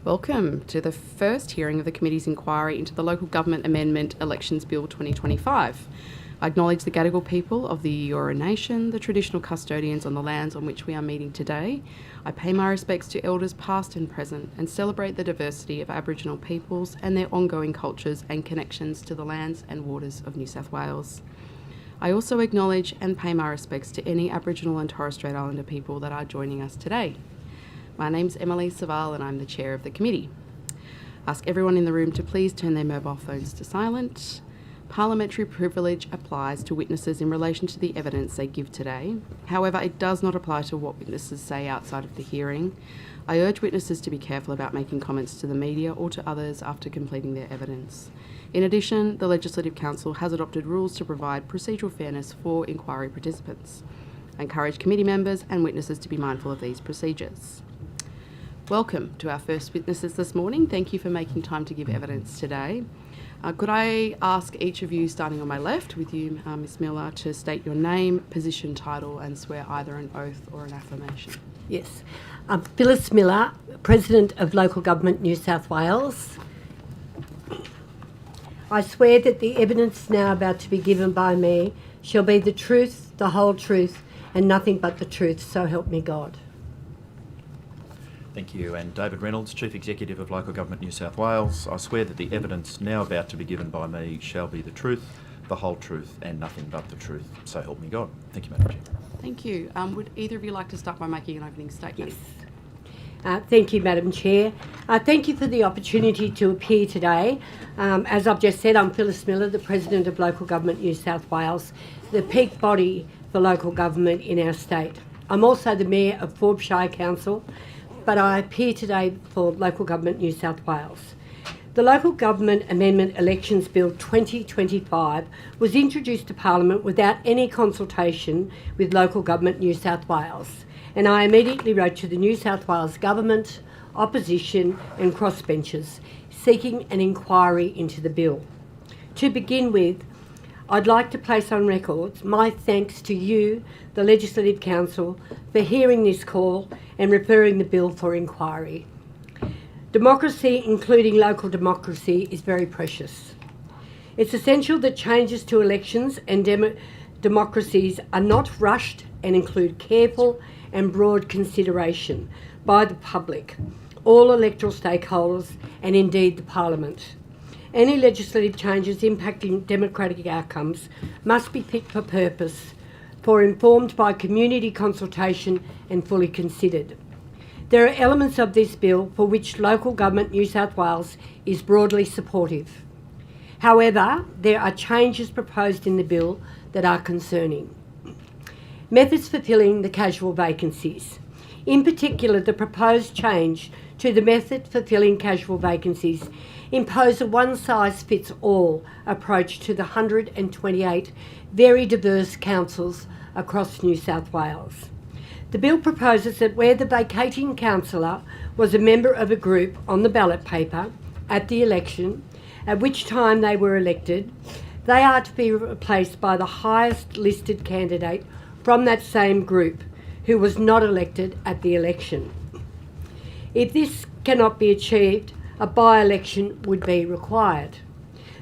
Welcome to the first hearing of the Committee's inquiry into the Local Government Amendment Elections Bill 2025. I acknowledge the Gadigal people of the Eora Nation, the traditional custodians on the lands on which we are meeting today. I pay my respects to elders past and present and celebrate the diversity of Aboriginal peoples and their ongoing cultures and connections to the lands and waters of New South Wales. I also acknowledge and pay my respects to any Aboriginal and Torres Strait Islander people that are joining us today. My name's Emily Saval and I'm the chair of the committee. Ask everyone in the room to please turn their mobile phones to silent. Parliamentary privilege applies to witnesses in relation to the evidence they give today. However, it does not apply to what witnesses say outside of the hearing. I urge witnesses to be careful about making comments to the media or to others after completing their evidence. In addition, the Legislative Council has adopted rules to provide procedural fairness for inquiry participants. I encourage committee members and witnesses to be mindful of these procedures. Welcome to our first witnesses this morning. Thank you for making time to give evidence today. Could I ask each of you, starting on my left with you, Ms Miller, to state your name, position, title and swear either an oath or an affirmation? Yes. Phyllis Miller, President of Local Government New South Wales. I swear that the evidence now about to be given by me shall be the truth, the whole truth, and nothing but the truth, so help me God. Thank you. And David Reynolds, Chief Executive of Local Government New South Wales. I swear that the evidence now about to be given by me shall be the truth, the whole truth, and nothing but the truth, so help me God. Thank you, Madam Chair. Thank you. Would either of you like to start by making an opening statement? Yes. Thank you, Madam Chair. Thank you for the opportunity to appear today. As I've just said, I'm Phyllis Miller, the President of Local Government New South Wales, the peak body for local government in our state. I'm also the Mayor of Forbes Shire Council, but I appear today for Local Government New South Wales. The Local Government Amendment Elections Bill 2025 was introduced to Parliament without any consultation with Local Government New South Wales, and I immediately wrote to the New South Wales Government, opposition and crossbenchers seeking an inquiry into the bill. To begin with, I'd like to place on record my thanks to you, the Legislative Council, for hearing this call and referring the bill for inquiry. Democracy, including local democracy, is very precious. It's essential that changes to elections and democracies are not rushed and include careful and broad consideration by the public, all electoral stakeholders and indeed the Parliament. Any legislative changes impacting democratic outcomes must be fit for purpose, for informed by community consultation and fully considered. There are elements of this bill for which Local Government New South Wales is broadly supportive. However, there are changes proposed in the bill that are concerning. Methods for filling the casual vacancies. In particular, the proposed change to the method for filling casual vacancies impose a one-size-fits-all approach to the 128 very diverse councils across New South Wales. The bill proposes that where the vacating councillor was a member of a group on the ballot paper at the election, at which time they were elected, they are to be replaced by the highest listed candidate from that same group who was not elected at the election. If this cannot be achieved, a by-election would be required.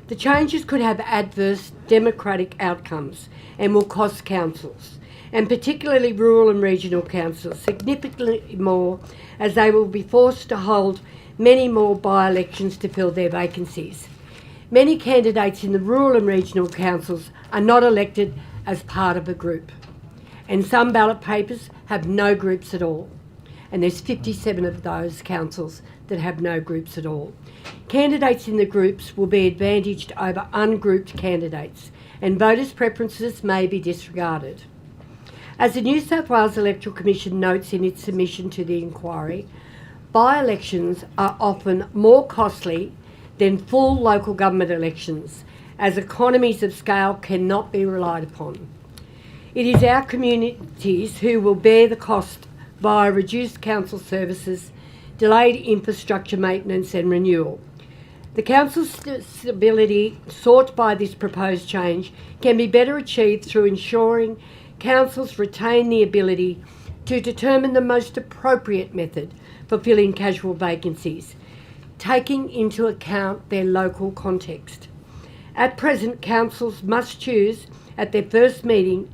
The changes could have adverse democratic outcomes and will cost councils, and particularly rural and regional councils, significantly more, as they will be forced to hold many more by-elections to fill their vacancies. Many candidates in the rural and regional councils are not elected as part of a group, and some ballot papers have no groups at all, and there's 57 of those councils that have no groups at all. Candidates in the groups will be advantaged over ungrouped candidates, and voters' preferences may be disregarded. As the New South Wales Electoral Commission notes in its submission to the inquiry, by-elections are often more costly than full local government elections, as economies of scale cannot be relied upon. It is our communities who will bear the cost via reduced council services, delayed infrastructure maintenance and renewal. The council's stability sought by this proposed change can be better achieved through ensuring councils retain the ability to determine the most appropriate method for filling casual vacancies, taking into account their local context. At present, councils must choose at their first meeting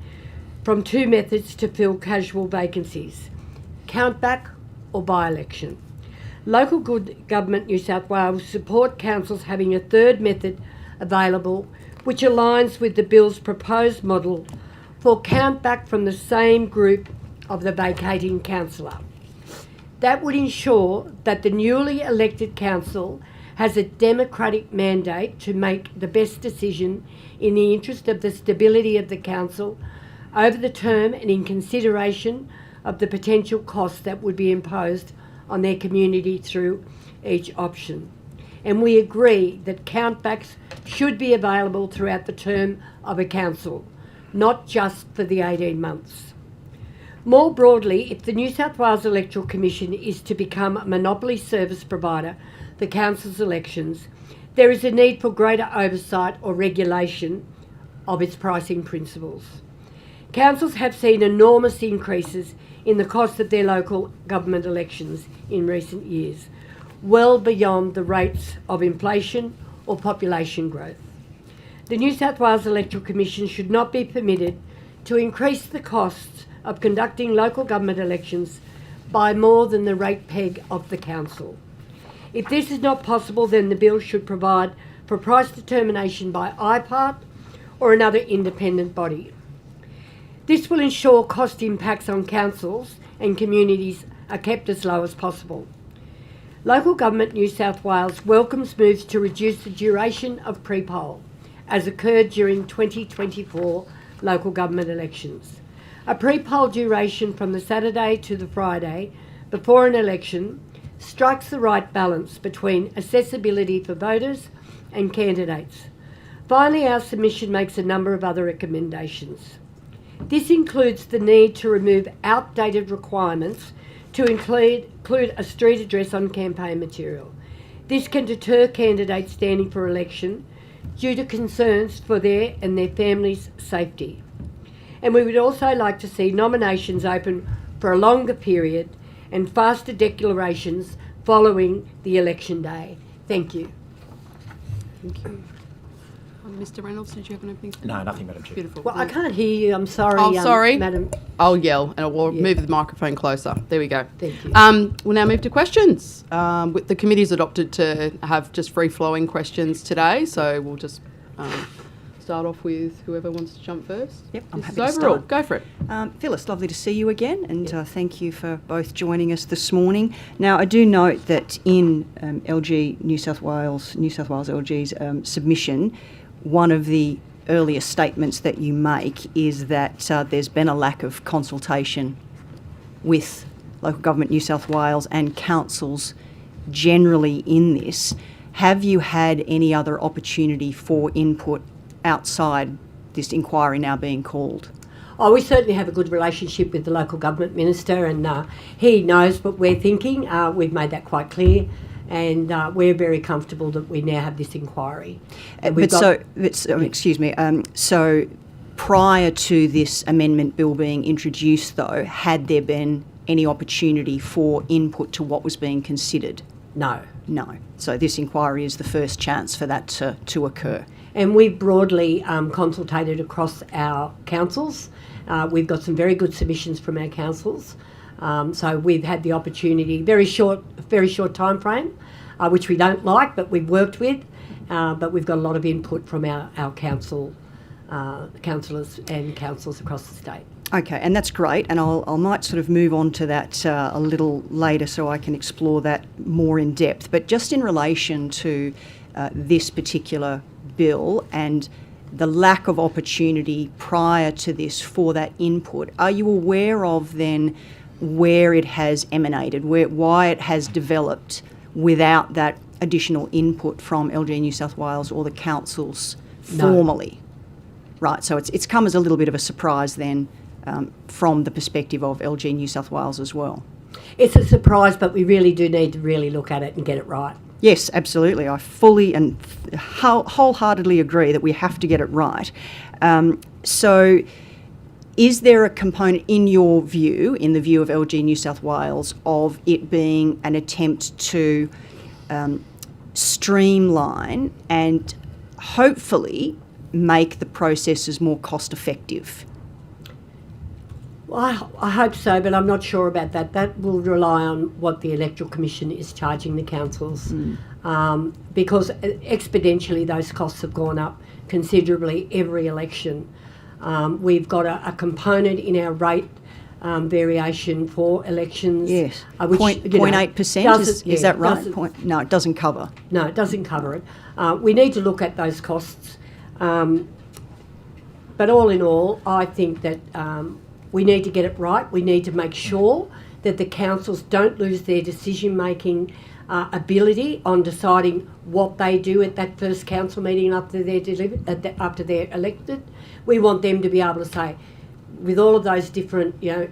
from two methods to fill casual vacancies: countback or by-election. Local Good Government New South Wales support councils having a third method available, which aligns with the bill's proposed model for countback from the same group of the vacating councillor. That would ensure that the newly elected council has a democratic mandate to make the best decision in the interest of the stability of the council over the term and in consideration of the potential costs that would be imposed on their community through each option. And we agree that countbacks should be available throughout the term of a council, not just for the 18 months. More broadly, if the New South Wales Electoral Commission is to become a monopoly service provider for council's elections, there is a need for greater oversight or regulation of its pricing principles. Councils have seen enormous increases in the cost of their local government elections in recent years, well beyond the rates of inflation or population growth. The New South Wales Electoral Commission should not be permitted to increase the costs of conducting local government elections by more than the rate peg of the council. If this is not possible, then the bill should provide for price determination by IPART or another independent body. This will ensure cost impacts on councils and communities are kept as low as possible. Local Government New South Wales welcomes moves to reduce the duration of pre-poll, as occurred during 2024 local government elections. A pre-poll duration from the Saturday to the Friday before an election strikes the right balance between accessibility for voters and candidates. Finally, our submission makes a number of other recommendations. This includes the need to remove outdated requirements to include a street address on campaign material. This can deter candidates standing for election due to concerns for their and their families' safety. And we would also like to see nominations open for a longer period and faster declarations following the election day. Thank you. Thank you. Mr. Reynolds, did you have anything? No, nothing, Madam Chair. Beautiful. Well, I can't hear you. I'm sorry. Oh, sorry. Madam. I'll yell and I'll Yeah. move the microphone closer. There we go. Thank you. We'll now move to questions. The committee's adopted to have just free-flowing questions today, so we'll just start off with whoever wants to jump first. Yep, I'm This happy is to overall. start. Go for it. Phyllis, lovely to see you again, and thank you for both joining us this morning. Now, I do note that in LG New South Wales LG's submission, one of the earlier statements that you make is that there's been a lack of consultation with Local Government New South Wales and councils generally in this. Have you had any other opportunity for input outside this inquiry now being called? Oh, we certainly have a good relationship with the local government minister, and he knows what we're thinking. We've made that quite clear, and we're very comfortable that we now have this inquiry. Excuse me. So prior to this amendment bill being introduced, though, had there been any opportunity for input to what was being considered? No. No. So this inquiry is the first chance for that to occur. And we've broadly consultated across our councils. We've got some very good submissions from our councils. So we've had the opportunity, very short time frame, which we don't like, but we've worked with. But we've got a lot of input from our councillors and councils across the state. Okay, and that's great, and I might sort of move on to that a little later so I can explore that more in depth. But just in relation to this particular bill and the lack of opportunity prior to this for that input, are you aware of then where it has emanated, why it has developed without that additional input from LG New South Wales or the councils formally? No. Right, so it's come as a little bit of a surprise then from the perspective of LG New South Wales as well. It's a surprise, but we really do need to really look at it and get it right. Yes, absolutely. I fully and wholeheartedly agree that we have to get it right. So is there a component in your view, in the view of LG New South Wales, of it being an attempt to streamline and hopefully make the processes more cost effective? Well, I hope so, but I'm not sure about that. That will rely on what the Electoral Commission is charging the councils, because exponentially those costs have gone up considerably every election. We've got a component in our rate variation for elections. Yes, which, 0.8%, is that right? No, it doesn't cover. No, it doesn't cover it. We need to look at those costs. But all in all, I think that we need to get it right. We need to make sure that the councils don't lose their decision-making ability on deciding what they do at that first council meeting after they're elected. We want them to be able to say, with all of those different, the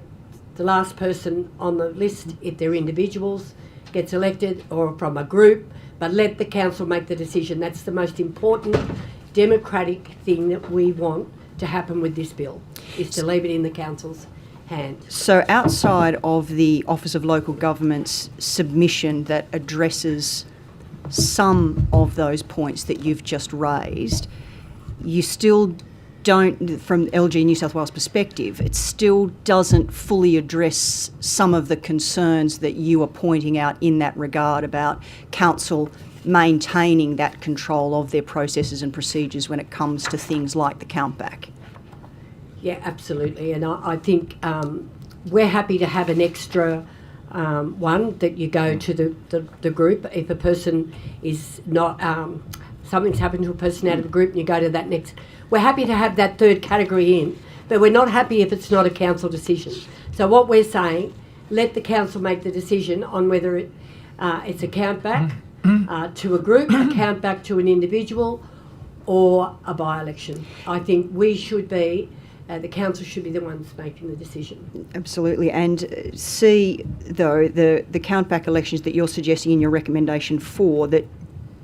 last person on the list, if they're individuals, gets elected or from a group, but let the council make the decision. That's the most important democratic thing that we want to happen with this bill, is to leave it in the council's hand. So outside of the Office of Local Government's submission that addresses some of those points that you've just raised, you still don't, from LG New South Wales perspective, it still doesn't fully address some of the concerns that you are pointing out in that regard about council maintaining that control of their processes and procedures when it comes to things like the countback. Yeah, absolutely. And I think we're happy to have an extra one that you go to the group. If a person is not, something's happened to a person out of a group and you go to that next, we're happy to have that third category in, but we're not happy if it's not a council decision. So what we're saying, let the council make the decision on whether it's a countback to a group, a countback to an individual, or a by-election. I think we should be, the council should be the ones making the decision. Absolutely. And see, though, the countback elections that you're suggesting in your recommendation for, that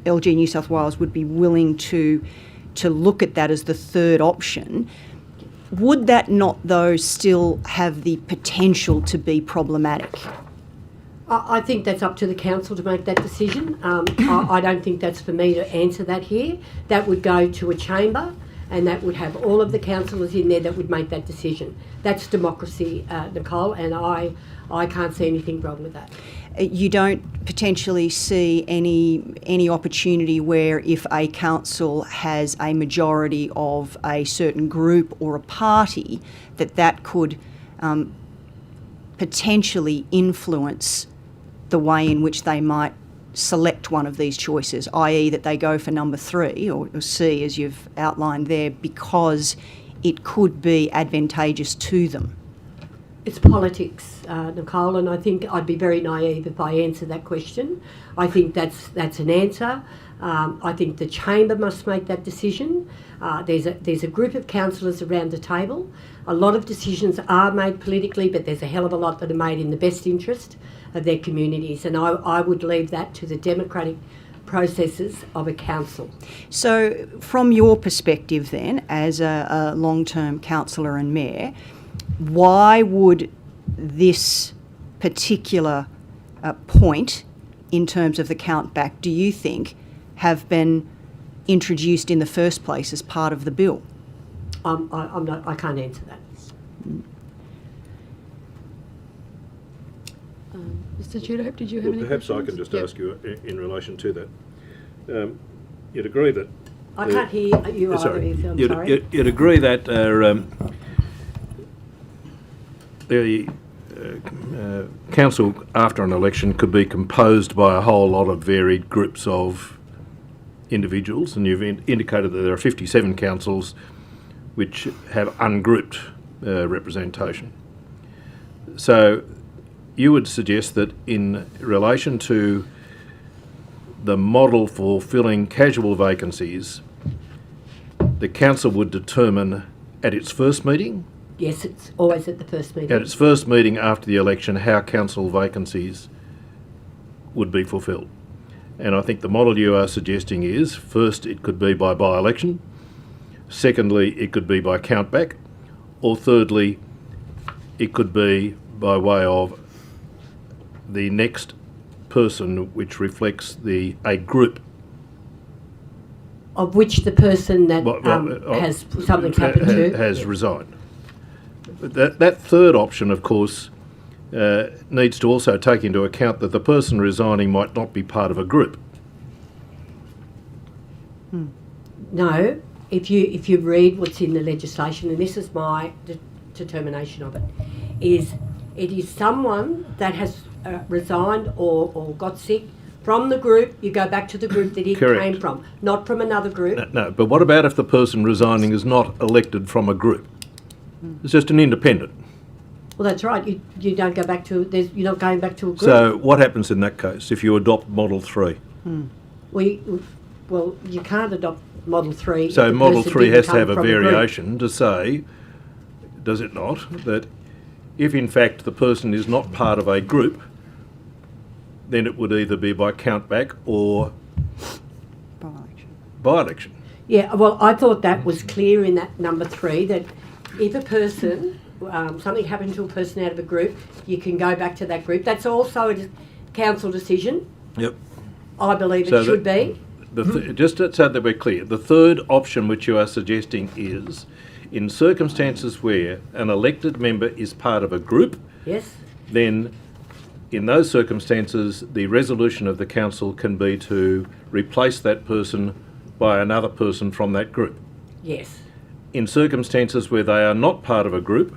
LG New South Wales would be willing to look at that as the third option, would that not, though, still have the potential to be problematic? I think that's up to the council to make that decision. I don't think that's for me to answer that here. That would go to a chamber and that would have all of the councillors in there that would make that decision. That's democracy, Nicole, and I can't see anything wrong with that. You don't potentially see any opportunity where if a council has a majority of a certain group or a party, that could potentially influence the way in which they might select one of these choices, i.e. that they go for number 3 or C, as you've outlined there, because it could be advantageous to them? It's politics, Nicole, and I think I'd be very naive if I answer that question. I think that's an answer. I think the chamber must make that decision. There's a group of councillors around the table. A lot of decisions are made politically, but there's a hell of a lot that are made in the best interest of their communities, and I would leave that to the democratic processes of a council. So from your perspective then, as a long-term councillor and mayor, why would this particular point in terms of the countback, do you think, have been introduced in the first place as part of the bill? I can't answer that. Mr. Tudor, did you have any Perhaps questions? I can just ask you in relation to that. You'd agree that... I can't hear you either. Sorry. I'm sorry. You'd agree that the council after an election could be composed by a whole lot of varied groups of individuals, and you've indicated that there are 57 councils which have ungrouped representation. So you would suggest that in relation to the model for filling casual vacancies, the council would determine at its first meeting? Yes, it's always at the first meeting. At its first meeting after the election, how council vacancies would be fulfilled. And I think the model you are suggesting is, first, it could be by election, secondly, it could be by countback, or thirdly, it could be by way of the next person which reflects a group. Of which the person that has something's happened to has resigned. But that third option, of course, needs to also take into account that the person resigning might not be part of a group. No, if you read what's in the legislation, and this is my determination of it, it is someone that has resigned or got sick from the group. You go back to the group that it Correct. came from, not from another group. No, but what about if the person resigning is not elected from a group? It's just an independent. Well, that's right. You don't go back to. You're not going back to a group. So what happens in that case if you adopt Model 3? Well, you can't adopt Model 3. So if the Model person 3 didn't has to come have a from group. variation to say, does it not, that if in fact the person is not part of a group, then it would either be by count back or by-election. Yeah, well, I thought that was clear in that number 3, that if a person, something happened to a person out of a group, you can go back to that group. That's also a council decision. Yep. I believe So it should be. Just so that we're clear, the third option which you are suggesting is, in circumstances where an elected member is part of a group, Yes. then in those circumstances the resolution of the council can be to replace that person by another person from that group. Yes. In circumstances where they are not part of a group,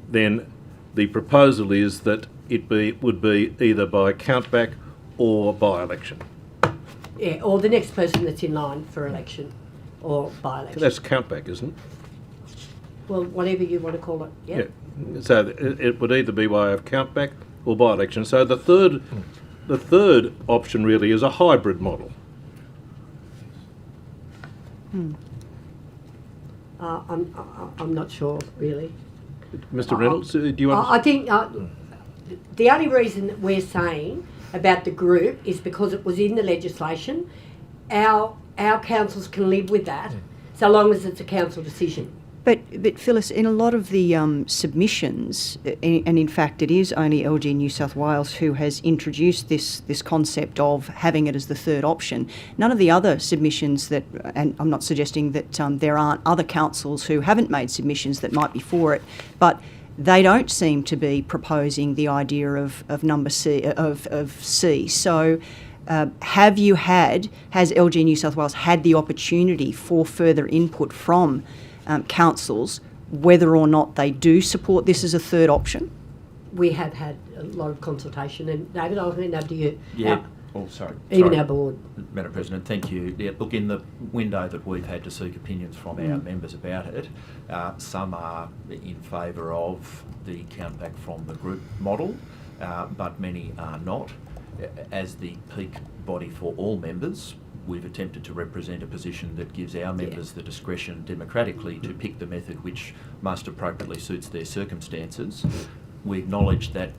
then the proposal is that would be either by count back or by election. Yeah, or the next person that's in line for election or by election. That's count back, isn't it? Well, whatever you want to call it. Yeah. Yeah. So it would either be way of count back or by election. So the third option really is a hybrid model. I'm not sure, really. Mr. Reynolds, do you want? I think the only reason that we're saying about the group is because it was in the legislation. Our councils can live with that, so long as it's a council decision. But Phyllis, in a lot of the submissions, and in fact it is only LG New South Wales who has introduced this concept of having it as the third option. None of the other submissions that, and I'm not suggesting that there aren't other councils who haven't made submissions that might be for it, but they don't seem to be proposing the idea of number C, of C. So has LG New South Wales had the opportunity for further input from councils, whether or not they do support this as a third option? We have had a lot of consultation, and David, I'll hand over to you. Yeah. Sorry. Our board. Madam President, thank you. Yeah, look, in the window that we've had to seek opinions from our members about it, some are in favour of the count back from the group model, but many are not. As the peak body for all members, we've attempted to represent a position that gives our members the discretion democratically to pick the method which most appropriately suits their circumstances. We acknowledge that,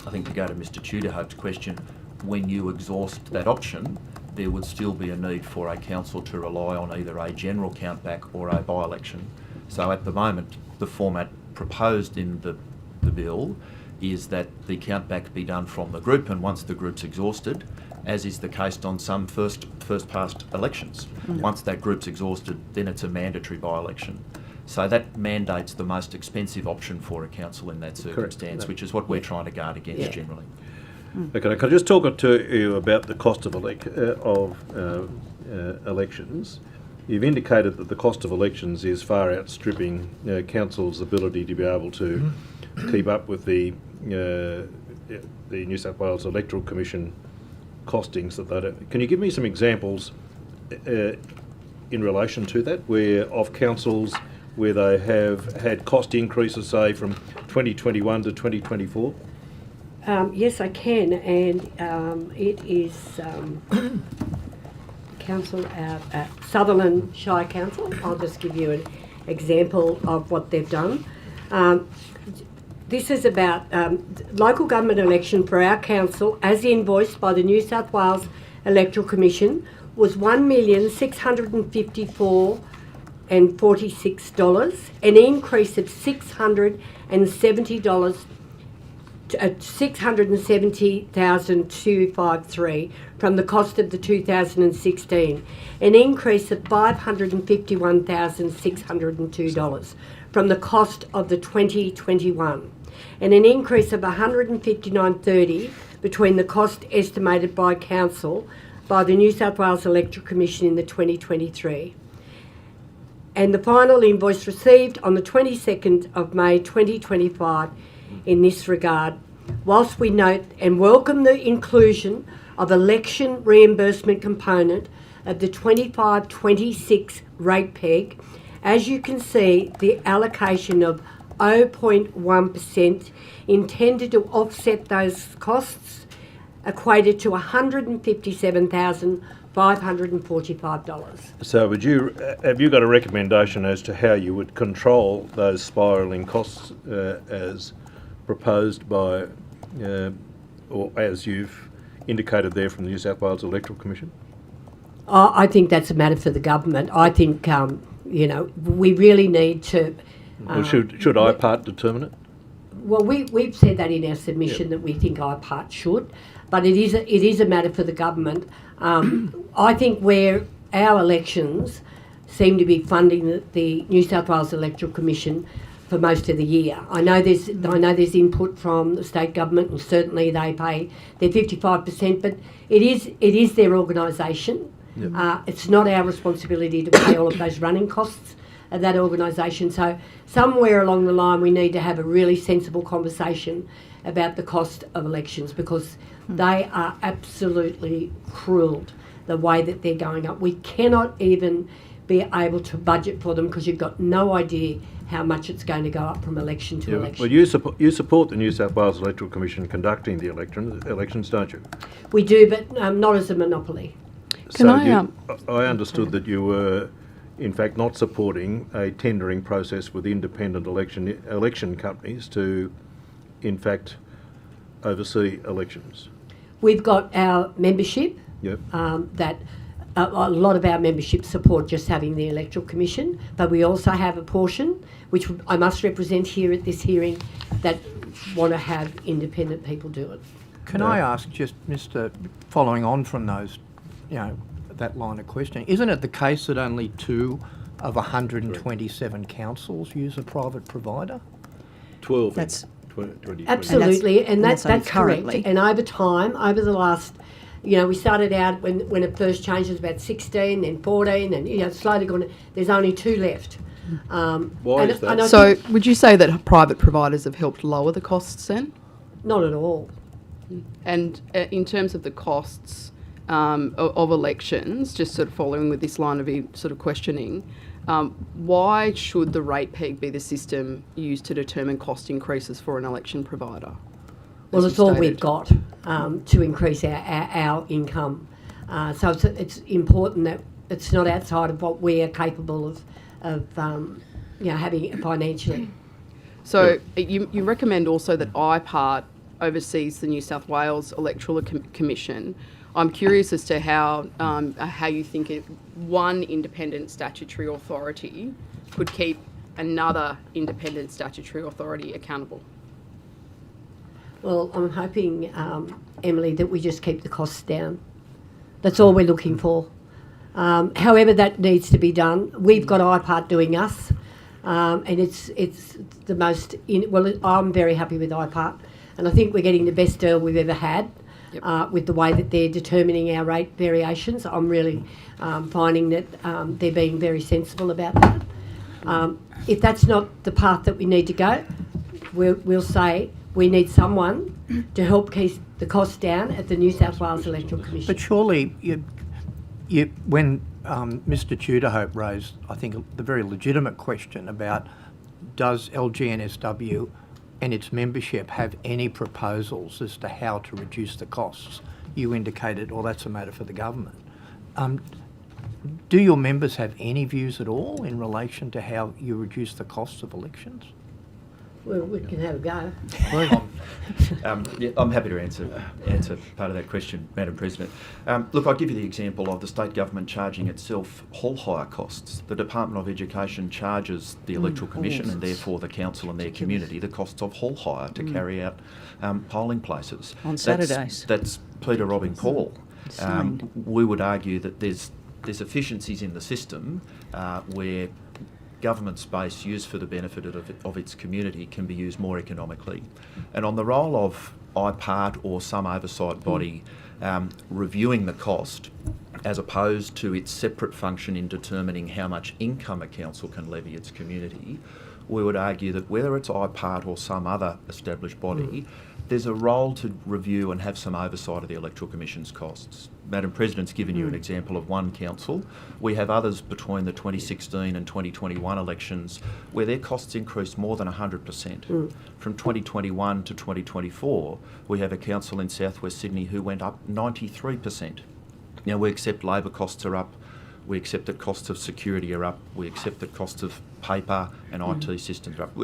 I think to go to Mr Tudorhope's question, when you exhaust that option, there would still be a need for a council to rely on either a general count back or a by-election. So at the moment, the format proposed in the bill is that the count back be done from the group, and once the group's exhausted, as is the case on some first past elections. Once that group's exhausted, then it's a mandatory by-election. So that mandates the most expensive option for a council in that circumstance, which is what we're trying to guard against generally. Okay, can I just talk to you about the cost of elections? You've indicated that the cost of elections is far outstripping council's ability to be able to keep up with the New South Wales Electoral Commission costings that they do. Can you give me some examples in relation to that, where of councils where they have had cost increases, say from 2021 to 2024? Yes, I can, and it is council at Sutherland Shire Council. I'll just give you an example of what they've done. This is about local government election for our council, as invoiced by the New South Wales Electoral Commission, was $1,654.46, an increase of $670 at 670,253 from the cost of the 2016, an increase of $551,602 from the cost of the 2021, and an increase of $159.30 between the cost estimated by Council by the New South Wales Electoral Commission in the 2023. And the final invoice received on the 22nd of May 2025 in this regard. Whilst we note and welcome the inclusion of election reimbursement component of the 25-26 rate peg, as you can see, the allocation of 0.1% intended to offset those costs equated to $157,545. So have you got a recommendation as to how you would control those spiralling costs as proposed by, or as you've indicated there from the New South Wales Electoral Commission? I think that's a matter for the government. I think, we really need to... Or should IPART determine it? Well, we've said that in our submission that we think IPART should, but it is a matter for the government. I think where our elections seem to be funding the New South Wales Electoral Commission for most of the year. I know there's input from the state government, and certainly they pay their 55%, but it is their organisation. Yep. It's not our responsibility to pay all of those running costs of that organisation. So somewhere along the line we need to have a really sensible conversation about the cost of elections, because they are absolutely cruel the way that they're going up. We cannot even be able to budget for them because you've got no idea how much it's going to go up from election to election. Well, you support the New South Wales Electoral Commission conducting the elections, don't you? We do, but not as a monopoly. I understood that you were, in fact, not supporting a tendering process with independent election companies to, in fact, oversee elections. We've got our membership. Yep. That a lot of our membership support just having the Electoral Commission, but we also have a portion, which I must represent here at this hearing, that want to have independent people do it. Can I ask, just Mr. following on from those, that line of questioning, isn't it the case that only 2 of 127 councils use a private provider? 12. That's 20. Absolutely, and that's correct. currently. And over time, over the last, we started out when it first changed, it was about 16, then 14, and slowly gone. There's only 2 left. Why is that? So would you say that private providers have helped lower the costs then? Not at all. And in terms of the costs of elections, just sort of following with this line of sort of questioning, why should the rate peg be the system used to determine cost increases for an election provider? Well, it's all we've got to increase our income. So it's important that it's not outside of what we are capable of having financially. So you recommend also that IPART oversees the New South Wales Electoral Commission. I'm curious as to how you think one independent statutory authority could keep another independent statutory authority accountable. Well, I'm hoping, Emily, that we just keep the costs down. That's all we're looking for. However that needs to be done, we've got IPART doing us, and it's the most... I'm very happy with IPART, and I think we're getting the best deal we've ever had. Yep. With the way that they're determining our rate variations. I'm really finding that they're being very sensible about that. If that's not the path that we need to go, we'll say we need someone to help keep the costs down at the New South Wales Electoral Commission. But surely, when Mr. Tudorhope raised, I think, the very legitimate question about does LGNSW and its membership have any proposals as to how to reduce the costs? You indicated, well, that's a matter for the government. Do your members have any views at all in relation to how you reduce the costs of elections? Well, we can have a go. Yeah, I'm happy to answer part of that question, Madam President. Look, I'll give you the example of the state government charging itself hall hire costs. The Department of Education charges the Electoral Commission and therefore the council and their community the costs of hall hire to carry out polling places. On Saturdays. That's Peter robbing Paul. Insane. We would argue that there's efficiencies in the system where government space used for the benefit of its community can be used more economically. And on the role of IPART or some oversight body reviewing the cost as opposed to its separate function in determining how much income a council can levy its community, we would argue that whether it's IPART or some other established body, there's a role to review and have some oversight of the Electoral Commission's costs. Madam President's given you an example of one council. We have others between the 2016 and 2021 elections where their costs increased more than 100%. From 2021 to 2024, we have a council in South West Sydney who went up 93%. Now, we accept labour costs are up, we accept that costs of security are up, we accept that costs of paper and IT systems are up.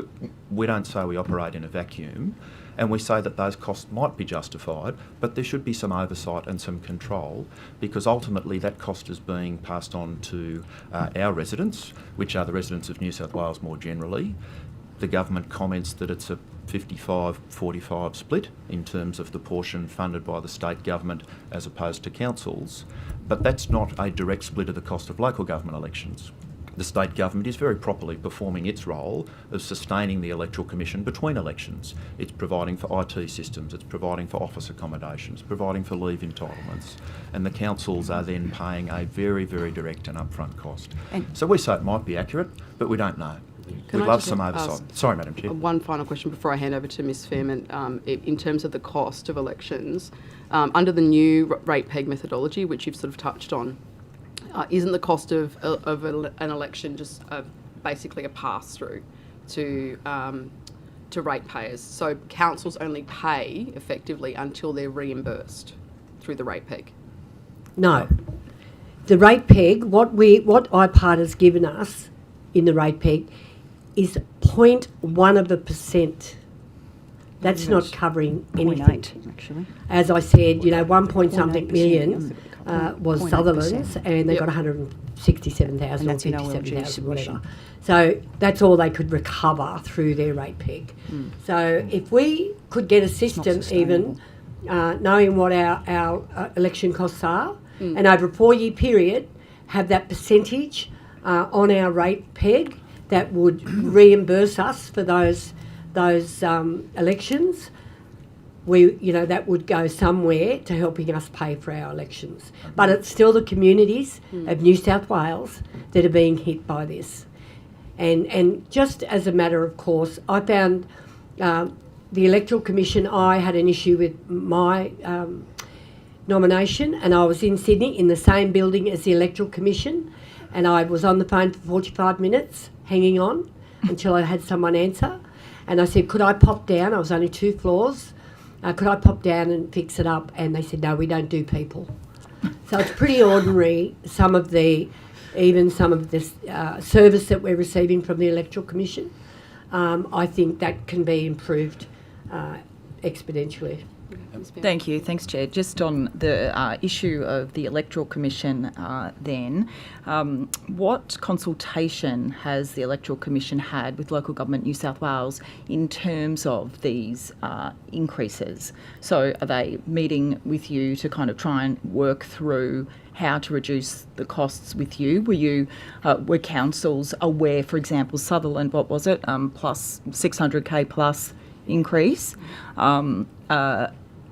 We don't say we operate in a vacuum, and we say that those costs might be justified, but there should be some oversight and some control, because ultimately that cost is being passed on to our residents, which are the residents of New South Wales more generally. The government comments that it's a 55-45 split in terms of the portion funded by the state government as opposed to councils, but that's not a direct split of the cost of local government elections. The state government is very properly performing its role of sustaining the Electoral Commission between elections. It's providing for IT systems, it's providing for office accommodations, providing for leave entitlements, and the councils are then paying a very, very direct and upfront cost. So we say it might be accurate, but we don't know. Can We'd I love just some ask oversight. Sorry, Madam Chair. One final question before I hand over to Ms Fairman. In terms of the cost of elections, under the new rate peg methodology, which you've sort of touched on, isn't the cost of an election just basically a pass-through to ratepayers? So councils only pay effectively until they're reimbursed through the rate peg? No. The rate peg, what IPART has given us in the rate peg is 0.1%. That's not covering anything. 0.8, actually. As I said, 1 point something 0.8%, million yeah. was 0.8%. Sutherland's, and they got 167,000 And or that's in 57,000, OLG whatever. submission. So that's all they could recover through their rate peg. So if we could get a system even knowing what our election costs are, and over a 4-year period have that percentage on our rate peg that would reimburse us for those elections, that would go somewhere to helping us pay for our elections. But it's still the communities of New South Wales that are being hit by this. And just as a matter of course, I found the Electoral Commission, I had an issue with my nomination, and I was in Sydney in the same building as the Electoral Commission, and I was on the phone for 45 minutes hanging on until I had someone answer. And I said, could I pop down? I was only 2 floors. Could I pop down and fix it up? And they said, no, we don't do people. So it's pretty ordinary, some of the service that we're receiving from the Electoral Commission. I think that can be improved exponentially. Thank you. Thanks, Chair. Just on the issue of the Electoral Commission then, what consultation has the Electoral Commission had with Local Government New South Wales in terms of these increases? So are they meeting with you to kind of try and work through how to reduce the costs with you? Were councils aware, for example, Sutherland, what was it, plus 600k plus increase?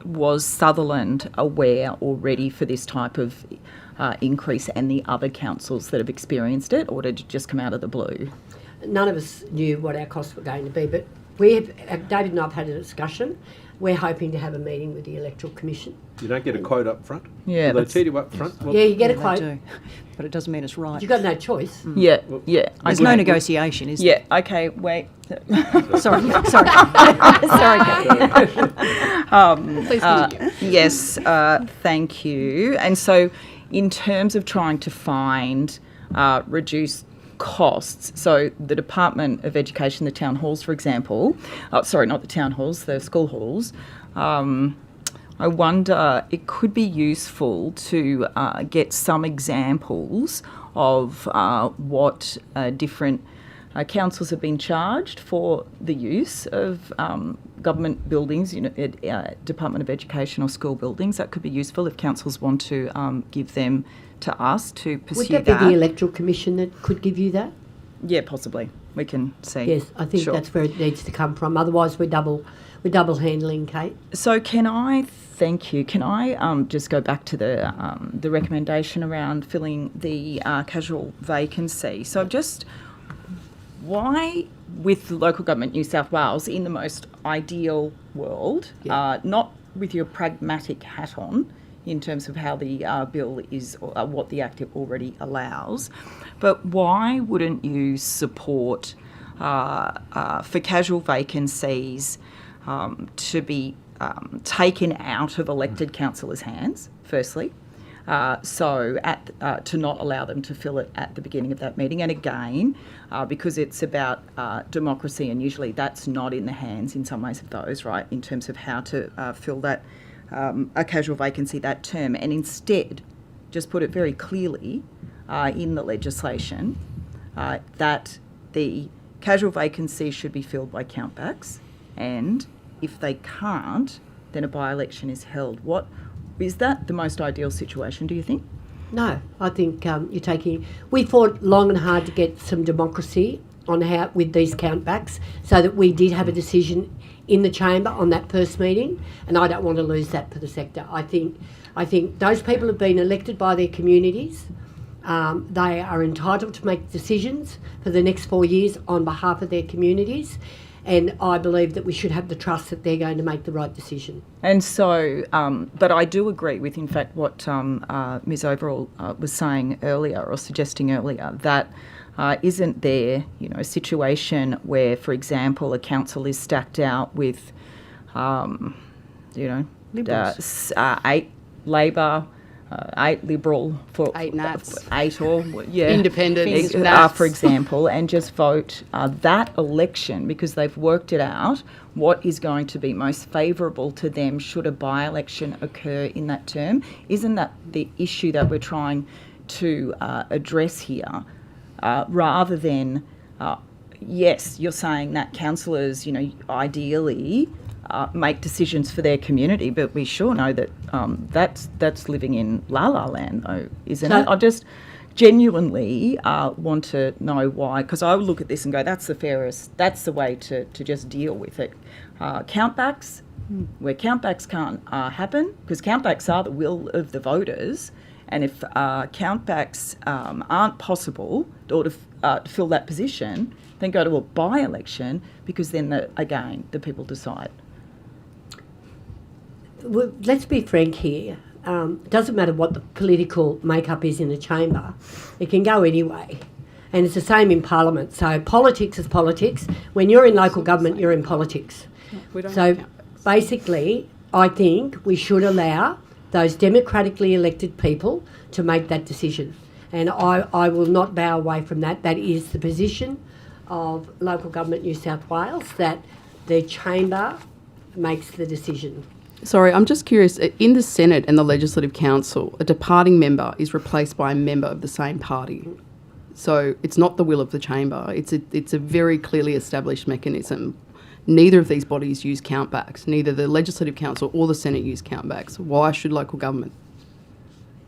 Was Sutherland aware already for this type of increase and the other councils that have experienced it, or did it just come out of the blue? None of us knew what our costs were going to be, but David and I have had a discussion. We're hoping to have a meeting with the Electoral Commission. You don't get a quote up front? Yeah. Do they tell you up front? Well, Yeah, you get a They quote. do, but it doesn't mean it's right. You've got no choice. Yeah. There's no negotiation, is Yeah, okay, wait. there? Sorry. Sorry, Kate. Please continue. Yes, thank you. And so in terms of trying to find reduced costs. So the Department of Education, the town halls, for example, sorry, not the town halls, the school halls, I wonder, it could be useful to get some examples of what different councils have been charged for the use of government buildings, Department of Education or school buildings. That could be useful if councils want to give them to us to pursue that. Would that be the Electoral Commission that could give you that? Yeah, possibly. We can see. Yes, I think Sure. that's where it needs to come from. Otherwise, we're double handling, Kate. So can I just go back to the recommendation around filling the casual vacancy? So just why, with Local Government New South Wales, in the most ideal world, not with your pragmatic hat on in terms of how the bill is, or what the Act already allows, but why wouldn't you support for casual vacancies to be taken out of elected councillors' hands, firstly, to not allow them to fill it at the beginning of that meeting. And again, because it's about democracy, and usually that's not in the hands in some ways of those, right, in terms of how to fill that a casual vacancy that term, and instead just put it very clearly in the legislation that the casual vacancy should be filled by countbacks, and if they can't, then a by-election is held. What is that the most ideal situation, do you think? No, I think you're taking... We fought long and hard to get some democracy on how with these countbacks, so that we did have a decision in the chamber on that first meeting, and I don't want to lose that for the sector. I think those people have been elected by their communities. They are entitled to make decisions for the next 4 years on behalf of their communities, and I believe that we should have the trust that they're going to make the right decision. And so, but I do agree with, in fact, what Ms Overall was saying earlier, or suggesting earlier, that isn't there, a situation where, for example, a council is stacked out with, Liberals. 8 Labor, 8 Liberal, for 8 Nats, 8 or Independents, for example, and just vote that election because they've worked it out what is going to be most favourable to them should a by-election occur in that term. Isn't that the issue that we're trying to address here? Rather than, yes, you're saying that councillors, ideally make decisions for their community, but we sure know that that's living in la-la land, though, isn't it? I just genuinely want to know why, because I would look at this and go, that's the fairest, that's the way to just deal with it. Countbacks, where countbacks can't happen, because countbacks are the will of the voters, and if countbacks aren't possible to fill that position, then go to a by-election, because then, the people decide. Well, let's be frank here. It doesn't matter what the political makeup is in the chamber. It can go anyway. And it's the same in Parliament. So politics is politics. When you're in local government, you're in politics. So basically, I think we should allow those democratically elected people to make that decision. And I will not bow away from that. That is the position of Local Government New South Wales, that the chamber makes the decision. Sorry, I'm just curious. In the Senate and the Legislative Council, a departing member is replaced by a member of the same party. So it's not the will of the chamber. It's a very clearly established mechanism. Neither of these bodies use countbacks. Neither the Legislative Council or the Senate use countbacks. Why should local government?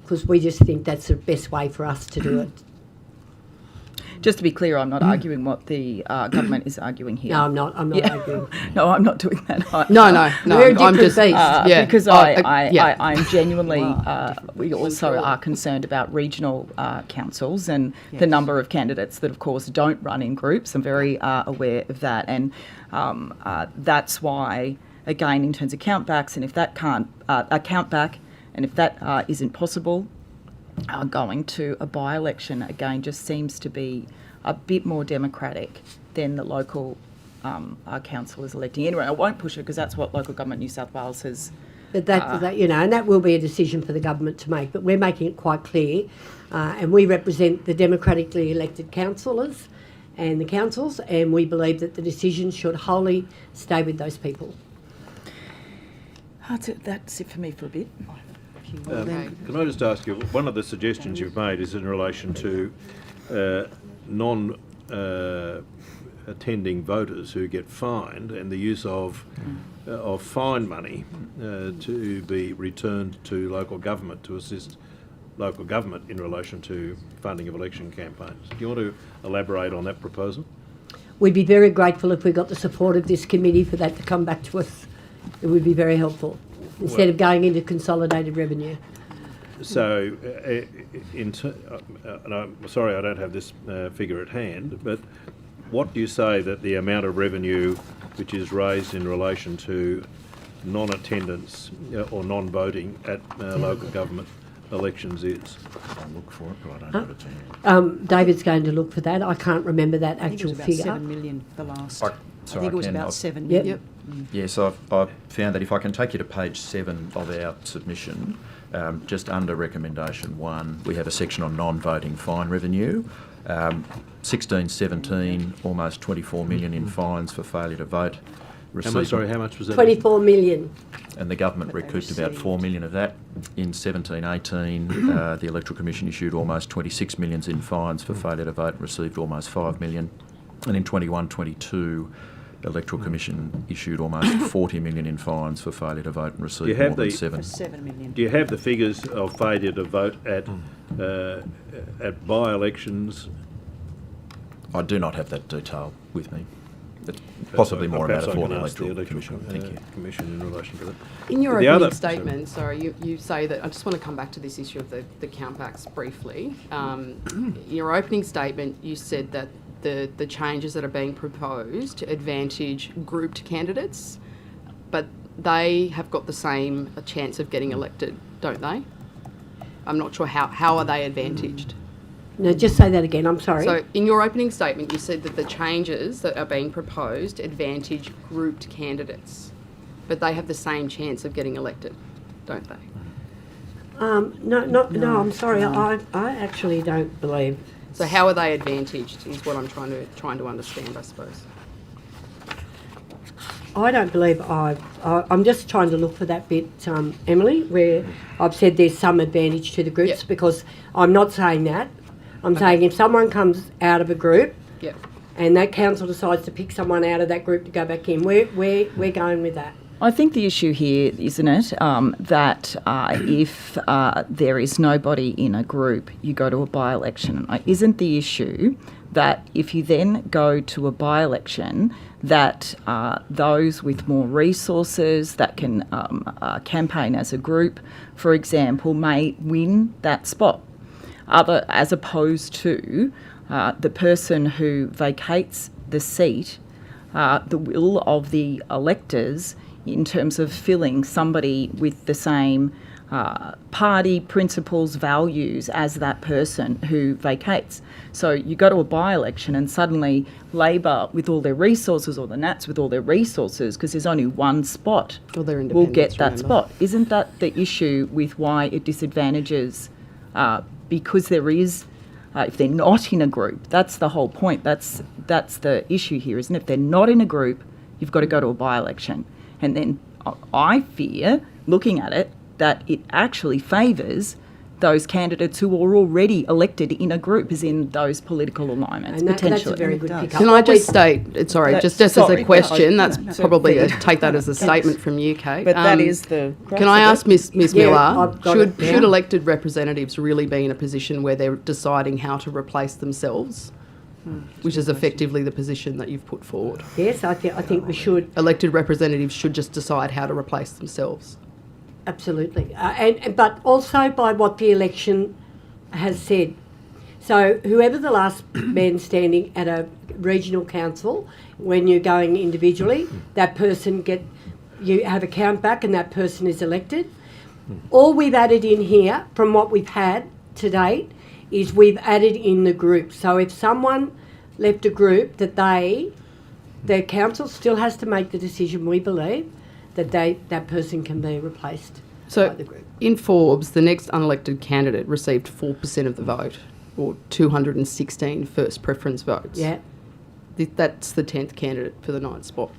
Because we just think that's the best way for us to do it. Just to be clear, I'm not arguing what the government is arguing here. No, I'm not arguing. No, I'm not doing that. No. We're a I'm just different beast. Because I'm genuinely. We also are concerned about regional councils and the number of candidates that, of course, don't run in groups. I'm very aware of that, and that's why, again, in terms of countbacks, and if that can't a countback, and if that isn't possible. Going to a by-election, again, just seems to be a bit more democratic than the local council is electing. Anyway, I won't push it because that's what Local Government New South Wales has But that, you know, and that will be a decision for the government to make. But we're making it quite clear, and we represent the democratically elected councillors and the councils, and we believe that the decisions should wholly stay with those people. That's it for me for a bit. Okay. Can I just ask you, one of the suggestions you've made is in relation to non-attending voters who get fined and the use of fine money to be returned to local government to assist local government in relation to funding of election campaigns. Do you want to elaborate on that proposal? We'd be very grateful if we got the support of this committee for that to come back to us. It would be very helpful, instead of going into consolidated revenue. So, and I'm sorry I don't have this figure at hand, but what do you say that the amount of revenue which is raised in relation to non-attendance or non-voting at local government elections is? I'll look for it, but I don't have it to hand. David's going to look for that. I can't remember that I think it actual was about figure. 7 million, the last. I Sorry, think it was Ken, about I've- 7 Yep. million. Yes, I've found that if I can take you to page 7 of our submission, just under recommendation 1, we have a section on non-voting fine revenue. 16-17, almost 24 million in fines for failure to vote. How much was that? 24 million. And the government But they recouped about received. 4 million of that. In 17-18, the Electoral Commission issued almost 26 million in fines for failure to vote and received almost 5 million. And in 21-22, the Electoral Commission issued almost 40 million in fines for failure to vote and received have more than the- 7. 7 million. Do you have the figures of failure to vote at by-elections? I do not have that detail with me. It's possibly more about Perhaps it I for can the ask Electoral Commission. Thank you. Commission in relation to that. In your The opening other- statement, you say that, I just want to come back to this issue of the countbacks briefly. In your opening statement, you said that the changes that are being proposed advantage grouped candidates, but they have got the same chance of getting elected, don't they? I'm not sure how are they advantaged? No, just say that again. I'm sorry. So in your opening statement, you said that the changes that are being proposed advantage grouped candidates, but they have the same chance of getting elected, don't they? No, I'm sorry. I actually don't believe. So how are they advantaged is what I'm trying to understand, I suppose. I don't believe I'm just trying to look for that bit, Emily, where I've said there's some advantage to the groups, Yep. because I'm not saying that. I'm saying if someone comes out of a group Yep. and that council decides to pick someone out of that group to go back in, we're going with that. I think the issue here, isn't it, that if there is nobody in a group, you go to a by-election. Isn't the issue that if you then go to a by-election, that those with more resources that can campaign as a group, for example, may win that spot, as opposed to the person who vacates the seat, the will of the electors in terms of filling somebody with the same party principles, values as that person who vacates. So you go to a by-election and suddenly Labor with all their resources, or the Nats with all their resources, because there's only one spot, Well, they're will get independents, that remember. spot. Isn't that the issue with why it disadvantages? Because there is, if they're not in a group, that's the whole point. That's the issue here, isn't it? If they're not in a group, you've got to go to a by-election. And then I fear, looking at it, that it actually favours those candidates who are already elected in a group, as in those political alignments, And that's potentially. a very good pick up. Can I just state, sorry, just as a sorry, question, no, that's no, probably no. take that as a statement from you, Kate. But that is the crux Can I of it. ask Ms Yeah, Miller, I've got it down. should elected representatives really be in a position where they're deciding how to replace themselves? Which is effectively the position that you've put forward. Yes, I think we should. Elected representatives should just decide how to replace themselves. Absolutely. But also by what the election has said. So whoever the last man standing at a regional council, when you're going individually, that person you have a count back and that person is elected. All we've added in here from what we've had to date is we've added in the group. So if someone left a group that the council still has to make the decision, we believe, that that person can be replaced by So the group. in Forbes, the next unelected candidate received 4% of the vote, or 216 first preference votes. Yeah. That's the 10th candidate for the 9th spot.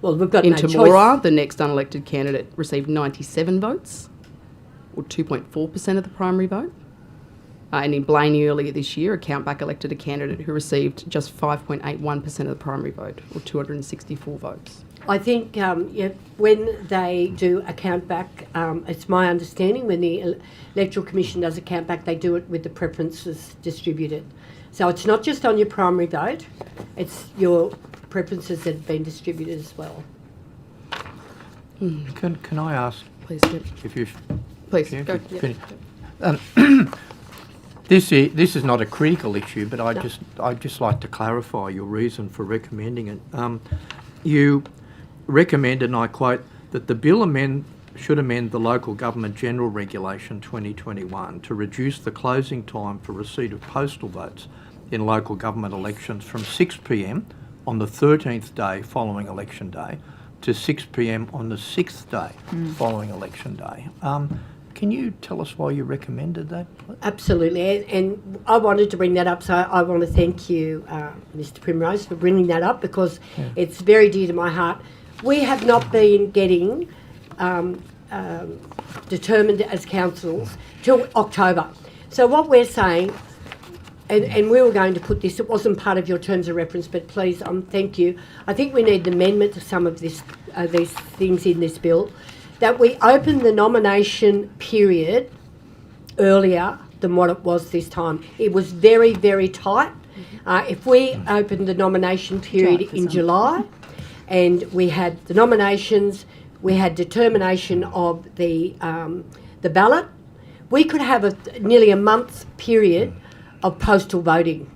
Well, we've got In no Temora, choice. the next unelected candidate received 97 votes, or 2.4% of the primary vote. And in Blaney earlier this year, a countback elected a candidate who received just 5.81% of the primary vote, or 264 votes. I think when they do a countback, it's my understanding when the Electoral Commission does a countback, they do it with the preferences distributed. So it's not just on your primary vote, it's your preferences that have been distributed as well. Can I ask Please, Deb. if you... Please, Yeah, go. can- Yeah. This is not a critical issue, but I'd just like to clarify your reason for recommending it. You recommended, and I quote, that the bill should amend the Local Government General Regulation 2021 to reduce the closing time for receipt of postal votes in local government elections from 6 p.m. on the 13th day following election day to 6 p.m. on the 6th day following election day. Can you tell us why you recommended that, please? Absolutely, and I wanted to bring that up, so I want to thank you, Mr Primrose, for bringing that up because it's very dear to my heart. We have not been getting determined as councils till October. So what we're saying, and we were going to put this, it wasn't part of your terms of reference, but please, thank you. I think we need an amendment to some of these things in this bill, that we open the nomination period earlier than what it was this time. It was very, very tight. If we opened the nomination period in July and we had the nominations, we had determination of the ballot, we could have nearly a month's period of postal voting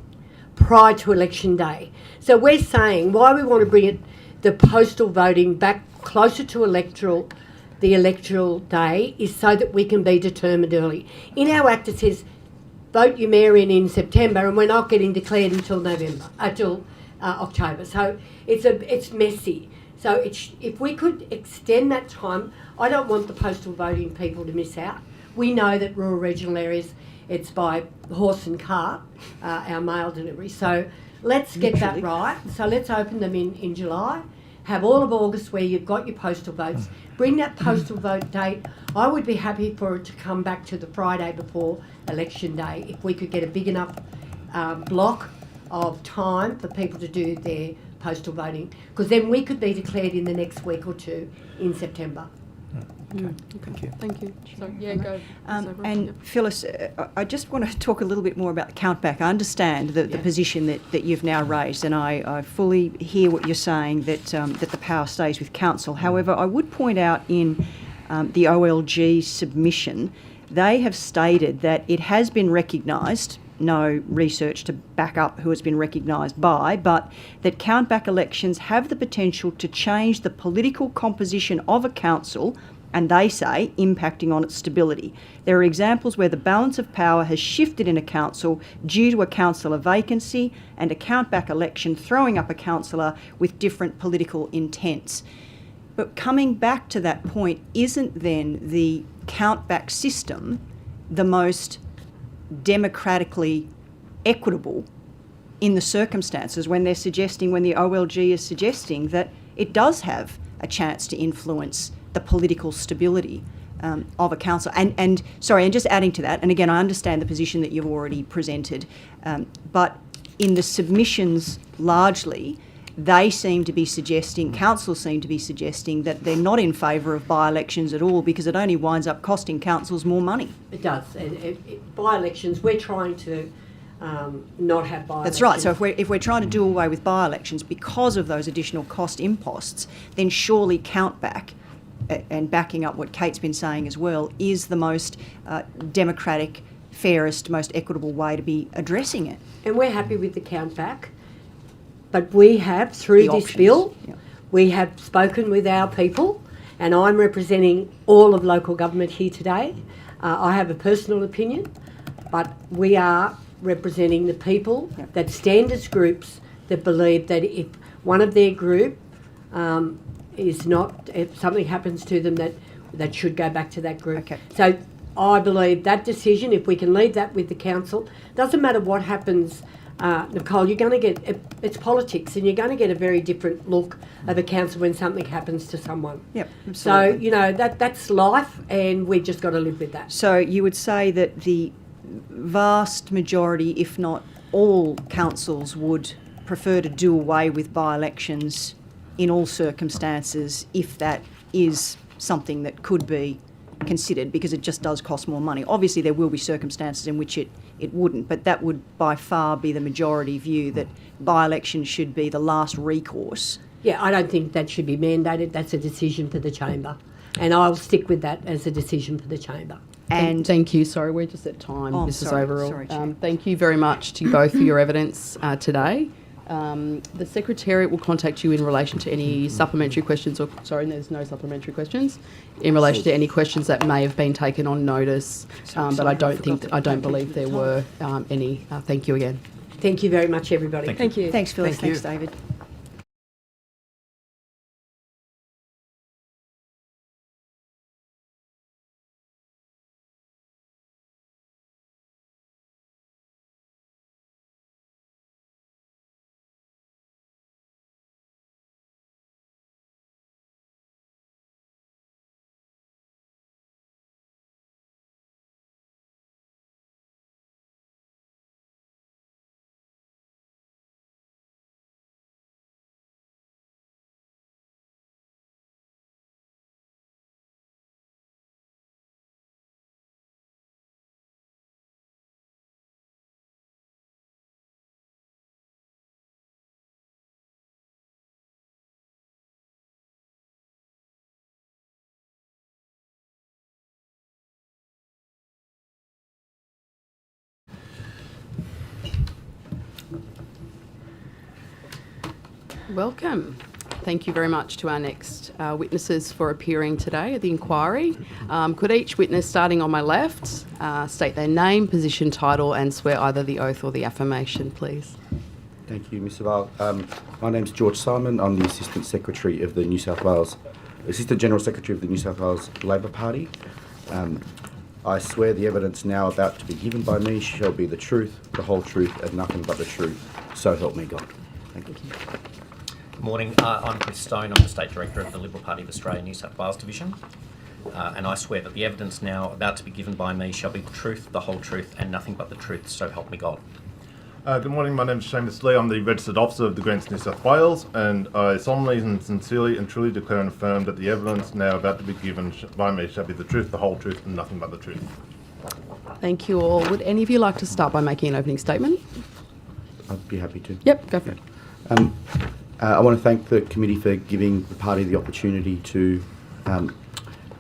prior to election day. So we're saying why we want to bring the postal voting back closer to the electoral day is so that we can be determined early. In our Act it says vote your mayor in September, and we're not getting declared until October. So it's messy. So if we could extend that time, I don't want the postal voting people to miss out. We know that rural regional areas, it's by horse and cart, our mail delivery. So let's get that right. So let's open them in July. Have all of August where you've got your postal votes. Bring that postal vote date. I would be happy for it to come back to the Friday before election day if we could get a big enough block of time for people to do their postal voting, because then we could be declared in the next week or two in September. Okay, thank you. Thank you. So, yeah, go. And Phyllis, I just want to talk a little bit more about the countback. I understand the position that you've now raised, and I fully hear what you're saying, that the power stays with council. However, I would point out in the OLG submission, they have stated that it has been recognised, no research to back up who it's been recognised by, but that countback elections have the potential to change the political composition of a council, and they say impacting on its stability. There are examples where the balance of power has shifted in a council due to a councillor vacancy and a countback election throwing up a councillor with different political intents. But coming back to that point, isn't then the countback system the most democratically equitable in the circumstances when the OLG is suggesting that it does have a chance to influence the political stability of a council? And just adding to that, and again, I understand the position that you've already presented, but in the submissions largely, they seem to be suggesting, councils seem to be suggesting that they're not in favour of by-elections at all because it only winds up costing councils more money. It does. By-elections, we're trying to not have by-elections. That's right. So if we're trying to do away with by-elections because of those additional cost imposts, then surely countback, and backing up what Kate's been saying as well, is the most democratic, fairest, most equitable way to be addressing it. And we're happy with the countback, but we have, through The this options, bill, yeah. we have spoken with our people, and I'm representing all of local government here today. I have a personal opinion, but we are representing the people that stand as groups that believe that if one of their group is not, if something happens to them, that should go back to that group. Okay. So I believe that decision, if we can leave that with the council, doesn't matter what happens, Nicole, you're going to get, it's politics, and you're going to get a very different look of a council when something happens to someone. Yep, So, absolutely. you know, that's life, and we've just got to live with that. So you would say that the vast majority, if not all councils, would prefer to do away with by-elections in all circumstances if that is something that could be considered, because it just does cost more money. Obviously there will be circumstances in which it wouldn't, but that would by far be the majority view, that by-elections should be the last recourse. Yeah, I don't think that should be mandated. That's a decision for the chamber, and I'll stick with that as a decision for the chamber. And thank you. Sorry, we're just at time, Oh, Mrs. sorry, Overall. sorry, Chair. Thank you very much to you both for your evidence today. The Secretariat will contact you in relation to any supplementary questions, or sorry, there's no supplementary questions, in relation to any questions that may have been taken on notice, but I don't believe there were any. Thank you again. Thank you very much, everybody. Thank you. thanks, Phyllis. Thank you. Thanks, David. Welcome. Thank you very much to our next witnesses for appearing today at the inquiry. Could each witness, starting on my left, state their name, position, title, and swear either the oath or the affirmation, please? Thank you, Mr. Val. My name's George Simon. I'm the Assistant Secretary of the Assistant General Secretary of the New South Wales Labor Party. I swear the evidence now about to be given by me shall be the truth, the whole truth, and nothing but the truth. So help me God. Thank you. Good morning. I'm Chris Stone. I'm the State Director of the Liberal Party of Australia New South Wales Division. And I swear that the evidence now about to be given by me shall be the truth, the whole truth, and nothing but the truth. So help me God. Good morning, my name is Seamus Lee. I'm the Registered Officer of the Grants New South Wales, and I solemnly and sincerely and truly declare and affirm that the evidence now about to be given by me shall be the truth, the whole truth, and nothing but the truth. Thank you all. Would any of you like to start by making an opening statement? I'd be happy to. Yep, go for it. I want to thank the committee for giving the party the opportunity to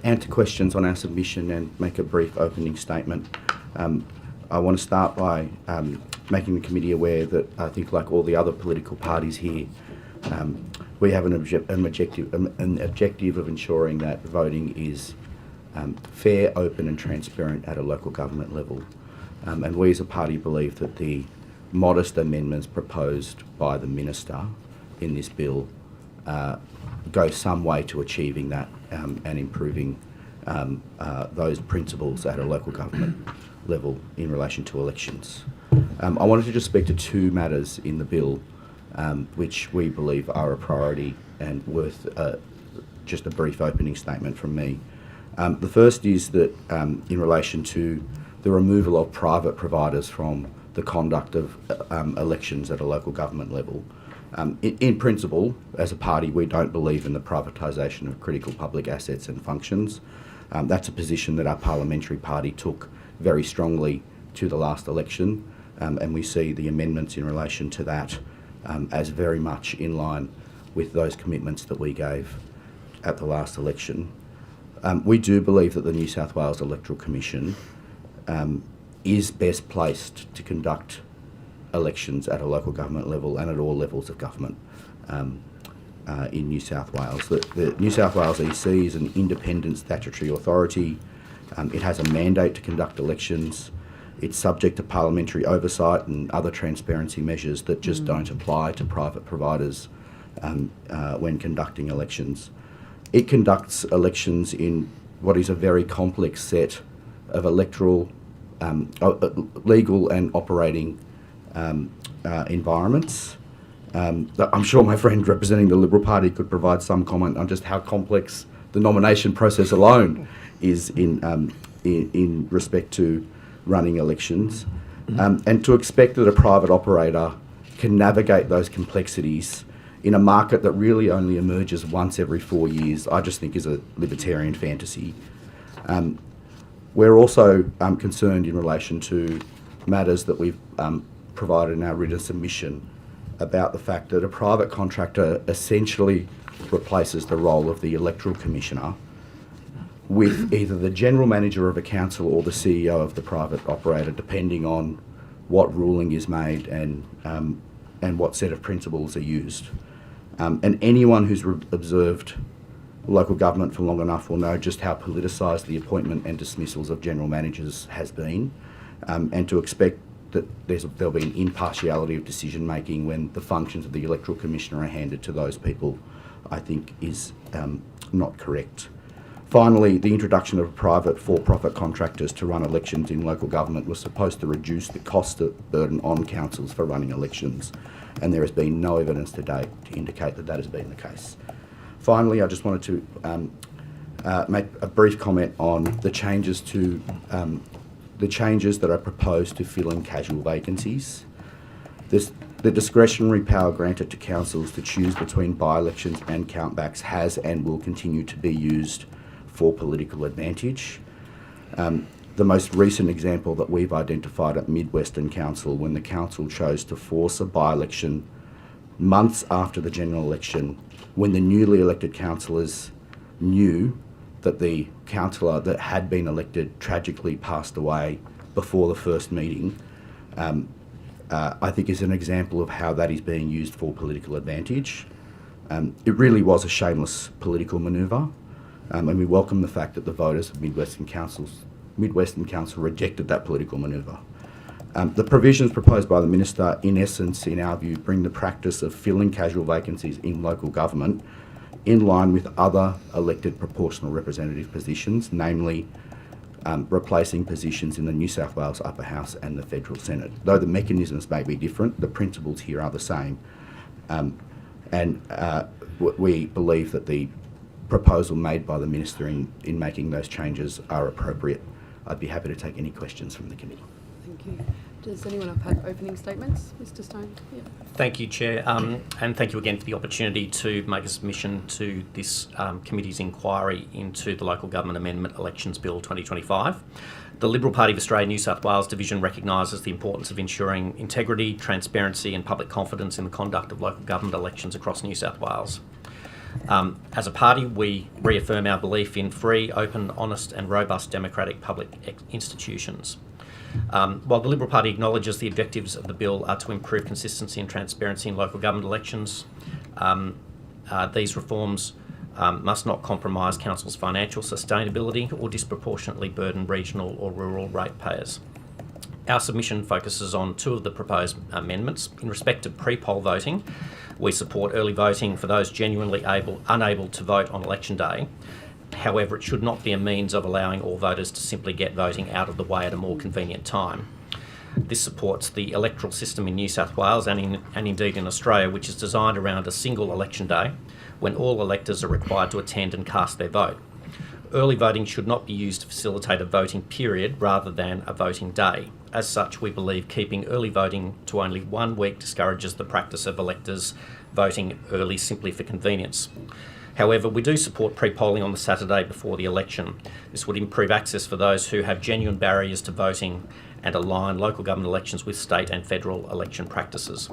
answer questions on our submission and make a brief opening statement. I want to start by making the committee aware that I think, like all the other political parties here, we have an objective of ensuring that voting is fair, open and transparent at a local government level. And we as a party believe that the modest amendments proposed by the Minister in this bill go some way to achieving that and improving those principles at a local government level in relation to elections. I wanted to just speak to two matters in the bill which we believe are a priority and worth just a brief opening statement from me. The first is that in relation to the removal of private providers from the conduct of elections at a local government level. In principle, as a party, we don't believe in the privatisation of critical public assets and functions. That's a position that our parliamentary party took very strongly to the last election, and we see the amendments in relation to that as very much in line with those commitments that we gave at the last election. We do believe that the New South Wales Electoral Commission is best placed to conduct elections at a local government level and at all levels of government in New South Wales. The New South Wales EC is an independent statutory authority. It has a mandate to conduct elections. It's subject to parliamentary oversight and other transparency measures that just don't apply to private providers when conducting elections. It conducts elections in what is a very complex set of electoral, legal and operating environments. I'm sure my friend representing the Liberal Party could provide some comment on just how complex the nomination process alone is in respect to running elections. And to expect that a private operator can navigate those complexities in a market that really only emerges once every 4 years, I just think is a libertarian fantasy. We're also concerned in relation to matters that we've provided in our written submission about the fact that a private contractor essentially replaces the role of the electoral commissioner with either the general manager of a council or the CEO of the private operator, depending on what ruling is made and what set of principles are used. And anyone who's observed local government for long enough will know just how politicised the appointment and dismissals of general managers has been, and to expect that there'll be an impartiality of decision making when the functions of the electoral commissioner are handed to those people, I think is not correct. Finally, the introduction of private for-profit contractors to run elections in local government was supposed to reduce the cost burden on councils for running elections, and there has been no evidence to date to indicate that that has been the case. Finally, I just wanted to make a brief comment on the changes that are proposed to fill in casual vacancies. The discretionary power granted to councils to choose between by-elections and countbacks has and will continue to be used for political advantage. The most recent example that we've identified at Mid-Western Council, when the council chose to force a by-election months after the general election, when the newly elected councillors knew that the councillor that had been elected tragically passed away before the first meeting, I think is an example of how that is being used for political advantage. It really was a shameless political manoeuvre, and we welcome the fact that the voters of Mid-Western Council rejected that political manoeuvre. The provisions proposed by the Minister, in essence, in our view, bring the practice of filling casual vacancies in local government in line with other elected proportional representative positions, namely replacing positions in the New South Wales Upper House and the Federal Senate. Though the mechanisms may be different, the principles here are the same. We believe that the proposal made by the Minister in making those changes are appropriate. I'd be happy to take any questions from the committee. Thank you. Does anyone have opening statements? Mr Stone? Yeah. Thank you, Chair, and thank you again for the opportunity to make a submission to this committee's inquiry into the Local Government Amendment Elections Bill 2025. The Liberal Party of Australia New South Wales Division recognises the importance of ensuring integrity, transparency and public confidence in the conduct of local government elections across New South Wales. As a party, we reaffirm our belief in free, open, honest and robust democratic public institutions. While the Liberal Party acknowledges the objectives of the bill are to improve consistency and transparency in local government elections, these reforms must not compromise council's financial sustainability or disproportionately burden regional or rural ratepayers. Our submission focuses on two of the proposed amendments. In respect to pre-poll voting, we support early voting for those genuinely unable to vote on election day. However, it should not be a means of allowing all voters to simply get voting out of the way at a more convenient time. This supports the electoral system in New South Wales and indeed in Australia, which is designed around a single election day when all electors are required to attend and cast their vote. Early voting should not be used to facilitate a voting period rather than a voting day. As such, we believe keeping early voting to only 1 week discourages the practice of electors voting early simply for convenience. However, we do support pre-polling on the Saturday before the election. This would improve access for those who have genuine barriers to voting and align local government elections with state and federal election practices.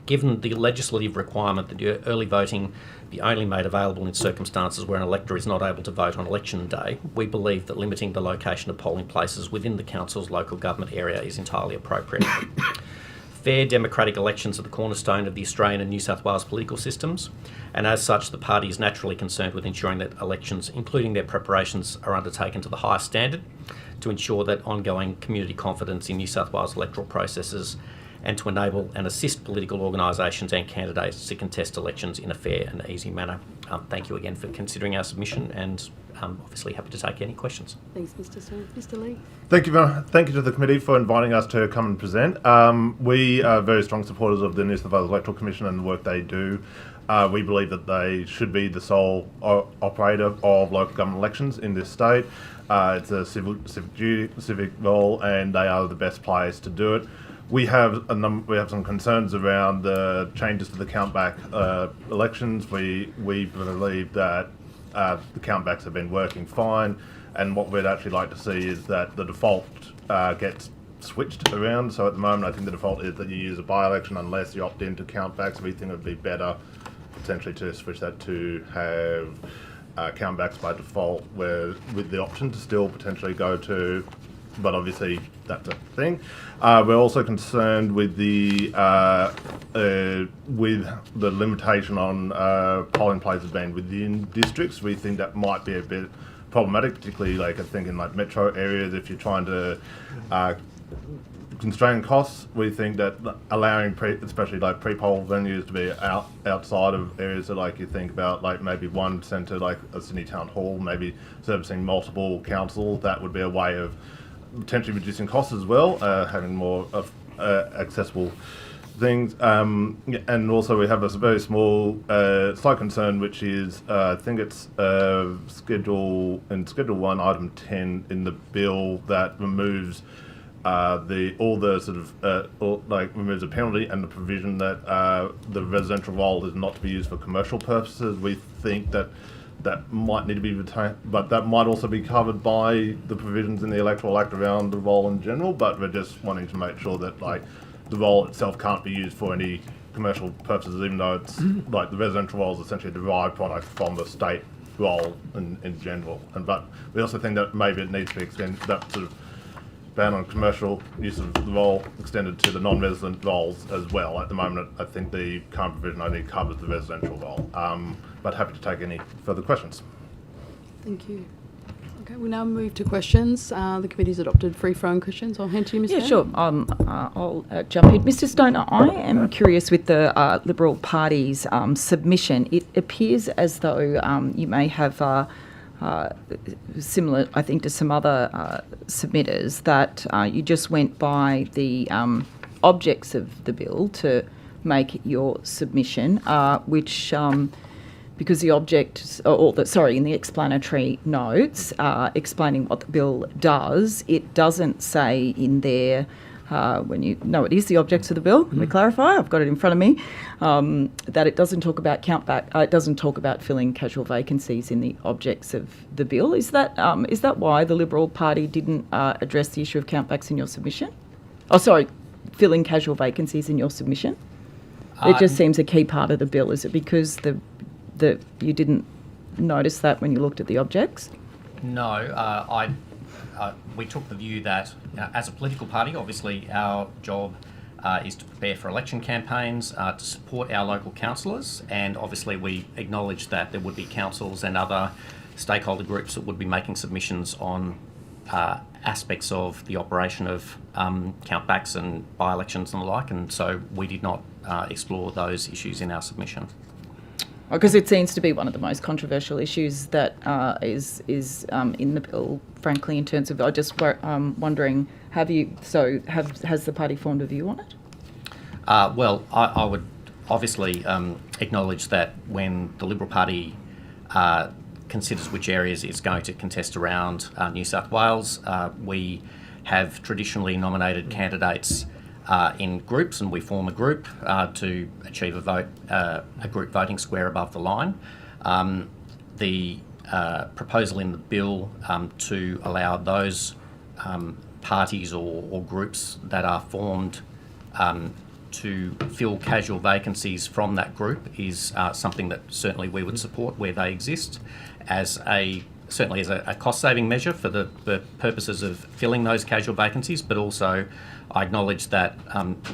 Given the legislative requirement that early voting be only made available in circumstances where an elector is not able to vote on election day, we believe that limiting the location of polling places within the council's local government area is entirely appropriate. Fair democratic elections are the cornerstone of the Australian and New South Wales political systems, and as such the party is naturally concerned with ensuring that elections, including their preparations, are undertaken to the highest standard to ensure that ongoing community confidence in New South Wales electoral processes and to enable and assist political organisations and candidates to contest elections in a fair and easy manner. Thank you again for considering our submission, and obviously happy to take any questions. Thanks, Mr. Stone. Mr. Lee. Thank you to the committee for inviting us to come and present. We are very strong supporters of the New South Wales Electoral Commission and the work they do. We believe that they should be the sole operator of local government elections in this state. It's a civic role, and they are the best players to do it. We have some concerns around the changes to the countback elections. We believe that the countbacks have been working fine, and what we'd actually like to see is that the default gets switched around. So at the moment, I think the default is that you use a by-election unless you opt into countbacks. We think it would be better potentially to switch that to have countbacks by default, where with the option to still potentially go to, but obviously that's a thing. We're also concerned with the limitation on polling places being within districts. We think that might be a bit problematic, particularly like I think in like metro areas. If you're trying to constrain costs, we think that allowing especially like pre-poll venues to be outside of areas that, like, you think about like maybe one centre like a Sydney Town Hall, maybe servicing multiple councils, that would be a way of potentially reducing costs as well, having more accessible things. And also we have a very small slight concern, which is I think it's Schedule 1, Item 10 in the bill, that removes removes a penalty and the provision that the residential role is not to be used for commercial purposes. We think that might need to be retained, but that might also be covered by the provisions in the Electoral Act around the role in general. But we're just wanting to make sure that like the role itself can't be used for any commercial purposes, even though it's like the residential role is essentially a derived product from the state role in general. But we also think that maybe it needs to be extended, that sort of ban on commercial use of the role extended to the non-resident roles as well. At the moment, I think the current provision only covers the residential role. But happy to take any further questions. Thank you. Okay, we now move to questions. The committee's adopted free-flowing questions. I'll hand to you, Ms. Yeah, Van. sure. I'll jump in. Mr. Stoner, I am curious with the Liberal Party's submission. It appears as though you may have similar, I think, to some other submitters, that you just went by the objects of the bill to make your submission, which, because the object, in the explanatory notes explaining what the bill does, it doesn't say in there, when you know it is the objects of the bill, let me clarify, I've got it in front of me, that it doesn't talk about countback, it doesn't talk about filling casual vacancies in the objects of the bill. Is that why the Liberal Party didn't address the issue of countbacks in your submission? Filling casual vacancies in your submission? It just seems a key part of the bill. Is it because you didn't notice that when you looked at the objects? No, we took the view that as a political party, obviously our job is to prepare for election campaigns, to support our local councillors, and obviously we acknowledge that there would be councils and other stakeholder groups that would be making submissions on aspects of the operation of countbacks and by-elections and the like, and so we did not explore those issues in our submission. Because it seems to be one of the most controversial issues that is in the bill, frankly, in terms of, I just wondering, has the party formed a view on it? Well, I would obviously acknowledge that when the Liberal Party considers which areas it's going to contest around New South Wales, we have traditionally nominated candidates in groups, and we form a group to achieve a group voting square above the line. The proposal in the bill to allow those parties or groups that are formed to fill casual vacancies from that group is something that certainly we would support where they exist, certainly as a cost-saving measure for the purposes of filling those casual vacancies, but also I acknowledge that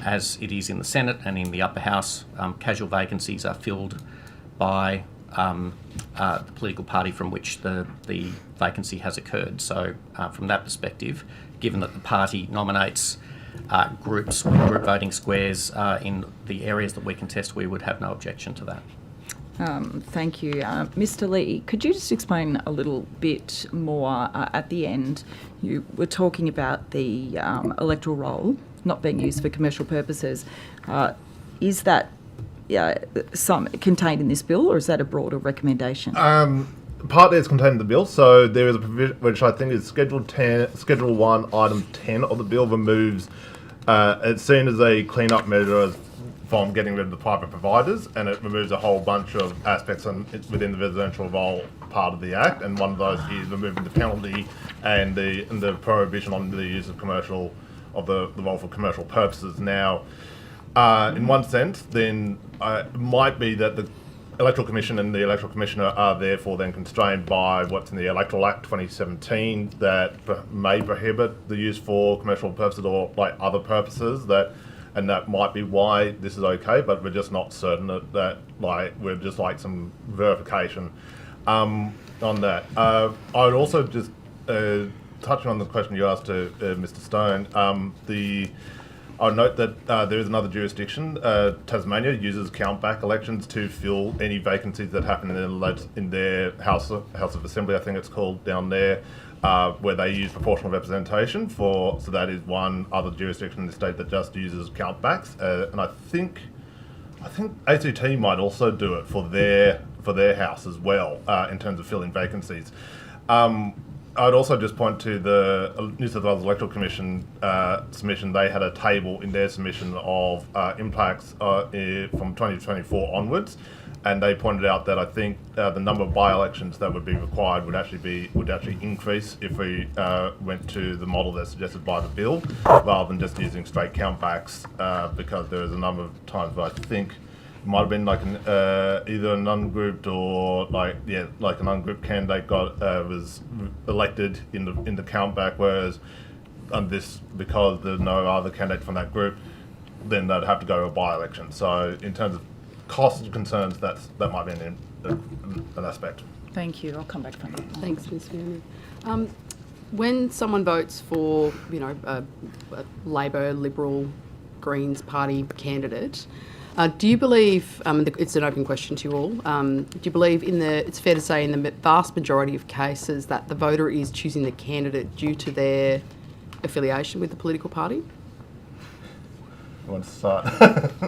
as it is in the Senate and in the upper house, casual vacancies are filled by the political party from which the vacancy has occurred. So from that perspective, given that the party nominates groups with group voting squares in the areas that we contest, we would have no objection to that. Thank you. Mr. Lee, could you just explain a little bit more at the end? You were talking about the electoral roll not being used for commercial purposes. Is that some contained in this bill, or is that a broader recommendation? Partly it's contained in the bill, so there is a provision which I think is Schedule 1, Item 10 of the bill removes. It's seen as a clean-up measure from getting rid of the private providers, and it removes a whole bunch of aspects within the residential role part of the Act, and one of those is removing the penalty and the prohibition on the use of the role for commercial purposes. Now, in one sense, then it might be that the Electoral Commission and the Electoral Commissioner are therefore then constrained by what's in the Electoral Act 2017 that may prohibit the use for commercial purposes or like other purposes, and that might be why this is okay, but we're just not certain that we'd just like some verification on that. I would also just touching on the question you asked to Mr. Stone, I would note that there is another jurisdiction. Tasmania uses count-back elections to fill any vacancies that happen in their House of Assembly, I think it's called down there, where they use proportional representation so that is one other jurisdiction in the state that just uses count-backs, and I think ACT might also do it for their house as well in terms of filling vacancies. I'd also just point to the New South Wales Electoral Commission submission. They had a table in their submission of impacts from 2024 onwards, and they pointed out that I think the number of by-elections that would be required would actually increase if we went to the model that's suggested by the bill, rather than just using straight countbacks, because there is a number of times where I think it might have been like either an ungrouped or like an ungrouped candidate was elected in the countback, whereas on this, because there's no other candidate from that group, then they'd have to go to a by-election. So in terms of cost concerns, that might be an aspect. Thank you. I'll come back from that. Thanks, Ms. Fiona. When someone votes for, a Labor, Liberal, Greens Party candidate, do you believe, it's an open question to you all, do you believe it's fair to say in the vast majority of cases that the voter is choosing the candidate due to their affiliation with the political party? You want to start?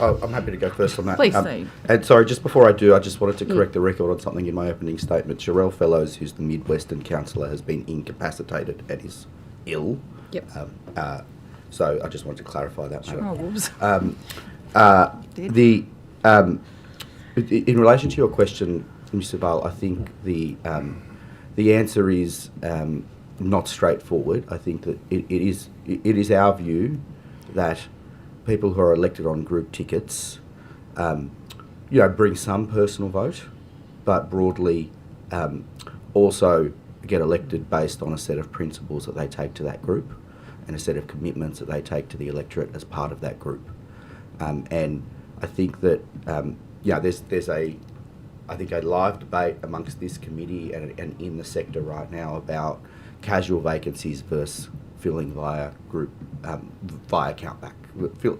I'm happy to go first on that. Please do. And sorry, just before I do, I just wanted to correct the record on something in my opening statement. Sherelle Fellows, who's the Mid-Western councillor, has been incapacitated and is ill. Yep. So I just wanted to clarify that. Sure. Oh, whoops. In relation to your question, Mr. Bale, I think the answer is not straightforward. I think that it is our view that people who are elected on group tickets, bring some personal vote, but broadly also get elected based on a set of principles that they take to that group and a set of commitments that they take to the electorate as part of that group. And I think that there's a live debate amongst this committee and in the sector right now about casual vacancies versus filling via group via countback,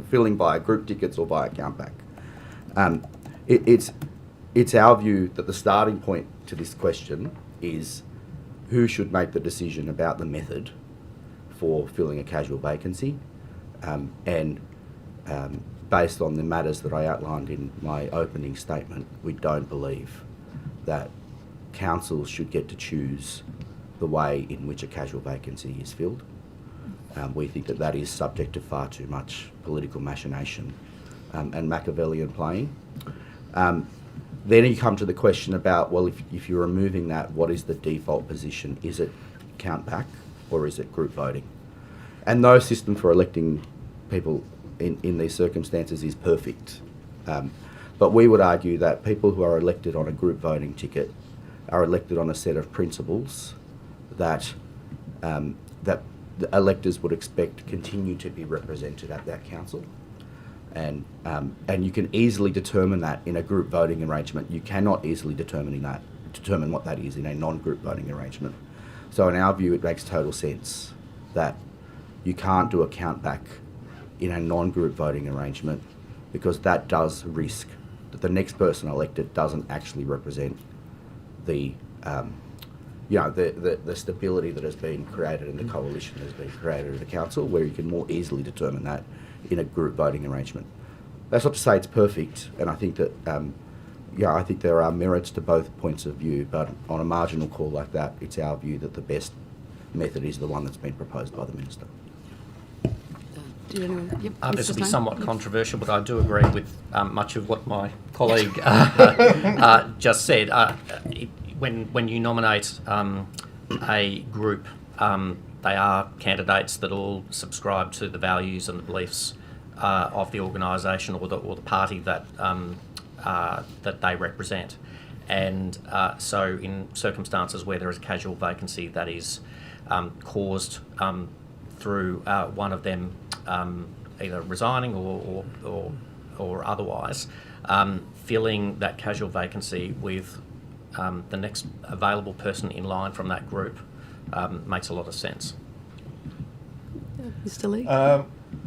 filling via group tickets or via countback. It's our view that the starting point to this question is who should make the decision about the method for filling a casual vacancy, and based on the matters that I outlined in my opening statement, we don't believe that councils should get to choose the way in which a casual vacancy is filled. We think that is subject to far too much political machination and Machiavellian playing. Then you come to the question about, well, if you're removing that, what is the default position? Is it countback or is it group voting? And no system for electing people in these circumstances is perfect. But we would argue that people who are elected on a group voting ticket are elected on a set of principles that the electors would expect to continue to be represented at that council. And you can easily determine that in a group voting arrangement. You cannot easily determine what that is in a non-group voting arrangement. So in our view, it makes total sense that you can't do a countback in a non-group voting arrangement, because that does risk that the next person elected doesn't actually represent the the stability that has been created and the coalition that has been created at the council, where you can more easily determine that in a group voting arrangement. That's not to say it's perfect, and I think that I think there are merits to both points of view, but on a marginal call like that, it's our view that the best method is the one that's been proposed by the Minister. This will be somewhat controversial, but I do agree with much of what my colleague just said. When you nominate a group, they are candidates that all subscribe to the values and the beliefs of the organisation or the party that that they represent. And so in circumstances where there is a casual vacancy that is caused through one of them either resigning or otherwise, filling that casual vacancy with the next available person in line from that group makes a lot of sense. Mr. Lee?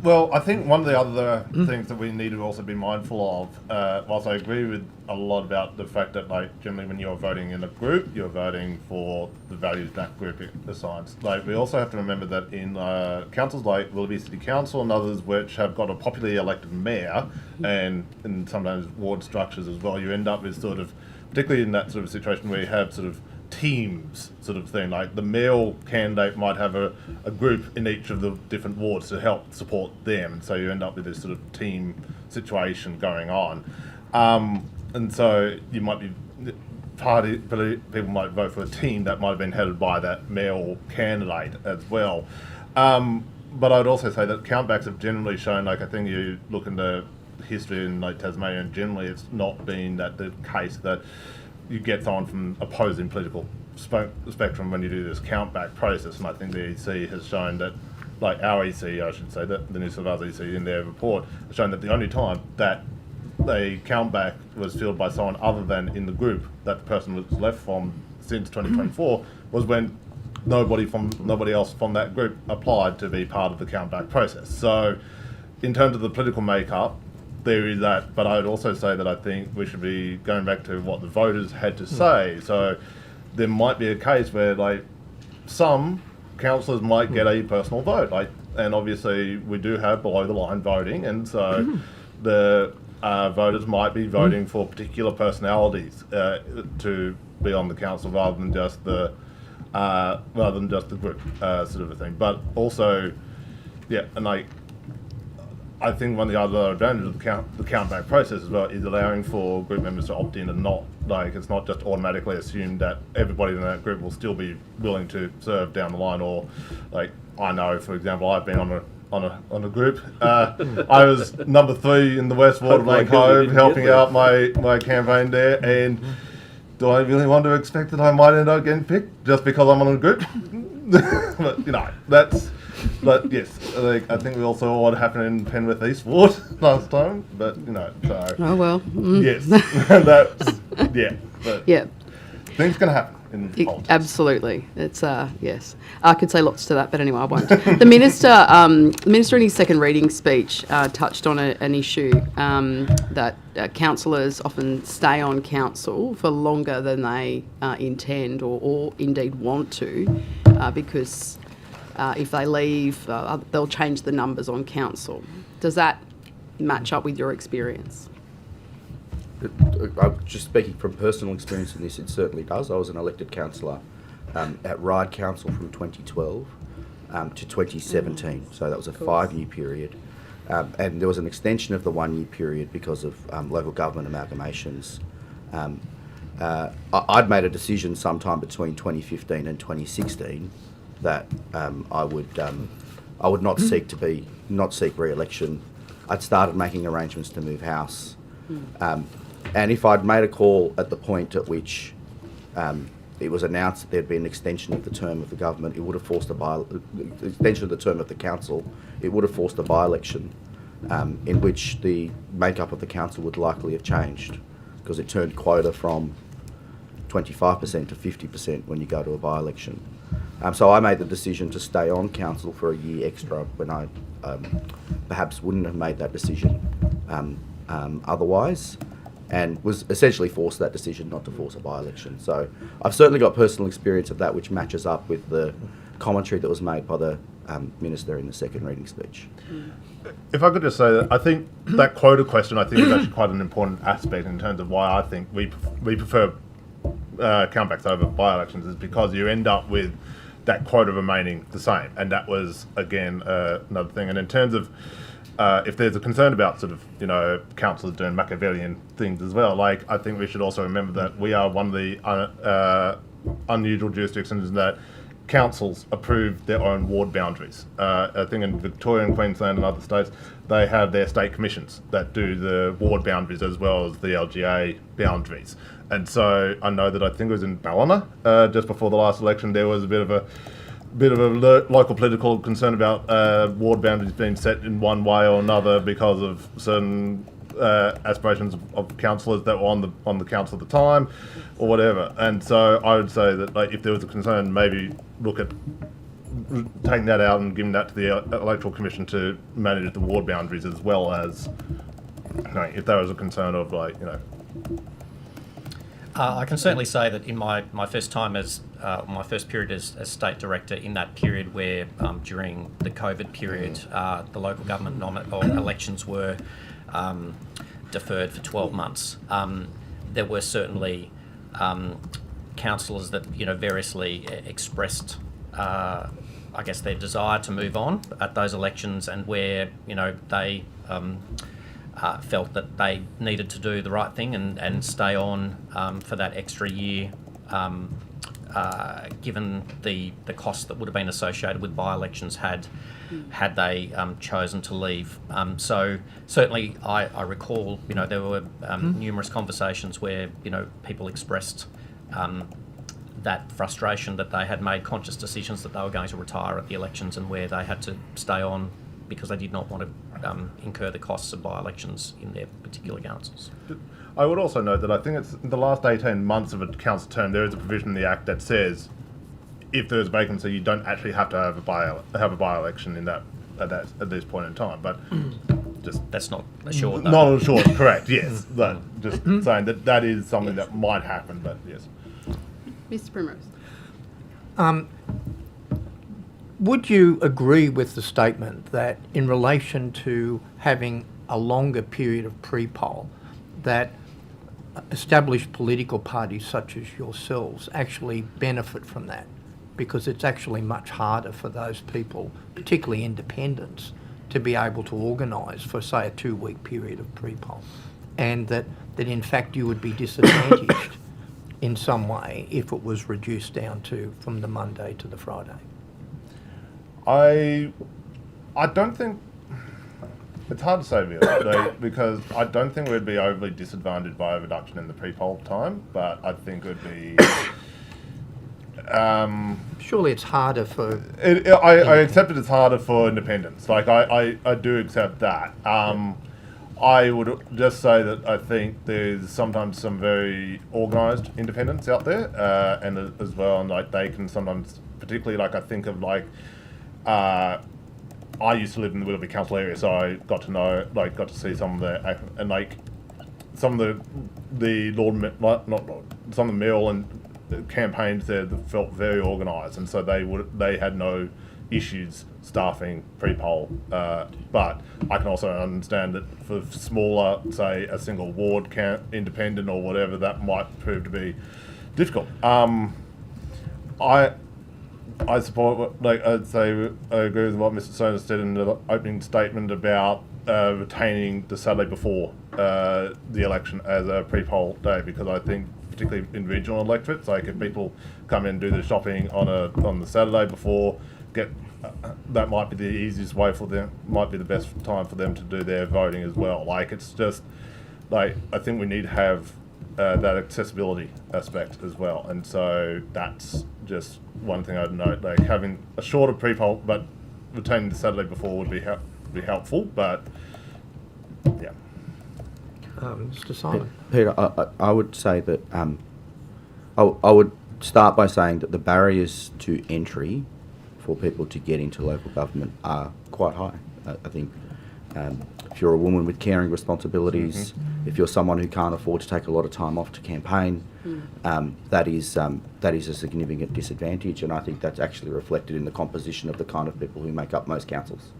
Well, I think one of the other things that we need to also be mindful of, whilst I agree with a lot about the fact that, like, generally when you're voting in a group, you're voting for the values that group assigns. Like, we also have to remember that in councils like Willoughby City Council and others which have got a popularly elected mayor, and sometimes ward structures as well, you end up with sort of, particularly in that sort of situation where you have sort of teams sort of thing, like the male candidate might have a group in each of the different wards to help support them, and so you end up with this sort of team situation going on, and so you might be people might vote for a team that might have been headed by that male candidate as well, but I'd also say that countbacks have generally shown, like, I think you look into history in like Tasmania, and generally it's not been that the case that you get someone from opposing political spectrum when you do this countback process. And I think the EC has shown that, like our EC, I should say, that the New South Wales EC in their report has shown that the only time that a countback was filled by someone other than in the group that the person was left from since 2024 was when nobody else from that group applied to be part of the countback process. So in terms of the political makeup, there is that, but I'd also say that I think we should be going back to what the voters had to say. So there might be a case where, like, some councillors might get a personal vote, like, and obviously we do have below the line voting, and so the voters might be voting for particular personalities to be on the council rather than just the group sort of a thing. But also, yeah, and like, I think one of the other advantages of the countback process as well is allowing for group members to opt in, and not, like, it's not just automatically assumed that everybody in that group will still be willing to serve down the line. Or, like, I know, for example, I've been on a group. I was number 3 in the West Ward of Lake Cove, helping out my campaign there, and do I really want to expect that I might end up getting picked just because I'm on a group? But, you know, that's... But yes, like, I think we also saw what happened in Penrith East Ward last time. But, you know, so... Oh, well. Yes, that's... Yeah, but... Yeah. Things can happen in politics. Absolutely. It's, yes. I could say lots to that, but anyway, I won't. The Minister in his second reading speech touched on an issue that councillors often stay on council for longer than they intend or indeed want to, because if they leave, they'll change the numbers on council. Does that match up with your experience? Just speaking from personal experience in this, it certainly does. I was an elected councillor at Ryde Council from 2012 to 2017, so that was a 5-year period. And there was an extension of the 1-year period because of local government amalgamations. I'd made a decision sometime between 2015 and 2016 that I would not seek re-election. I'd started making arrangements to move house. And if I'd made a call at the point at which it was announced that there'd be an extension of the term of the government, it would have forced extension of the term of the council, it would have forced a by-election in which the makeup of the council would likely have changed, because it turned quota from 25% to 50% when you go to a by-election. So I made the decision to stay on council for a year extra when I perhaps wouldn't have made that decision otherwise, and was essentially forced that decision not to force a by-election. So I've certainly got personal experience of that, which matches up with the commentary that was made by the Minister in the second reading speech. If I could just say that I think that quota question, I think, is actually quite an important aspect in terms of why I think we prefer countbacks over by-elections, is because you end up with that quota remaining the same, and that was again another thing. And in terms of if there's a concern about sort of, you know, councillors doing Machiavellian things as well, like, I think we should also remember that we are one of the unusual jurisdictions that councils approve their own ward boundaries. I think in Victoria and Queensland and other states, they have their state commissions that do the ward boundaries as well as the LGA boundaries. And so I know that, I think it was in Ballina, just before the last election, there was a bit of a local political concern about ward boundaries being set in one way or another because of certain aspirations of councillors that were on the council at the time, or whatever. And so I would say that, like, if there was a concern, maybe look at taking that out and giving that to the Electoral Commission to manage the ward boundaries, as well as, you know, if there was a concern of, like, you know. I can certainly say that in my first time as my first period as state director, in that period where during the COVID period the local government elections were deferred for 12 months, there were certainly councillors that, you know, variously expressed I guess their desire to move on at those elections, and where, you know, they felt that they needed to do the right thing and stay on for that extra year, given the cost that would have been associated with by-elections had they chosen to leave. So certainly I recall, you know, there were numerous conversations where, you know, people expressed that frustration that they had made conscious decisions that they were going to retire at the elections, and where they had to stay on because they did not want to incur the costs of by-elections in their particular councils. I would also note that I think it's in the last 18 months of a council term, there is a provision in the Act that says if there's a vacancy, you don't actually have to have a by-election in that at this point in time. But just that's not assured. Not assured, correct? Yes, but just saying that is something that might happen. But yes, Mr. Primrose. Would you agree with the statement that in relation to having a longer period of pre-poll, that established political parties such as yourselves actually benefit from that? Because it's actually much harder for those people, particularly independents, to be able to organise for, say, a 2-week period of pre-poll, and that in fact you would be disadvantaged in some way if it was reduced down to from the Monday to the Friday. I don't think, it's hard to say really, because I don't think we'd be overly disadvantaged by a reduction in the pre-poll time, but I think it would be... surely it's harder for... I accept that it's harder for independents. Like, I do accept that. I would just say that I think there's sometimes some very organised independents out there, and as well, and like they can sometimes, particularly like I think of like, I used to live in the Willoughby Council area, so I got to see some of the, and like some of the some of the mayoral and campaigns there that felt very organised, and so they had no issues staffing pre-poll, but I can also understand that for smaller, say a single ward independent or whatever, that might prove to be difficult. I support, like I'd say, I agree with what Mr. Soner said in the opening statement about retaining the Saturday before the election as a pre-poll day, because I think particularly in regional electorates, like if people come in and do the shopping on the Saturday before, that might be the easiest way for them, might be the best time for them to do their voting as well. Like, it's just, like, I think we need to have that accessibility aspect as well, and so that's just one thing I'd note. Like, having a shorter pre-poll but retaining the Saturday before would be helpful, but yeah. Mr. Simon. Peter, I would say that I would start by saying that the barriers to entry for people to get into local government are quite high. I think if you're a woman with caring responsibilities, if you're someone who can't afford to take a lot of time off to campaign, that is a significant disadvantage, and I think that's actually reflected in the composition of the kind of people who make up most councils.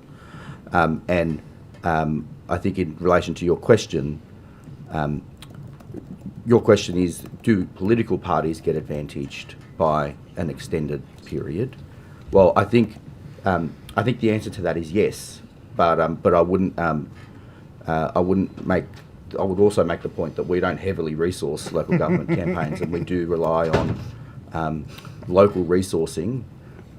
I think in relation to your question is, do political parties get advantaged by an extended period? Well, I think the answer to that is yes, but I wouldn't make. I would also make the point that we don't heavily resource local government campaigns, and we do rely on local resourcing,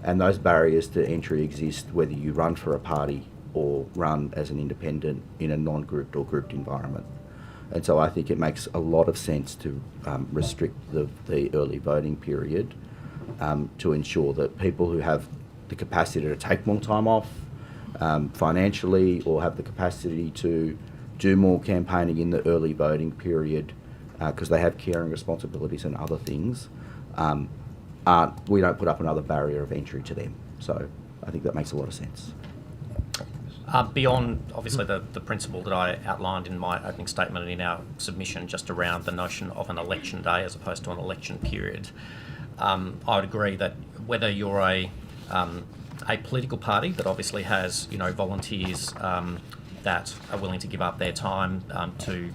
and those barriers to entry exist whether you run for a party or run as an independent in a non-grouped or grouped environment. And so I think it makes a lot of sense to restrict the early voting period to ensure that people who have the capacity to take more time off financially, or have the capacity to do more campaigning in the early voting period because they have caring responsibilities and other things, we don't put up another barrier of entry to them. So I think that makes a lot of sense. Beyond, obviously, the principle that I outlined in my opening statement and in our submission, just around the notion of an election day as opposed to an election period, I would agree that whether you're a political party that obviously has, volunteers that are willing to give up their time to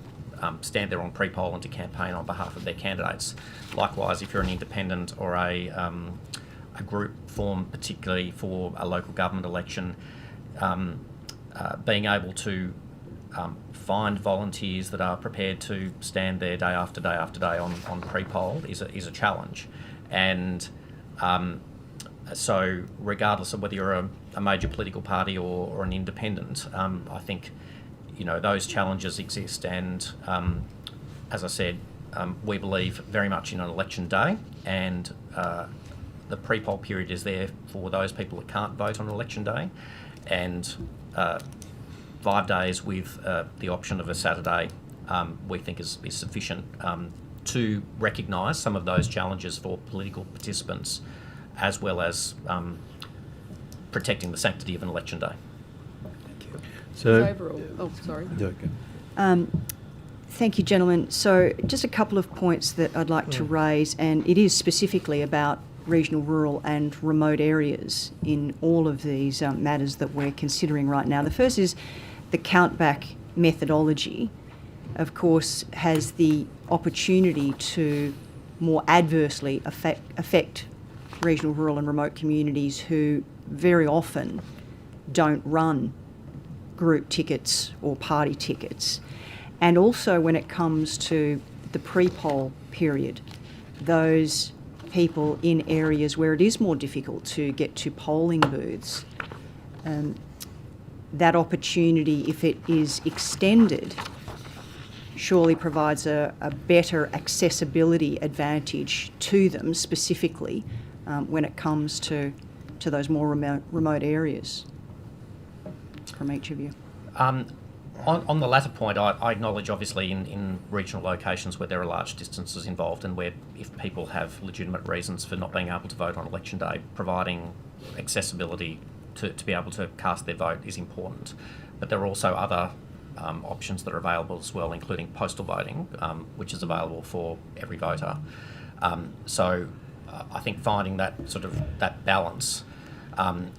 stand there on pre-poll and to campaign on behalf of their candidates. Likewise, if you're an independent or a group formed particularly for a local government election, being able to find volunteers that are prepared to stand there day after day after day on pre-poll is a challenge. And so regardless of whether you're a major political party or an independent, I think, those challenges exist. And as I said, we believe very much in an election day, and the pre-poll period is there for those people that can't vote on election day, and 5 days with the option of a Saturday we think is sufficient to recognise some of those challenges for political participants, as well as protecting the sanctity of an election day. So, Overall, sorry. Thank you, gentlemen. So just a couple of points that I'd like to raise, and it is specifically about regional, rural and remote areas in all of these matters that we're considering right now. The first is the countback methodology, of course, has the opportunity to more adversely affect regional, rural and remote communities who very often don't run group tickets or party tickets. And also when it comes to the pre-poll period, those people in areas where it is more difficult to get to polling booths, that opportunity, if it is extended, surely provides a better accessibility advantage to them, specifically when it comes to those more remote areas. From each of you. On the latter point, I acknowledge, obviously, in regional locations where there are large distances involved, and where if people have legitimate reasons for not being able to vote on election day, providing accessibility to be able to cast their vote is important. But there are also other options that are available as well, including postal voting, which is available for every voter. So I think finding that balance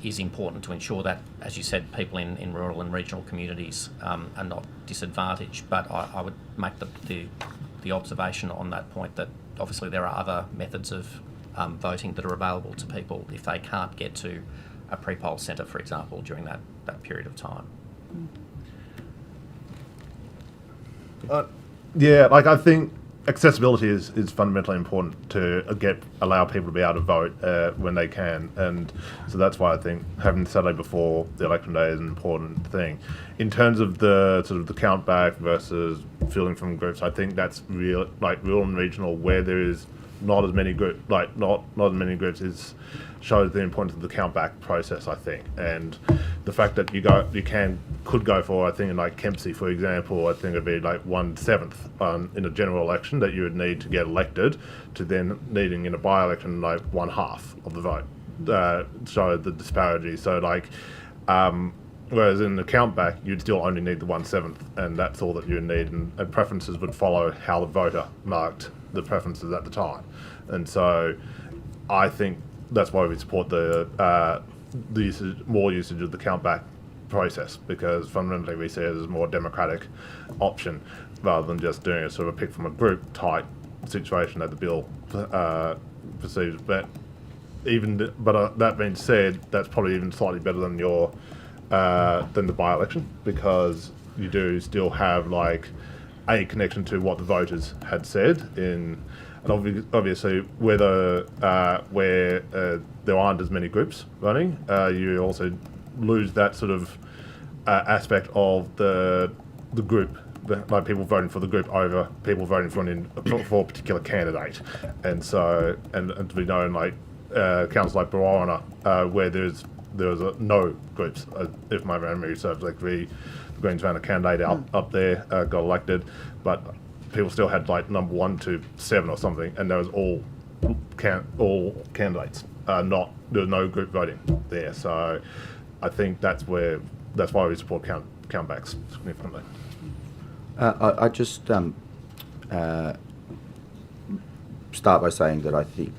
is important to ensure that, as you said, people in rural and regional communities are not disadvantaged. But I would make the observation on that point that obviously there are other methods of voting that are available to people if they can't get to a pre-poll centre, for example, during that period of time. I think accessibility is fundamentally important to allow people to be able to vote when they can, and so that's why I think having Saturday before the election day is an important thing. In terms of the the count back versus fielding from groups, I think that's rural and regional, where there is not as many groups shows the importance of the countback process, I think, and the fact that could go for, I think in like Kempsey, for example, I think it'd be like 1/7 in a general election that you would need to get elected, to then needing in a by-election like 1/2 of the vote. Show the disparity. So like, whereas in the countback, you'd still only need the 1/7, and that's all that you need, and preferences would follow how the voter marked the preferences at the time. And so, I think that's why we support the more usage of the countback process, because fundamentally we see it as a more democratic option rather than just doing a sort of pick from a group type situation that the bill perceives. But that being said, that's probably even slightly better than than the by-election, because you do still have like a connection to what the voters had said and obviously where there aren't as many groups running, you also lose that sort of aspect of the group, like people voting for the group over people voting for a particular candidate. And so and to be known, like councils like Barona, where there was no groups, if my memory serves, like the Greens ran a candidate up there, got elected, but people still had like number 1 to 7 or something, and there was all candidates. There was no group voting there. So I think that's why we support countbacks significantly. I just start by saying that I think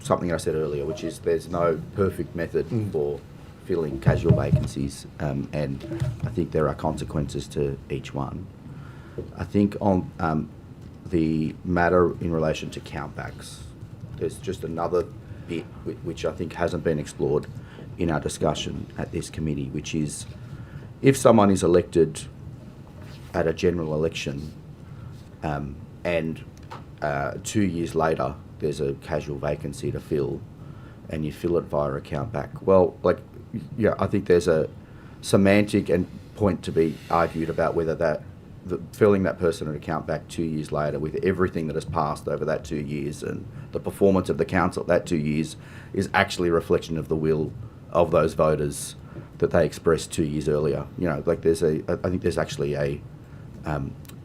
something I said earlier, which is there's no perfect method for filling casual vacancies, and I think there are consequences to each one. I think on the matter in relation to countbacks, there's just another bit which I think hasn't been explored in our discussion at this committee, which is if someone is elected at a general election and 2 years later there's a casual vacancy to fill and you fill it via a countback, well, I think there's a semantic and point to be argued about whether filling that person at a countback 2 years later with everything that has passed over that 2 years and the performance of the council that 2 years is actually a reflection of the will of those voters that they expressed 2 years earlier. I think there's actually a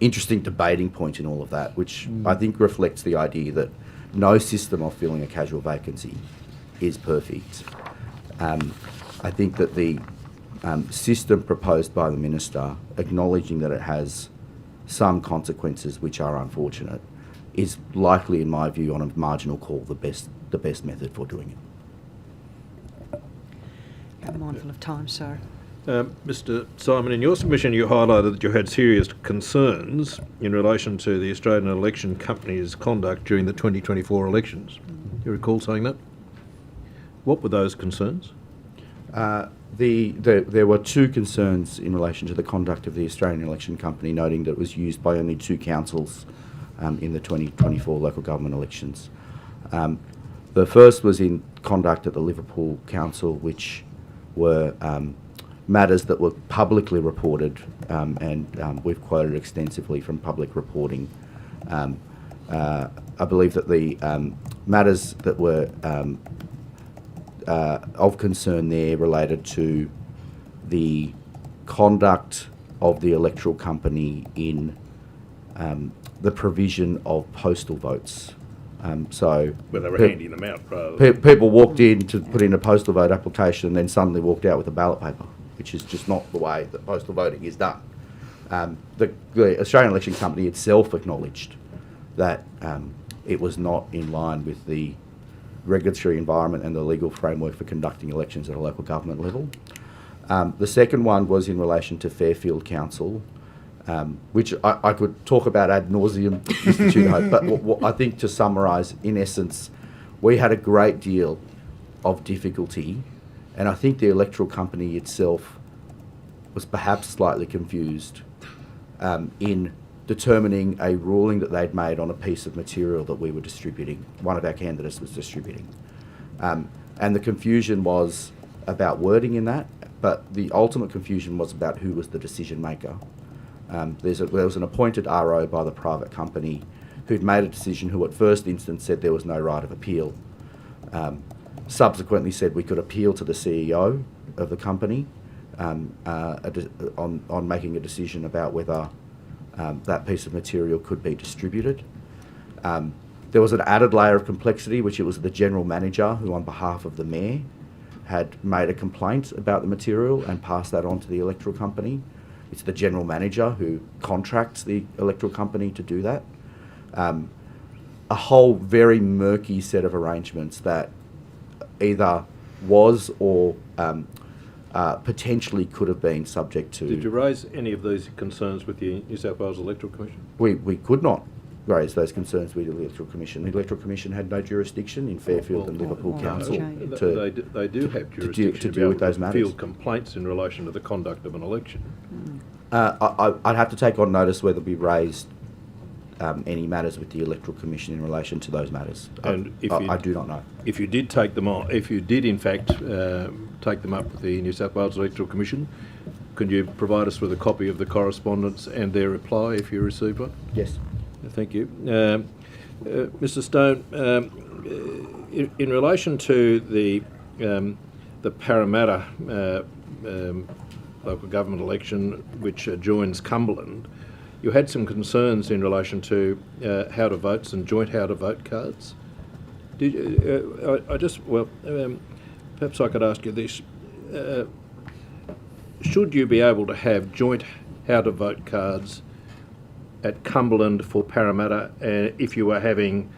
interesting debating point in all of that, which I think reflects the idea that no system of filling a casual vacancy is perfect. I think that the system proposed by the Minister, acknowledging that it has some consequences which are unfortunate, is likely, in my view, on a marginal call, the best method for doing it. I'm mindful of time, so. Mr. Simon, in your submission you highlighted that you had serious concerns in relation to the Australian Election Company's conduct during the 2024 elections. Do you recall saying that? What were those concerns? There were two concerns in relation to the conduct of the Australian Election Company, noting that it was used by only 2 councils in the 2024 local government elections. The first was in conduct at the Liverpool Council, which were matters that were publicly reported, and we've quoted extensively from public reporting. I believe that the matters that were of concern there related to the conduct of the electoral company in the provision of postal votes. So Well, they were handing them out rather people walked in to put in a postal vote application and then suddenly walked out with a ballot paper, which is just not the way that postal voting is done. The Australian Election Company itself acknowledged that it was not in line with the regulatory environment and the legal framework for conducting elections at a local government level. The second one was in relation to Fairfield Council, which I could talk about ad nauseum, Mr. Tudor, but what I think, to summarise, in essence, we had a great deal of difficulty, and I think the electoral company itself was perhaps slightly confused in determining a ruling that they'd made on a piece of material that we were distributing, one of our candidates was distributing. And the confusion was about wording in that, but the ultimate confusion was about who was the decision maker. There was an appointed RO by the private company who'd made a decision, who at first instance said there was no right of appeal. Subsequently said we could appeal to the CEO of the company on making a decision about whether that piece of material could be distributed. There was an added layer of complexity, which it was the general manager who, on behalf of the mayor, had made a complaint about the material and passed that on to the electoral company. It's the general manager who contracts the electoral company to do that. A whole very murky set of arrangements that either was or potentially could have been subject to... Did you raise any of these concerns with the New South Wales Electoral Commission? We could not raise those concerns with the Electoral Commission. The Electoral Commission had no jurisdiction in Fairfield and Liverpool Council They do have jurisdiction to deal with those matters. Field complaints in relation to the conduct of an election. I'd have to take on notice whether we raised any matters with the Electoral Commission in relation to those matters. And I do not know. If you did take them on, if you did in fact take them up with the New South Wales Electoral Commission, could you provide us with a copy of the correspondence and their reply if you received one? Yes. Thank you. Mr. Stone, in relation to the Parramatta local government election, which adjoins Cumberland, you had some concerns in relation to how to votes and joint how to vote cards. Did perhaps I could ask you this: should you be able to have joint how to vote cards at Cumberland for Parramatta if you were having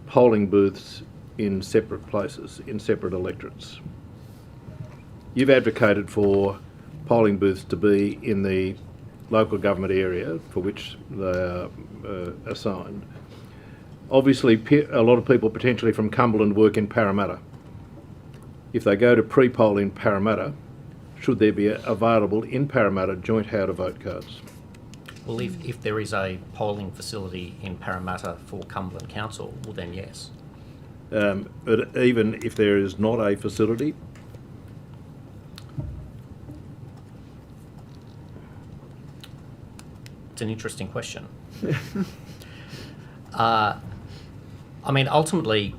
polling booths in separate places, in separate electorates? You've advocated for polling booths to be in the local government area for which they are assigned. Obviously, a lot of people potentially from Cumberland work in Parramatta. If they go to pre-poll in Parramatta, should there be available in Parramatta joint how to vote cards? Well, if there is a polling facility in Parramatta for Cumberland Council, well then yes. But even if there is not a facility? It's an interesting question. I mean, ultimately,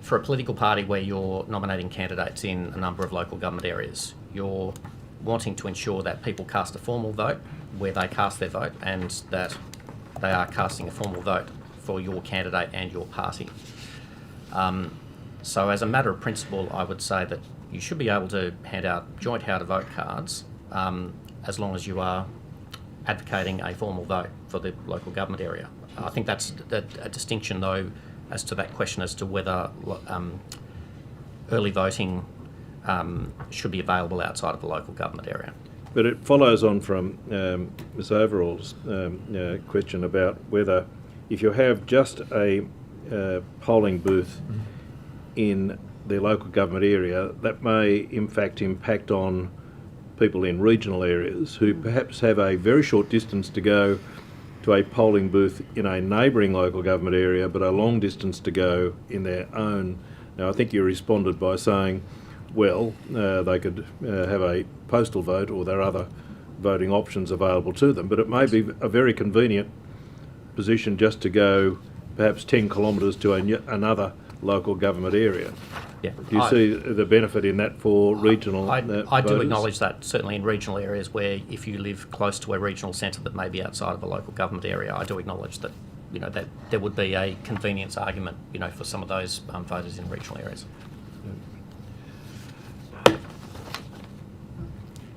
for a political party where you're nominating candidates in a number of local government areas, you're wanting to ensure that people cast a formal vote where they cast their vote and that they are casting a formal vote for your candidate and your party. So as a matter of principle, I would say that you should be able to hand out joint how to vote cards as long as you are advocating a formal vote for the local government area. I think that's a distinction, though, as to that question as to whether early voting should be available outside of the local government area. But it follows on from Ms Overall's question about whether if you have just a polling booth in the local government area, that may in fact impact on people in regional areas who perhaps have a very short distance to go to a polling booth in a neighbouring local government area, but a long distance to go in their own. Now, I think you responded by saying, well, they could have a postal vote or there are other voting options available to them, but it may be a very convenient position just to go perhaps 10 kilometres to another local government area. Yeah. Do you see the benefit in that for regional I do voters? acknowledge that, certainly in regional areas where if you live close to a regional centre that may be outside of a local government area, I do acknowledge that, you know, that there would be a convenience argument, you know, for some of those voters in regional areas.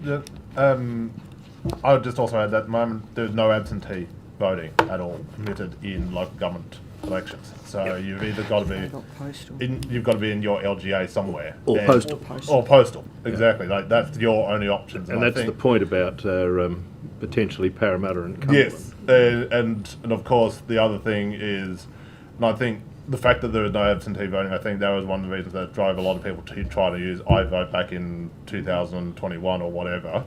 Yeah, I would just also add that at the moment there's no absentee voting at all permitted in local government elections. So you've either got to be you've got to be in your LGA somewhere, Or postal. or postal. Exactly, like that's your only options. And I that's think, the point about potentially Parramatta and Cumberland. yes, and of course the other thing is, and I think the fact that there is no absentee voting, I think that was one of the reasons that drove a lot of people to try to use iVote back in 2021 or whatever.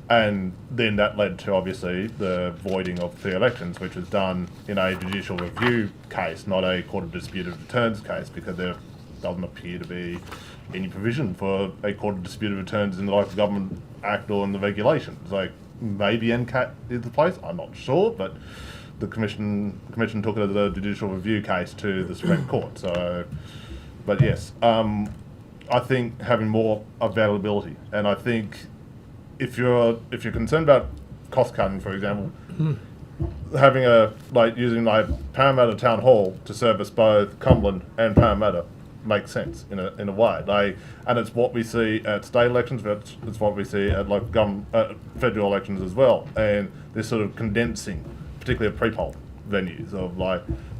And then that led to, obviously, the voiding of the elections, which was done in a judicial review case, not a court of disputed returns case, because there doesn't appear to be any provision for a court of disputed returns in the Local Government Act or in the regulations. Like, maybe NCAT is the place, I'm not sure, but the commission took it as a judicial review case to the Supreme Court. So, but yes, I think having more availability, and I think if you're concerned about cost cutting, for example, having using Parramatta Town Hall to service both Cumberland and Parramatta makes sense in a way. And it's what we see at state elections, but it's what we see at federal elections as well. And this sort of condensing, particularly at pre-poll venues, of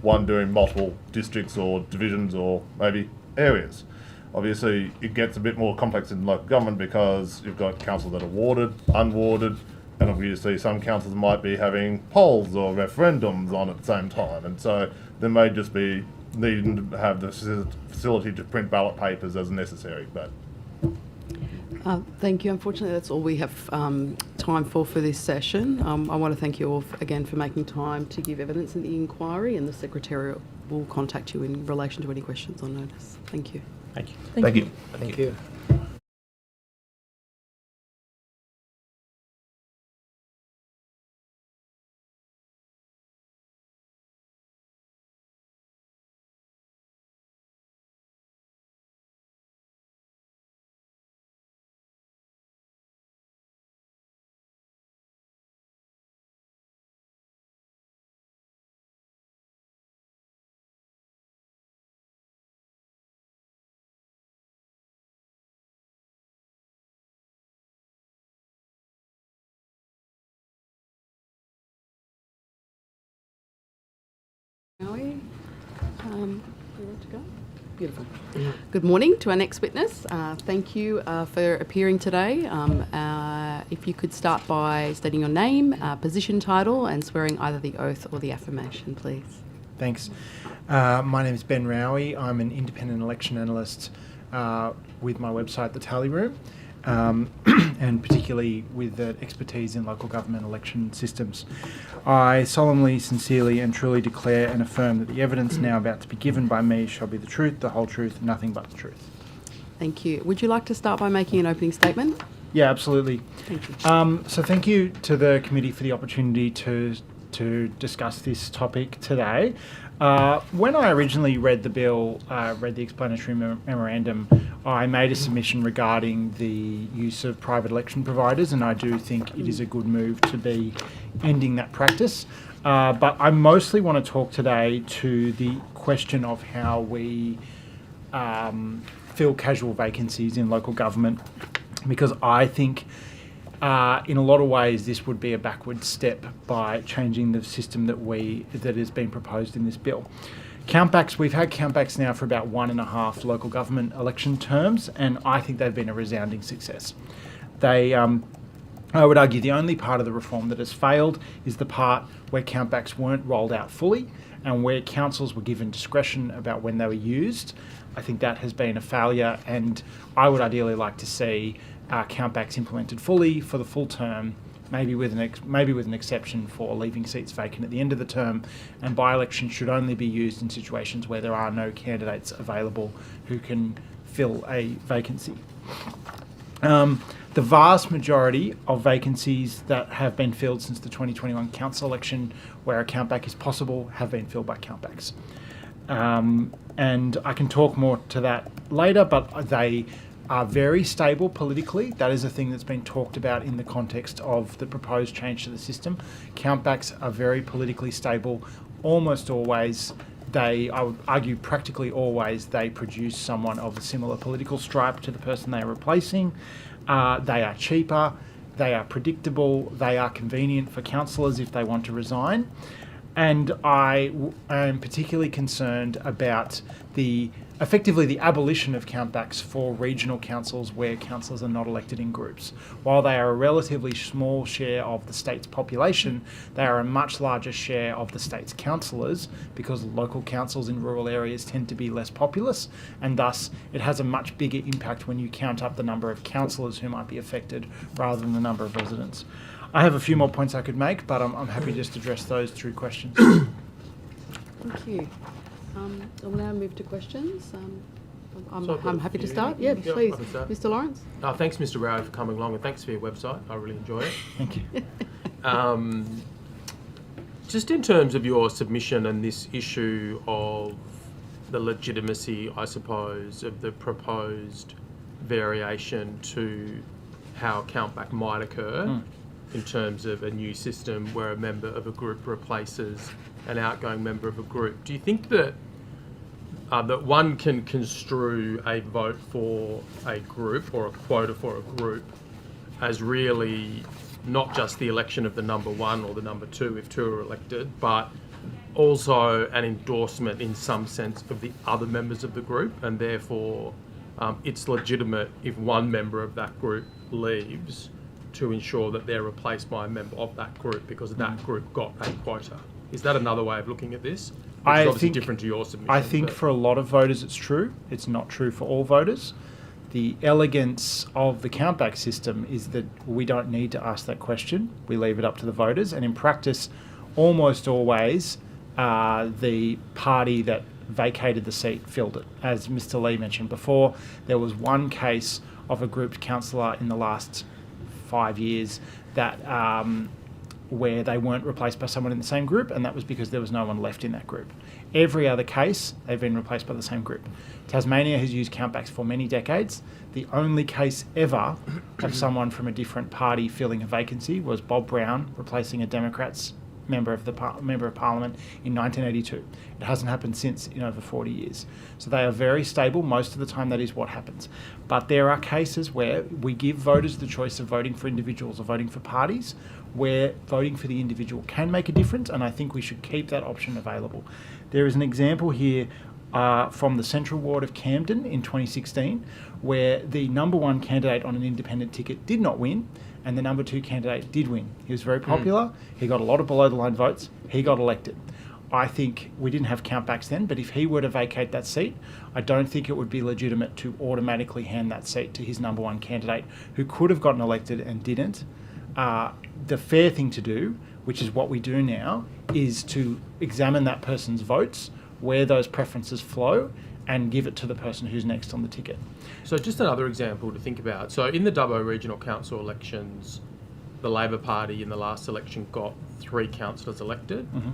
one doing multiple districts or divisions or maybe areas. Obviously, it gets a bit more complex in local government because you've got councils that are warded, unwarded, and obviously some councils might be having polls or referendums on at the same time. And so there may just be needing to have the facility to print ballot papers as necessary. But thank you. Unfortunately, that's all we have time for this session. I want to thank you all again for making time to give evidence in the inquiry, and the Secretariat will contact you in relation to any questions on notice. Thank you. Thank you. Thank you. Thank you. You want to go? Beautiful. Good morning to our next witness. Thank you for appearing today. If you could start by stating your name, position, title, and swearing either the oath or the affirmation, please. Thanks. My name is Ben Rowie. I'm an independent election analyst with my website, The Tally Room, and particularly with expertise in local government election systems. I solemnly, sincerely and truly declare and affirm that the evidence now about to be given by me shall be the truth, the whole truth, and nothing but the truth. Thank you. Would you like to start by making an opening statement? Yeah, absolutely. Thank you. So thank you to the committee for the opportunity to discuss this topic today. When I originally read the bill, read the explanatory memorandum, I made a submission regarding the use of private election providers, and I do think it is a good move to be ending that practice. But I mostly want to talk today to the question of how we fill casual vacancies in local government, because I think in a lot of ways this would be a backward step by changing the system that has been proposed in this bill. Countbacks, we've had countbacks now for about 1.5 local government election terms, and I think they've been a resounding success. I would argue the only part of the reform that has failed is the part where countbacks weren't rolled out fully and where councils were given discretion about when they were used. I think that has been a failure, and I would ideally like to see countbacks implemented fully for the full term, maybe with an exception for leaving seats vacant at the end of the term, and by-elections should only be used in situations where there are no candidates available who can fill a vacancy. The vast majority of vacancies that have been filled since the 2021 council election where a countback is possible have been filled by countbacks. And I can talk more to that later, but they are very stable politically. That is a thing that's been talked about in the context of the proposed change to the system. Countbacks are very politically stable. Almost always, I would argue practically always, they produce someone of a similar political stripe to the person they are replacing. They are cheaper, they are predictable, they are convenient for councillors if they want to resign. And I am particularly concerned about effectively the abolition of countbacks for regional councils where councillors are not elected in groups. While they are a relatively small share of the state's population, they are a much larger share of the state's councillors, because local councils in rural areas tend to be less populous, and thus it has a much bigger impact when you count up the number of councillors who might be affected rather than the number of residents. I have a few more points I could make, but I'm happy just to address those through questions. Thank you. I'll now move to questions. I'm So I've got I'm a happy to few. start. Yeah, Yeah, please. I can start. Mr. Lawrence? Thanks, Mr. Rowe, for coming along, and thanks for your website. I really enjoy it. Thank you. Just in terms of your submission and this issue of the legitimacy, I suppose, of the proposed variation to how countback might occur in terms of a new system where a member of a group replaces an outgoing member of a group, do you think that that one can construe a vote for a group or a quota for a group as really not just the election of the number one or the number two if two are elected, but also an endorsement in some sense of the other members of the group, and therefore it's legitimate if one member of that group leaves to ensure that they're replaced by a member of that group because that group got a quota? Is that another way of looking at this? Which is obviously different to your submission. I think for a lot of voters it's true. It's not true for all voters. The elegance of the countback system is that we don't need to ask that question. We leave it up to the voters, and in practice, almost always, the party that vacated the seat filled it. As Mr. Lee mentioned before, there was one case of a group councillor in the last 5 years that where they weren't replaced by someone in the same group, and that was because there was no one left in that group. Every other case, they've been replaced by the same group. Tasmania has used countbacks for many decades. The only case ever of someone from a different party filling a vacancy was Bob Brown replacing a Democrats member of Parliament in 1982. It hasn't happened since in over 40 years. So they are very stable. Most of the time that is what happens. But there are cases where we give voters the choice of voting for individuals or voting for parties, where voting for the individual can make a difference, and I think we should keep that option available. There is an example here from the Central Ward of Camden in 2016, where the number one candidate on an independent ticket did not win, and the number two candidate did win. He was very popular. He got a lot of below-the-line votes. He got elected. I think we didn't have countbacks then, but if he were to vacate that seat, I don't think it would be legitimate to automatically hand that seat to his number one candidate, who could have gotten elected and didn't. The fair thing to do, which is what we do now, is to examine that person's votes, where those preferences flow, and give it to the person who's next on the ticket. So just another example to think about. So in the Dubbo Regional Council elections, the Labor Party in the last election got 3 councillors elected. Mm-hmm.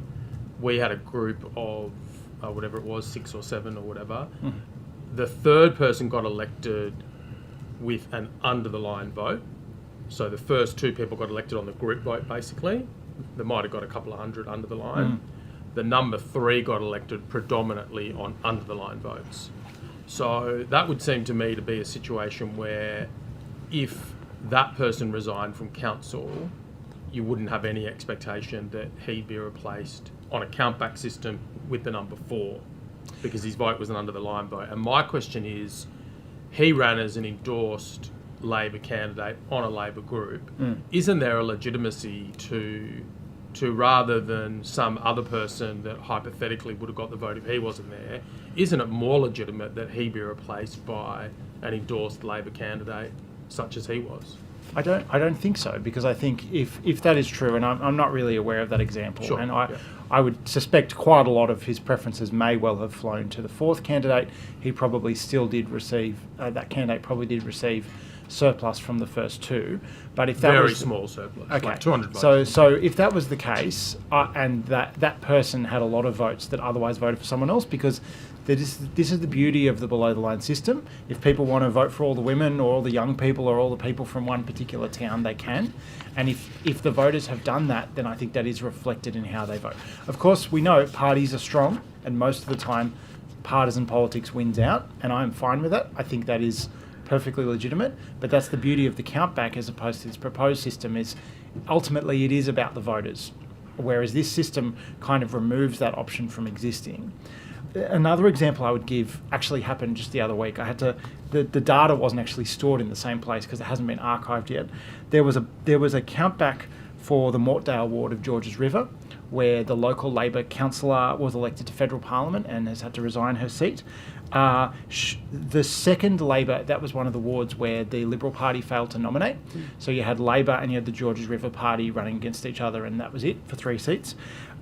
We had a group of whatever it was, 6 or 7 or whatever. Mm-hmm. The third person got elected with an under-the-line vote. So the first 2 people got elected on the group vote, basically. They might have got a couple of hundred under the line. Mm. The number 3 got elected predominantly on under-the-line votes. So that would seem to me to be a situation where if that person resigned from council, you wouldn't have any expectation that he'd be replaced on a countback system with the number 4, because his vote was an under-the-line vote. And my question is, he ran as an endorsed Labor candidate on a Labor group. Isn't there a legitimacy to rather than some other person that hypothetically would have got the vote if he wasn't there, isn't it more legitimate that he be replaced by an endorsed Labor candidate such as he was? I don't think so, because I think if that is true, and I'm not really aware of that example, sure, and I would suspect quite a lot of his preferences may well have flown to the 4th candidate. He probably still did receive, that candidate probably did receive surplus from the first 2, but if that very was small surplus, okay, like 200 votes. So if that was the case, and that person had a lot of votes that otherwise voted for someone else, because this is the beauty of the below the line system. If people want to vote for all the women or all the young people or all the people from one particular town, they can. And if the voters have done that, then I think that is reflected in how they vote. Of course, we know parties are strong, and most of the time partisan politics wins out, and I'm fine with that. I think that is perfectly legitimate, but that's the beauty of the countback as opposed to this proposed system, is ultimately it is about the voters, whereas this system kind of removes that option from existing. Another example I would give actually happened just the other week. The data wasn't actually stored in the same place because it hasn't been archived yet. There was a countback for the Mortdale ward of Georges River, where the local Labor councillor was elected to federal parliament and has had to resign her seat. The second Labor, that was one of the wards where the Liberal Party failed to nominate. So you had Labor and you had the Georges River Party running against each other, and that was it for 3 seats.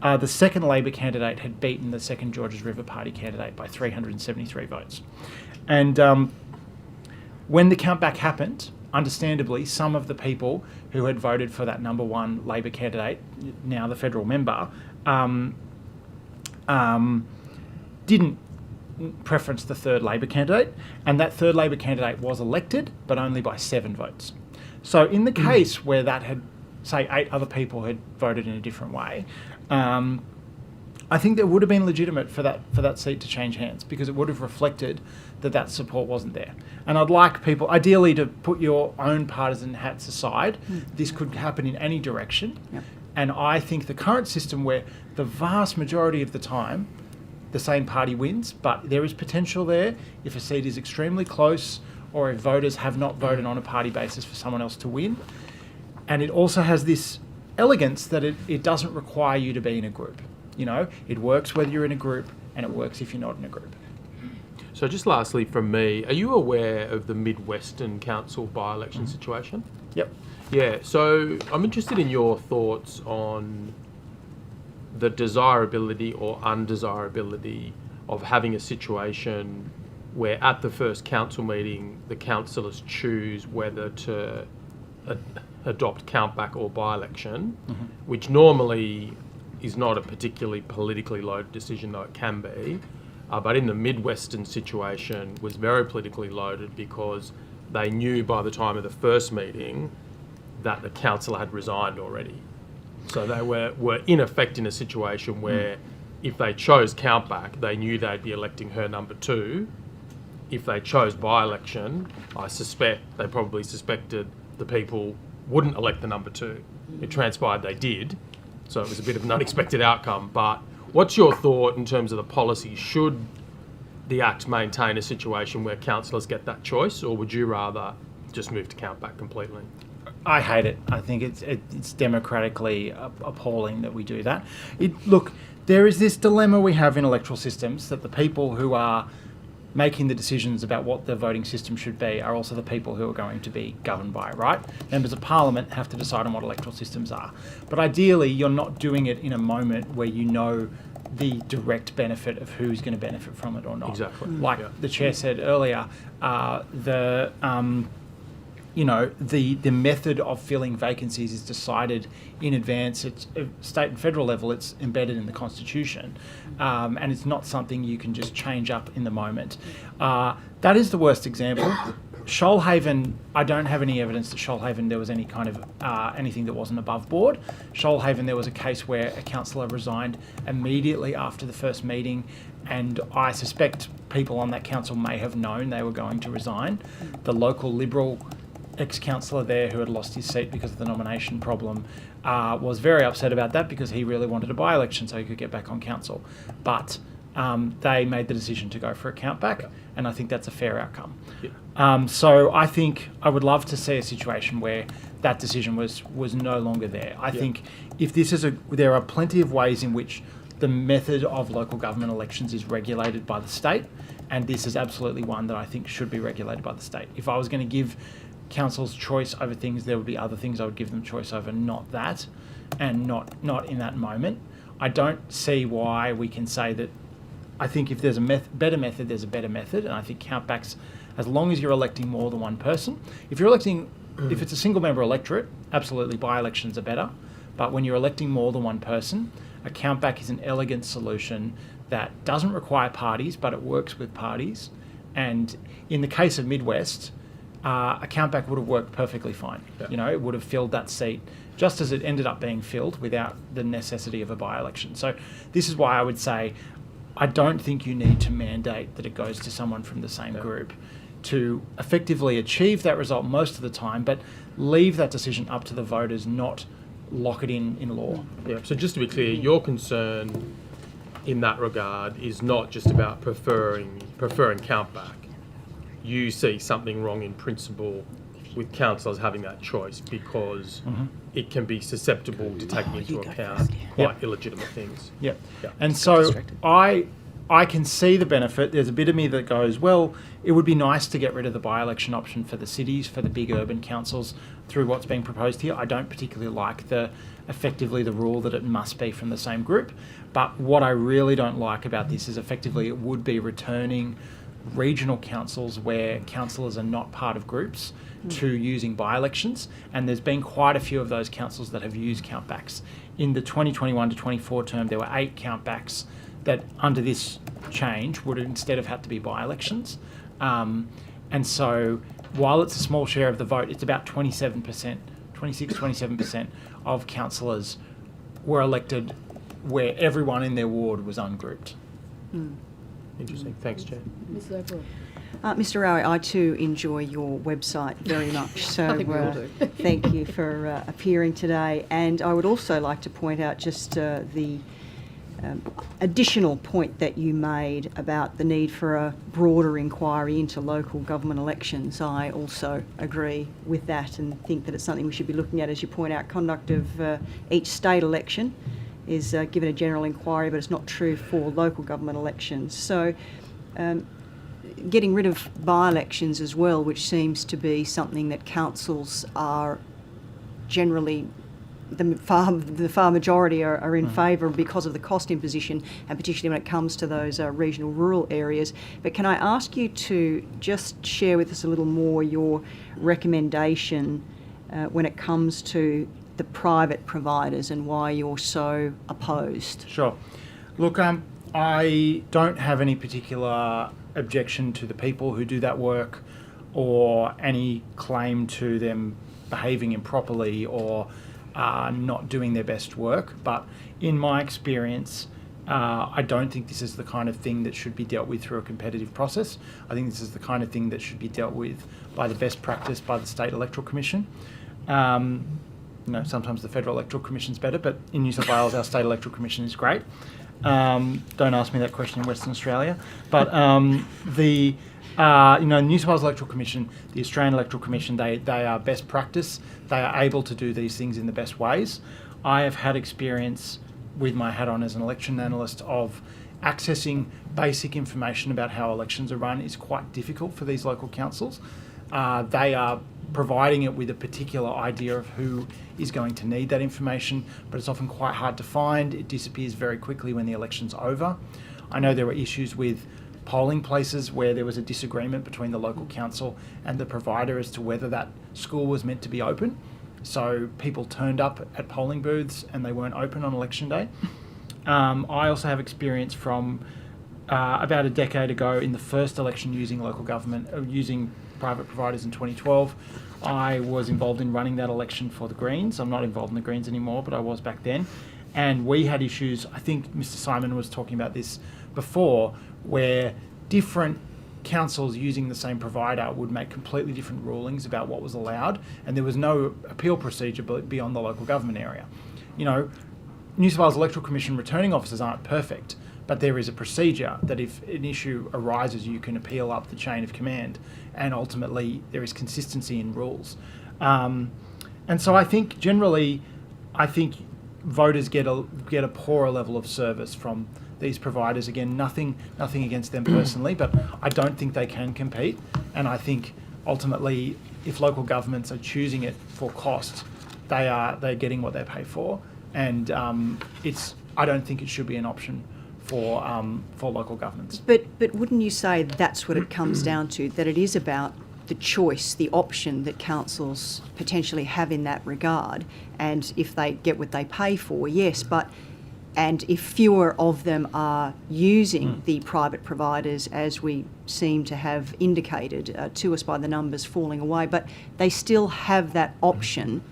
The second Labor candidate had beaten the second Georges River Party candidate by 373 votes. And when the countback happened, understandably, some of the people who had voted for that number 1 Labor candidate, now the federal member, didn't preference the third Labor candidate, and that third Labor candidate was elected, but only by 7 votes. So in the case where that had, say, 8 other people had voted in a different way, I think that would have been legitimate for that seat to change hands, because it would have reflected that support wasn't there. And I'd like people, ideally, to put your own partisan hats aside. This could happen in any direction. Yep. And I think the current system, where the vast majority of the time the same party wins, but there is potential there if a seat is extremely close, or if voters have not voted on a party basis for someone else to win. And it also has this elegance that it doesn't require you to be in a group. You know, it works whether you're in a group, and it works if you're not in a group. So just lastly from me, are you aware of the Mid-Western Council by-election situation? Yep. Yeah, so I'm interested in your thoughts on the desirability or undesirability of having a situation where at the first council meeting the councillors choose whether to adopt countback or by-election, which normally is not a particularly politically loaded decision, though it can be, but in the Mid-Western situation was very politically loaded, because they knew by the time of the first meeting that the councillor had resigned already. So they were in effect in a situation where if they chose countback, they knew they'd be electing her number 2. If they chose by-election, I suspect they probably suspected the people wouldn't elect the number 2. It transpired they did, so it was a bit of an unexpected outcome. But what's your thought in terms of the policy? Should the Act maintain a situation where councillors get that choice, or would you rather just move to countback completely? I hate it. I think it's democratically appalling that we do that. Look, there is this dilemma we have in electoral systems, that the people who are making the decisions about what the voting system should be are also the people who are going to be governed by it, right? Members of Parliament have to decide on what electoral systems are. But ideally, you're not doing it in a moment where you know the direct benefit of who's going to benefit from it or not. Exactly. Like the Chair said earlier, the method of filling vacancies is decided in advance. It's at state and federal level, it's embedded in the Constitution. And it's not something you can just change up in the moment. That is the worst example. Shoalhaven, I don't have any evidence that Shoalhaven there was any kind of anything that wasn't above board. Shoalhaven, there was a case where a councillor resigned immediately after the first meeting, and I suspect people on that council may have known they were going to resign. The local Liberal ex-councillor there, who had lost his seat because of the nomination problem, was very upset about that, because he really wanted a by-election so he could get back on council. But they made the decision to go for a countback, and I think that's a fair outcome. So I think I would love to see a situation where that decision was no longer there. I think if this is there are plenty of ways in which the method of local government elections is regulated by the state, and this is absolutely one that I think should be regulated by the state. If I was going to give council's choice over things, there would be other things I would give them choice over, not that, and not in that moment. I don't see why we can say that. I think if there's a better method, there's a better method, and I think countbacks, as long as you're electing more than one person. If it's a single member electorate, absolutely by-elections are better, but when you're electing more than one person, a countback is an elegant solution that doesn't require parties, but it works with parties. And in the case of Midwest, a countback would have worked perfectly fine. Yeah. You know, it would have filled that seat just as it ended up being filled without the necessity of a by-election. So this is why I would say I don't think you need to mandate that it goes to someone from the same group to effectively achieve that result most of the time, but leave that decision up to the voters, not lock it in law. Yeah, so just to be clear, your concern in that regard is not just about preferring countback. You see something wrong in principle with councillors having that choice, because it can be susceptible to taking into account quite illegitimate things. Yep. And so I can see the benefit. There's a bit of me that goes, well, it would be nice to get rid of the by-election option for the cities, for the big urban councils, through what's being proposed here. I don't particularly like effectively the rule that it must be from the same group. But what I really don't like about this is effectively it would be returning regional councils where councillors are not part of groups to using by-elections, and there's been quite a few of those councils that have used countbacks. In the 2021 to 24 term, there were 8 countbacks that, under this change, would instead have had to be by-elections. And so, while it's a small share of the vote, it's about 27% of councillors were elected where everyone in their ward was ungrouped. Interesting. Thanks, Chair. Mr. Rowe, I too enjoy your website very much, so I think we all do. thank you for appearing today. And I would also like to point out just the additional point that you made about the need for a broader inquiry into local government elections. I also agree with that and think that it's something we should be looking at. As you point out, conduct of each state election is given a general inquiry, but it's not true for local government elections. So getting rid of by-elections as well, which seems to be something that councils are generally, the far majority are in favour because of the cost imposition, and particularly when it comes to those regional rural areas. But can I ask you to just share with us a little more your recommendation when it comes to the private providers and why you're so opposed? Sure. Look, I don't have any particular objection to the people who do that work or any claim to them behaving improperly or not doing their best work. But in my experience, I don't think this is the kind of thing that should be dealt with through a competitive process. I think this is the kind of thing that should be dealt with by the best practice by the State Electoral Commission. Sometimes the Federal Electoral Commission's better, but in New South Wales, our State Electoral Commission is great. Don't ask me that question in Western Australia. But the New South Wales Electoral Commission, the Australian Electoral Commission, they are best practice. They are able to do these things in the best ways. I have had experience with my hat on as an election analyst of accessing basic information about how elections are run is quite difficult for these local councils. They are providing it with a particular idea of who is going to need that information, but it's often quite hard to find. It disappears very quickly when the election's over. I know there were issues with polling places where there was a disagreement between the local council and the provider as to whether that school was meant to be open. So people turned up at polling booths and they weren't open on election day. I also have experience from about a decade ago in the first election using local government, using private providers in 2012. I was involved in running that election for the Greens. I'm not involved in the Greens anymore, but I was back then. And we had issues, I think Mr. Simon was talking about this before, where different councils using the same provider would make completely different rulings about what was allowed, and there was no appeal procedure beyond the local government area. New South Wales Electoral Commission returning officers aren't perfect, but there is a procedure that if an issue arises, you can appeal up the chain of command, and ultimately there is consistency in rules. And so I think generally, voters get a poorer level of service from these providers. Again, nothing against them personally, but I don't think they can compete. And I think ultimately, if local governments are choosing it for cost, they're getting what they pay for, and I don't think it should be an option for local governments. But wouldn't you say that's what it comes down to, that it is about the choice, the option that councils potentially have in that regard, and if they get what they pay for, yes, and if fewer of them are using the private providers, as we seem to have indicated to us by the numbers falling away, but they still have that option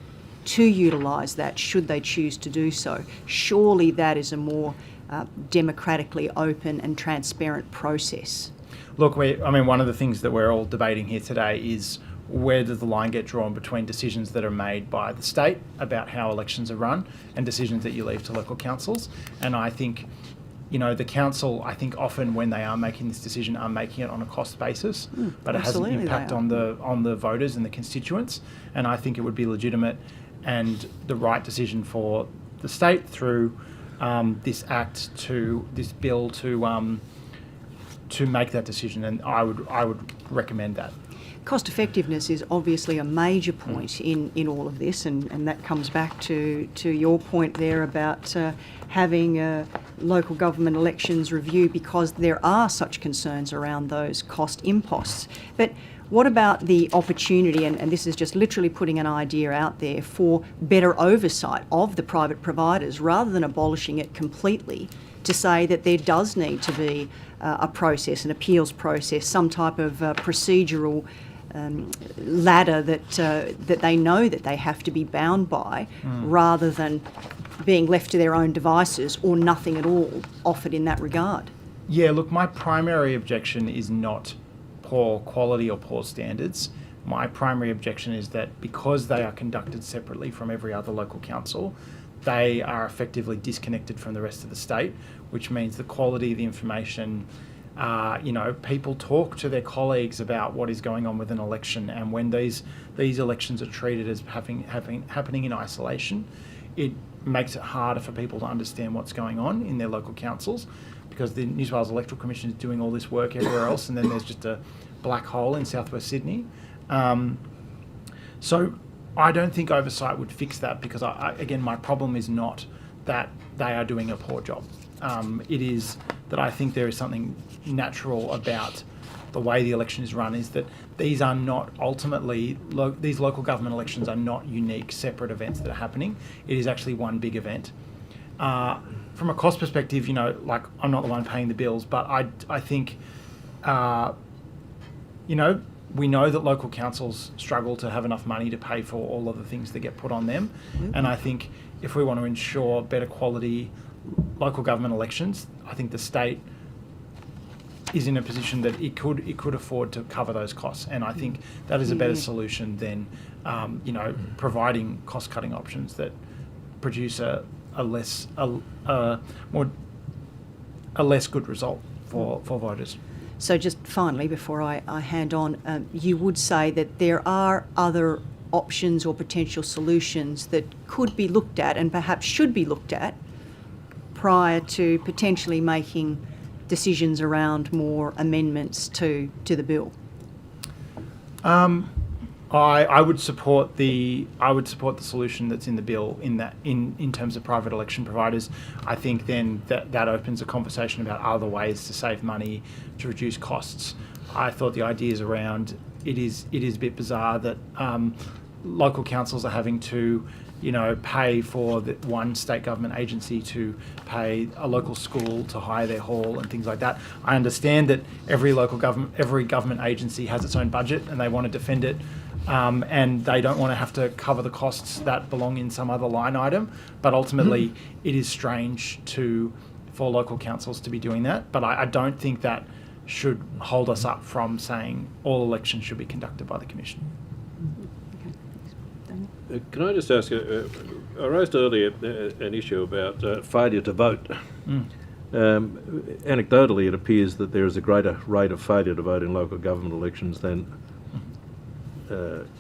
to utilise that should they choose to do so. Surely that is a more democratically open and transparent process. Look, one of the things that we're all debating here today is where does the line get drawn between decisions that are made by the state about how elections are run and decisions that you leave to local councils. And I think, the council, I think often when they are making this decision are making it on a cost basis, but it has an impact on the voters and the constituents. And I think it would be legitimate and the right decision for the state through this bill to make that decision, and I would recommend that. Cost effectiveness is obviously a major point in all of this, and that comes back to your point there about having local government elections review because there are such concerns around those cost imposts. But what about the opportunity, and this is just literally putting an idea out there, for better oversight of the private providers rather than abolishing it completely, to say that there does need to be a process, an appeals process, some type of procedural ladder that they know that they have to be bound by, rather than being left to their own devices or nothing at all offered in that regard? Yeah, look, my primary objection is not poor quality or poor standards. My primary objection is that because they are conducted separately from every other local council, they are effectively disconnected from the rest of the state, which means the quality of the information, people talk to their colleagues about what is going on with an election, and when these elections are treated as happening in isolation, it makes it harder for people to understand what's going on in their local councils, because the New South Wales Electoral Commission is doing all this work everywhere else, and then there's just a black hole in southwest Sydney. So I don't think oversight would fix that, because again, my problem is not that they are doing a poor job. It is that I think there is something natural about the way the election is run, is that these are not ultimately, these local government elections are not unique, separate events that are happening. It is actually one big event. From a cost perspective, I'm not the one paying the bills, but I think, we know that local councils struggle to have enough money to pay for all of the things that get put on them. And I think if we want to ensure better quality local government elections, I think the state is in a position that it could afford to cover those costs. And I think that is a better solution than, providing cost-cutting options that produce a less good result for voters. So just finally, before I hand on, you would say that there are other options or potential solutions that could be looked at and perhaps should be looked at prior to potentially making decisions around more amendments to the bill? I would support the solution that's in the bill in terms of private election providers. I think then that opens a conversation about other ways to save money, to reduce costs. I thought the ideas around it is a bit bizarre that local councils are having to pay for one state government agency to pay a local school to hire their hall and things like that. I understand that every government agency has its own budget and they want to defend it. And they don't want to have to cover the costs that belong in some other line item. But ultimately, it is strange for local councils to be doing that. But I don't think that should hold us up from saying all elections should be conducted by the Commission. Can I just ask you, I raised earlier an issue about failure to vote. Anecdotally, it appears that there is a greater rate of failure to vote in local government elections than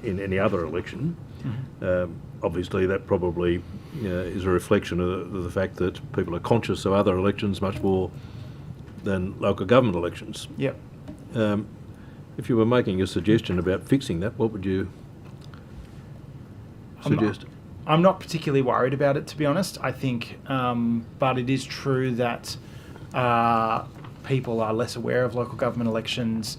in any other election. Obviously, that probably is a reflection of the fact that people are conscious of other elections much more than local government elections. Yep. If you were making a suggestion about fixing that, what would you suggest? I'm not particularly worried about it, to be honest. I think, but it is true that people are less aware of local government elections.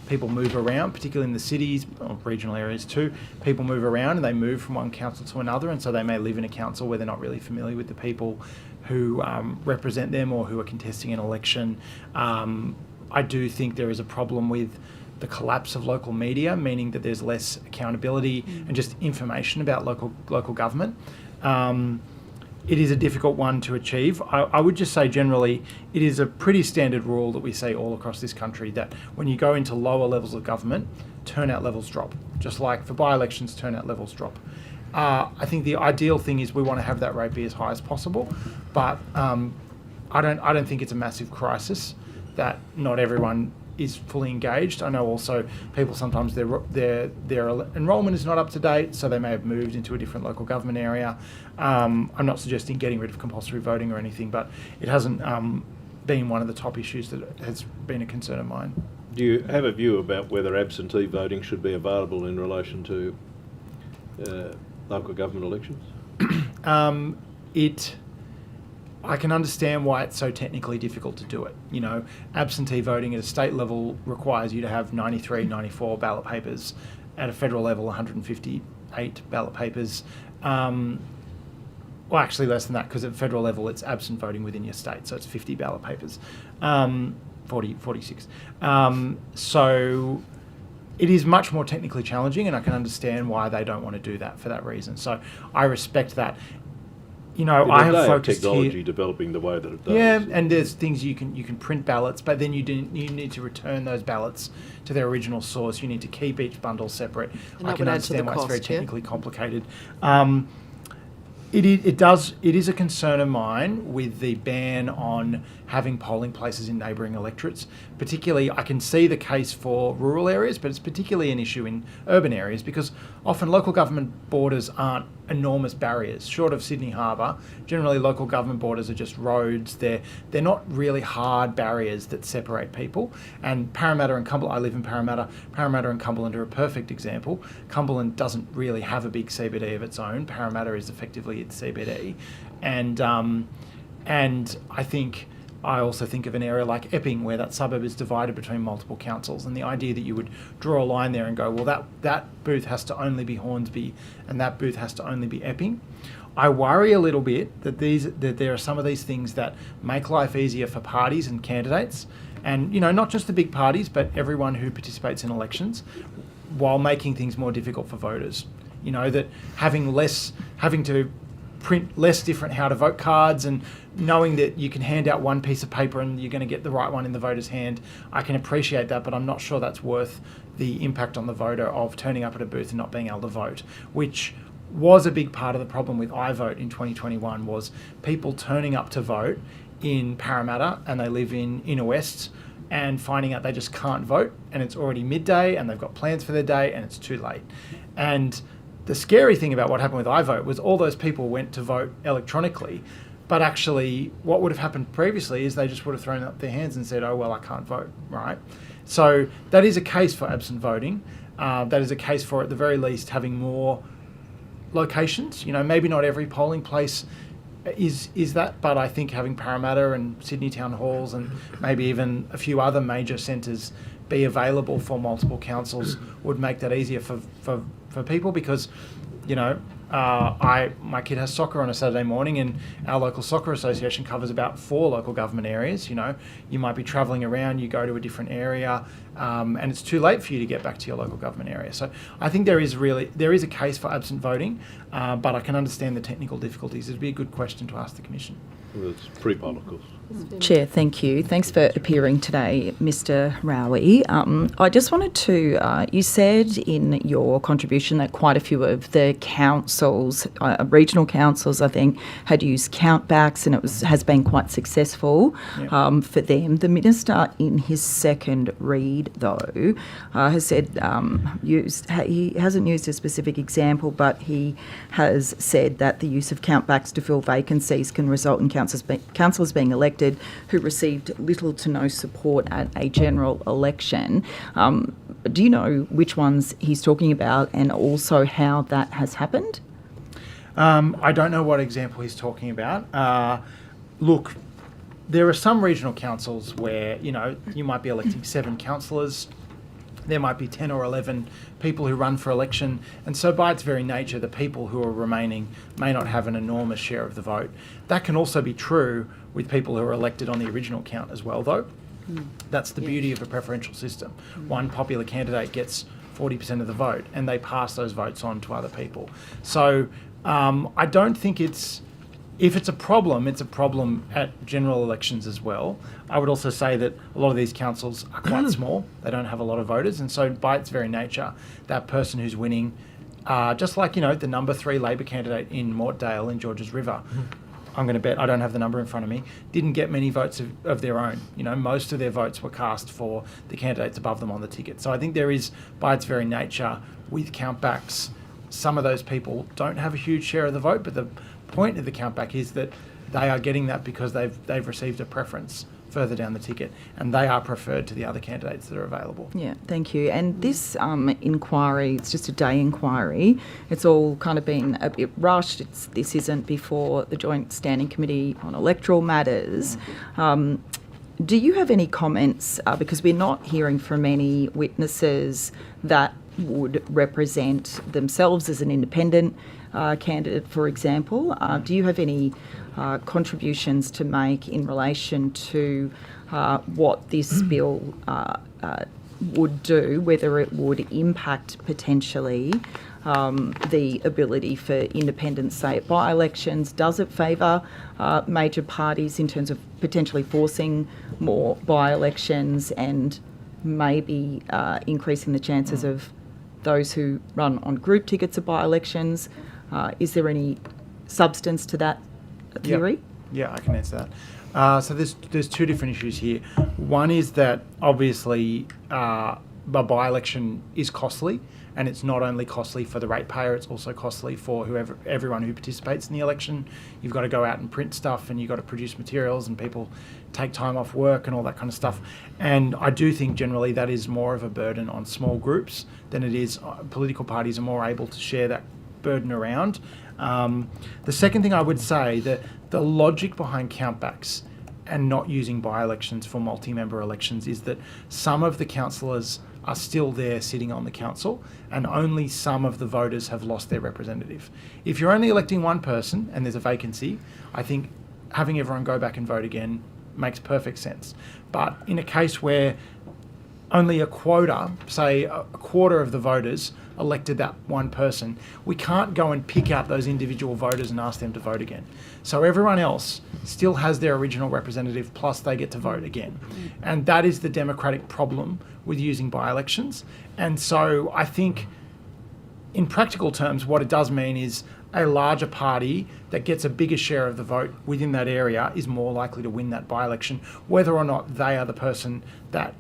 People move around, particularly in the cities, or regional areas too. People move around and they move from one council to another, and so they may live in a council where they're not really familiar with the people who represent them or who are contesting an election. I do think there is a problem with the collapse of local media, meaning that there's less accountability and just information about local government. It is a difficult one to achieve. I would just say generally it is a pretty standard rule that we see all across this country that when you go into lower levels of government, turnout levels drop. Just like for by-elections, turnout levels drop. I think the ideal thing is we want to have that rate be as high as possible, but I don't think it's a massive crisis that not everyone is fully engaged. I know also people sometimes their enrolment is not up to date, so they may have moved into a different local government area. I'm not suggesting getting rid of compulsory voting or anything, but it hasn't been one of the top issues that has been a concern of mine. Do you have a view about whether absentee voting should be available in relation to local government elections? I can understand why it's so technically difficult to do it. You know, absentee voting at a state level requires you to have 93, 94 ballot papers. At a federal level, 158 ballot papers. Well, actually less than that, because at federal level it's absent voting within your state, so it's 50 ballot papers, 46. So it is much more technically challenging, and I can understand why they don't want to do that for that reason. So I respect that. You know, I have focused technology here, developing the way that it does. yeah, and there's things you can print ballots, but then you need to return those ballots to their original source. You need to keep each bundle separate. And I that can would add to the understand why it's very cost, yeah? technically complicated. It is a concern of mine with the ban on having polling places in neighbouring electorates. Particularly, I can see the case for rural areas, but it's particularly an issue in urban areas because often local government borders aren't enormous barriers. Short of Sydney Harbour, generally local government borders are just roads. They're not really hard barriers that separate people. And Parramatta and Cumberland, I live in Parramatta. Parramatta and Cumberland are a perfect example. Cumberland doesn't really have a big CBD of its own. Parramatta is effectively its CBD, and I also think of an area like Epping, where that suburb is divided between multiple councils, and the idea that you would draw a line there and go, well, that booth has to only be Hornsby and that booth has to only be Epping. I worry a little bit that there are some of these things that make life easier for parties and candidates, and, you know, not just the big parties, but everyone who participates in elections, while making things more difficult for voters. You know, that having to print less different how to vote cards, and knowing that you can hand out one piece of paper and you're going to get the right one in the voter's hand. I can appreciate that, but I'm not sure that's worth the impact on the voter of turning up at a booth and not being able to vote, which was a big part of the problem with iVote in 2021, was people turning up to vote in Parramatta and they live in Inner West and finding out they just can't vote, and it's already midday and they've got plans for their day and it's too late. And the scary thing about what happened with iVote was all those people went to vote electronically, but actually what would have happened previously is they just would have thrown up their hands and said, oh, well, I can't vote, right? So that is a case for absent voting. That is a case for, at the very least, having more locations. You know, maybe not every polling place is that, but I think having Parramatta and Sydney town halls and maybe even a few other major centres be available for multiple councils would make that easier for people, because, you know, my kid has soccer on a Saturday morning, and our local soccer association covers about 4 local government areas. You know, you might be travelling around, you go to a different area, and it's too late for you to get back to your local government area. So I think there is a case for absent voting, but I can understand the technical difficulties. It'd be a good question to ask the Commission. Well, it's pre-political. Chair, thank you. Thanks for appearing today, Mr. Rowie. I just wanted to, you said in your contribution that quite a few of the councils, regional councils, I think, had used countbacks, and it has been quite successful for them. The Minister, in his second read, though, has said he hasn't used a specific example, but he has said that the use of countbacks to fill vacancies can result in councillors being elected who received little to no support at a general election. Do you know which ones he's talking about, and also how that has happened? I don't know what example he's talking about. Look, there are some regional councils where, you know, you might be electing 7 councillors. There might be 10 or 11 people who run for election, and so by its very nature, the people who are remaining may not have an enormous share of the vote. That can also be true with people who are elected on the original count as well, though. That's the beauty of a preferential system. One popular candidate gets 40% of the vote, and they pass those votes on to other people. So I don't think if it's a problem at general elections as well. I would also say that a lot of these councils are quite small. They don't have a lot of voters, and so by its very nature, that person who's winning, just like, you know, the number 3 Labor candidate in Mortdale in Georges River, I'm going to bet, I don't have the number in front of me, didn't get many votes of their own. You know, most of their votes were cast for the candidates above them on the ticket. So I think there is, by its very nature, with countbacks, some of those people don't have a huge share of the vote, but the point of the countback is that they are getting that because they've received a preference further down the ticket, and they are preferred to the other candidates that are available. Yeah, thank you. And this inquiry, it's just a day inquiry. It's all kind of been a bit rushed. This isn't before the Joint Standing Committee on Electoral Matters. Do you have any comments, because we're not hearing from any witnesses that would represent themselves as an independent candidate, for example. Do you have any contributions to make in relation to what this bill would do, whether it would impact potentially the ability for independents, say, at by-elections? Does it favour major parties in terms of potentially forcing more by-elections and maybe increasing the chances of those who run on group tickets at by-elections? Is there any substance to that theory? Yeah, I can answer that. So there's two different issues here. One is that obviously a by-election is costly, and it's not only costly for the ratepayer, it's also costly for everyone who participates in the election. You've got to go out and print stuff, and you've got to produce materials, and people take time off work and all that kind of stuff. And I do think generally that is more of a burden on small groups than it is. Political parties are more able to share that burden around. The second thing I would say, that the logic behind countbacks and not using by-elections for multi-member elections is that some of the councillors are still there sitting on the council, and only some of the voters have lost their representative. If you're only electing one person and there's a vacancy, I think having everyone go back and vote again makes perfect sense. But in a case where only a quota, say a quarter of the voters elected that one person, we can't go and pick out those individual voters and ask them to vote again. So everyone else still has their original representative, plus they get to vote again. And that is the democratic problem with using by-elections. And so I think in practical terms, what it does mean is a larger party that gets a bigger share of the vote within that area is more likely to win that by-election, whether or not they are the person that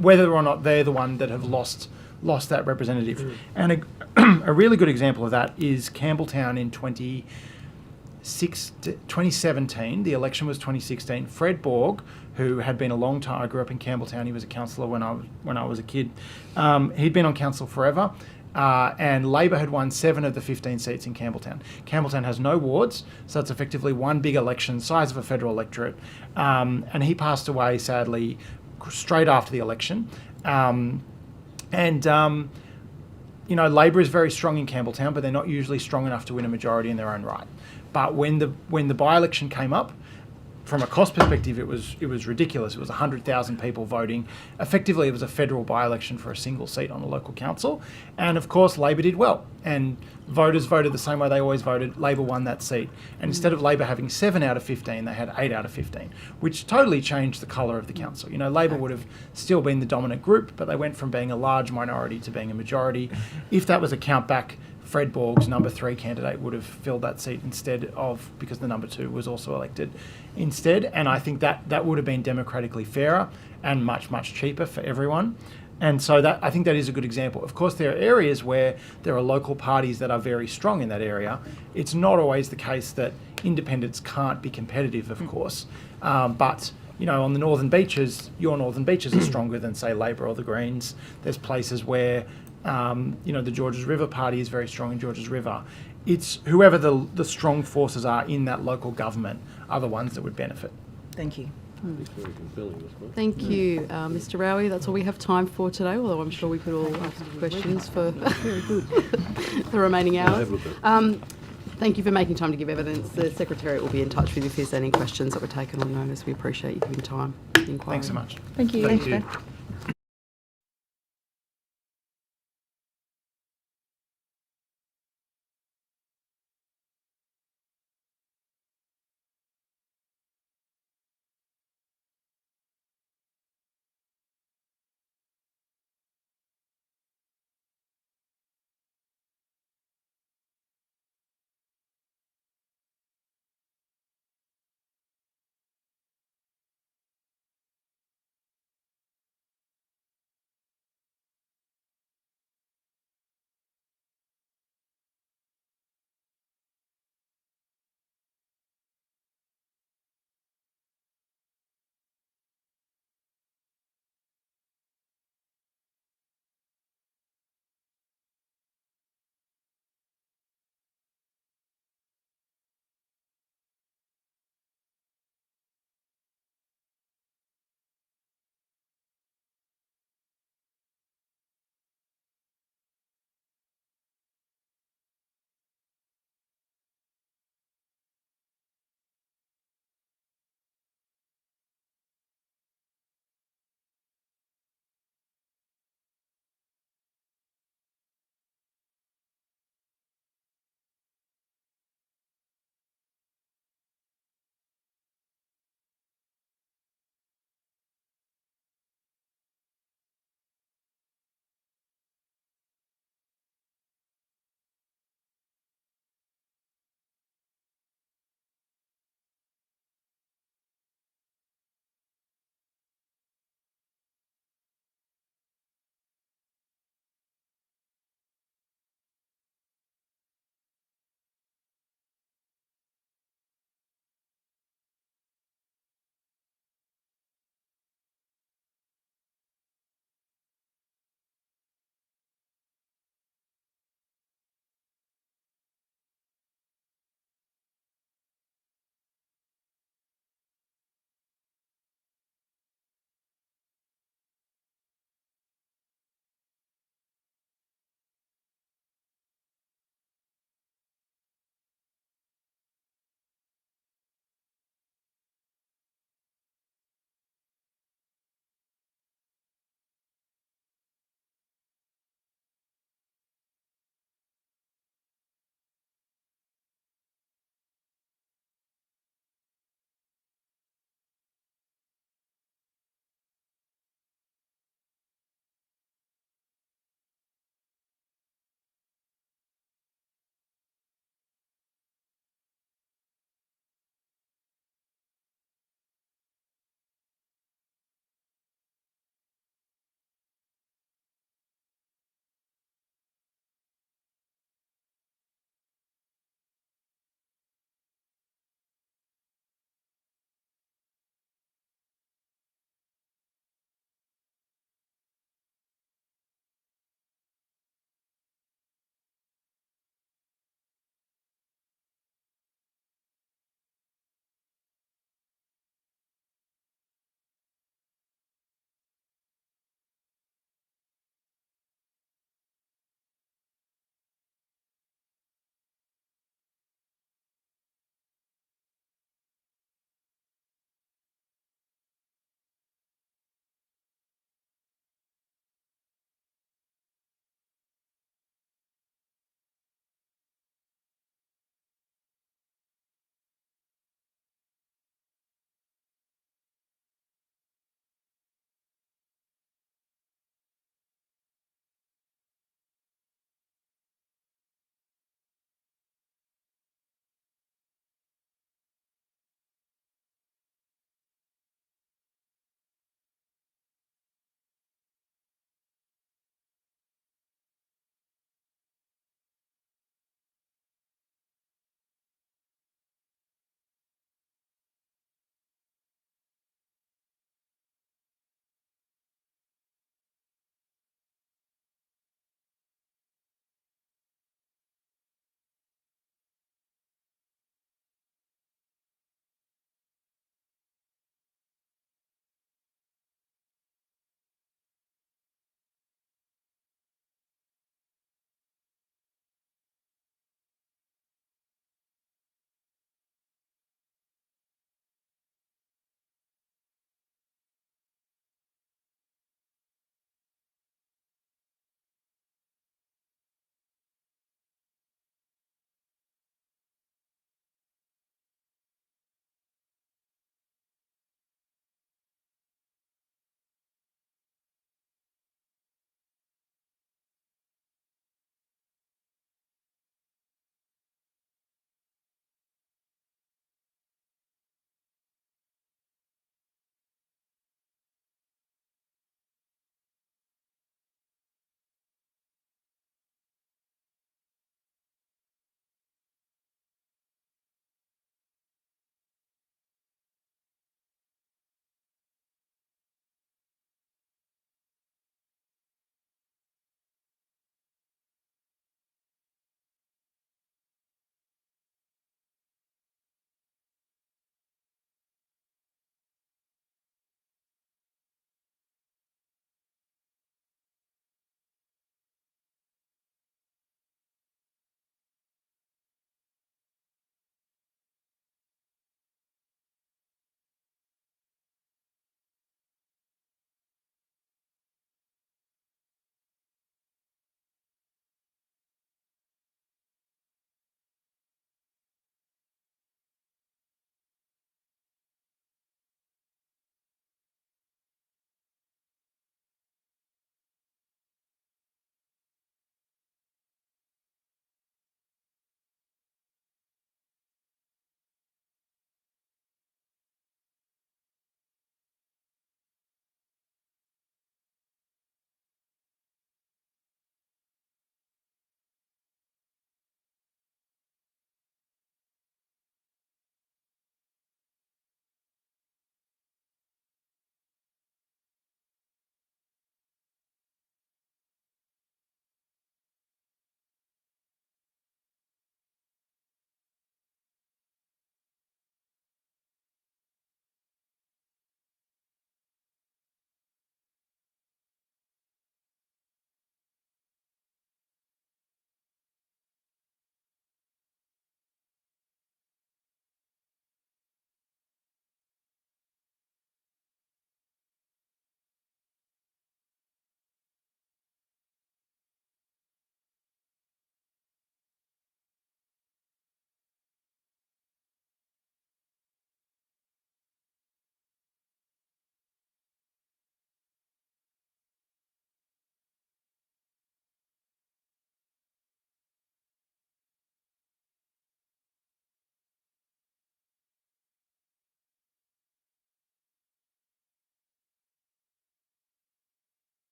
whether or not they're the one that have lost that representative. And a really good example of that is Campbelltown in 2017. The election was 2016. Fred Borg, who had been a long time, I grew up in Campbelltown. He was a councillor when I was a kid. He'd been on council forever. And Labor had won 7 of the 15 seats in Campbelltown. Campbelltown has no wards, so it's effectively one big election, size of a federal electorate. And he passed away, sadly, straight after the election. Labor is very strong in Campbelltown, but they're not usually strong enough to win a majority in their own right. But when the by-election came up, from a cost perspective, it was ridiculous. It was 100,000 people voting. Effectively, it was a federal by-election for a single seat on a local council. And of course, Labor did well. And voters voted the same way they always voted. Labor won that seat. And instead of Labor having 7 out of 15, they had 8 out of 15, which totally changed the colour of the council. Labor would have still been the dominant group, but they went from being a large minority to being a majority. If that was a count back, Fred Borg's number 3 candidate would have filled that seat instead of, because the number 2 was also elected instead. And I think that would have been democratically fairer and much, much cheaper for everyone. And so I think that is a good example. Of course, there are areas where there are local parties that are very strong in that area. It's not always the case that independents can't be competitive, of course. But on the Northern Beaches, your Northern Beaches are stronger than, say, Labor or the Greens. There's places where the Georges River Party is very strong in Georges River. It's whoever the strong forces are in that local government are the ones that would benefit. Thank you. Thank you, Mr. Rowie. That's all we have time for today, although I'm sure we could all ask questions for the remaining hours. Thank you for making time to give evidence. The Secretariat will be in touch with you if there's any questions that were taken on notice. We appreciate you giving time for the inquiry. Thanks so much. Thank you. Thank you.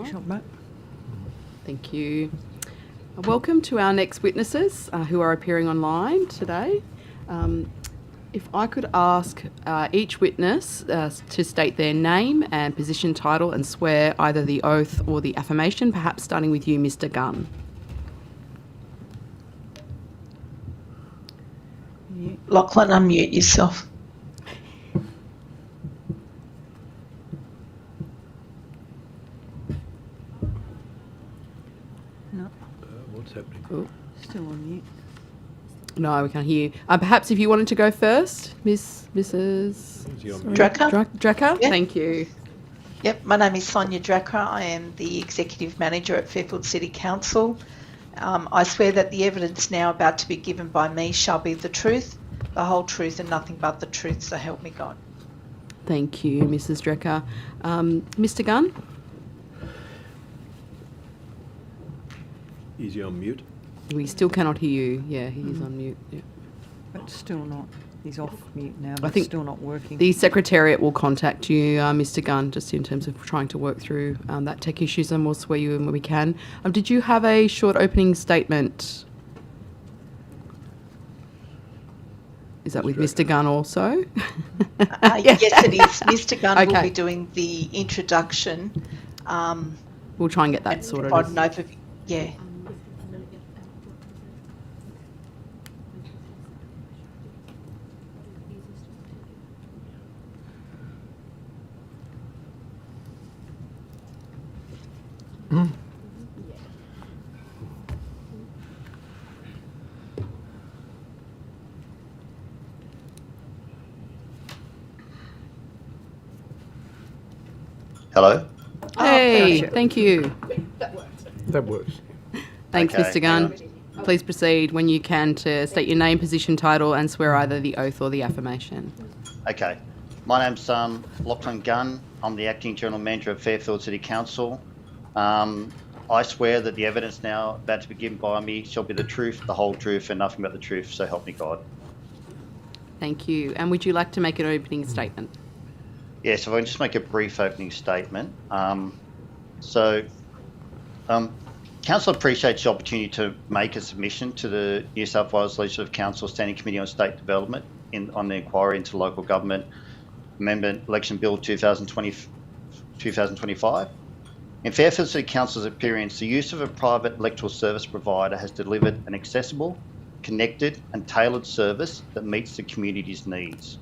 Sure, mate. Thank you. Welcome to our next witnesses who are appearing online today. If I could ask each witness to state their name and position title and swear either the oath or the affirmation, perhaps starting with you, Mr. Gunn. Lachlan, unmute yourself. No, What's happening? Oh, still on mute. no, we can't hear you. Perhaps if you wanted to go first, Mrs. Drucker? Drucker? Yeah. Thank you. Yep, my name is Sonia Drucker. I am the Executive Manager at Fairfield City Council. I swear that the evidence now about to be given by me shall be the truth, the whole truth and nothing but the truth, so help me God. Thank you, Mrs. Drucker. Mr. Gunn? Is he on mute? We still cannot hear you. Yeah, he is on mute. Yeah. But still not. He's off mute now, I but think still not working. The Secretariat will contact you, Mr. Gunn, just in terms of trying to work through that tech issues, and we'll swear you in when we can. Did you have a short opening statement? Is that with Mr. Gunn also? Yes, it is. Mr. Gunn will Okay. be doing the introduction. We'll try and get that and sorted. provide an overview. Yeah. Hello? Hey, gotcha. thank you. That works. Thanks, Okay, Mr. Gunn. Please proceed when you can to state your name, position, title, and swear either the oath or the affirmation. Okay. My name's Lachlan Gunn. I'm the Acting General Manager of Fairfield City Council. I swear that the evidence now about to be given by me shall be the truth, the whole truth, and nothing but the truth, so help me God. Thank you. And would you like to make an opening statement? Yes, if I can just make a brief opening statement. Council appreciates the opportunity to make a submission to the New South Wales Legislative Council Standing Committee on State Development on the inquiry into local government Amendment Election Bill 2025. In Fairfield City Council's experience, the use of a private electoral service provider has delivered an accessible, connected and tailored service that meets the community's needs.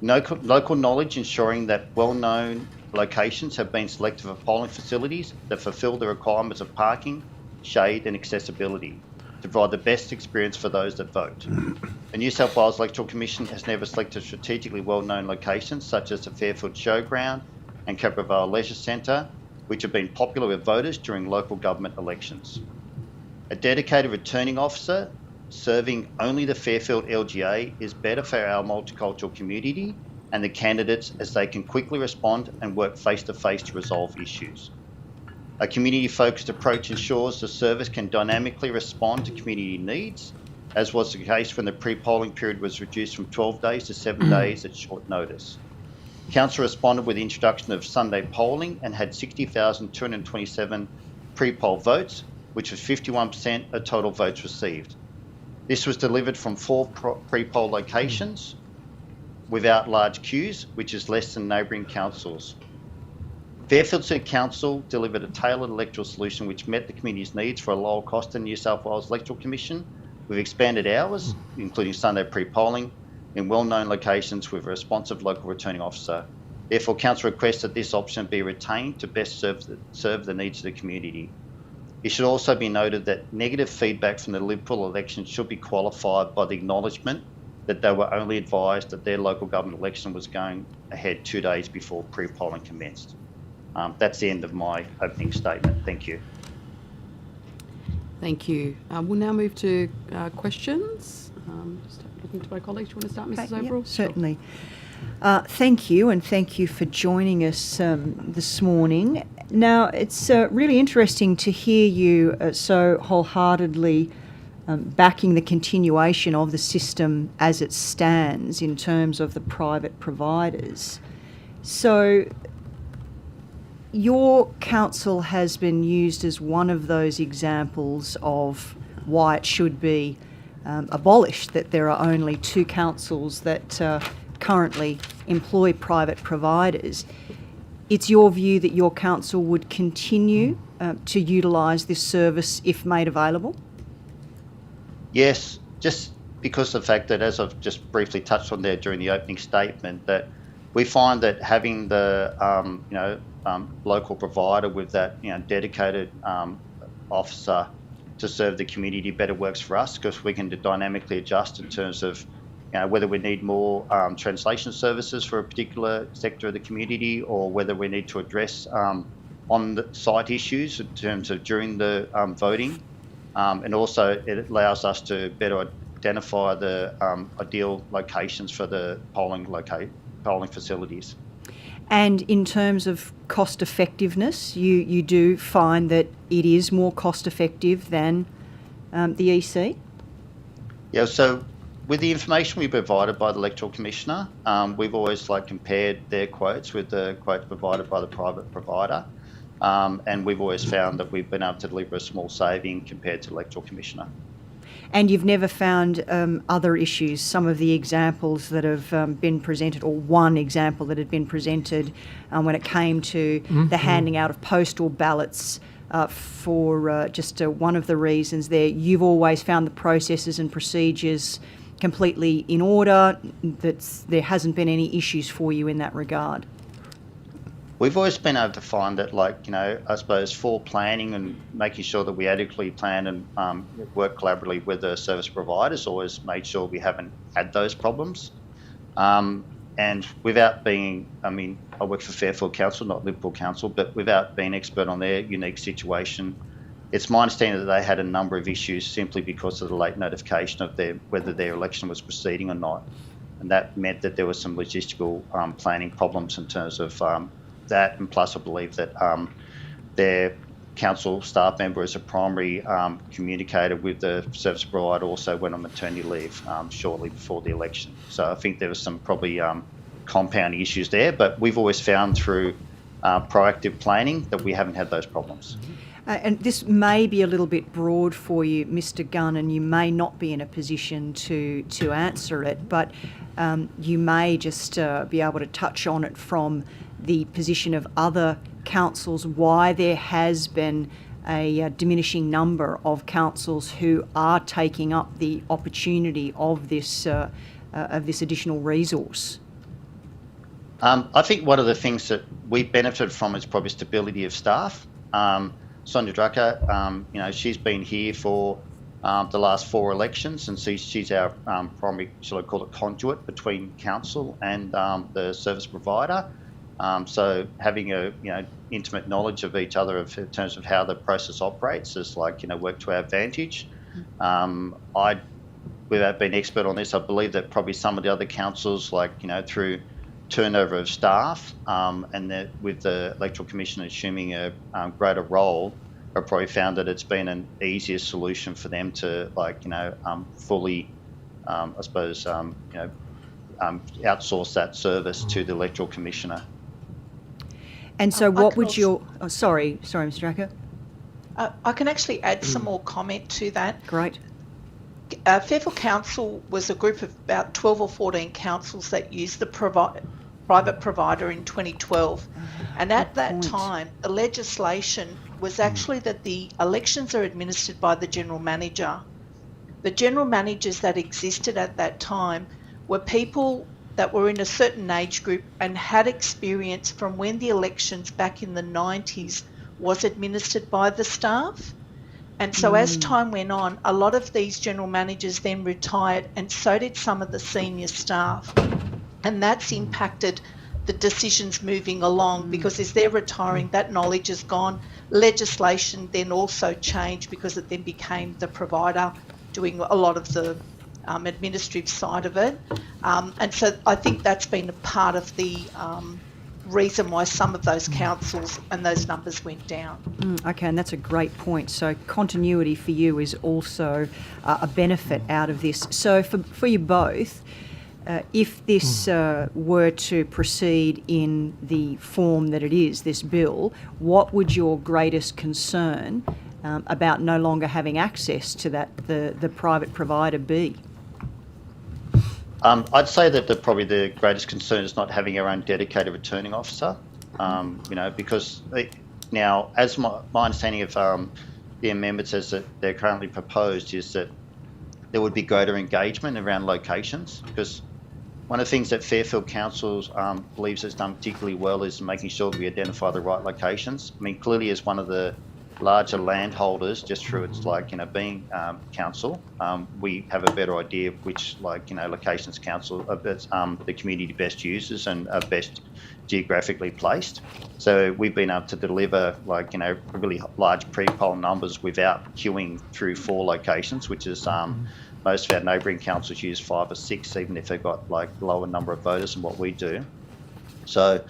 Local knowledge ensuring that well-known locations have been selected for polling facilities that fulfil the requirements of parking, shade and accessibility to provide the best experience for those that vote. The New South Wales Electoral Commission has never selected strategically well-known locations such as the Fairfield Showground and Capital Vale Leisure Centre, which have been popular with voters during local government elections. A dedicated returning officer serving only the Fairfield LGA is better for our multicultural community and the candidates as they can quickly respond and work face-to-face to resolve issues. A community-focused approach ensures the service can dynamically respond to community needs, as was the case when the pre-polling period was reduced from 12 days to 7 days at short notice. Council responded with the introduction of Sunday polling and had 60,227 pre-poll votes, which was 51% of total votes received. This was delivered from 4 pre-poll locations without large queues, which is less than neighbouring councils. Fairfield City Council delivered a tailored electoral solution which met the community's needs for a lower cost than New South Wales Electoral Commission, with expanded hours, including Sunday pre-polling, in well-known locations with a responsive local returning officer. Therefore, Council requests that this option be retained to best serve the needs of the community. It should also be noted that negative feedback from the Liberal election should be qualified by the acknowledgement that they were only advised that their local government election was going ahead 2 days before pre-polling commenced. That's the end of my opening statement. Thank you. Thank you. We'll now move to questions. Just looking to my colleagues. Do you want to start, Mrs. Okay, Overall? yep, certainly. Thank you, and thank you for joining us this morning. Now, it's really interesting to hear you so wholeheartedly backing the continuation of the system as it stands in terms of the private providers. So, your council has been used as one of those examples of why it should be abolished, that there are only 2 councils that currently employ private providers. It's your view that your council would continue to utilise this service if made available? Yes, just because of the fact that, as I've just briefly touched on there during the opening statement, that we find that having the local provider with that dedicated officer to serve the community better works for us, because we can dynamically adjust in terms of whether we need more translation services for a particular sector of the community, or whether we need to address on-site issues in terms of during the voting. And also it allows us to better identify the ideal locations for the polling facilities. And in terms of cost effectiveness, you do find that it is more cost effective than the EC? Yeah, so with the information we provided by the Electoral Commissioner, we've always compared their quotes with the quotes provided by the private provider. And we've always found that we've been able to deliver a small saving compared to the Electoral Commissioner. And you've never found other issues, some of the examples that have been presented, or one example that had been presented when it came to the handing out of postal ballots for just one of the reasons there. You've always found the processes and procedures completely in order, that there hasn't been any issues for you in that regard? We've always been able to find that, I suppose, for planning and making sure that we adequately plan and work collaboratively with the service providers, always made sure we haven't had those problems. And without being, I work for Fairfield Council, not Liverpool Council, but without being expert on their unique situation, it's my understanding that they had a number of issues simply because of the late notification of whether their election was proceeding or not. And that meant that there was some logistical planning problems in terms of that, and plus I believe that their council staff member as a primary communicator with the service provider also went on maternity leave shortly before the election. So I think there was some probably compounding issues there, but we've always found through proactive planning that we haven't had those problems. And this may be a little bit broad for you, Mr. Gunn, and you may not be in a position to answer it, but you may just be able to touch on it from the position of other councils, why there has been a diminishing number of councils who are taking up the opportunity of this additional resource. I think one of the things that we benefit from is probably stability of staff. Sonia Drucker, she's been here for the last 4 elections, and she's our primary, shall I call it, conduit between council and the service provider. So having a intimate knowledge of each other in terms of how the process operates is worked to our advantage. Without being expert on this, I believe that probably some of the other councils, through turnover of staff and that with the Electoral Commission assuming a greater role, I've probably found that it's been an easier solution for them to fully, outsource that service to the Electoral Commissioner. And so what would your... Oh, sorry, Mr. Drucker. I can actually add some more comment to that. Great. Fairfield Council was a group of about 12 or 14 councils that used the private provider in 2012. And at that time, the legislation was actually that the elections are administered by the general manager. The general managers that existed at that time were people that were in a certain age group and had experience from when the elections back in the 90s was administered by the staff. And so as time went on, a lot of these general managers then retired, and so did some of the senior staff. And that's impacted the decisions moving along, because as they're retiring, that knowledge is gone. Legislation then also changed because it then became the provider doing a lot of the administrative side of it. And so I think that's been a part of the reason why some of those councils and those numbers went down. Okay, and that's a great point. So continuity for you is also a benefit out of this. So for you both, if this were to proceed in the form that it is, this bill, what would your greatest concern about no longer having access to the private provider be? I'd say that probably the greatest concern is not having our own dedicated returning officer, because now, as my understanding of the amendments as that they're currently proposed is that there would be greater engagement around locations, because one of the things that Fairfield Council believes has done particularly well is making sure that we identify the right locations. I mean, clearly as one of the larger landholders, just through its being council, we have a better idea of which locations council the community best uses and are best geographically placed. So we've been able to deliver really large pre-poll numbers without queuing through 4 locations, which is most of our neighbouring councils use 5 or 6, even if they've got lower number of voters than what we do. So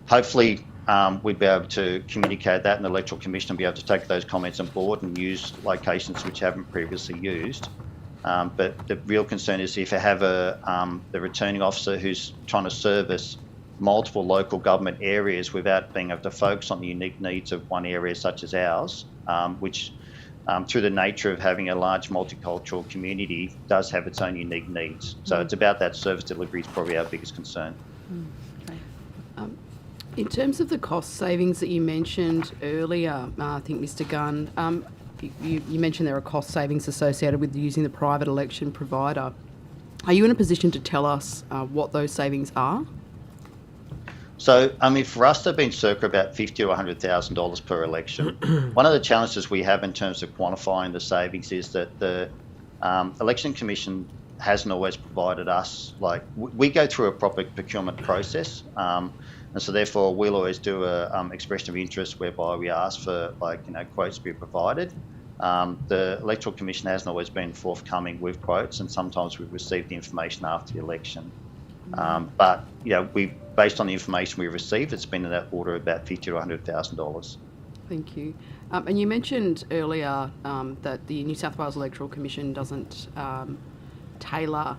hopefully we'd be able to communicate that, and the Electoral Commission will be able to take those comments on board and use locations which haven't previously used. But the real concern is if you have the returning officer who's trying to service multiple local government areas without being able to focus on the unique needs of one area such as ours, which through the nature of having a large multicultural community does have its own unique needs. So it's about that service delivery is probably our biggest concern. In terms of the cost savings that you mentioned earlier, I think Mr Gunn, you mentioned there are cost savings associated with using the private election provider. Are you in a position to tell us what those savings are? So, I mean, for us, they've been circa about $50,000 or $100,000 per election. One of the challenges we have in terms of quantifying the savings is that the Election Commission hasn't always provided us, we go through a proper procurement process, and so therefore we'll always do a expression of interest whereby we ask for quotes to be provided. The Electoral Commission hasn't always been forthcoming with quotes, and sometimes we've received the information after the election. But based on the information we received, it's been in that order of about $50,000 to $100,000. Thank you. And you mentioned earlier that the New South Wales Electoral Commission doesn't tailor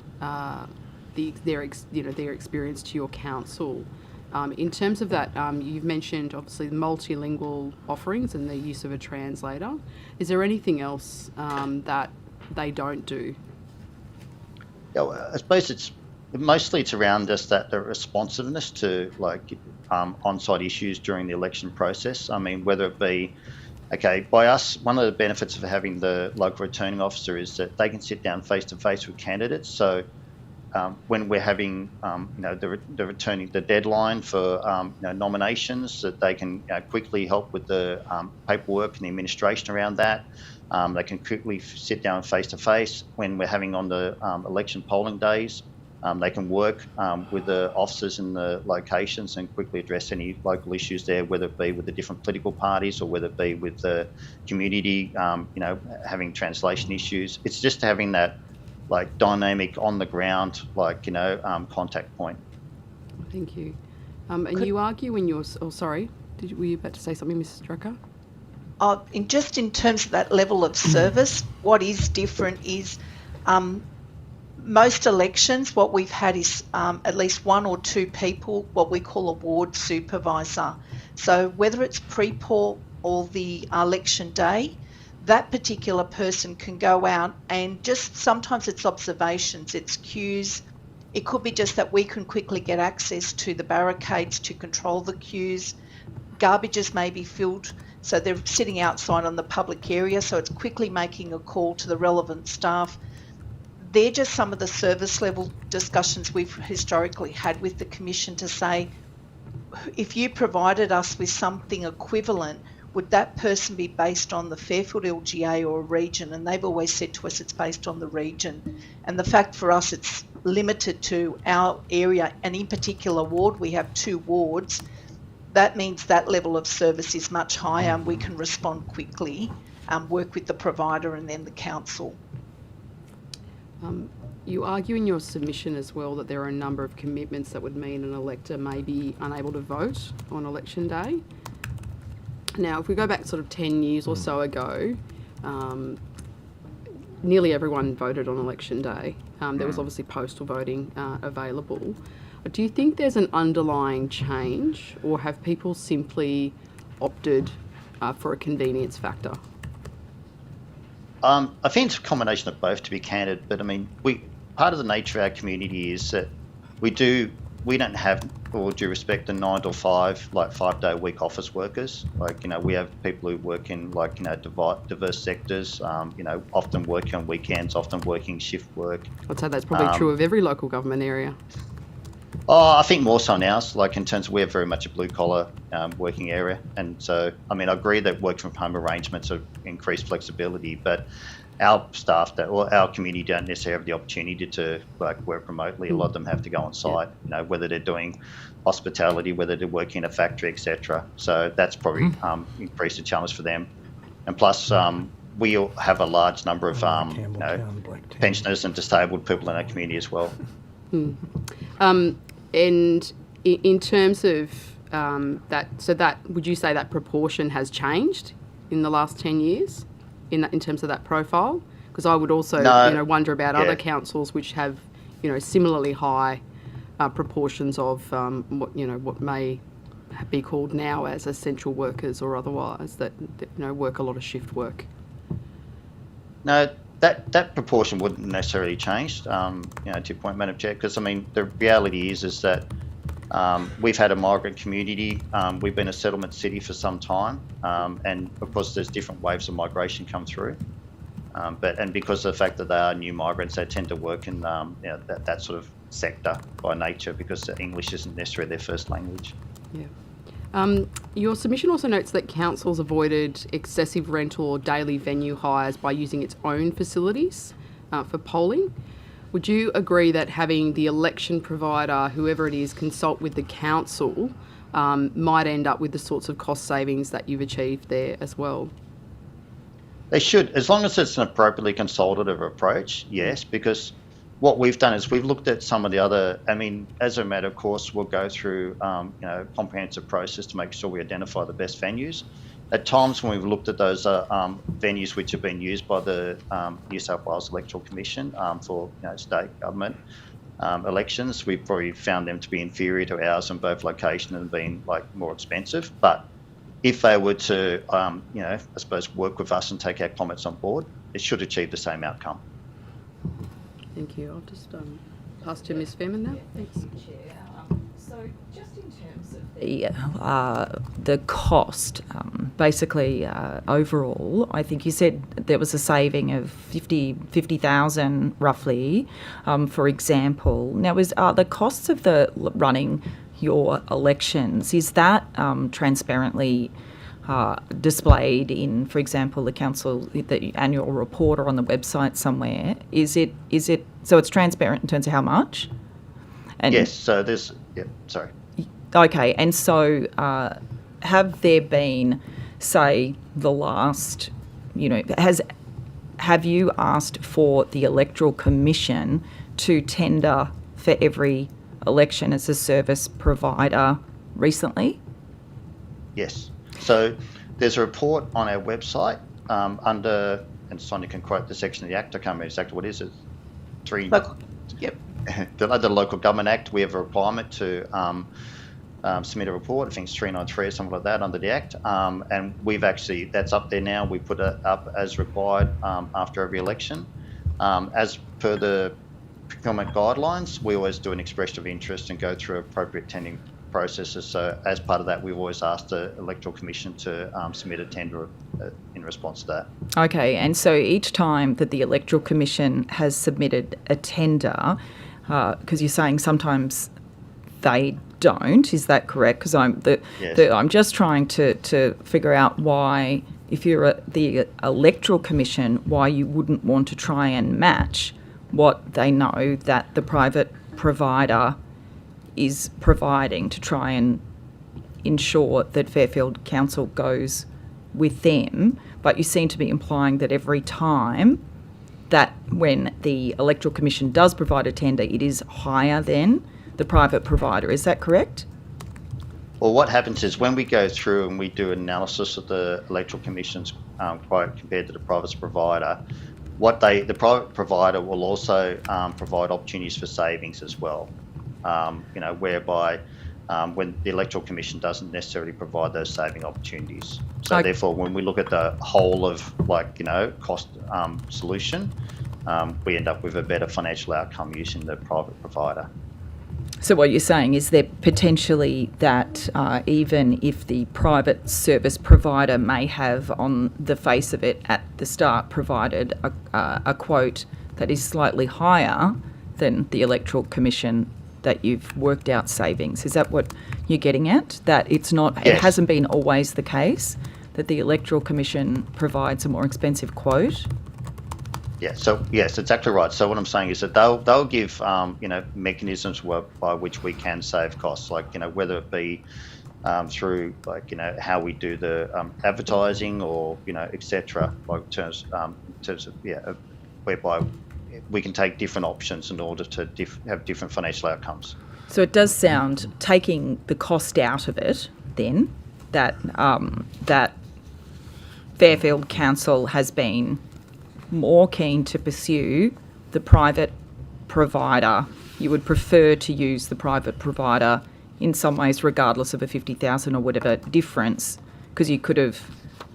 their experience to your council. In terms of that, you've mentioned obviously the multilingual offerings and the use of a translator. Is there anything else that they don't do? Yeah, well, I suppose it's around just the responsiveness to on-site issues during the election process. I mean, whether it be by us, one of the benefits of having the local returning officer is that they can sit down face to face with candidates. So when we're having the deadline for nominations, that they can quickly help with the paperwork and the administration around that. They can quickly sit down face to face when we're having on the election polling days. They can work with the officers in the locations and quickly address any local issues there, whether it be with the different political parties or whether it be with the community, having translation issues. It's just having that dynamic on the ground, contact point. Thank you. And you argue in your... Oh, sorry. Were you about to say something, Mrs Drucker? In terms of that level of service, what is different is most elections, what we've had is at least 1 or 2 people, what we call a ward supervisor. So whether it's pre-poll or the election day, that particular person can go out and just sometimes it's observations, it's queues. It could be just that we can quickly get access to the barricades to control the queues. Garbages may be filled, so they're sitting outside on the public area, so it's quickly making a call to the relevant staff. They're just some of the service level discussions we've historically had with the Commission to say, if you provided us with something equivalent, would that person be based on the Fairfield LGA or a region? And they've always said to us it's based on the region. And the fact for us it's limited to our area, and in particular ward, we have 2 wards. That means that level of service is much higher and we can respond quickly, work with the provider and then the council. You argue in your submission as well that there are a number of commitments that would mean an elector may be unable to vote on election day. Now, if we go back sort of 10 years or so ago, nearly everyone voted on election day. There was obviously postal voting available. Do you think there's an underlying change, or have people simply opted for a convenience factor? I think it's a combination of both, to be candid. But I mean, part of the nature of our community is that we don't have, with all due respect, the 9 to 5, like 5-day a week office workers. Like, you know, we have people who work in, like, you know, diverse sectors, you know, often working on weekends, often working shift work. I'd say that's probably true of every local government area. Oh, I think more so in ours, like in terms of we're very much a blue collar working area. And so, I mean, I agree that work from home arrangements have increased flexibility, but our staff our community don't necessarily have the opportunity to like work remotely. A lot of them have to go on site, you know, whether they're doing hospitality, whether they're working in a factory, etc. So that's probably increased the challenge for them. And plus, we all have a large number of you know, pensioners and disabled people in our community as well. And in terms of that, would you say that proportion has changed in the last 10 years in terms of that profile? Because I would also wonder about other councils which have, you know, similarly high proportions of what may be called now as essential workers or otherwise that you know work a lot of shift work. No, that proportion wouldn't necessarily change, you know, to your point, Madam Chair, because I mean, the reality is that we've had a migrant community, we've been a settlement city for some time, and of course there's different waves of migration come through, and because of the fact that they are new migrants, they tend to work in you know, that sort of sector by nature because English isn't necessarily their first language. Yeah. Your submission also notes that councils avoided excessive rental or daily venue hires by using its own facilities for polling. Would you agree that having the election provider, whoever it is, consult with the council might end up with the sorts of cost savings that you've achieved there as well? They should, as long as it's an appropriately consultative approach, yes, because what we've done is we've looked at some of the other, I mean, as a matter of course, we'll go through, you know, comprehensive process to make sure we identify the best venues. At times when we've looked at those venues which have been used by the New South Wales Electoral Commission for, you know, state government elections, we've probably found them to be inferior to ours in both location and being like more expensive. But if they were to, you know, I suppose work with us and take our comments on board, it should achieve the same outcome. Thank you. I'll just pass to Ms. Fairman now. Thanks. So just in terms of the cost, basically overall, I think you said there was a saving of 50,000 roughly, for example. Now, are the costs of the running your elections, is that transparently displayed in, for example, the annual report or on the website somewhere? Is it so it's transparent in terms of how much? And yes. So there's sorry. Okay, and so have there been, say, the last, you know, have you asked for the Electoral Commission to tender for every election as a service provider recently? Yes. So there's a report on our website under, and Sonia can quote the section of the Act, I can't remember exactly what it is. Under the Local Government Act, we have a requirement to submit a report. I think it's 393 or something like that under the Act. And we've actually, that's up there now. We put it up as required after every election. As per the procurement guidelines, we always do an expression of interest and go through appropriate tendering processes. So as part of that, we've always asked the Electoral Commission to submit a tender in response to that. Okay, and so each time that the Electoral Commission has submitted a tender, because you're saying sometimes they don't, is that correct? Because I'm just trying to figure out why, if you're the Electoral Commission, why you wouldn't want to try and match what they know that the private provider is providing to try and ensure that Fairfield Council goes with them. But you seem to be implying that every time that when the Electoral Commission does provide a tender, it is higher than the private provider. Is that correct? Well, what happens is when we go through and we do analysis of the Electoral Commission's quote compared to the private provider, the private provider will also provide opportunities for savings as well, whereby when the Electoral Commission doesn't necessarily provide those saving opportunities. So therefore, when we look at the whole of cost solution, we end up with a better financial outcome using the private provider. So what you're saying is there potentially that even if the private service provider may have on the face of it at the start provided a quote that is slightly higher than the Electoral Commission, that you've worked out savings. Is that what you're getting at? That it's not, Yes. It hasn't been always the case that the Electoral Commission provides a more expensive quote? Yeah, so yes, exactly right. So what I'm saying is that they'll give mechanisms by which we can save costs, like whether it be through how we do the advertising or etc. Like in terms of whereby we can take different options in order to have different financial outcomes. So it does sound, taking the cost out of it, then that Fairfield Council has been more keen to pursue the private provider. You would prefer to use the private provider in some ways, regardless of a 50,000 or whatever difference, because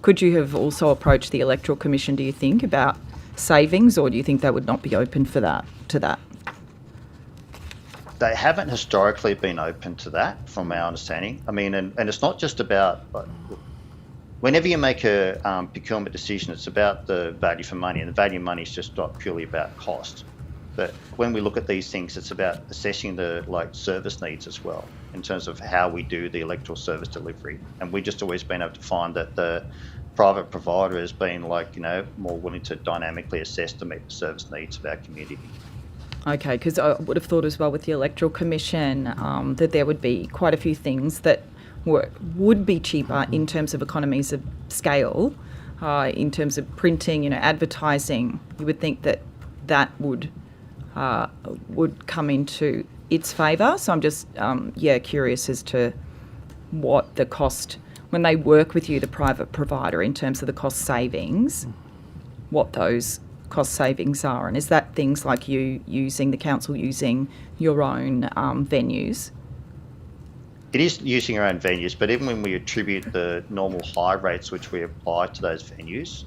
could you have also approached the Electoral Commission, do you think, about savings, or do you think they would not be open to that? They haven't historically been open to that, from our understanding. I mean, and it's not just about, whenever you make a procurement decision, it's about the value for money, and the value of money is just not purely about cost. But when we look at these things, it's about assessing the service needs as well, in terms of how we do the electoral service delivery. And we've just always been able to find that the private provider has been more willing to dynamically assess to meet the service needs of our community. Okay, because I would have thought as well with the Electoral Commission that there would be quite a few things that would be cheaper in terms of economies of scale, in terms of printing, advertising. You would think that would come into its favour. So I'm just curious as to what the cost, when they work with you, the private provider, in terms of the cost savings, what those cost savings are, and is that things like the council using your own venues? It is using our own venues, but even when we attribute the normal high rates which we apply to those venues,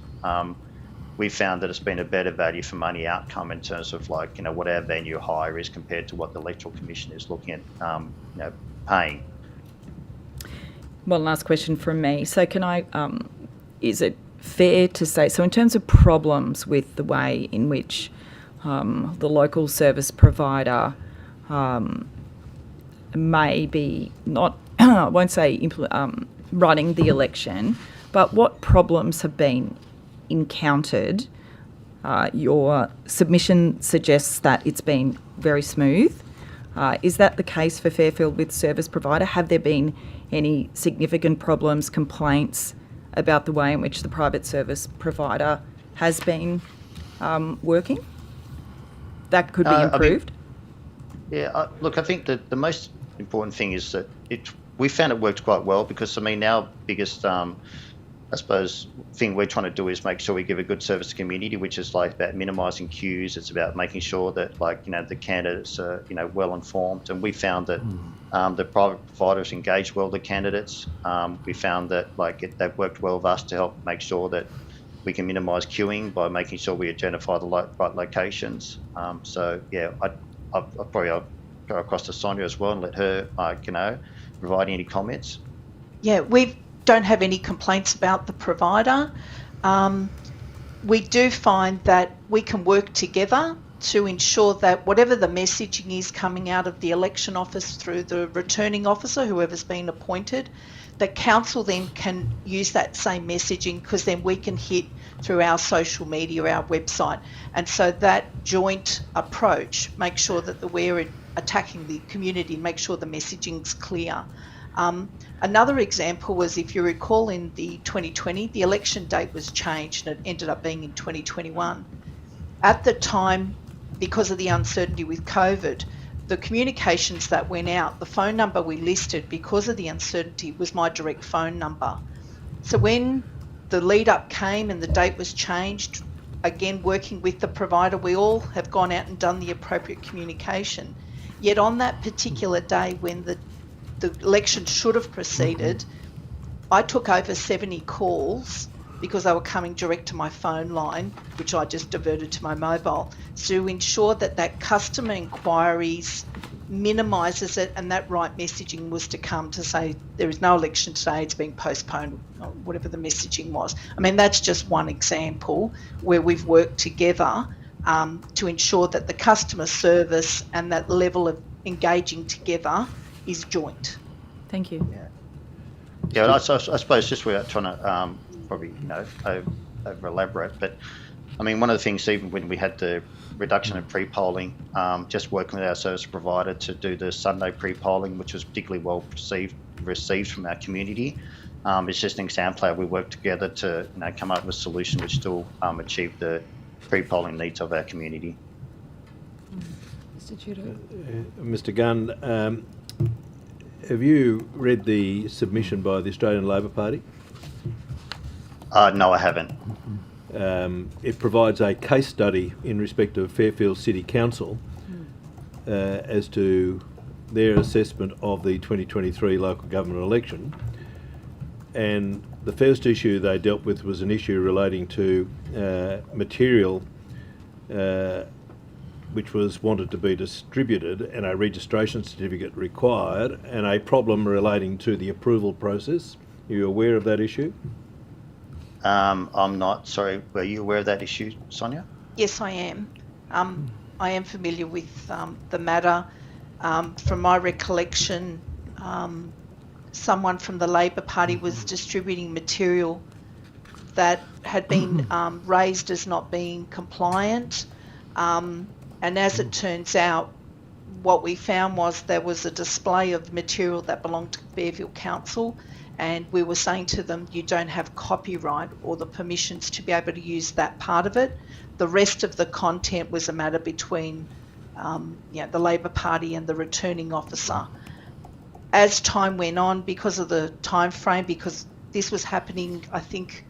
we found that it's been a better value for money outcome in terms of what our venue hire is compared to what the Electoral Commission is looking at paying. One last question from me. So can I, is it fair to say, so in terms of problems with the way in which the local service provider may be not, I won't say running the election, but what problems have been encountered? Your submission suggests that it's been very smooth. Is that the case for Fairfield with service provider? Have there been any significant problems, complaints about the way in which the private service provider has been working? That could be improved? Look, I think that the most important thing is that we found it worked quite well, because our biggest I suppose thing we're trying to do is make sure we give a good service to community, which is about minimising queues. It's about making sure that the candidates are well informed, and we found that the private providers engage well with the candidates. We found that they've worked well with us to help make sure that we can minimise queuing by making sure we identify the right locations. I'll go across to Sonia as well and let her provide any comments. Yeah, we don't have any complaints about the provider. We do find that we can work together to ensure that whatever the messaging is coming out of the election office through the returning officer, whoever's been appointed, the council then can use that same messaging, because then we can hit through our social media, our website. And so that joint approach makes sure that we're attacking the community, make sure the messaging's clear. Another example was, if you recall, in the 2020, the election date was changed and it ended up being in 2021. At the time, because of the uncertainty with COVID, the communications that went out, the phone number we listed because of the uncertainty was my direct phone number. So when the lead up came and the date was changed, again, working with the provider, we all have gone out and done the appropriate communication. Yet on that particular day when the election should have proceeded, I took over 70 calls because they were coming direct to my phone line, which I just diverted to my mobile, to ensure that that customer inquiries minimises it, and that right messaging was to come to say there is no election today, it's being postponed, or whatever the messaging was. I mean, that's just one example where we've worked together to ensure that the customer service and that level of engaging together is joint. Thank you. Yeah, I suppose just without trying to probably over elaborate, but I mean, one of the things, even when we had the reduction in pre-polling, just working with our service provider to do the Sunday pre-polling, which was particularly well received from our community. It's just an example how we work together to come up with a solution which still achieve the pre-polling needs of our community. Mr. Tudor. Mr. Gunn, have you read the submission by the Australian Labor Party? No, I haven't. It provides a case study in respect of Fairfield City Council as to their assessment of the 2023 local government election. And the first issue they dealt with was an issue relating to material which was wanted to be distributed and a registration certificate required, and a problem relating to the approval process. Are you aware of that issue? I'm not. Sorry, were you aware of that issue, Sonia? Yes, I am. I am familiar with the matter. From my recollection, someone from the Labor Party was distributing material that had been raised as not being compliant. And as it turns out, what we found was there was a display of material that belonged to Fairfield Council, and we were saying to them, you don't have copyright or the permissions to be able to use that part of it. The rest of the content was a matter between the Labor Party and the returning officer. As time went on, because of the time frame, because this was happening, I think,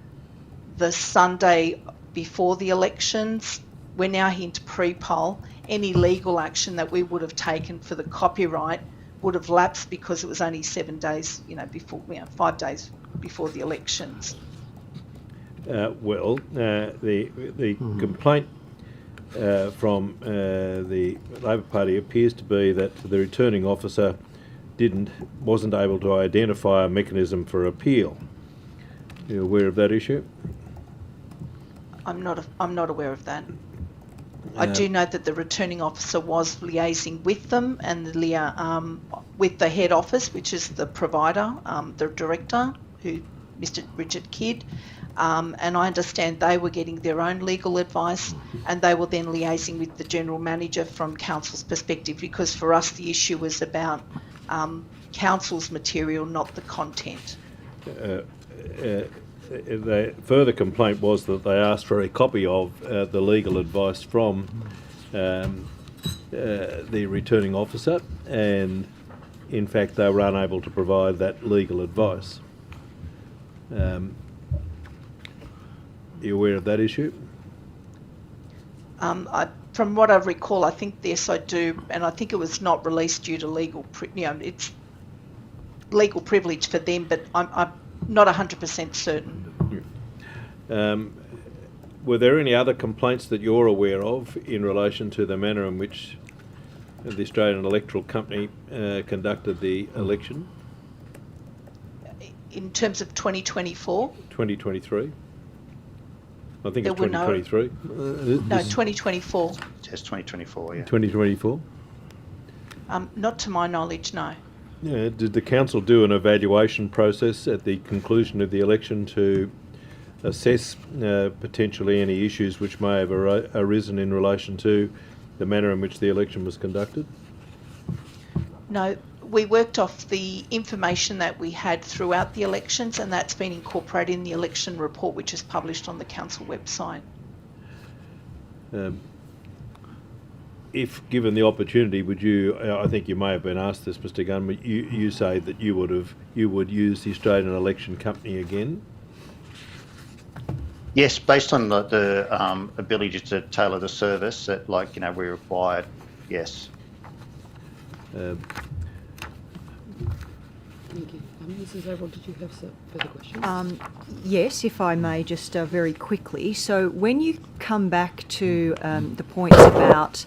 the Sunday before the elections, we're now into pre-poll. Any legal action that we would have taken for the copyright would have lapsed because it was only 7 days, before, 5 days before the elections. The complaint from the Labor Party appears to be that the returning officer wasn't able to identify a mechanism for appeal. Are you aware of that issue? I'm not aware of that. I do know that the returning officer was liaising with them and with the head office, which is the provider, the director, Mr. Richard Kidd, and I understand they were getting their own legal advice, and they were then liaising with the general manager from council's perspective, because for us the issue was about council's material, not the content. The further complaint was that they asked for a copy of the legal advice from the returning officer, and in fact they were unable to provide that legal advice. Are you aware of that issue? From what I recall, I think yes, I do, and I think it was not released due to it's legal privilege for them, but I'm not 100% certain. Were there any other complaints that you're aware of in relation to the manner in which the Australian Electoral Company conducted the election? In terms of 2024? 2023. I think there it's 2023. No, 2024. Just 2024, yeah. 2024? Not to my knowledge, no. Yeah, did the council do an evaluation process at the conclusion of the election to assess potentially any issues which may have arisen in relation to the manner in which the election was conducted? No, we worked off the information that we had throughout the elections, and that's been incorporated in the election report, which is published on the council website. If given the opportunity, would you? I think you may have been asked this, Mr. Gunn. But you say that you would use the Australian Election Company again. Yes, based on the ability to tailor the service that, we required, yes. Thank you. Mrs. Overall, did you have further questions? Yes, if I may, just very quickly. So when you come back to the points about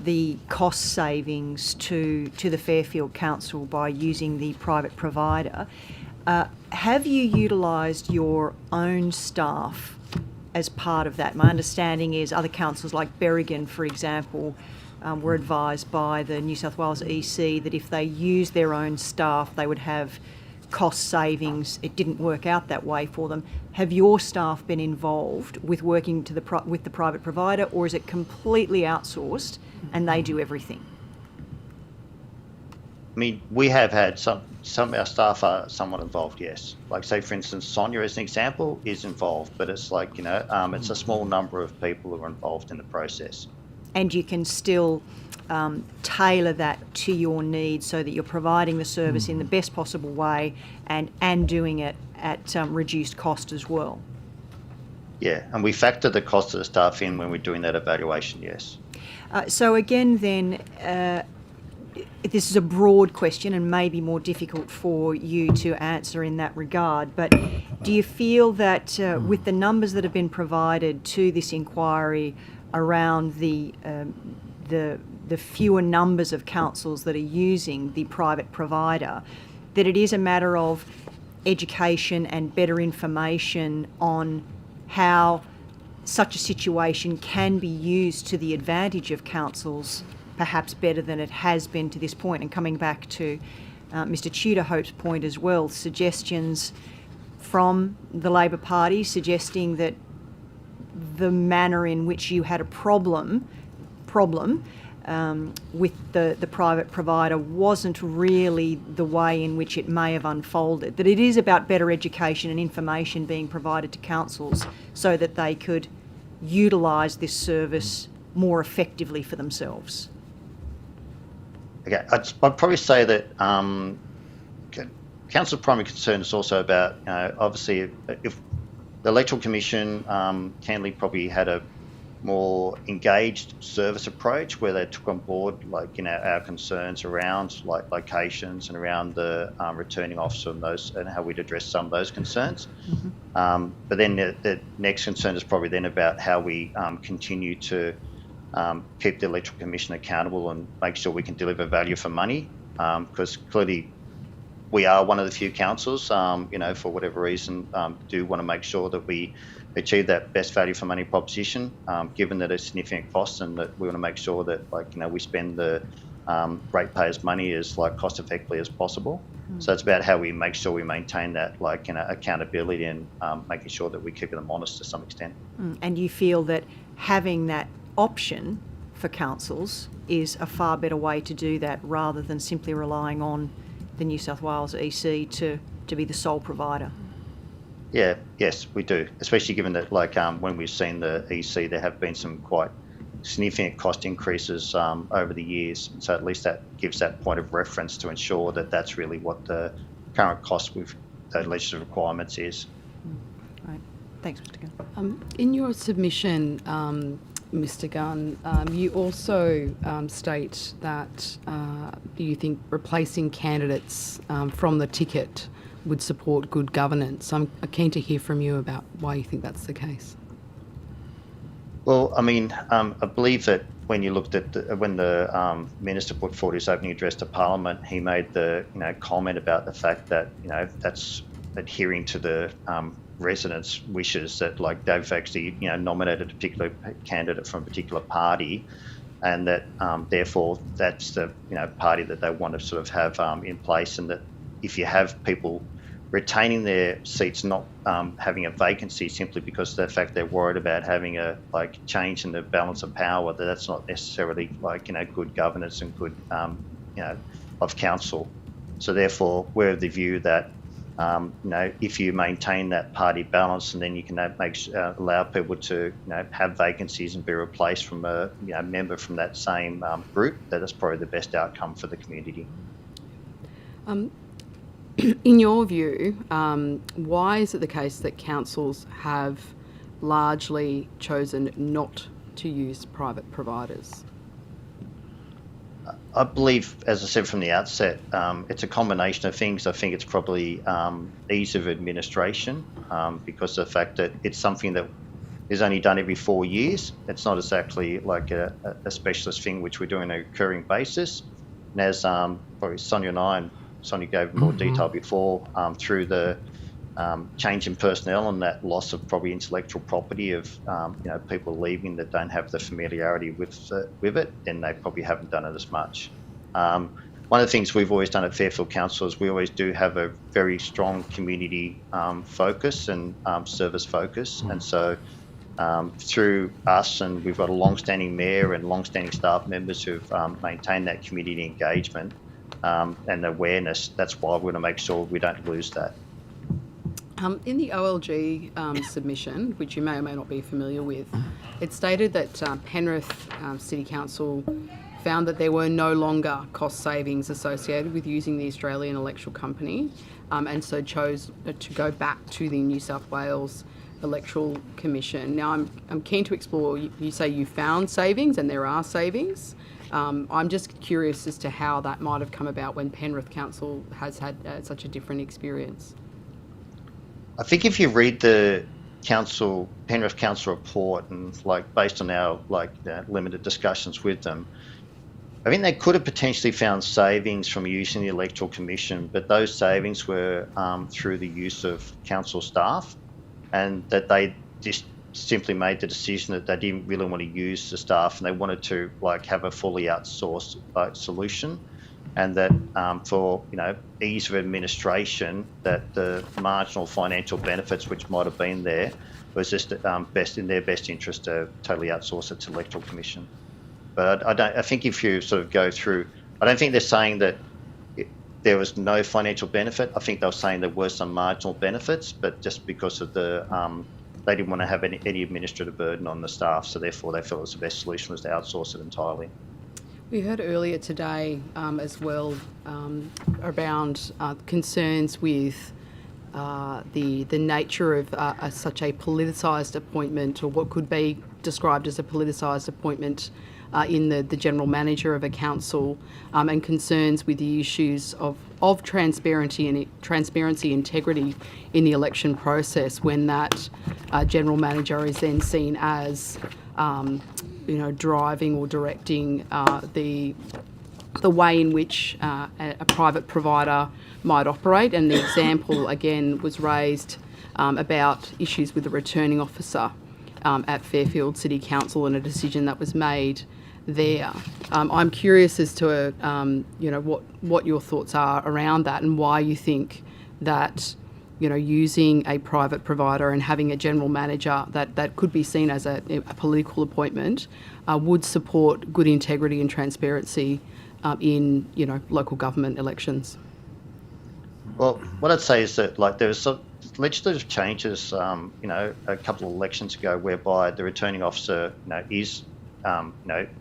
the cost savings to the Fairfield Council by using the private provider, have you utilised your own staff as part of that? My understanding is other councils like Berrigan, for example, were advised by the New South Wales EC that if they used their own staff, they would have cost savings. It didn't work out that way for them. Have your staff been involved with working with the private provider, or is it completely outsourced and they do everything? I mean, we have had some of our staff are somewhat involved, yes. Like, say, for instance, Sonia, as an example, is involved, but it's it's a small number of people who are involved in the process. And you can still tailor that to your needs so that you're providing the service in the best possible way and doing it at reduced cost as well. Yeah, and we factor the cost of the staff in when we're doing that evaluation, yes. So again then, this is a broad question and maybe more difficult for you to answer in that regard, but do you feel that with the numbers that have been provided to this inquiry around the fewer numbers of councils that are using the private provider, that it is a matter of education and better information on how such a situation can be used to the advantage of councils, perhaps better than it has been to this point? And coming back to Mr. Tudor-Hope's point as well, suggestions from the Labor Party suggesting that the manner in which you had a problem with the private provider wasn't really the way in which it may have unfolded, that it is about better education and information being provided to councils so that they could utilise this service more effectively for themselves. Okay, I'd probably say that Council's primary concern is also about, obviously, if the Electoral Commission, Canley probably had a more engaged service approach where they took on board, our concerns around locations and around the returning officer and those, and how we'd address some of those concerns. But then the next concern is probably then about how we continue to keep the Electoral Commission accountable and make sure we can deliver value for money, because clearly we are one of the few councils, for whatever reason, do want to make sure that we achieve that best value for money proposition, given that it's significant cost, and that we want to make sure that, we spend the ratepayers' money as cost effectively as possible. So it's about how we make sure we maintain that accountability and making sure that we keep them honest to some extent. And you feel that having that option for councils is a far better way to do that, rather than simply relying on the New South Wales EC to be the sole provider? Yes, we do, especially given that when we've seen the EC, there have been some quite significant cost increases over the years. So at least that gives that point of reference to ensure that that's really what the current cost with the legislative requirements is. Right. Thanks, Mr. Gunn. In your submission, Mr. Gunn, you also state that you think replacing candidates from the ticket would support good governance. I'm keen to hear from you about why you think that's the case. Well, I mean, I believe that when you looked at when the minister put forward his opening address to Parliament, he made the comment about the fact that that's adhering to the residents' wishes, that they've actually nominated a particular candidate from a particular party, and that therefore that's the party that they want to sort of have in place, and that if you have people retaining their seats, not having a vacancy simply because of the fact they're worried about having a change in the balance of power, that's not necessarily good governance and good of council. So therefore we're of the view that if you maintain that party balance, and then you can allow people to have vacancies and be replaced from a member from that same group, that is probably the best outcome for the community. In your view, why is it the case that councils have largely chosen not to use private providers? I believe, as I said from the outset, it's a combination of things. I think it's probably ease of administration because of the fact that it's something that is only done every 4 years. It's not exactly like a specialist thing which we're doing on a recurring basis. And as probably Sonia gave more detail before, through the change in personnel and that loss of probably intellectual property of people leaving that don't have the familiarity with it, then they probably haven't done it as much. One of the things we've always done at Fairfield Council is we always do have a very strong community focus and service focus, and so through us, and we've got a long-standing mayor and long-standing staff members who've maintained that community engagement and awareness. That's why we want to make sure we don't lose that. In the OLG submission, which you may or may not be familiar with, it stated that Penrith City Council found that there were no longer cost savings associated with using the Australian Electoral Company, and so chose to go back to the New South Wales Electoral Commission. Now, I'm keen to explore, you say you found savings, and there are savings. I'm just curious as to how that might have come about when Penrith Council has had such a different experience. I think if you read the Penrith Council report and based on our limited discussions with them, I think they could have potentially found savings from using the Electoral Commission, but those savings were through the use of council staff, and that they just simply made the decision that they didn't really want to use the staff and they wanted to have a fully outsourced solution. And that for ease of administration, that the marginal financial benefits which might have been there was just in their best interest to totally outsource it to Electoral Commission. But I think if you sort of go through, I don't think they're saying that there was no financial benefit. I think they were saying there were some marginal benefits, but just because of the they didn't want to have any administrative burden on the staff, so therefore they felt it was the best solution was to outsource it entirely. We heard earlier today as well around concerns with the nature of such a politicised appointment, or what could be described as a politicised appointment in the general manager of a council, and concerns with the issues of transparency, integrity in the election process when that general manager is then seen as driving or directing the way in which a private provider might operate. And the example again was raised about issues with the returning officer at Fairfield City Council and a decision that was made there. I'm curious as to what your thoughts are around that, and why you think that using a private provider and having a general manager that could be seen as a political appointment would support good integrity and transparency in local government elections. Well, what I'd say is that there was some legislative changes a couple of elections ago whereby the returning officer is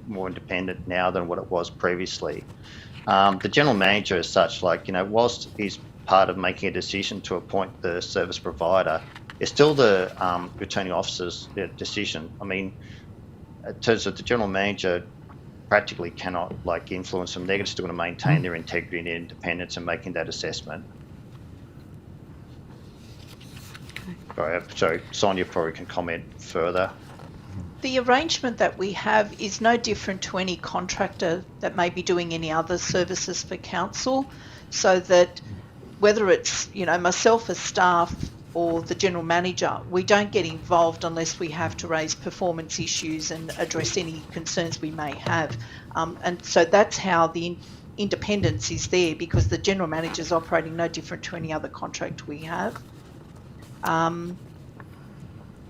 more independent now than what it was previously. The general manager as such, whilst he's part of making a decision to appoint the service provider, it's still the returning officer's decision. I mean, in terms of the general manager practically cannot influence them. They're still going to maintain their integrity and independence in making that assessment. Sorry, Sonia probably can comment further. The arrangement that we have is no different to any contractor that may be doing any other services for council, so that whether it's myself as staff or the general manager, we don't get involved unless we have to raise performance issues and address any concerns we may have. And so that's how the independence is there, because the general manager is operating no different to any other contract we have.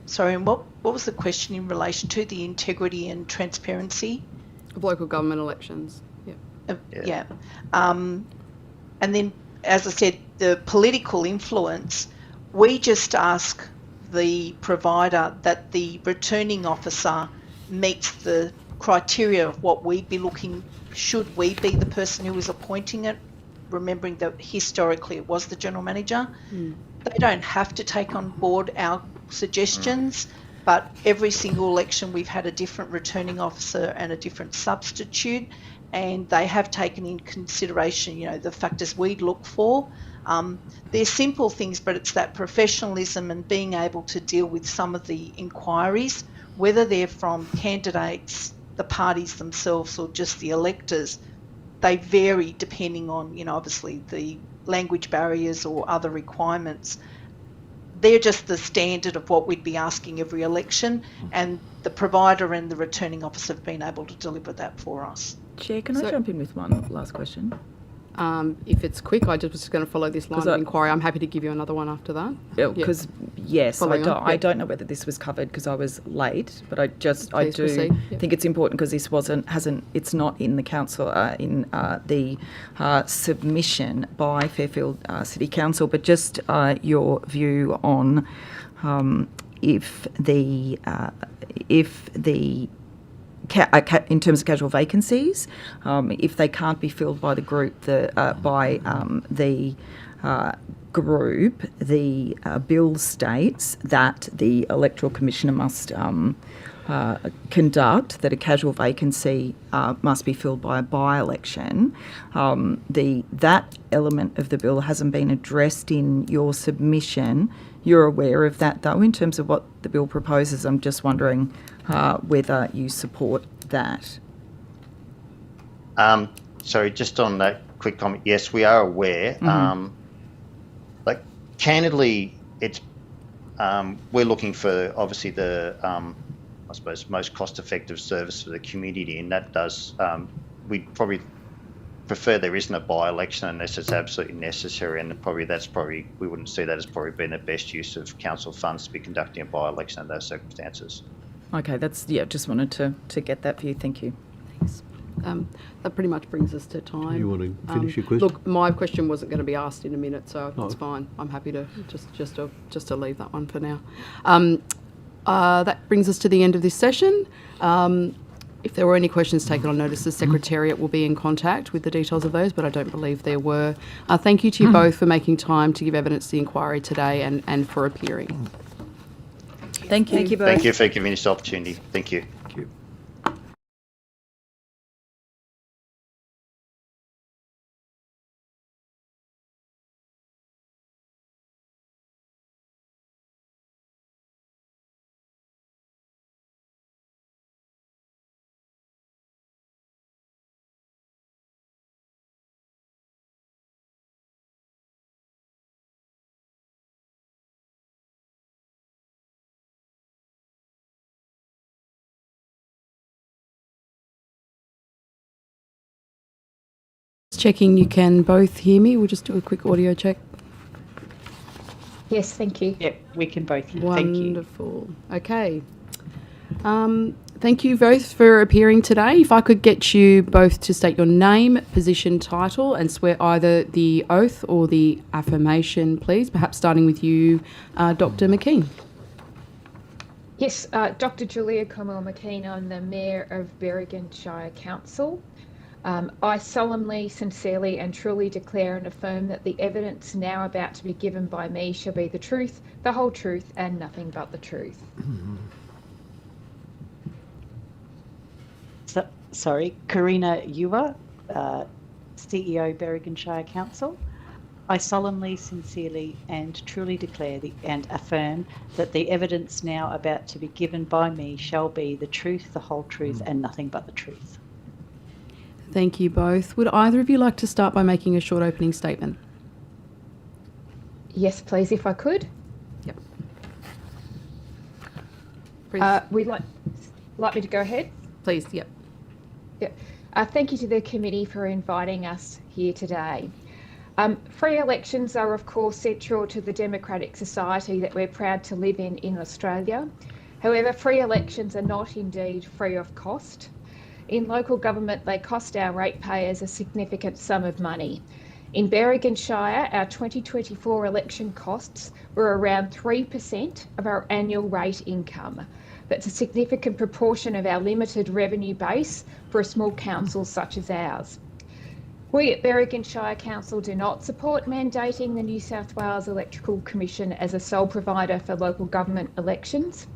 Sorry, and what was the question in relation to the integrity and transparency of local government elections? Yeah. And then, as I said, the political influence, we just ask the provider that the returning officer meets the criteria of what we'd be looking, should we be the person who is appointing it, remembering that historically it was the general manager. They don't have to take on board our suggestions, but every single election we've had a different returning officer and a different substitute, and they have taken in consideration, the factors we'd look for. They're simple things, but it's that professionalism and being able to deal with some of the inquiries, whether they're from candidates, the parties themselves, or just the electors. They vary depending on, obviously the language barriers or other requirements. They're just the standard of what we'd be asking every election, and the provider and the returning officer have been able to deliver that for us. Chair, can I jump in with one last question? If it's quick, I just was going to follow this line of inquiry. I'm happy to give you another one after that. Because yes, I don't know whether this was covered because I was late, but I do think it's important because this it's not in the council in the submission by Fairfield City Council, but just your view on if the in terms of casual vacancies, if they can't be filled by the group, the bill states that the electoral commissioner must conduct that a casual vacancy must be filled by a by-election. That element of the bill hasn't been addressed in your submission. You're aware of that, though, in terms of what the bill proposes. I'm just wondering whether you support that. Sorry, just on that quick comment. Yes, we are aware. Candidly, it's we're looking for obviously the I suppose most cost-effective service for the community, and that does we'd probably prefer there isn't a by-election unless it's absolutely necessary, and we wouldn't see that as probably being the best use of council funds to be conducting a by-election in those circumstances. Okay, just wanted to get that view. Thank you. Thanks. That pretty much brings us to time. You want to finish your question? Look, my question wasn't going to be asked in a minute, so it's fine. I'm happy to just to leave that one for now. That brings us to the end of this session. If there were any questions taken on notice, the Secretariat will be in contact with the details of those, but I don't believe there were. Thank you to you both for making time to give evidence to the inquiry today and for appearing. Thank you. Thank you both. Thank you for giving us the opportunity. Thank you. Checking you can both hear me. We'll just do a quick audio check. Yes, thank you. Yep, we can both hear. Wonderful. Okay. Thank you both for appearing today. If I could get you both to state your name, position, title, and swear either the oath or the affirmation, please. Perhaps starting with you, Dr. McKean. Yes, Dr. Julia Cromwell McKean. I'm the Mayor of Berrigan Shire Council. I solemnly, sincerely and truly declare and affirm that the evidence now about to be given by me shall be the truth, the whole truth and nothing but the truth. Karina Ewer, CEO Berrigan Shire Council. I solemnly, sincerely and truly declare and affirm that the evidence now about to be given by me shall be the truth, the whole truth and nothing but the truth. Thank you both. Would either of you like to start by making a short opening statement? Yes, please, if I could. Yep. We'd like me to go ahead? Please, yep. Yep. Thank you to the committee for inviting us here today. Free elections are, of course, central to the democratic society that we're proud to live in Australia. However, free elections are not indeed free of cost. In local government, they cost our ratepayers a significant sum of money. In Berrigan Shire, our 2024 election costs were around 3% of our annual rate income. That's a significant proportion of our limited revenue base for a small council such as ours. We at Berrigan Shire Council do not support mandating the New South Wales Electoral Commission as a sole provider for local government elections.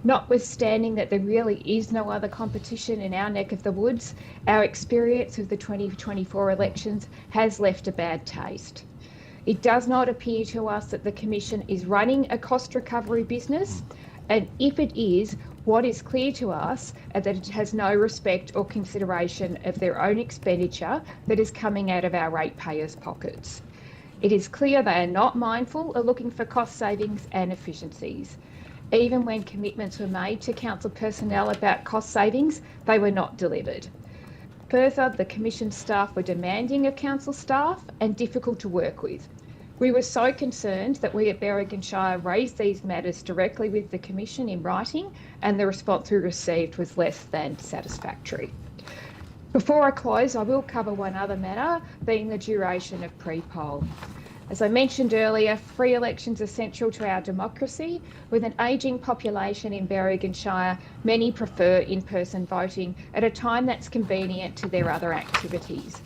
Notwithstanding that there really is no other competition in our neck of the woods, our experience of the 2024 elections has left a bad taste. It does not appear to us that the Commission is running a cost recovery business, and if it is, what is clear to us is that it has no respect or consideration of their own expenditure that is coming out of our ratepayers' pockets. It is clear they are not mindful of looking for cost savings and efficiencies. Even when commitments were made to council personnel about cost savings, they were not delivered. Further, the Commission staff were demanding of council staff and difficult to work with. We were so concerned that we at Berwick and Shire raised these matters directly with the Commission in writing, and the response we received was less than satisfactory. Before I close, I will cover one other matter, being the duration of pre-poll. As I mentioned earlier, free elections are essential to our democracy. With an ageing population in Berwick and Shire, many prefer in-person voting at a time that's convenient to their other activities.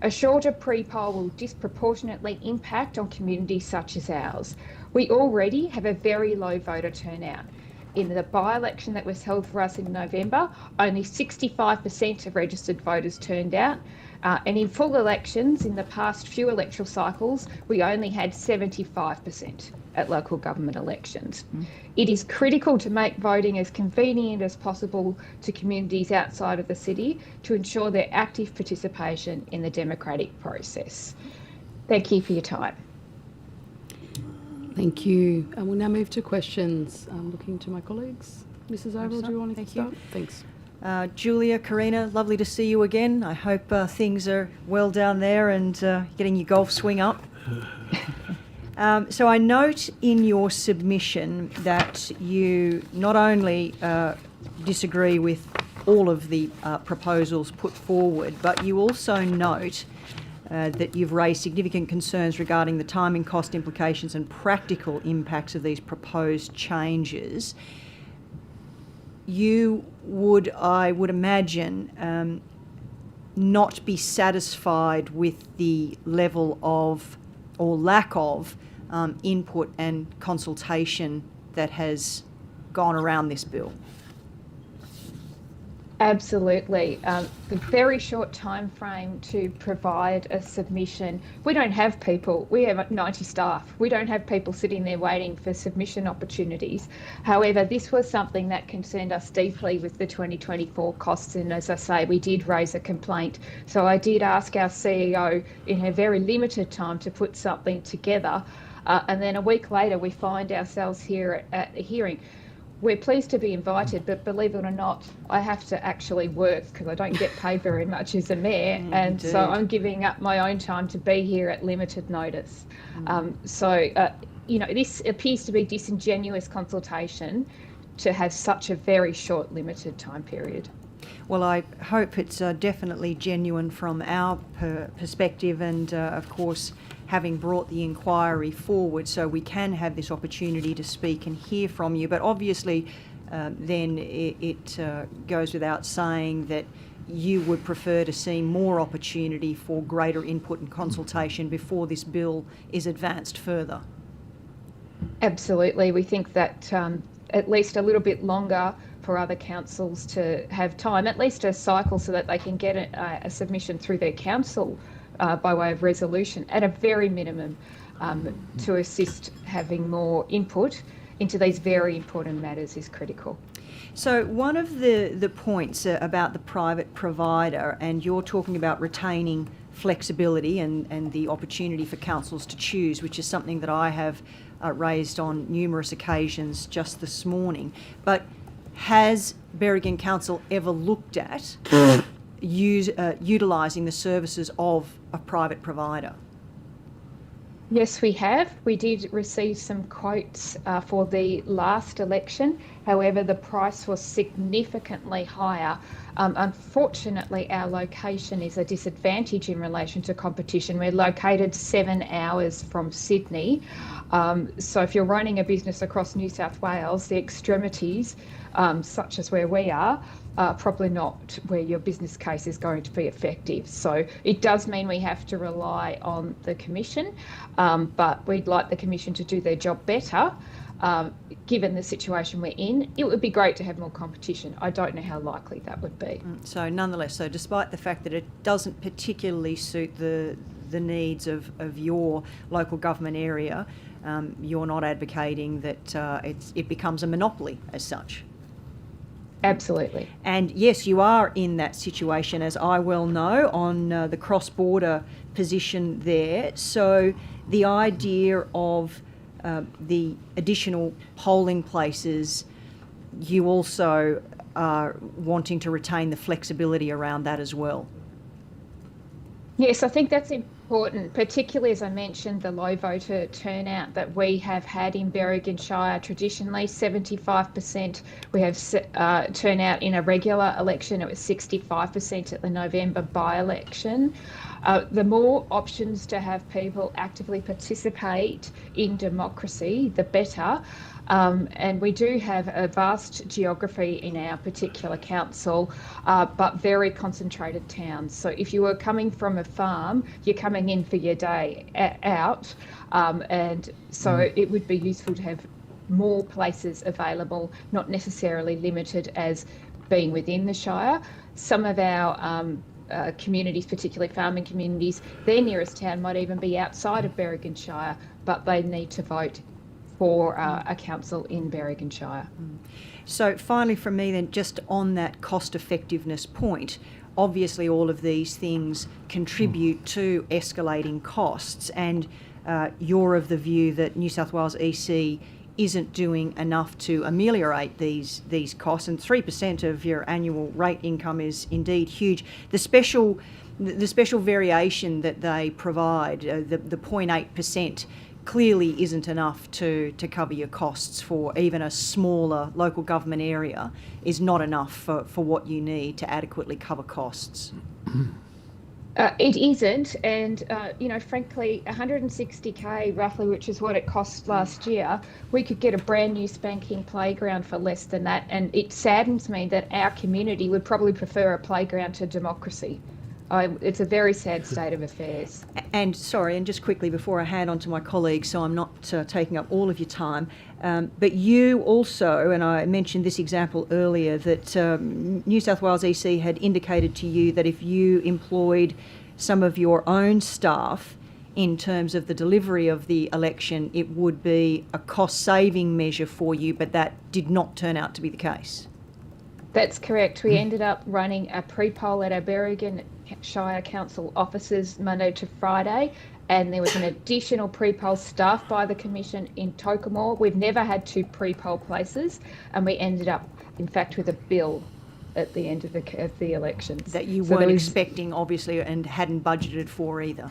A shorter pre-poll will disproportionately impact on communities such as ours. We already have a very low voter turnout. In the by-election that was held for us in November, only 65% of registered voters turned out. And in full elections, in the past few electoral cycles, we only had 75% at local government elections. It is critical to make voting as convenient as possible to communities outside of the city to ensure their active participation in the democratic process. Thank you for your time. Thank you. And we'll now move to questions. Looking to my colleagues. Mrs. Oval, do you want to start? Thanks. Julia, Karina, lovely to see you again. I hope things are well down there and getting your golf swing up. So I note in your submission that you not only disagree with all of the proposals put forward, but you also note that you've raised significant concerns regarding the timing, cost implications and practical impacts of these proposed changes. You would, I would imagine, not be satisfied with the level of or lack of input and consultation that has gone around this bill. Absolutely. The very short time frame to provide a submission. We don't have people. We have 90 staff. We don't have people sitting there waiting for submission opportunities. However, this was something that concerned us deeply with the 2024 costs. And as I say, we did raise a complaint. So I did ask our CEO in her very limited time to put something together. And then a week later, we find ourselves here at a hearing. We're pleased to be invited, but believe it or not, I have to actually work because I don't get paid very much as a mayor, and so I'm giving up my own time to be here at limited notice. You know, this appears to be disingenuous consultation to have such a very short, limited time period. Well, I hope it's definitely genuine from our perspective, and of course, having brought the inquiry forward so we can have this opportunity to speak and hear from you. But obviously, then it goes without saying that you would prefer to see more opportunity for greater input and consultation before this bill is advanced further. Absolutely. We think that at least a little bit longer for other councils to have time, at least a cycle, so that they can get a submission through their council by way of resolution at a very minimum to assist having more input into these very important matters is critical. So one of the points about the private provider, and you're talking about retaining flexibility and the opportunity for councils to choose, which is something that I have raised on numerous occasions just this morning. But has Berrigan Council ever looked at utilising the services of a private provider? Yes, we have. We did receive some quotes for the last election. However, the price was significantly higher. Unfortunately, our location is a disadvantage in relation to competition. We're located 7 hours from Sydney. So if you're running a business across New South Wales, the extremities, such as where we are probably not where your business case is going to be effective. So it does mean we have to rely on the Commission, but we'd like the Commission to do their job better given the situation we're in. It would be great to have more competition. I don't know how likely that would be. So nonetheless, so despite the fact that it doesn't particularly suit the needs of your local government area, you're not advocating that it becomes a monopoly as such. Absolutely. And yes, you are in that situation, as I well know, on the cross-border position there. So the idea of the additional polling places, you also are wanting to retain the flexibility around that as well. Yes, I think that's important, particularly as I mentioned, the low voter turnout that we have had in Berwick Shire traditionally. 75% we have turnout in a regular election. It was 65% at the November by-election. The more options to have people actively participate in democracy, the better. And we do have a vast geography in our particular council, but very concentrated towns. So if you were coming from a farm, you're coming in for your day out. And so it would be useful to have more places available, not necessarily limited as being within the Shire. Some of our communities, particularly farming communities, their nearest town might even be outside of Berwick Shire, but they need to vote for a council in Berwick Shire. So finally from me then, just on that cost effectiveness point, obviously all of these things contribute to escalating costs, and you're of the view that New South Wales EC isn't doing enough to ameliorate these costs, and 3% of your annual rate income is indeed huge. The special variation that they provide, the 0.8%, clearly isn't enough to cover your costs for even a smaller local government area, is not enough for what you need to adequately cover costs. It isn't, and frankly, 160k roughly, which is what it cost last year, we could get a brand new spanking playground for less than that, and it saddens me that our community would probably prefer a playground to democracy. It's a very sad state of affairs. And sorry, and just quickly before I hand on to my colleagues, so I'm not taking up all of your time, but you also, and I mentioned this example earlier, that New South Wales EC had indicated to you that if you employed some of your own staff in terms of the delivery of the election, it would be a cost-saving measure for you, but that did not turn out to be the case. That's correct. We ended up running a pre-poll at our Berwick Shire Council offices Monday to Friday, and there was an additional pre-poll staffed by the Commission in Tokemore. We've never had 2 pre-poll places, and we ended up, in fact, with a bill at the end of the elections. That you weren't expecting, obviously, and hadn't budgeted for either.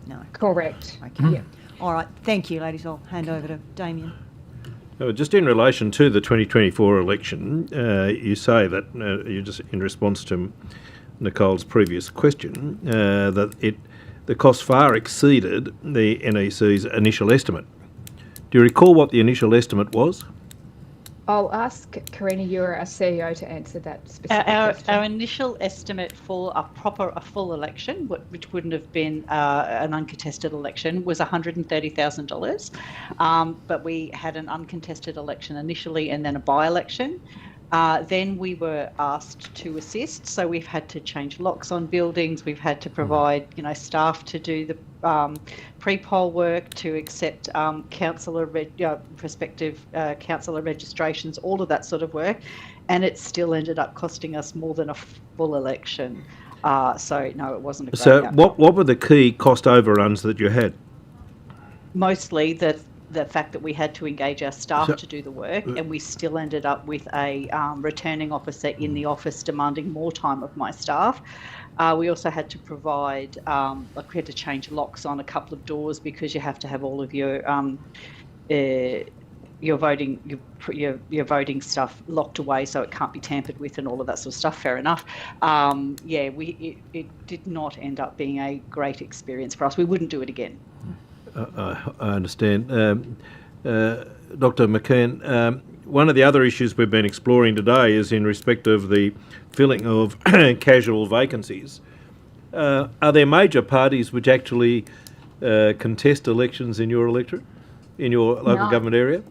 No. Correct. Okay. Yeah. All right. Thank you, ladies. I'll hand over to Damien. Just in relation to the 2024 election, you say that, you just in response to Nicole's previous question, that the cost far exceeded the NEC's initial estimate. Do you recall what the initial estimate was? I'll ask Karina Ewer, our CEO, to answer that specific question. Our initial estimate for a full election, which wouldn't have been an uncontested election, was $130,000. But we had an uncontested election initially and then a by-election. Then we were asked to assist, so we've had to change locks on buildings. We've had to provide, staff to do the pre-poll work, to accept prospective councillor registrations, all of that sort of work, and it still ended up costing us more than a full election. So no, it wasn't a great outcome. What were the key cost overruns that you had? Mostly the fact that we had to engage our staff to do the work, and we still ended up with a returning officer in the office demanding more time of my staff. We also had to provide, we had to change locks on a couple of doors because you have to have all of your voting stuff locked away so it can't be tampered with and all of that sort of stuff. Fair enough. It did not end up being a great experience for us. We wouldn't do it again. I understand. Dr. McKeon, one of the other issues we've been exploring today is in respect of the filling of casual vacancies. Are there major parties which actually contest elections in your electorate, in your local government area?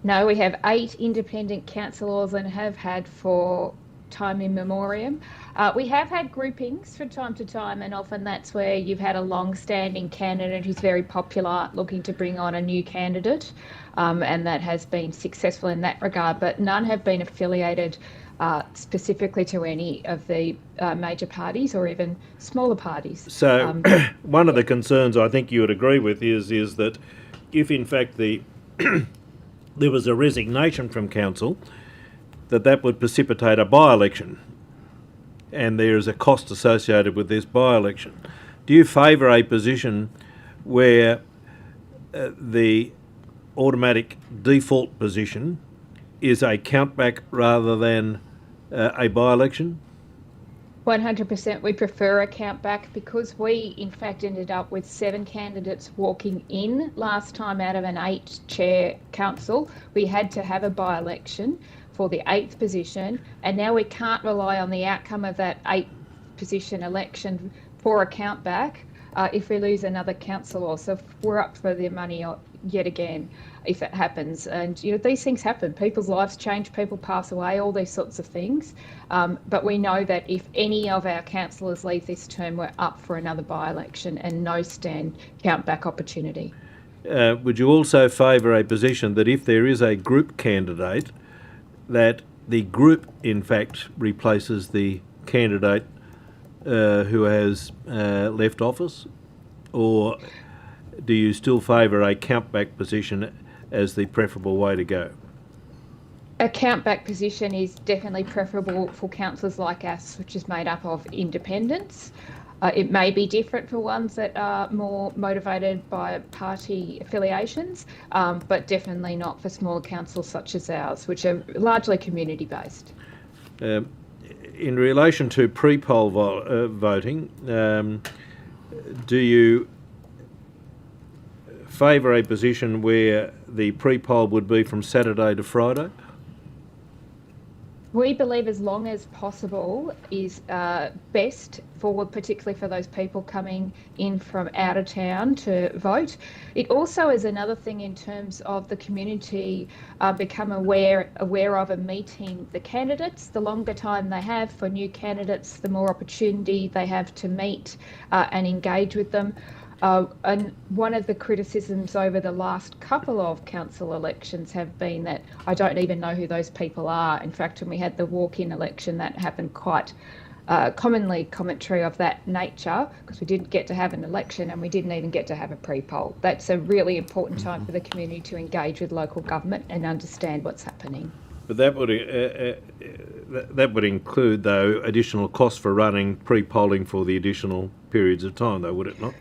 No, we have 8 independent councillors and have had for time in memoriam. We have had groupings from time to time, and often that's where you've had a long-standing candidate who's very popular looking to bring on a new candidate, and that has been successful in that regard, but none have been affiliated specifically to any of the major parties or even smaller parties. So one of the concerns I think you would agree with is that if in fact there was a resignation from council, that would precipitate a by-election, and there is a cost associated with this by-election. Do you favour a position where the automatic default position is a countback rather than a by-election? 100%. We prefer a countback because we, in fact, ended up with 7 candidates walking in last time out of an 8-chair council. We had to have a by-election for the 8th position, and now we can't rely on the outcome of that 8th position election for a countback if we lose another councillor. So we're up for the money yet again if it happens. And you know, these things happen. People's lives change, people pass away, all these sorts of things. But we know that if any of our councillors leave this term, we're up for another by-election and no stand countback opportunity. Would you also favour a position that if there is a group candidate, that the group in fact replaces the candidate who has left office? Or do you still favour a countback position as the preferable way to go? A countback position is definitely preferable for councils like us, which is made up of independents. It may be different for ones that are more motivated by party affiliations, but definitely not for smaller councils such as ours, which are largely community-based. In relation to pre-poll voting, do you favour a position where the pre-poll would be from Saturday to Friday? We believe as long as possible is best for, particularly for those people coming in from out of town to vote. It also is another thing in terms of the community become aware of and meeting the candidates. The longer time they have for new candidates, the more opportunity they have to meet and engage with them. And one of the criticisms over the last couple of council elections have been that I don't even know who those people are. In fact, when we had the walk-in election, that happened quite commonly, commentary of that nature, because we didn't get to have an election and we didn't even get to have a pre-poll. That's a really important time for the community to engage with local government and understand what's happening. But that would include, though, additional costs for running pre-polling for the additional periods of time, though, would it not?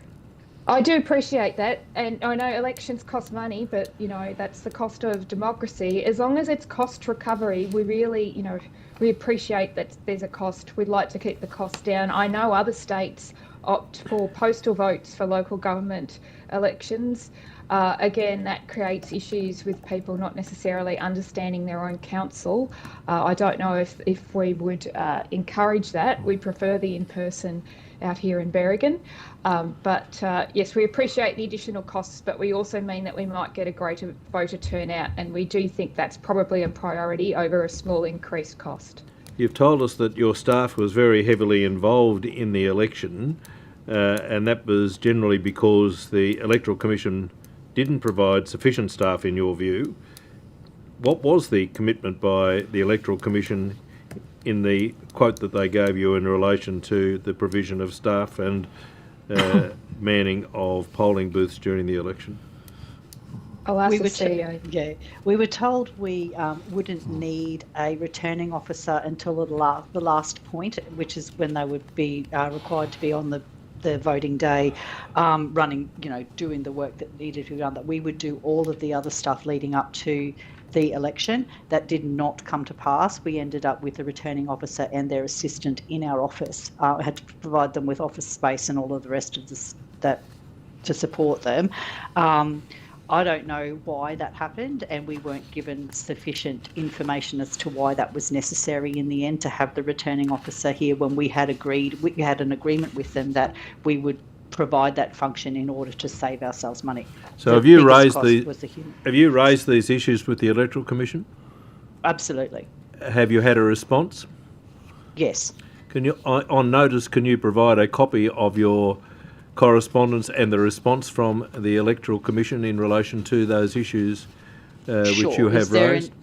I do appreciate that, and I know elections cost money, but you know that's the cost of democracy. As long as it's cost recovery, we really, we appreciate that there's a cost. We'd like to keep the cost down. I know other states opt for postal votes for local government elections. Again, that creates issues with people not necessarily understanding their own council. I don't know if we would encourage that. We prefer the in-person out here in Berrigan. But yes, we appreciate the additional costs, but we also mean that we might get a greater voter turnout, and we do think that's probably a priority over a small increased cost. You've told us that your staff was very heavily involved in the election, and that was generally because the Electoral Commission didn't provide sufficient staff, in your view. What was the commitment by the Electoral Commission in the quote that they gave you in relation to the provision of staff and manning of polling booths during the election? I'll ask the CEO. Yeah, we were told we wouldn't need a returning officer until the last point, which is when they would be required to be on the voting day, running, doing the work that needed to be done, that we would do all of the other stuff leading up to the election. That did not come to pass. We ended up with the returning officer and their assistant in our office. I had to provide them with office space and all of the rest of that to support them. I don't know why that happened, and we weren't given sufficient information as to why that was necessary in the end to have the returning officer here when we had an agreement with them that we would provide that function in order to save ourselves money. So The have you biggest raised cost was the human. have you raised these issues with the Electoral Commission? Absolutely. Have you had a response? Yes. Can you, on notice, can you provide a copy of your correspondence and the response from the Electoral Commission in relation to those issues which you have Is there raised? an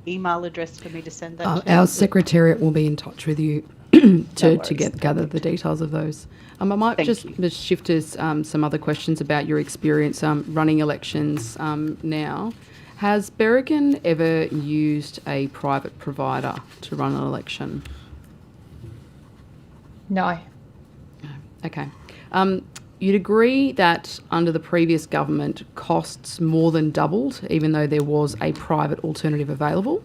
email address for me to send that to? Our secretariat will be in touch with you to gather the details of those. I might Thank just you. shift to some other questions about your experience running elections now. Has Berrigan ever used a private provider to run an election? No. Okay. You'd agree that under the previous government, costs more than doubled, even though there was a private alternative available.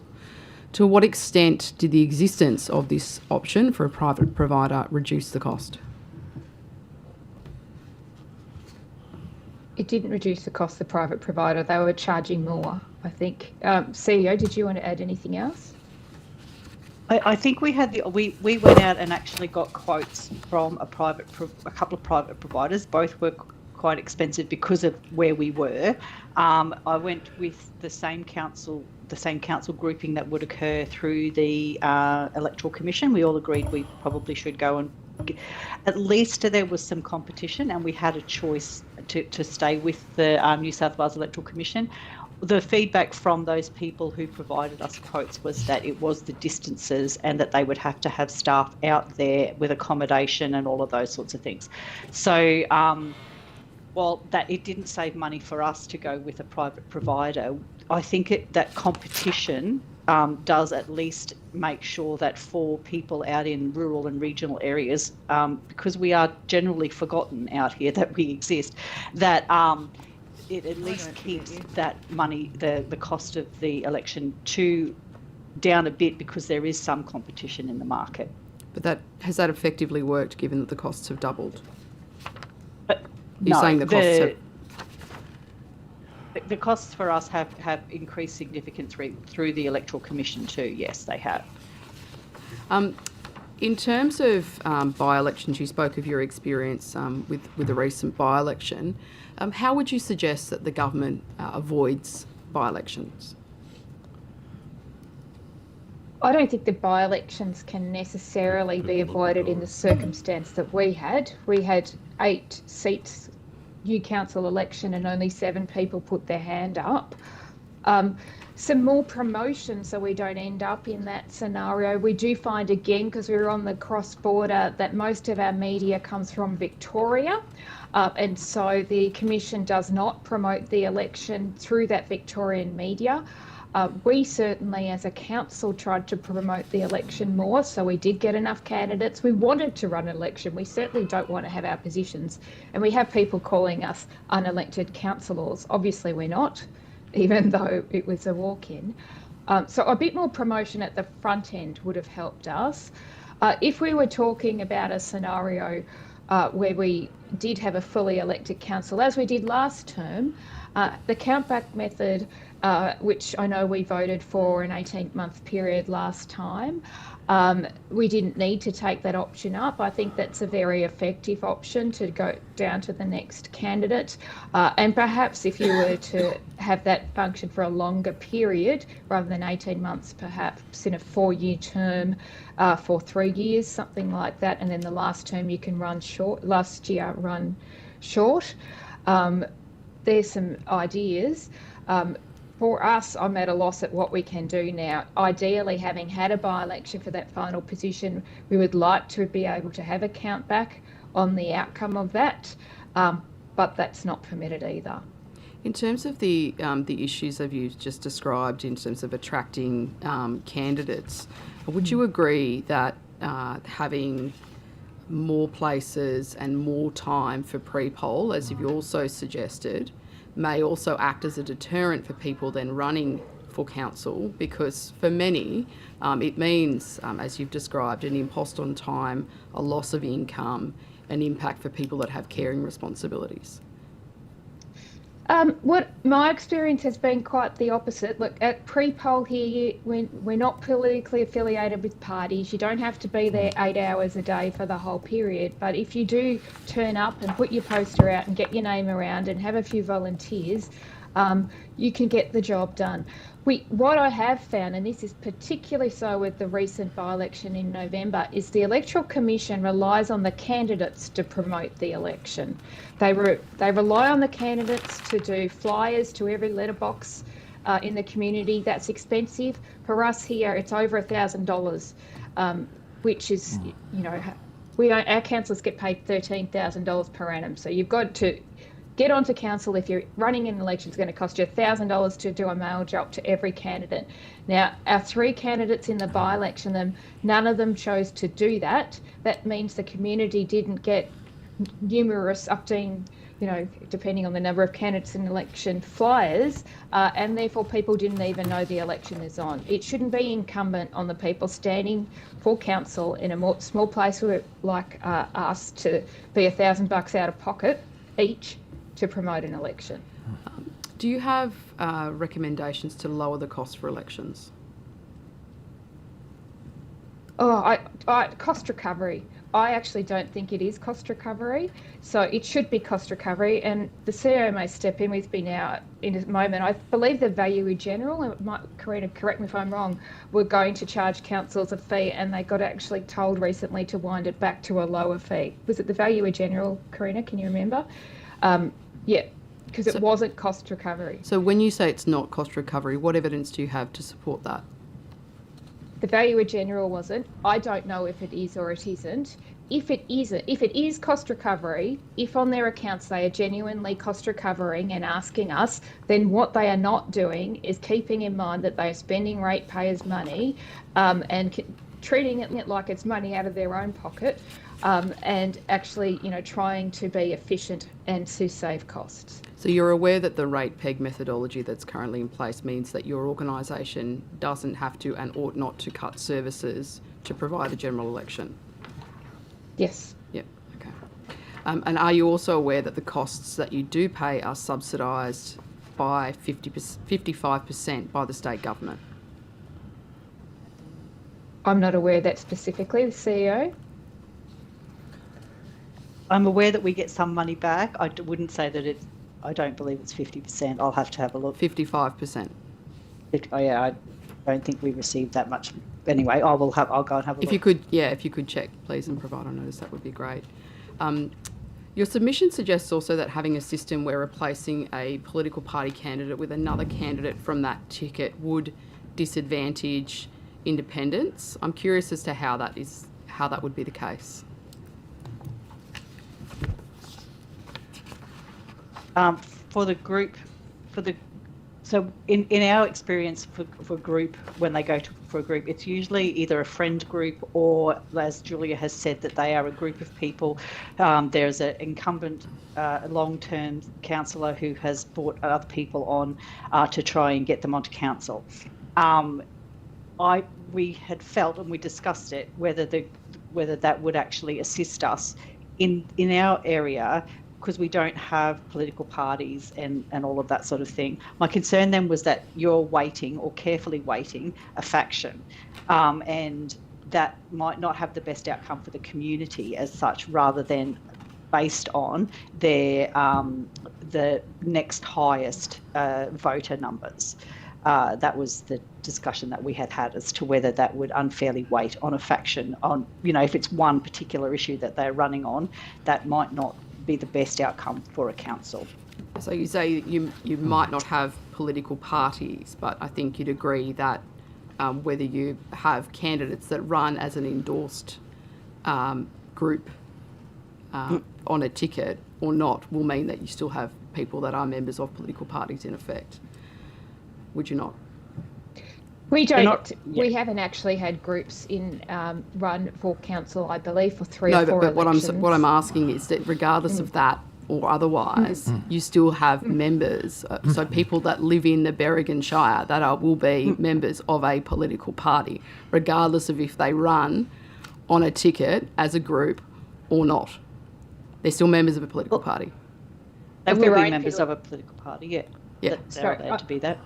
To what extent did the existence of this option for a private provider reduce the cost? It didn't reduce the cost of the private provider. They were charging more, I think. CEO, did you want to add anything else? I think we had we went out and actually got quotes from a couple of private providers. Both were quite expensive because of where we were. I went with the same council grouping that would occur through the Electoral Commission. We all agreed we probably should go and at least there was some competition, and we had a choice to stay with the New South Wales Electoral Commission. The feedback from those people who provided us quotes was that it was the distances and that they would have to have staff out there with accommodation and all of those sorts of things. So while that it didn't save money for us to go with a private provider, I think that competition does at least make sure that for people out in rural and regional areas, because we are generally forgotten out here that we exist, that it at least keeps that money, the cost of the election down a bit, because there is some competition in the market. But has that effectively worked, given that the costs have doubled? You're saying the costs have... The costs for us have increased significantly through the Electoral Commission too. Yes, they have. In terms of by-elections, you spoke of your experience with the recent by-election. How would you suggest that the government avoids by-elections? I don't think the by-elections can necessarily be avoided in the circumstance that we had. We had 8 seats, new council election, and only 7 people put their hand up. Some more promotion so we don't end up in that scenario. We do find, again, because we're on the cross-border, that most of our media comes from Victoria. And so the Commission does not promote the election through that Victorian media. We certainly, as a council, tried to promote the election more, so we did get enough candidates. We wanted to run an election. We certainly don't want to have our positions. And we have people calling us unelected councillors. Obviously we're not, even though it was a walk-in. So a bit more promotion at the front end would have helped us. If we were talking about a scenario where we did have a fully elected council, as we did last term, the countback method, which I know we voted for an 18-month period last time, we didn't need to take that option up. I think that's a very effective option to go down to the next candidate. And perhaps if you were to have that function for a longer period, rather than 18 months, perhaps in a 4-year term for 3 years, something like that. And then the last term you can run short, last year run short. There's some ideas. For us, I'm at a loss at what we can do now. Ideally, having had a by-election for that final position, we would like to be able to have a count back on the outcome of that, but that's not permitted either. In terms of the issues that you just described in terms of attracting candidates, would you agree that having more places and more time for pre-poll, as you've also suggested, may also act as a deterrent for people then running for council? Because for many, it means, as you've described, an impost on time, a loss of income, an impact for people that have caring responsibilities. What my experience has been quite the opposite. Look, at pre-poll here, we're not politically affiliated with parties. You don't have to be there 8 hours a day for the whole period. But if you do turn up and put your poster out and get your name around and have a few volunteers, you can get the job done. What I have found, and this is particularly so with the recent by-election in November, is the Electoral Commission relies on the candidates to promote the election. They rely on the candidates to do flyers to every letterbox in the community. That's expensive. For us here, it's over $1,000, which is, our councillors get paid $13,000 per annum. So you've got to get onto council. If you're running an election, it's going to cost you $1,000 to do a mail drop to every candidate. Now, our 3 candidates in the by-election, none of them chose to do that. That means the community didn't get numerous depending on the number of candidates in the election, flyers, and therefore people didn't even know the election is on. It shouldn't be incumbent on the people standing for council in a small place like us to be $1,000 out of pocket each to promote an election. Do you have recommendations to lower the cost for elections? Cost recovery. I actually don't think it is cost recovery, so it should be cost recovery, and the CEO may step in with me now in a moment. I believe the Value General, and Karina, correct me if I'm wrong, were going to charge councils a fee, and they got actually told recently to wind it back to a lower fee. Was it the Value General, Karina? Can you remember? Yeah, because it wasn't cost recovery. So when you say it's not cost recovery, what evidence do you have to support that? The Value General wasn't. I don't know if it is or it isn't. If it is cost recovery, if on their accounts they are genuinely cost recovering and asking us, then what they are not doing is keeping in mind that they are spending ratepayers' money and treating it like it's money out of their own pocket, and actually, trying to be efficient and to save costs. So you're aware that the rate peg methodology that's currently in place means that your organisation doesn't have to and ought not to cut services to provide a general election? Yes. Yep, okay. And are you also aware that the costs that you do pay are subsidised by 55% by the state government? I'm not aware of that specifically, the CEO. I'm aware that we get some money back. I wouldn't say that I don't believe it's 50%. I'll have to have a look. 55%. Oh yeah, I don't think we received that much. Anyway, I'll go and have a look. If you could check, please, and provide a notice, that would be great. Your submission suggests also that having a system where replacing a political party candidate with another candidate from that ticket would disadvantage independents. I'm curious as to how that would be the case. So in our experience for group, when they go for a group, it's usually either a friend group or, as Julia has said, that they are a group of people. There's an incumbent long-term councillor who has brought other people on to try and get them onto council. We had felt, and we discussed it, whether that would actually assist us in our area, because we don't have political parties and all of that sort of thing. My concern then was that you're weighting or carefully weighting a faction, and that might not have the best outcome for the community as such, rather than based on their the next highest voter numbers. That was the discussion that we had as to whether that would unfairly weight on a faction. On, if it's one particular issue that they're running on, that might not be the best outcome for a council. So you say you might not have political parties, but I think you'd agree that whether you have candidates that run as an endorsed group on a ticket or not will mean that you still have people that are members of political parties in effect. Would you not? We don't. We haven't actually had groups in run for council, I believe, for 3 or 4 elections. What I'm asking is that regardless of that or otherwise, you still have members. So people that live in the Berrigan Shire that will be members of a political party, regardless of if they run on a ticket as a group or not. They're still members of a political party. They of will their be own members of a political party, yeah. Yeah. That they're allowed to be that.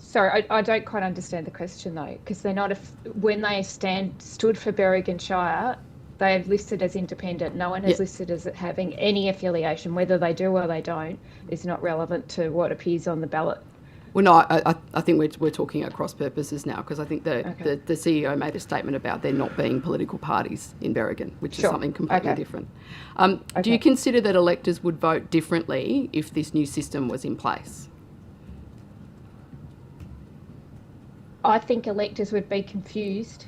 Sorry, I don't quite understand the question though, because they're not. When they stood for Berwick and Shire, they have listed as independent. No one has listed as having any affiliation. Whether they do or they don't is not relevant to what appears on the ballot. Well, no, I think we're talking at cross purposes now, because I think the CEO made a statement about there not being political parties in Berrigan, which is something completely different. Do you consider that electors would vote differently if this new system was in place? I think electors would be confused,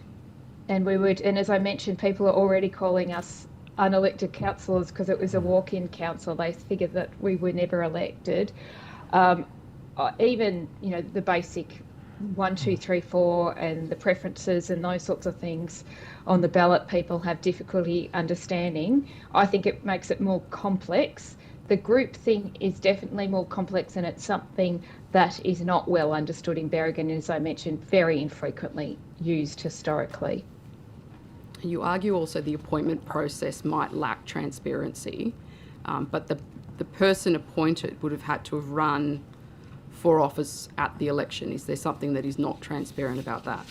and as I mentioned, people are already calling us unelected councillors because it was a walk-in council. They figured that we were never elected. Even, the basic 1, 2, 3, 4 and the preferences and those sorts of things on the ballot, people have difficulty understanding. I think it makes it more complex. The group thing is definitely more complex, and it's something that is not well understood in Berrigan, as I mentioned, very infrequently used historically. You argue also the appointment process might lack transparency, but the person appointed would have had to have run for office at the election. Is there something that is not transparent about that?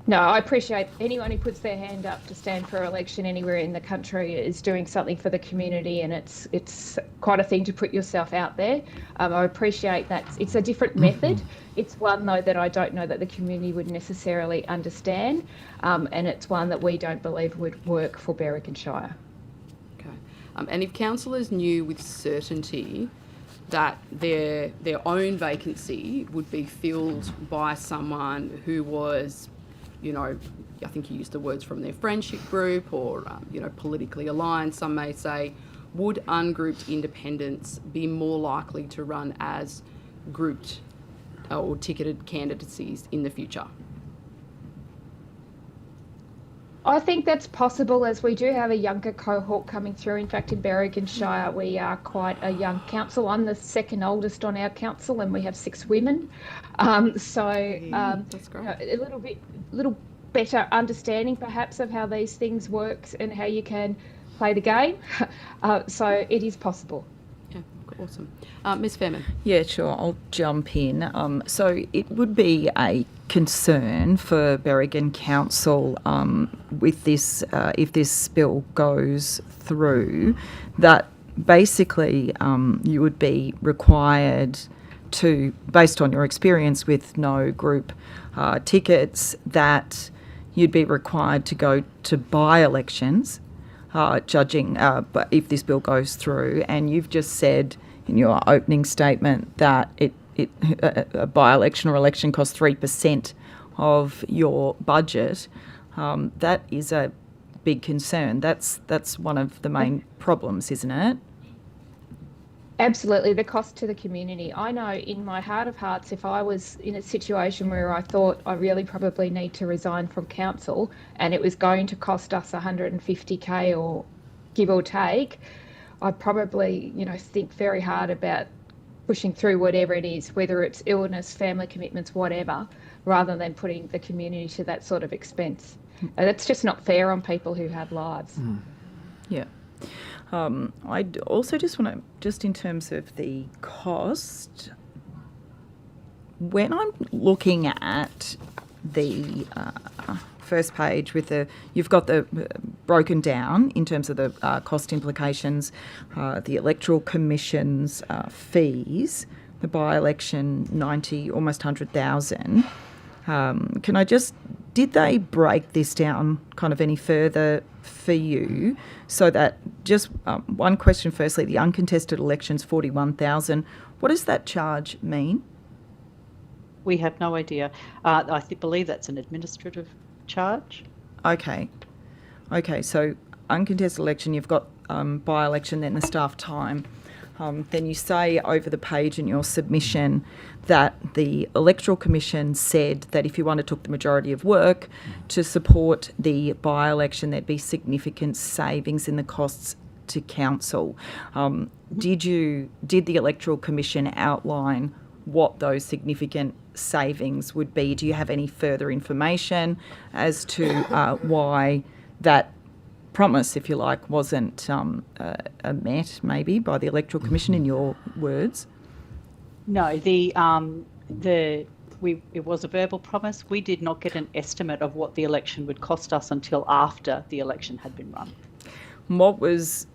No, I appreciate anyone who puts their hand up to stand for election anywhere in the country is doing something for the community, and it's quite a thing to put yourself out there. I appreciate that. It's a different method. It's one, though, that I don't know that the community would necessarily understand, and it's one that we don't believe would work for Berwick and Shire. Okay. And if councillors knew with certainty that their own vacancy would be filled by someone who was, I think you used the words from their friendship group or, politically aligned, some may say, would ungrouped independents be more likely to run as grouped or ticketed candidacies in the future? I think that's possible, as we do have a younger cohort coming through. In fact, in Berwick and Shire, we are quite a young council. I'm the second oldest on our council, and we have 6 women. That's great. A little better understanding, perhaps, of how these things work and how you can play the game. So it is possible. Yeah, awesome. Ms. Fairman. Yeah, sure. I'll jump in. So it would be a concern for Berrigan Council with this, if this bill goes through, that basically you would be required to, based on your experience with no group tickets, that you'd be required to go to by-elections, judging but if this bill goes through. And you've just said in your opening statement that a by-election or election costs 3% of your budget. That is a big concern. That's one of the main problems, isn't it? Absolutely, the cost to the community. I know in my heart of hearts, if I was in a situation where I thought I really probably need to resign from council and it was going to cost us 150k or give or take, I'd probably, think very hard about pushing through whatever it is, whether it's illness, family commitments, whatever, rather than putting the community to that sort of expense. That's just not fair on people who have lives. Yeah. I also just want to, just in terms of the cost, when I'm looking at the first page with you've got the broken down in terms of the cost implications, the Electoral Commission's fees, the by-election 90, almost 100,000. Can I just, did they break this down kind of any further for you, so that just one question firstly, the uncontested elections 41,000, what does that charge mean? We have no idea. I believe that's an administrative charge. Okay, so uncontested election, you've got by-election, then the staff time. Then you say over the page in your submission that the Electoral Commission said that if you undertook the majority of work to support the by-election, there'd be significant savings in the costs to council. Did the Electoral Commission outline what those significant savings would be? Do you have any further information as to why that promise, if you like, wasn't met, maybe, by the Electoral Commission, in your words? No, it was a verbal promise. We did not get an estimate of what the election would cost us until after the election had been run. What was...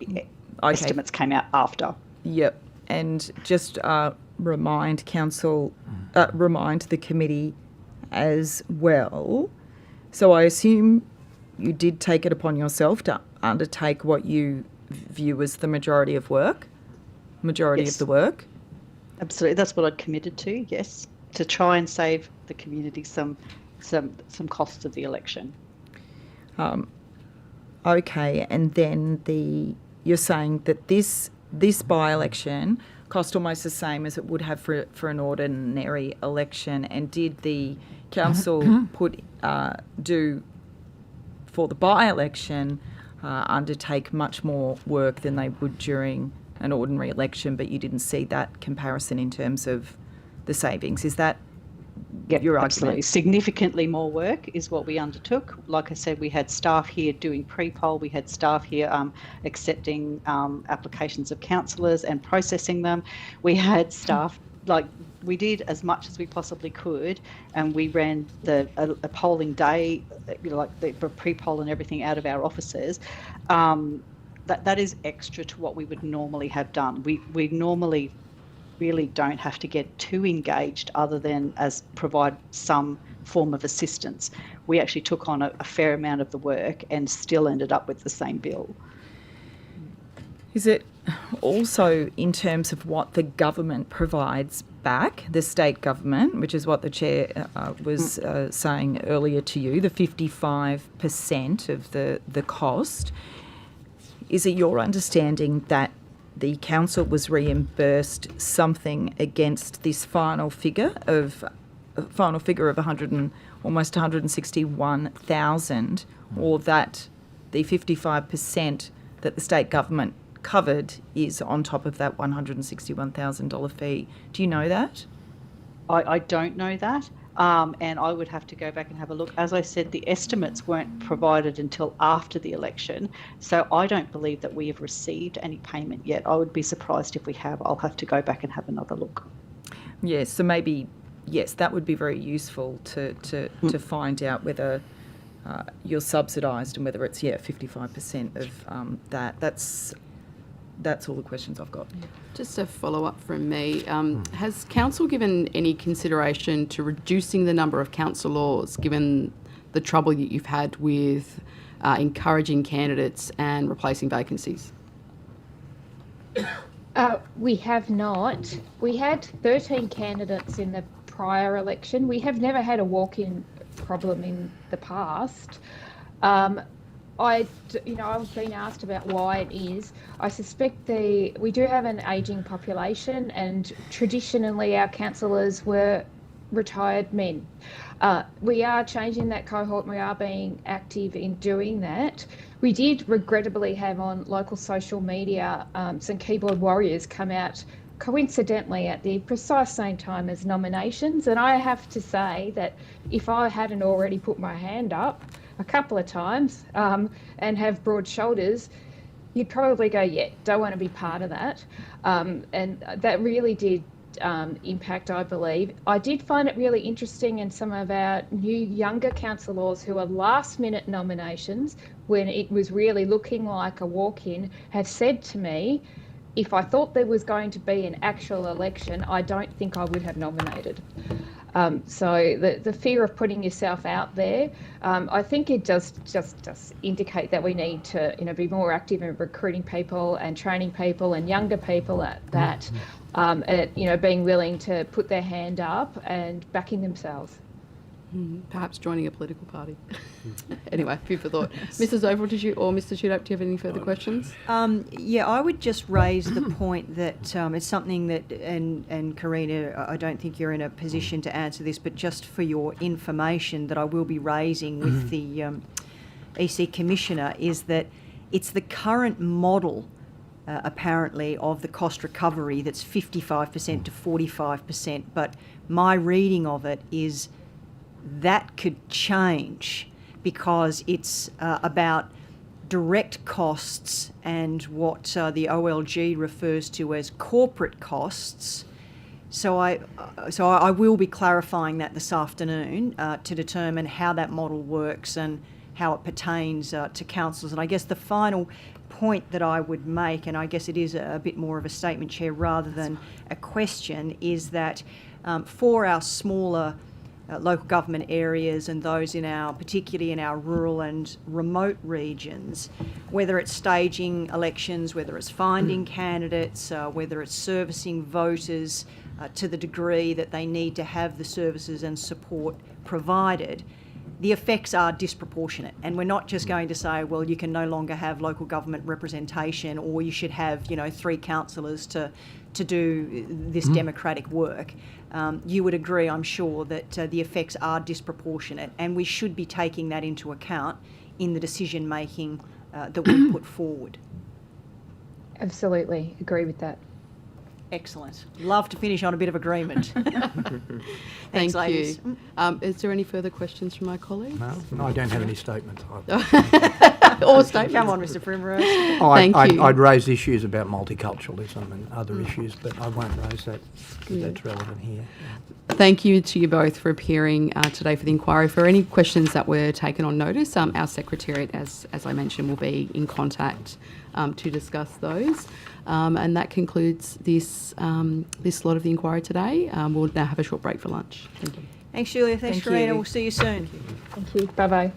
Estimates came out after. Yep. And just remind the committee as well. So I assume you did take it upon yourself to undertake what you view as the majority of the work? Absolutely. That's what I'd committed to, yes, to try and save the community some costs of the election. Okay, and then you're saying that this by-election cost almost the same as it would have for an ordinary election, and did the council do for the by-election undertake much more work than they would during an ordinary election, but you didn't see that comparison in terms of the savings? Is that your argument? Absolutely. Significantly more work is what we undertook. Like I said, we had staff here doing pre-poll. We had staff here accepting applications of councillors and processing them. We had staff, we did as much as we possibly could, and we ran a polling day, the pre-poll and everything out of our offices. That is extra to what we would normally have done. We normally really don't have to get too engaged other than as provide some form of assistance. We actually took on a fair amount of the work and still ended up with the same bill. Is it also in terms of what the government provides back, the state government, which is what the Chair was saying earlier to you, the 55% of the cost? Is it your understanding that the council was reimbursed something against this final figure of almost 161,000, or that the 55% that the state government covered is on top of that $161,000 fee? Do you know that? I don't know that. And I would have to go back and have a look. As I said, the estimates weren't provided until after the election, so I don't believe that we have received any payment yet. I would be surprised if we have. I'll have to go back and have another look. Yes, so maybe, yes, that would be very useful to find out whether you're subsidised and whether it's 55% of that. That's all the questions I've got. Just a follow-up from me. Has Council given any consideration to reducing the number of councillors, given the trouble that you've had with encouraging candidates and replacing vacancies? We have not. We had 13 candidates in the prior election. We have never had a walk-in problem in the past. I've been asked about why it is. I suspect we do have an ageing population, and traditionally our councillors were retired men. We are changing that cohort, and we are being active in doing that. We did regrettably have on local social media some keyboard warriors come out coincidentally at the precise same time as nominations, and I have to say that if I hadn't already put my hand up a couple of times and have broad shoulders, you'd probably go, don't want to be part of that. And that really did impact, I believe. I did find it really interesting, and some of our new younger councillors who are last-minute nominations, when it was really looking like a walk-in, have said to me, if I thought there was going to be an actual election, I don't think I would have nominated. So the fear of putting yourself out there, I think it does indicate that we need to be more active in recruiting people and training people and younger people at that, being willing to put their hand up and backing themselves. Perhaps joining a political party. Anyway, food for thought. Mrs. Overall, did you, or Mr. Tudhope, do you have any further questions? I would just raise the point that it's something that, and Karina, I don't think you're in a position to answer this, but just for your information that I will be raising with the EC Commissioner, is that it's the current model, apparently, of the cost recovery that's 55% to 45%, but my reading of it is that could change, because it's about direct costs and what the OLG refers to as corporate costs. So I will be clarifying that this afternoon to determine how that model works and how it pertains to councils. And I guess the final point that I would make, and I guess it is a bit more of a statement, Chair, rather than a question, is that for our smaller local government areas and those particularly in our rural and remote regions, whether it's staging elections, whether it's finding candidates, whether it's servicing voters to the degree that they need to have the services and support provided, the effects are disproportionate. And we're not just going to say, well, you can no longer have local government representation, or you should have, 3 councillors to do this democratic work. You would agree, I'm sure, that the effects are disproportionate, and we should be taking that into account in the decision making that we put forward. Absolutely, agree with that. Excellent. Love to finish on a bit of agreement. Thanks, Thank ladies. you. Is there any further questions from my colleagues? No, I don't have any statements. Or statements? Come on, Mr. Primrose. I'd raise issues about multiculturalism and other issues, but I won't raise that because that's relevant here. Thank you to you both for appearing today for the inquiry. For any questions that were taken on notice, our Secretariat, as I mentioned, will be in contact to discuss those. And that concludes this slot of the inquiry today. We'll now have a short break for lunch. Thank you. Thanks, Julia. Thanks, Karina. We'll see you soon. Thank you. Bye-bye.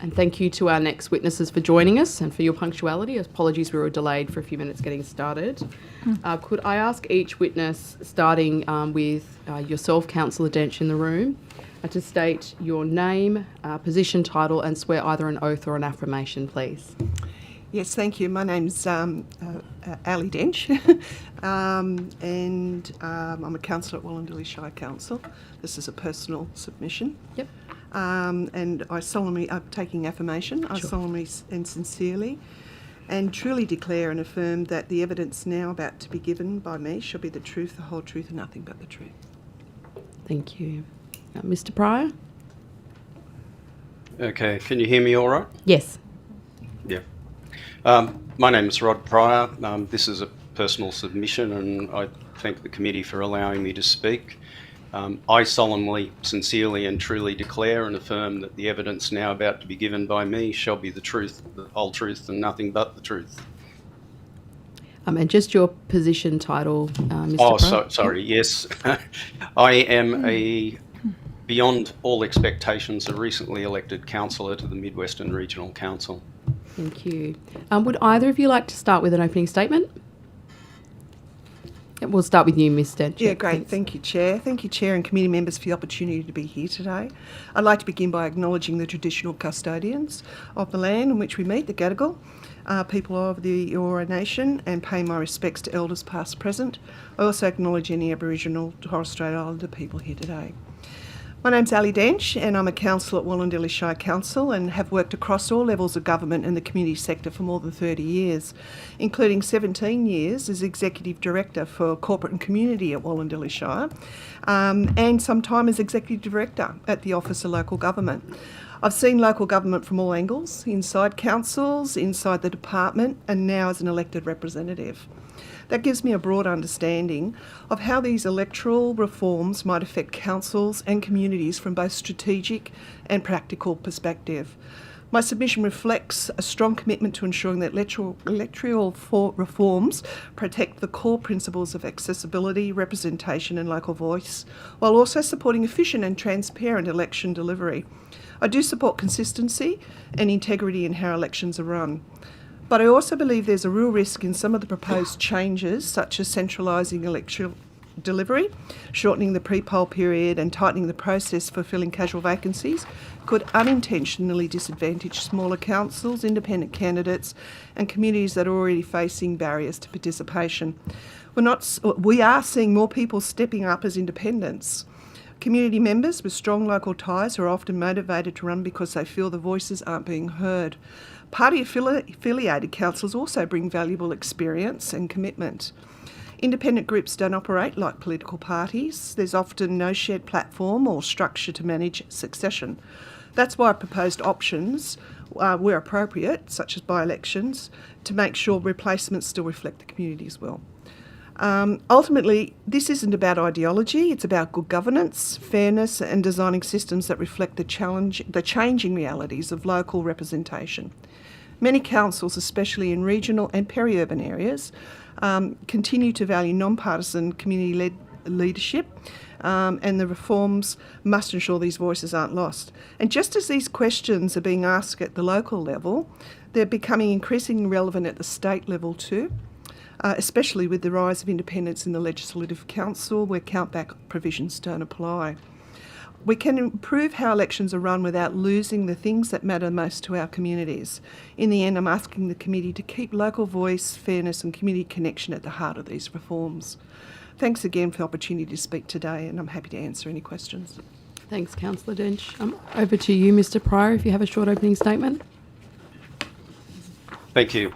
And thank you to our next witnesses for joining us and for your punctuality. Apologies, we were delayed for a few minutes getting started. Could I ask each witness, starting with yourself, Councillor Dench, in the room, to state your name, position, title, and swear either an oath or an affirmation, please? Yes, thank you. My name's Ali Dench, and I'm a councillor at Wollondilly Shire Council. This is a personal submission. Yep. And I'm taking affirmation. I solemnly and sincerely and truly declare and affirm that the evidence now about to be given by me shall be the truth, the whole truth, and nothing but the truth. Thank you. Mr. Pryor? Okay, can you hear me all right? Yes. Yeah. My name is Rod Pryor. This is a personal submission, and I thank the committee for allowing me to speak. I solemnly, sincerely and truly declare and affirm that the evidence now about to be given by me shall be the truth, the whole truth, and nothing but the truth. And just your position, title, Mr. Pryor? Sorry, yes. I am beyond all expectations, a recently elected councillor to the Mid-Western Regional Council. Thank you. Would either of you like to start with an opening statement? We'll start with you, Ms. Dench. Yeah, great. Thank you, Chair. Thank you, Chair and committee members, for the opportunity to be here today. I'd like to begin by acknowledging the traditional custodians of the land on which we meet, the Gadigal, people of the Eora Nation, and pay my respects to elders past, present. I also acknowledge any Aboriginal Torres Strait Islander people here today. My name's Ali Dench, and I'm a councillor at Wollondilly Shire Council and have worked across all levels of government and the community sector for more than 30 years, including 17 years as Executive Director for Corporate and Community at Wollondilly Shire, and some time as Executive Director at the Office of Local Government. I've seen local government from all angles, inside councils, inside the department, and now as an elected representative. That gives me a broad understanding of how these electoral reforms might affect councils and communities from both strategic and practical perspective. My submission reflects a strong commitment to ensuring that electoral reforms protect the core principles of accessibility, representation and local voice, while also supporting efficient and transparent election delivery. I do support consistency and integrity in how elections are run. But I also believe there's a real risk in some of the proposed changes, such as centralising electoral delivery, shortening the pre-poll period and tightening the process for filling casual vacancies, could unintentionally disadvantage smaller councils, independent candidates and communities that are already facing barriers to participation. We are seeing more people stepping up as independents. Community members with strong local ties are often motivated to run because they feel the voices aren't being heard. Party-affiliated councils also bring valuable experience and commitment. Independent groups don't operate like political parties. There's often no shared platform or structure to manage succession. That's why proposed options, where appropriate, such as by-elections, to make sure replacements still reflect the community as well. Ultimately, this isn't about ideology, it's about good governance, fairness and designing systems that reflect the changing realities of local representation. Many councils, especially in regional and peri-urban areas, continue to value non-partisan community-led leadership, and the reforms must ensure these voices aren't lost. And just as these questions are being asked at the local level, they're becoming increasingly relevant at the state level too. Especially with the rise of independence in the Legislative Council, where countback provisions don't apply. We can improve how elections are run without losing the things that matter most to our communities. In the end, I'm asking the committee to keep local voice, fairness and community connection at the heart of these reforms. Thanks again for the opportunity to speak today, and I'm happy to answer any questions. Thanks, Councillor Dench. Over to you, Mr. Pryor, if you have a short opening statement. Thank you.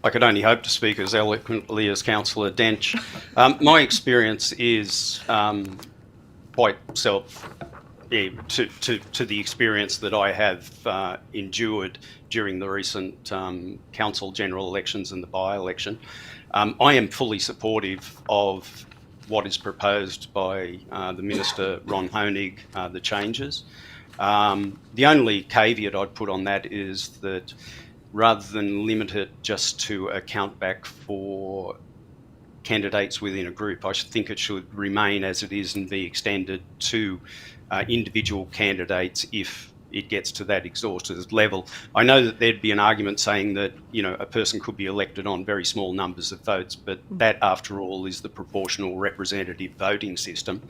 I could only hope to speak as eloquently as Councillor Dench. My experience is quite to the experience that I have endured during the recent council general elections and the by-election. I am fully supportive of what is proposed by the Minister Ron Honig, the changes. The only caveat I'd put on that is that rather than limit it just to a countback for candidates within a group, I think it should remain as it is and be extended to individual candidates if it gets to that exhausted level. I know that there'd be an argument saying that, a person could be elected on very small numbers of votes, but that, after all, is the proportional representative voting system.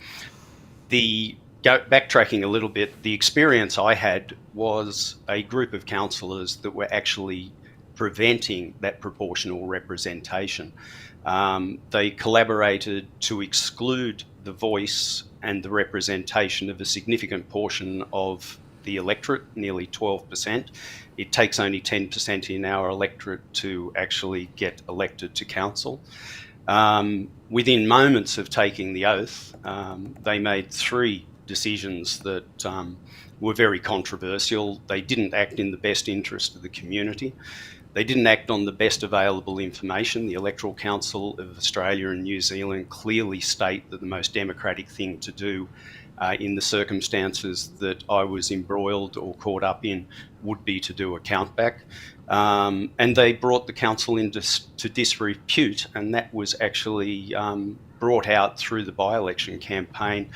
Backtracking a little bit, the experience I had was a group of councillors that were actually preventing that proportional representation. They collaborated to exclude the voice and the representation of a significant portion of the electorate, nearly 12%. It takes only 10% in our electorate to actually get elected to council. Within moments of taking the oath, they made 3 decisions that were very controversial. They didn't act in the best interest of the community. They didn't act on the best available information. The Electoral Council of Australia and New Zealand clearly state that the most democratic thing to do in the circumstances that I was embroiled or caught up in would be to do a countback. And they brought the council into disrepute, and that was actually brought out through the by-election campaign,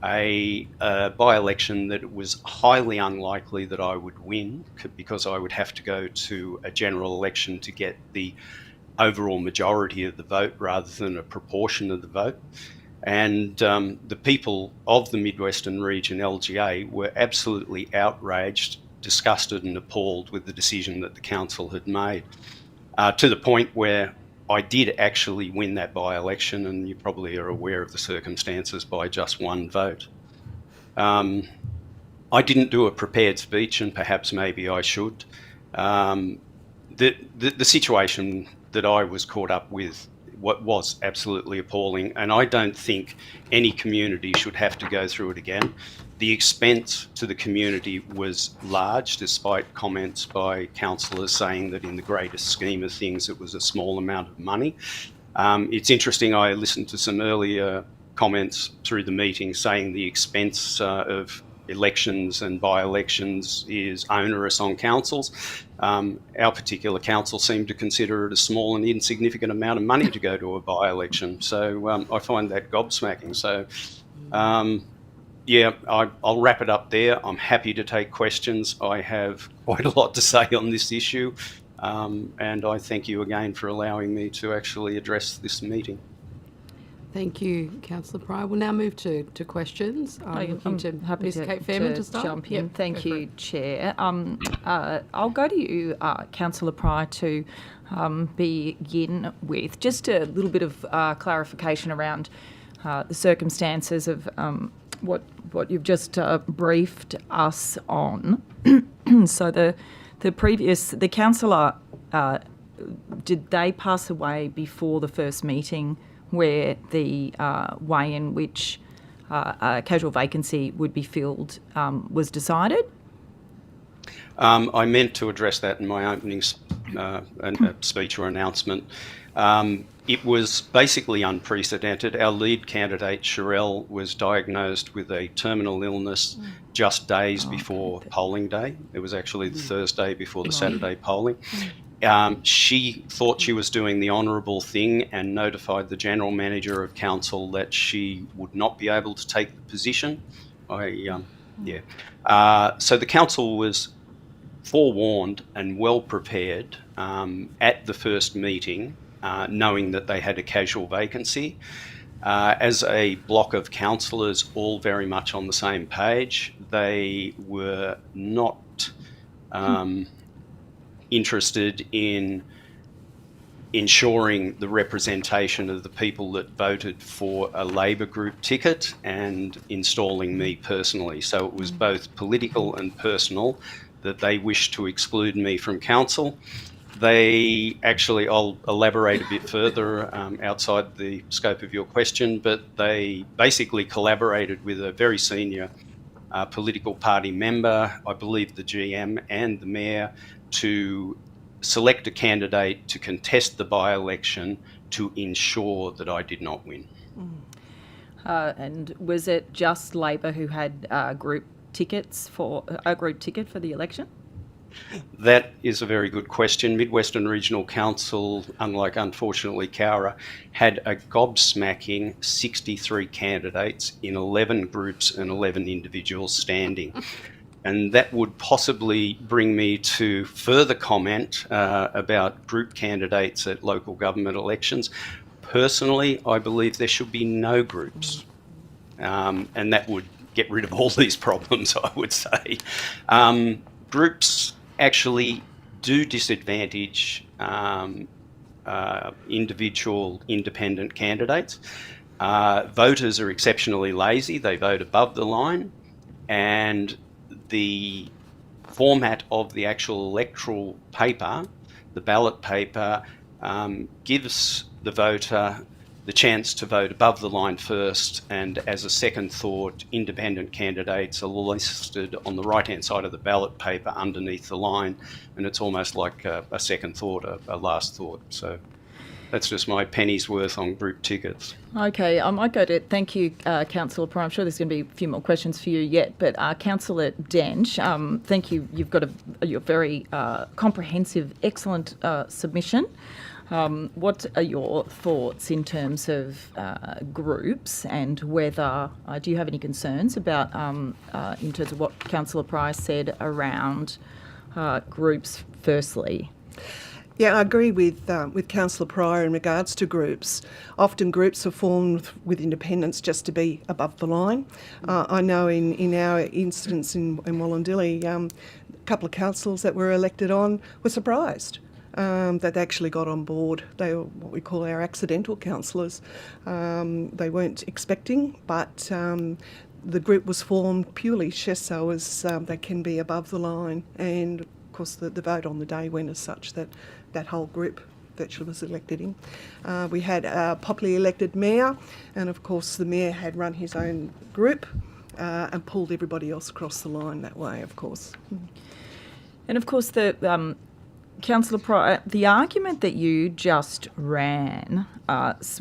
a by-election that it was highly unlikely that I would win, because I would have to go to a general election to get the overall majority of the vote rather than a proportion of the vote. And the people of the Midwestern region, LGA, were absolutely outraged, disgusted and appalled with the decision that the council had made, to the point where I did actually win that by-election, and you probably are aware of the circumstances, by just 1 vote. I didn't do a prepared speech, and perhaps maybe I should. The situation that I was caught up with was absolutely appalling, and I don't think any community should have to go through it again. The expense to the community was large, despite comments by councillors saying that in the greatest scheme of things it was a small amount of money. It's interesting, I listened to some earlier comments through the meeting saying the expense of elections and by-elections is onerous on councils. Our particular council seemed to consider it a small and insignificant amount of money to go to a by-election. So I find that gobsmacking. So I'll wrap it up there. I'm happy to take questions. I have quite a lot to say on this issue. And I thank you again for allowing me to actually address this meeting. Thank you, Councillor Pryor. We'll now move to questions. I'm happy Ms. Kate Fairman to start. Jump in. Yep, Thank you, Chair. I'll go to you, Councillor Pryor, to begin with. Just a little bit of clarification around the circumstances of what you've just briefed us on. So the councillor, did they pass away before the first meeting where the way in which a casual vacancy would be filled was decided? I meant to address that in my opening speech or announcement. It was basically unprecedented. Our lead candidate, Sherelle, was diagnosed with a terminal illness just days before polling day. It was actually the Thursday before the Saturday polling. She thought she was doing the honourable thing and notified the General Manager of Council that she would not be able to take the position. So the Council was forewarned and well prepared at the first meeting, knowing that they had a casual vacancy. As a block of councillors, all very much on the same page, they were not interested in ensuring the representation of the people that voted for a Labor group ticket and installing me personally. So it was both political and personal that they wished to exclude me from council. They actually, I'll elaborate a bit further outside the scope of your question, but they basically collaborated with a very senior political party member, I believe the GM and the Mayor, to select a candidate to contest the by-election to ensure that I did not win. And was it just Labor who had group tickets for a group ticket for the election? That is a very good question. Midwestern Regional Council, unlike unfortunately Cowra, had a gobsmacking 63 candidates in 11 groups and 11 individuals standing. And that would possibly bring me to further comment about group candidates at local government elections. Personally, I believe there should be no groups, and that would get rid of all these problems, I would say. Groups actually do disadvantage individual independent candidates. Voters are exceptionally lazy. They vote above the line, and the format of the actual electoral paper, the ballot paper, gives the voter the chance to vote above the line first, and as a second thought, independent candidates are listed on the right-hand side of the ballot paper underneath the line, and it's almost like a second thought, a last thought. So that's just my penny's worth on group tickets. Okay, I might go to, thank you, Councillor Pryor. I'm sure there's going to be a few more questions for you yet, but Councillor Dench, thank you. You've got a very comprehensive, excellent submission. What are your thoughts in terms of groups, and whether, do you have any concerns about, in terms of what Councillor Pryor said around groups firstly? Yeah, I agree with Councillor Pryor in regards to groups. Often groups are formed with independents just to be above the line. I know in our instance in Wallandilly, a couple of councillors that were elected on were surprised that they actually got on board. They were what we call our accidental councillors. They weren't expecting, but the group was formed purely just so as they can be above the line. And of course the vote on the day went as such that that whole group virtually was elected in. We had a popularly elected mayor, and of course the mayor had run his own group and pulled everybody else across the line that way, of course. And of course the Councillor Pryor, the argument that you just ran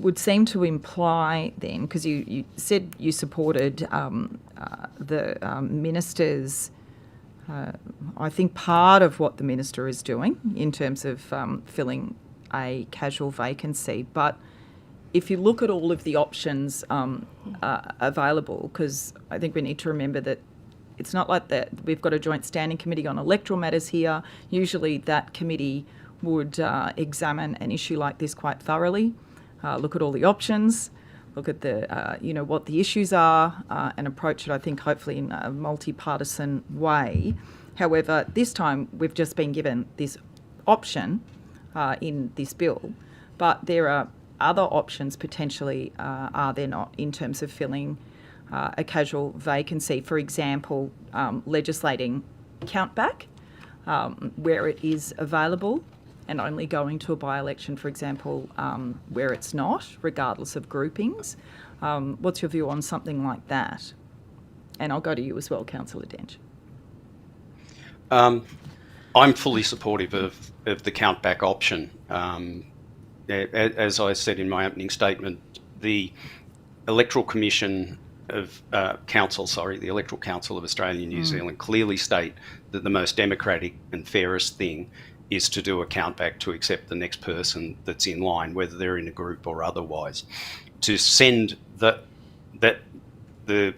would seem to imply then, because you said you supported the minister's, I think part of what the minister is doing in terms of filling a casual vacancy. But if you look at all of the options available, because I think we need to remember that it's not like that we've got a joint standing committee on electoral matters here. Usually that committee would examine an issue like this quite thoroughly, look at all the options, look at the, what the issues are, and approach it, I think, hopefully in a multi-partisan way. However, this time we've just been given this option in this bill, but there are other options potentially, are there not, in terms of filling a casual vacancy? For example, legislating countback where it is available, and only going to a by-election, for example, where it's not, regardless of groupings. What's your view on something like that? And I'll go to you as well, Councillor Dench. I'm fully supportive of the countback option. As I said in my opening statement, the Electoral Commission of the Electoral Council of Australia and New Zealand clearly state that the most democratic and fairest thing is to do a countback to accept the next person that's in line, whether they're in a group or otherwise. To send the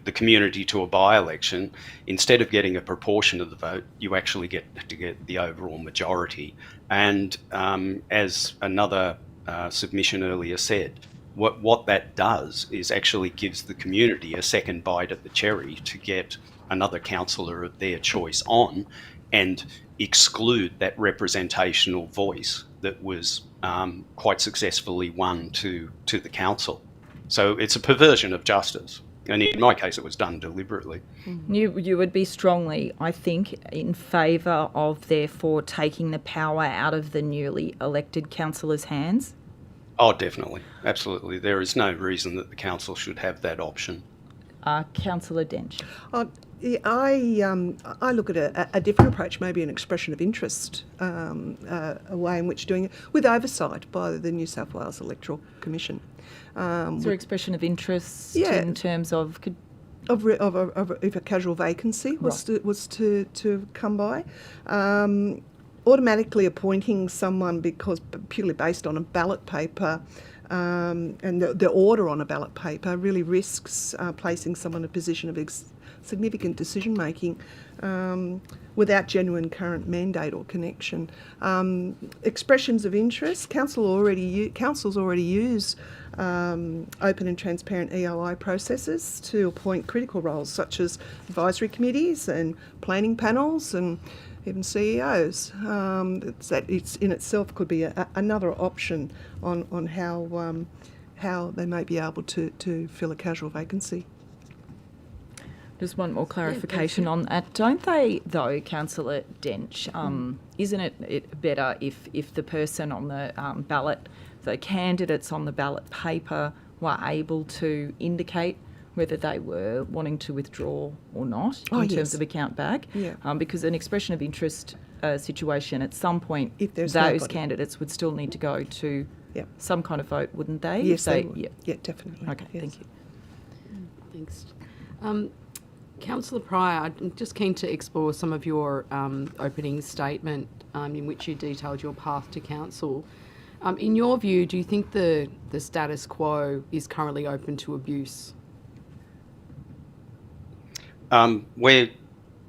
community to a by-election, instead of getting a proportion of the vote, you actually get to get the overall majority. And as another submission earlier said, what that does is actually gives the community a second bite at the cherry to get another councillor of their choice on and exclude that representational voice that was quite successfully won to the council. So it's a perversion of justice. And in my case, it was done deliberately. You would be strongly, I think, in favour of, therefore, taking the power out of the newly elected councillors' hands? Oh, definitely. Absolutely. There is no reason that the council should have that option. Councillor Dench. I look at a different approach, maybe an expression of interest, a way in which doing it with oversight by the New South Wales Electoral Commission. Is there expression of interest in terms of... if a casual vacancy was to come by. Automatically appointing someone because purely based on a ballot paper and the order on a ballot paper really risks placing someone in a position of significant decision making without genuine current mandate or connection. Expressions of interest, councils already use open and transparent EOI processes to appoint critical roles such as advisory committees and planning panels and even CEOs. It's in itself could be another option on how they may be able to fill a casual vacancy. Just one more clarification on that. Don't they, though, Councillor Dench, isn't it better if the person on the ballot, the candidates on the ballot paper were able to indicate whether they were wanting to withdraw or not in terms of a count back? Yeah. Because an expression of interest situation, at some point, those candidates would still need to go to some kind of vote, wouldn't they? Yes, they would. Yeah, definitely. Okay, yes. thank you. Thanks. Councillor Pryor, I'm just keen to explore some of your opening statement in which you detailed your path to council. In your view, do you think the status quo is currently open to abuse? Can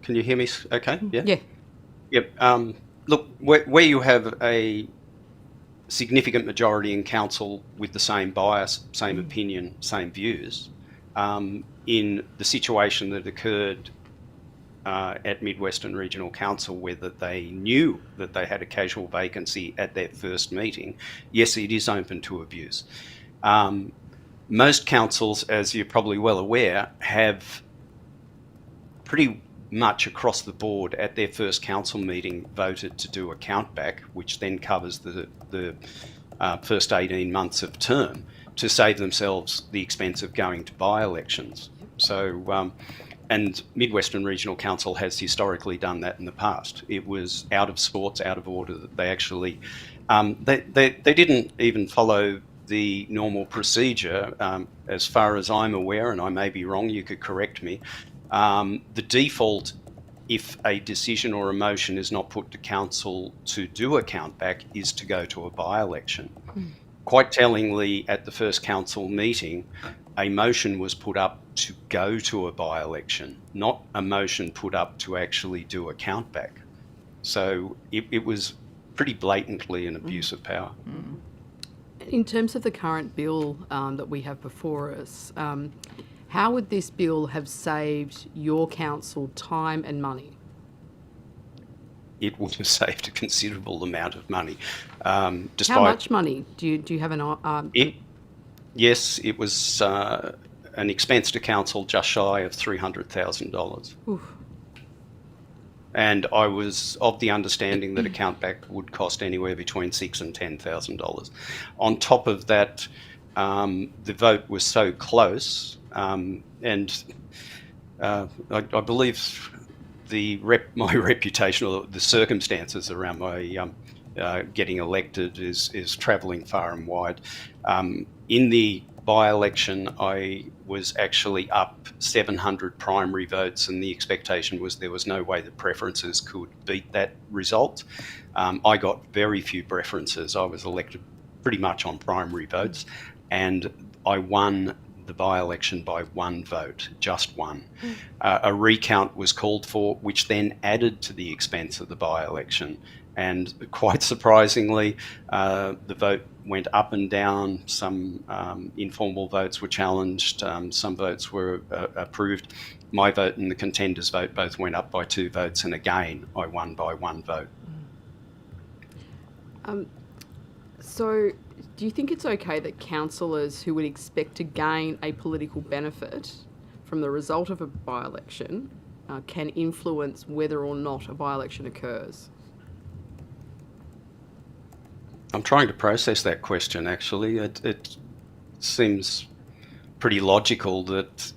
you hear me okay? Yeah? Yeah. Yep. Look, where you have a significant majority in council with the same bias, same opinion, same views, in the situation that occurred at Mid-Western Regional Council, whether they knew that they had a casual vacancy at their first meeting, yes, it is open to abuse. Most councils, as you're probably well aware, have pretty much across the board at their first council meeting voted to do a countback, which then covers the first 18 months of term, to save themselves the expense of going to by-elections. So, and Mid-Western Regional Council has historically done that in the past. It was out of sorts, out of order that they actually, they didn't even follow the normal procedure. As far as I'm aware, and I may be wrong, you could correct me, the default, if a decision or a motion is not put to council to do a countback, is to go to a by-election. Quite tellingly, at the first council meeting, a motion was put up to go to a by-election, not a motion put up to actually do a countback. So it was pretty blatantly an abuse of power. In terms of the current bill that we have before us, how would this bill have saved your council time and money? It would have saved a considerable amount of money. Despite How much money? Do you have an... Yes, it was an expense to council just shy of $300,000. And I was of the understanding that a countback would cost anywhere between $6,000 and $10,000. On top of that, the vote was so close, and I believe my reputation, or the circumstances around my getting elected is travelling far and wide. In the by-election, I was actually up 700 primary votes, and the expectation was there was no way that preferences could beat that result. I got very few preferences. I was elected pretty much on primary votes, and I won the by-election by one vote, just one. A recount was called for, which then added to the expense of the by-election. And quite surprisingly, the vote went up and down. Some informal votes were challenged. Some votes were approved. My vote and the contenders' vote both went up by 2 votes. And again, I won by 1 vote. So do you think it's okay that councillors who would expect to gain a political benefit from the result of a by-election can influence whether or not a by-election occurs? I'm trying to process that question, actually. It seems pretty logical that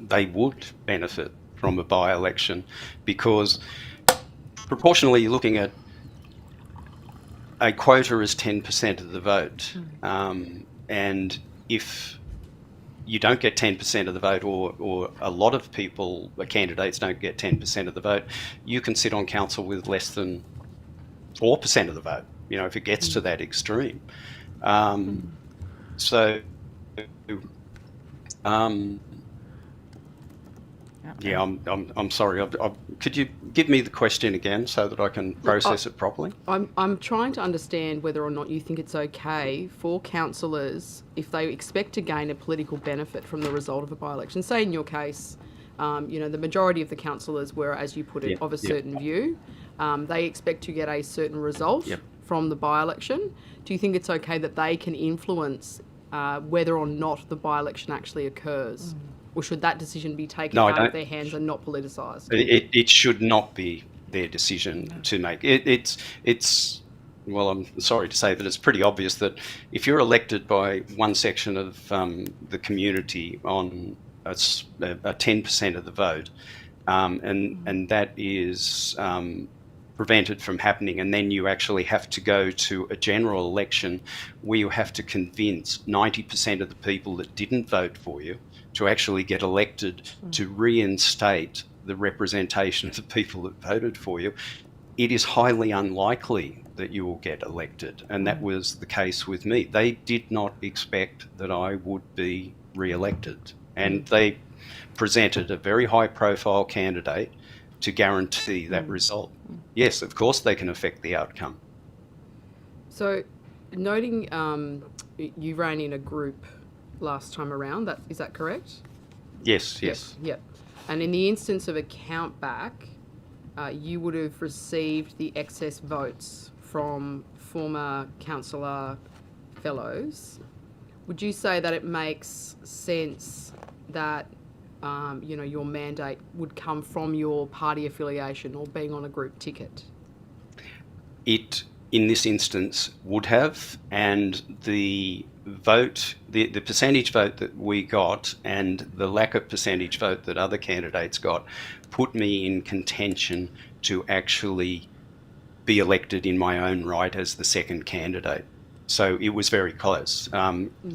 they would benefit from a by-election, because proportionally you're looking at a quota is 10% of the vote. And if you don't get 10% of the vote, or a lot of people, candidates don't get 10% of the vote, you can sit on council with less than 4% of the vote, if it gets to that extreme. So, yeah, I'm sorry. Could you give me the question again so that I can process it properly? I'm trying to understand whether or not you think it's okay for councillors, if they expect to gain a political benefit from the result of a by-election. Say in your case, the majority of the councillors were, as you put it, of a certain view. They expect to get a certain result from the by-election. Do you think it's okay that they can influence whether or not the by-election actually occurs? Or should that decision be taken out of their hands and not politicised? It should not be their decision to make. It's well, I'm sorry to say that it's pretty obvious that if you're elected by one section of the community on a 10% of the vote, and that is prevented from happening, and then you actually have to go to a general election where you have to convince 90% of the people that didn't vote for you to actually get elected to reinstate the representation of the people that voted for you, it is highly unlikely that you will get elected. And that was the case with me. They did not expect that I would be re-elected. And they presented a very high-profile candidate to guarantee that result. Yes, of course they can affect the outcome. So, noting you ran in a group last time around, is that correct? Yes. Yep. And in the instance of a count back, you would have received the excess votes from former councillor fellows. Would you say that it makes sense that your mandate would come from your party affiliation or being on a group ticket? It, in this instance, would have, and the vote, the percentage vote that we got and the lack of percentage vote that other candidates got put me in contention to actually be elected in my own right as the second candidate. So it was very close.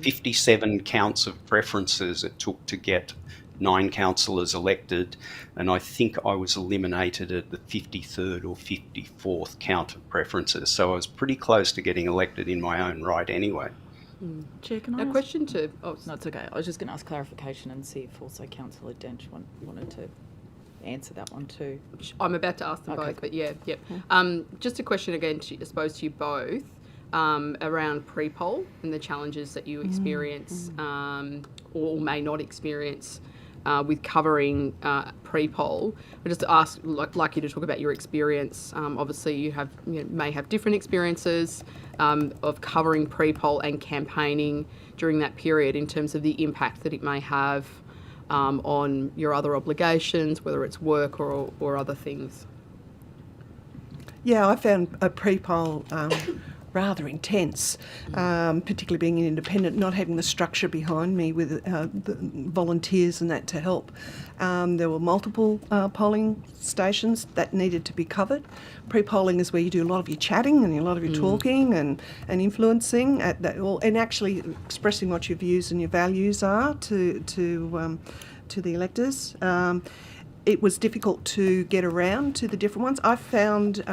57 counts of preferences it took to get 9 councillors elected, and I think I was eliminated at the 53rd or 54th count of preferences. So I was pretty close to getting elected in my own right anyway. Chair, can I ask? Question to... Oh, no, it's okay. I was just going to ask clarification and see if also Councillor Dench wanted to answer that one too. I'm about to ask them both, but yep. Just a question again, I suppose, to you both, around pre-poll and the challenges that you experience or may not experience with covering pre-poll. I just ask, like you to talk about your experience. Obviously, you may have different experiences of covering pre-poll and campaigning during that period in terms of the impact that it may have on your other obligations, whether it's work or other things. Yeah, I found a pre-poll rather intense, particularly being an independent, not having the structure behind me with the volunteers and that to help. There were multiple polling stations that needed to be covered. Pre-polling is where you do a lot of your chatting and a lot of your talking and influencing at that, and actually expressing what your views and your values are to the electors. It was difficult to get around to the different ones. I found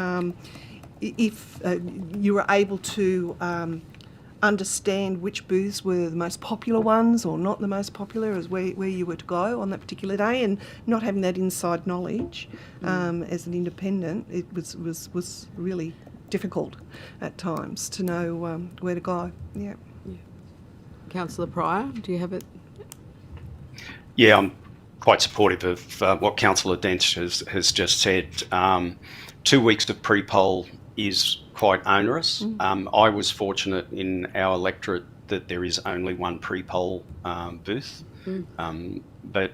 if you were able to understand which booths were the most popular ones or not the most popular as where you were to go on that particular day, and not having that inside knowledge as an independent, it was really difficult at times to know where to go. Yeah. Councillor Pryor, do you have it? Yeah, I'm quite supportive of what Councillor Dench has just said. 2 weeks of pre-poll is quite onerous. I was fortunate in our electorate that there is only one pre-poll booth, but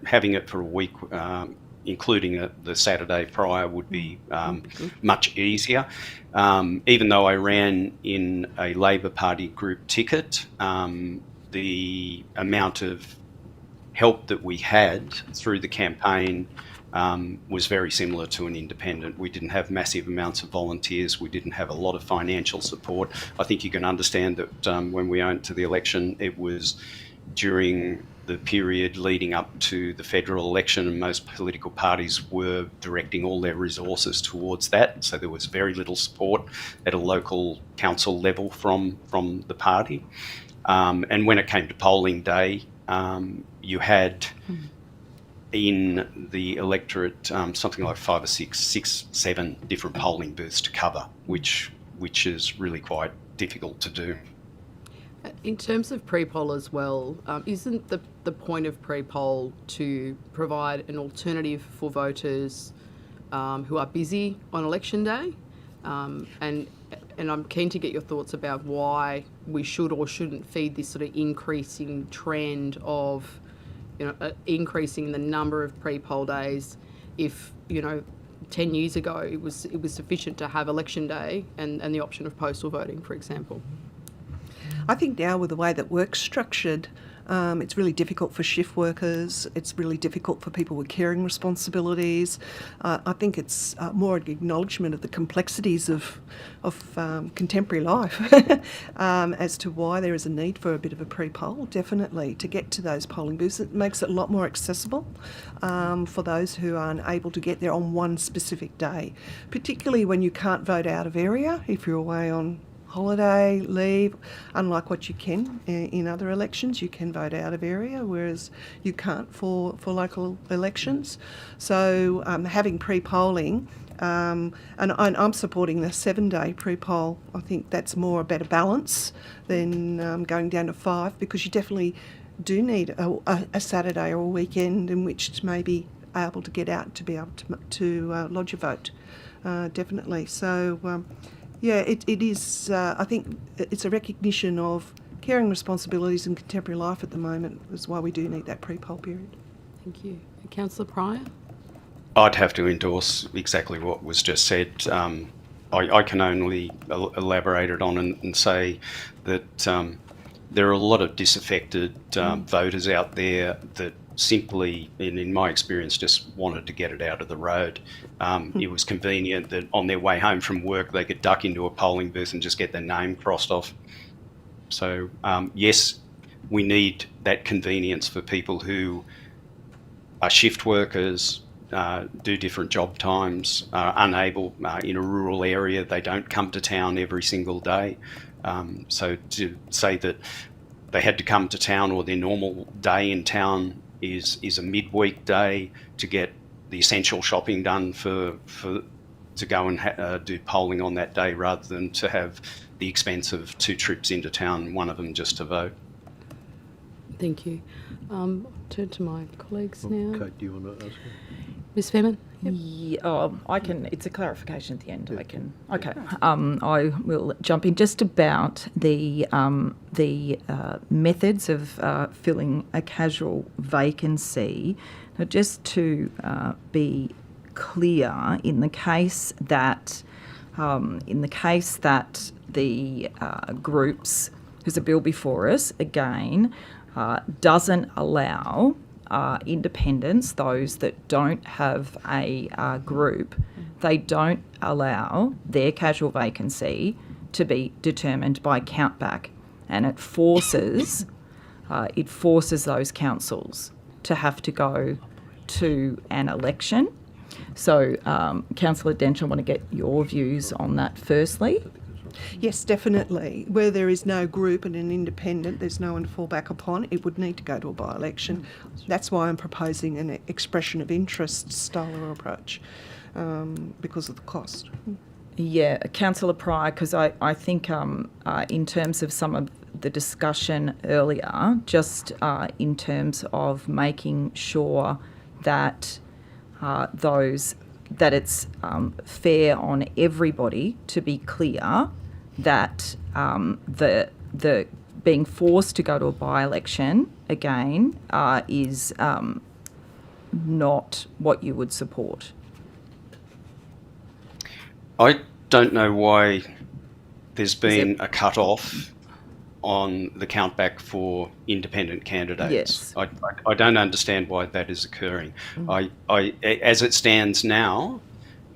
having it for a week, including the Saturday prior, would be much easier. Even though I ran in a Labor Party group ticket, the amount of help that we had through the campaign was very similar to an independent. We didn't have massive amounts of volunteers. We didn't have a lot of financial support. I think you can understand that when we went to the election, it was during the period leading up to the federal election, and most political parties were directing all their resources towards that. So there was very little support at a local council level from the party. And when it came to polling day, you had in the electorate something like 5 or 6, 7 different polling booths to cover, which is really quite difficult to do. In terms of pre-poll as well, isn't the point of pre-poll to provide an alternative for voters who are busy on election day? And I'm keen to get your thoughts about why we should or shouldn't feed this sort of increasing trend of, increasing the number of pre-poll days. If 10 years ago it was sufficient to have election day and the option of postal voting, for example. I think now with the way that work's structured, it's really difficult for shift workers. It's really difficult for people with caring responsibilities. I think it's more an acknowledgement of the complexities of contemporary life as to why there is a need for a bit of a pre-poll, definitely, to get to those polling booths. It makes it a lot more accessible for those who aren't able to get there on one specific day, particularly when you can't vote out of area if you're away on holiday, leave. Unlike what you can in other elections, you can vote out of area, whereas you can't for local elections. So having pre-polling, and I'm supporting the 7-day pre-poll. I think that's more a better balance than going down to 5, because you definitely do need a Saturday or a weekend in which to maybe able to get out to be able to lodge a vote, definitely. So yeah, it is, I think it's a recognition of caring responsibilities in contemporary life at the moment, is why we do need that pre-poll period. Thank you. Councillor Pryor? I'd have to endorse exactly what was just said. I can only elaborate it on and say that there are a lot of disaffected voters out there that simply, in my experience, just wanted to get it out of the road. It was convenient that on their way home from work they could duck into a polling booth and just get their name crossed off. So yes, we need that convenience for people who are shift workers, do different job times, are unable in a rural area, they don't come to town every single day. So to say that they had to come to town, or their normal day in town is a midweek day to get the essential shopping done to go and do polling on that day, rather than to have the expense of 2 trips into town, one of them just to vote. Thank you. Turn to my colleagues now. Kate, do you want to ask? Ms. Fairman? Yep. Yeah, I can. It's a clarification at the end. I can. Okay. I will jump in just about the methods of filling a casual vacancy. Now, just to be clear, in the case that the groups, there's a bill before us again, doesn't allow independents, those that don't have a group, they don't allow their casual vacancy to be determined by countback, and it forces those councils to have to go to an election. So, Councillor Dench, I want to get your views on that firstly. Yes, definitely. Where there is no group and an independent, there's no one to fall back upon, it would need to go to a by-election. That's why I'm proposing an expression of interest style of approach, because of the cost. Yeah, Councillor Pryor, because I think in terms of some of the discussion earlier, just in terms of making sure that that it's fair on everybody, to be clear that the being forced to go to a by-election again is not what you would support. I don't know why there's been a cut-off on the countback for independent candidates. Yes. I don't understand why that is occurring. As it stands now,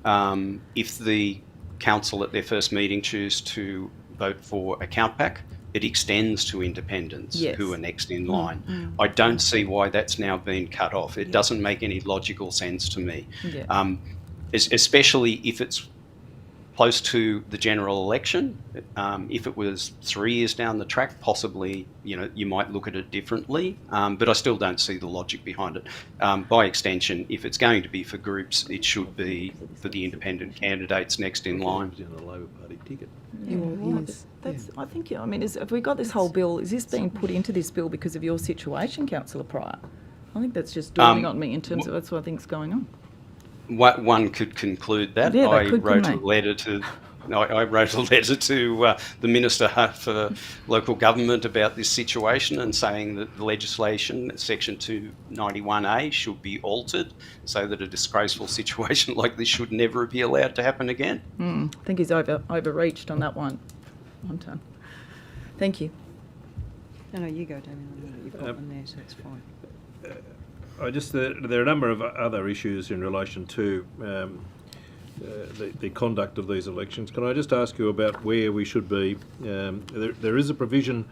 if the council at their first meeting choose to vote for a countback, it extends to independents who are next in line. I don't see why that's now been cut off. It doesn't make any logical sense to me, especially if it's close to the general election. If it was 3 years down the track, possibly, you might look at it differently, but I still don't see the logic behind it. By extension, if it's going to be for groups, it should be for the independent candidates next in line. In the Labor Party ticket. Yeah, right. I think, have we got this whole bill, is this being put into this bill because of your situation, Councillor Pryor? I think that's just dawning on me in terms of that's what I think's going on. One could conclude that. Yeah, I could, wrote a letter to the Minister for Local Government about this situation and saying that the legislation, Section 291A, should be altered so that a disgraceful situation like this should never be allowed to happen again. I think he's overreached on that one time. Thank you. No, you go, Damien. You've got one there, so it's fine. There are a number of other issues in relation to the conduct of these elections. Can I just ask you about where we should be? There is a provision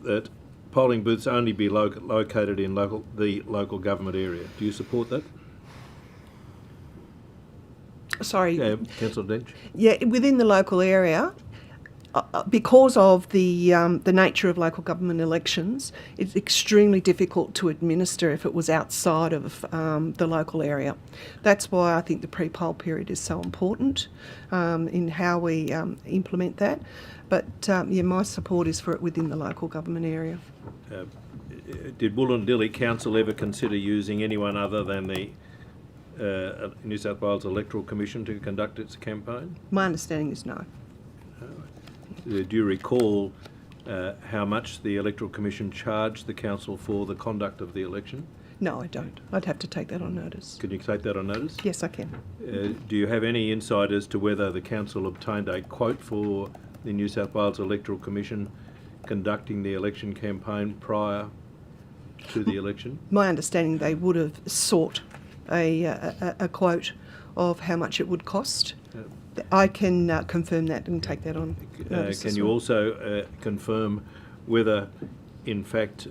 that polling booths only be located in the local government area. Do you support that? Sorry. Councillor Dench? Yeah, within the local area. Because of the nature of local government elections, it's extremely difficult to administer if it was outside of the local area. That's why I think the pre-poll period is so important in how we implement that. But my support is for it within the local government area. Did Wollondilly Council ever consider using anyone other than the New South Wales Electoral Commission to conduct its campaign? My understanding is no. Do you recall how much the Electoral Commission charged the council for the conduct of the election? No, I don't. I'd have to take that on notice. Can you take that on notice? Yes, I can. Do you have any insight as to whether the council obtained a quote for the New South Wales Electoral Commission conducting the election campaign prior to the election? My understanding, they would have sought a quote of how much it would cost. I can confirm that and take that on notice. Can you also confirm whether, in fact,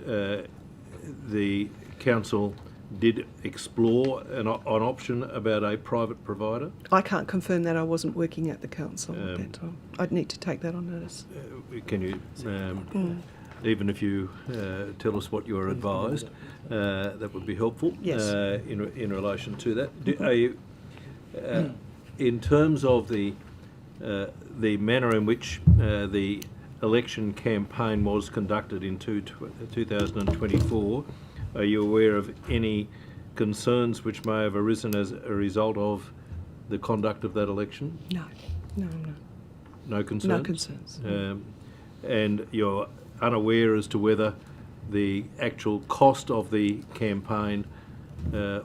the council did explore an option about a private provider? I can't confirm that. I wasn't working at the council at that time. I'd need to take that on notice. Can you, even if you tell us what you were advised, that would be helpful. Yes. In relation to that. Are you, in terms of the manner in which the election campaign was conducted in 2024, are you aware of any concerns which may have arisen as a result of the conduct of that election? No. No concerns? No concerns. And you're unaware as to whether the actual cost of the campaign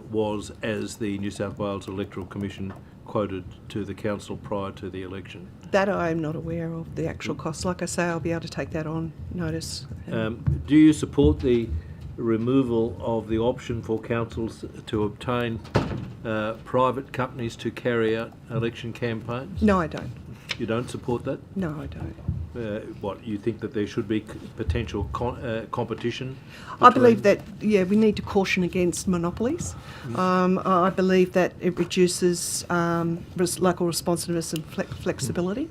was as the New South Wales Electoral Commission quoted to the council prior to the election? That I am not aware of, the actual cost. Like I say, I'll be able to take that on notice. Do you support the removal of the option for councils to obtain private companies to carry out election campaigns? No, I don't. You don't support that? No, I don't. What, you think that there should be potential competition? I believe that, we need to caution against monopolies. I believe that it reduces local responsiveness and flexibility.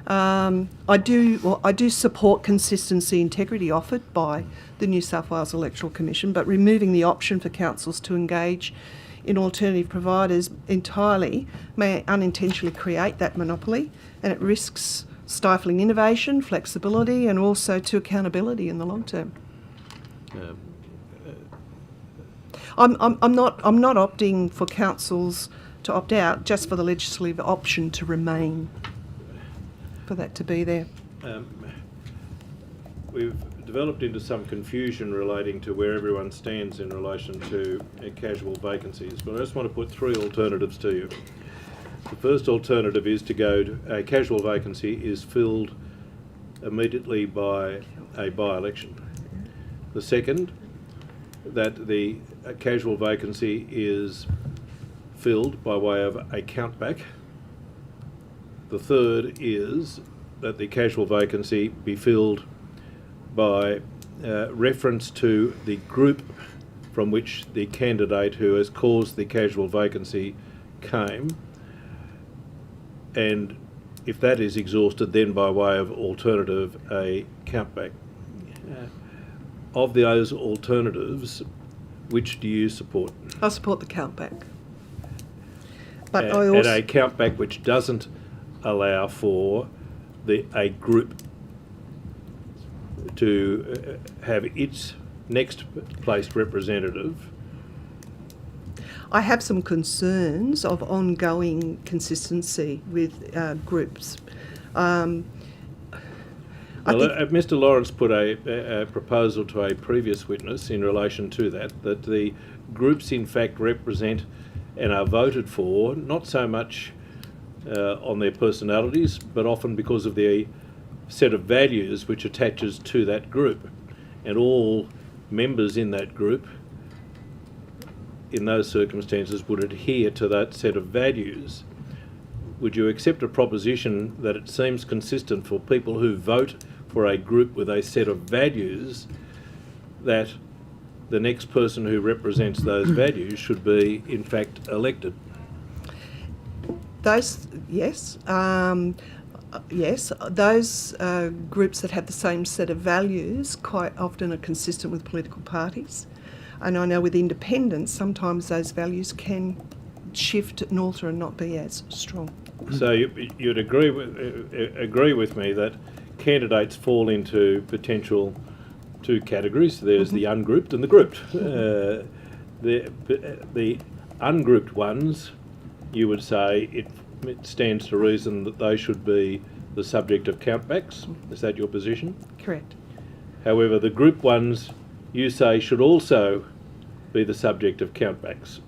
I do support consistency and integrity offered by the New South Wales Electoral Commission, but removing the option for councils to engage in alternative providers entirely may unintentionally create that monopoly, and it risks stifling innovation, flexibility, and also to accountability in the long term. I'm not opting for councils to opt out, just for the legislative option to remain, for that to be there. We've developed into some confusion relating to where everyone stands in relation to casual vacancies, but I just want to put three alternatives to you. The first alternative is to go to a casual vacancy is filled immediately by a by-election. The second, that the casual vacancy is filled by way of a countback. The third is that the casual vacancy be filled by reference to the group from which the candidate who has caused the casual vacancy came, and if that is exhausted, then by way of alternative, a countback. Of those alternatives, which do you support? I support the countback. But And I also... a countback which doesn't allow for a group to have its next placed representative. I have some concerns of ongoing consistency with groups. Mr. Lawrence put a proposal to a previous witness in relation to that the groups in fact represent and are voted for not so much on their personalities, but often because of the set of values which attaches to that group. And all members in that group, in those circumstances, would adhere to that set of values. Would you accept a proposition that it seems consistent for people who vote for a group with a set of values that the next person who represents those values should be, in fact, elected? Those, yes. Yes, those groups that have the same set of values quite often are consistent with political parties. And I know with independents, sometimes those values can shift and alter and not be as strong. So you'd agree with me that candidates fall into potential two categories. There's the ungrouped and the grouped. The ungrouped ones, you would say it stands to reason that they should be the subject of countbacks. Is that your position? Correct. However, the group ones, you say, should also be the subject of countbacks.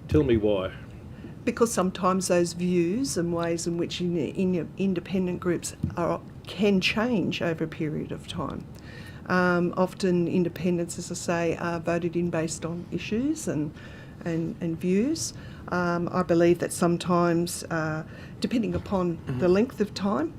Tell me why. Because sometimes those views and ways in which independent groups can change over a period of time. Often independents, as I say, are voted in based on issues and views. I believe that sometimes, depending upon the length of time,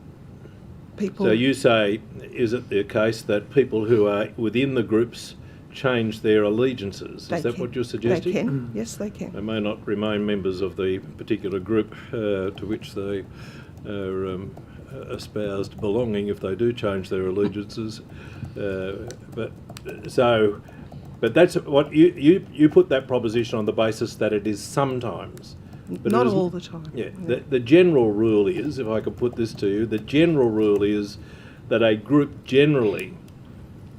people... So you say, is it the case that people who are within the groups change their allegiances? Is that what you're suggesting? They can, yes they can. They may not remain members of the particular group to which they are espoused belonging if they do change their allegiances. But that's what you put that proposition on the basis that it is sometimes. But not all the time. Yeah. The general rule is, if I could put this to you, the general rule is that a group generally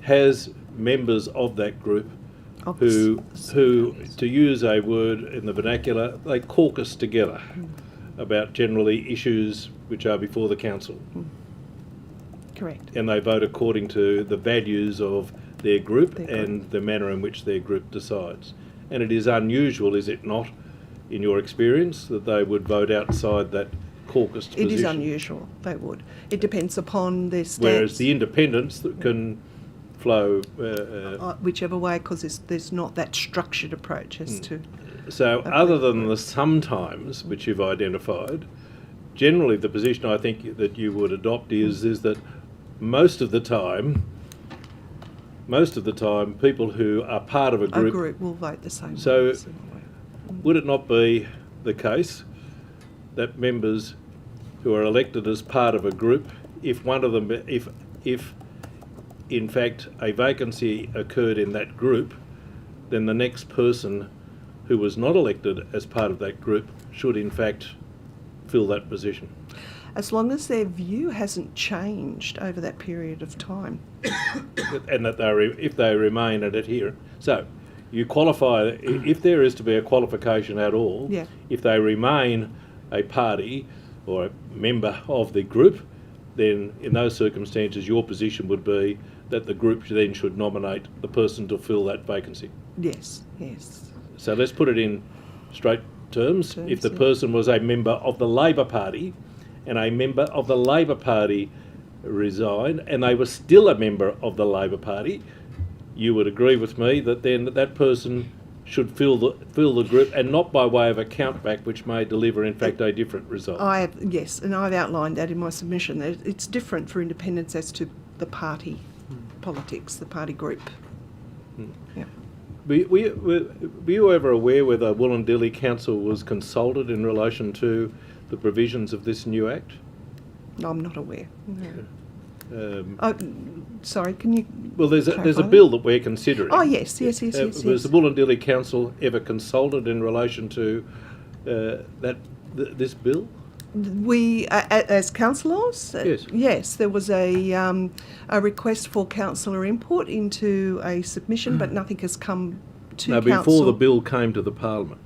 has members of that group who, to use a word in the vernacular, they caucus together about generally issues which are before the council. Correct. And they vote according to the values of their group and the manner in which their group decides. And it is unusual, is it not, in your experience, that they would vote outside that caucus position? It is unusual, they would. It depends upon their stance. Whereas the independents that can flow... whichever way, because there's not that structured approach as to... So other than the sometimes, which you've identified, generally the position I think that you would adopt is that most of the time, people who are part of a group will vote the same. So would it not be the case that members who are elected as part of a group, if one of them, if in fact a vacancy occurred in that group, then the next person who was not elected as part of that group should in fact fill that position? As long as their view hasn't changed over that period of time. And that if they remain an adherent. So you qualify, if there is to be a qualification at all, if they remain a party or a member of the group, then in those circumstances your position would be that the group then should nominate the person to fill that vacancy. Yes, yes. So let's put it in straight terms. If the person was a member of the Labor Party and a member of the Labor Party resigned and they were still a member of the Labor Party, you would agree with me that then that person should fill the group, and not by way of a countback which may deliver in fact a different result. Yes, and I've outlined that in my submission. It's different for independents as to the party politics, the party group. Yeah. Were you ever aware whether Wollondilly Council was consulted in relation to the provisions of this new Act? No, I'm not aware. No. Um, Sorry, can you? Well, there's a clarify bill that? that we're considering. Oh, yes. Was the Wollondilly Council ever consulted in relation to this bill? We, as councillors, Yes. yes, there was a request for councillor input into a submission, but nothing has come to No, council. before the bill came to the Parliament.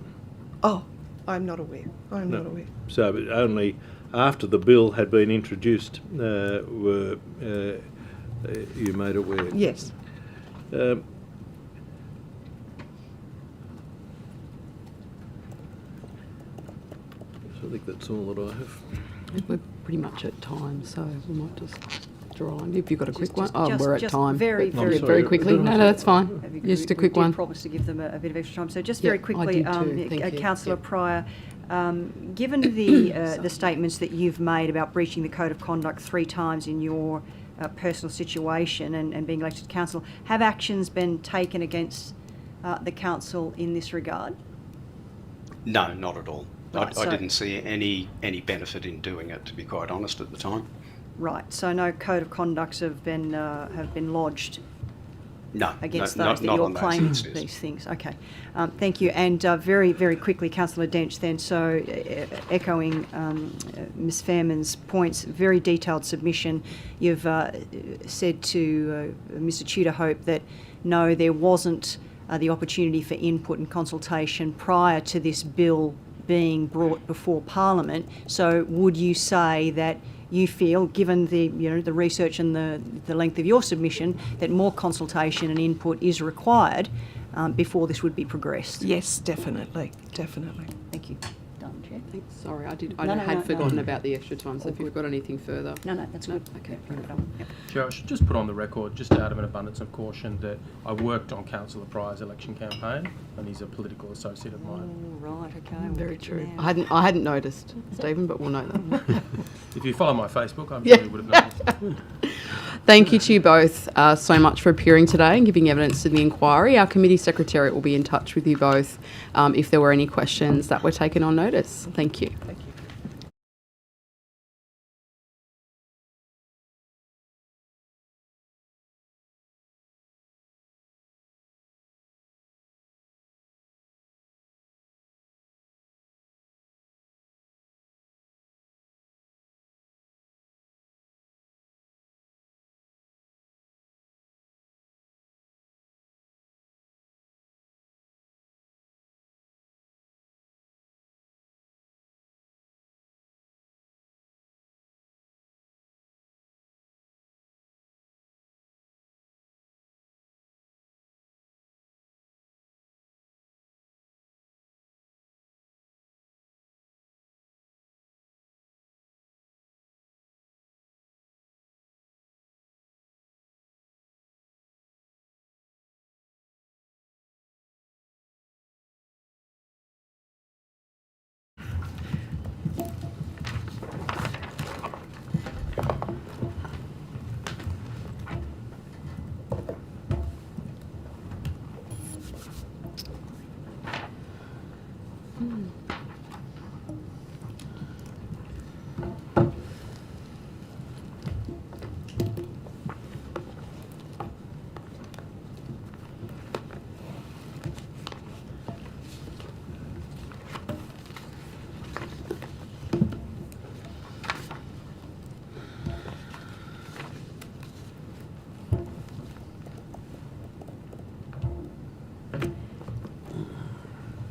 Oh, I'm not aware. I'm not aware. So only after the bill had been introduced were you made aware. Yes. I think that's all that I have. We're pretty much at time, so we might just draw on. If you've got a quick one. just- We're at just time. very, But very- very quickly. No, that's fine. Just a We quick did one. promise to give them a bit of extra time. So just Yeah, very I quickly, did too. Thank you. Councillor Yep. Pryor, given the statements that you've made about breaching the code of conduct 3 times in your personal situation and being elected to council, have actions been taken against the council in this regard? No, not at all. Right, I so- didn't see any benefit in doing it, to be quite honest, at the time. Right. So no code of conducts have been lodged No, against no, those that not you're on those claiming instances. these things. Okay. Thank you. And very, very quickly, Councillor Dench then, so echoing Ms Fairman's points, very detailed submission. You've said to Mr Tudor Hope that no, there wasn't the opportunity for input and consultation prior to this bill being brought before Parliament. So would you say that you feel, given the the research and the length of your submission, that more consultation and input is required before this would be progressed? Yes, definitely. Definitely. Thank you. Done, Chair. Thanks. Sorry, I No, had no, forgotten no. about the extra time, so if you've got anything further. No, that's good. Okay. Yep. Chair, I should just put on the record, just out of an abundance of caution, that I worked on Councillor Pryor's election campaign, and he's a political associate of mine. Oh, right, okay. we'll Very get you true. now. I hadn't noticed, Stephen, but we'll know that. If you follow my Facebook, I'm Yeah. sure you would have known. Thank you to you both so much for appearing today and giving evidence to the inquiry. Our committee secretariat will be in touch with you both if there were any questions that were taken on notice. Thank you. Thank you.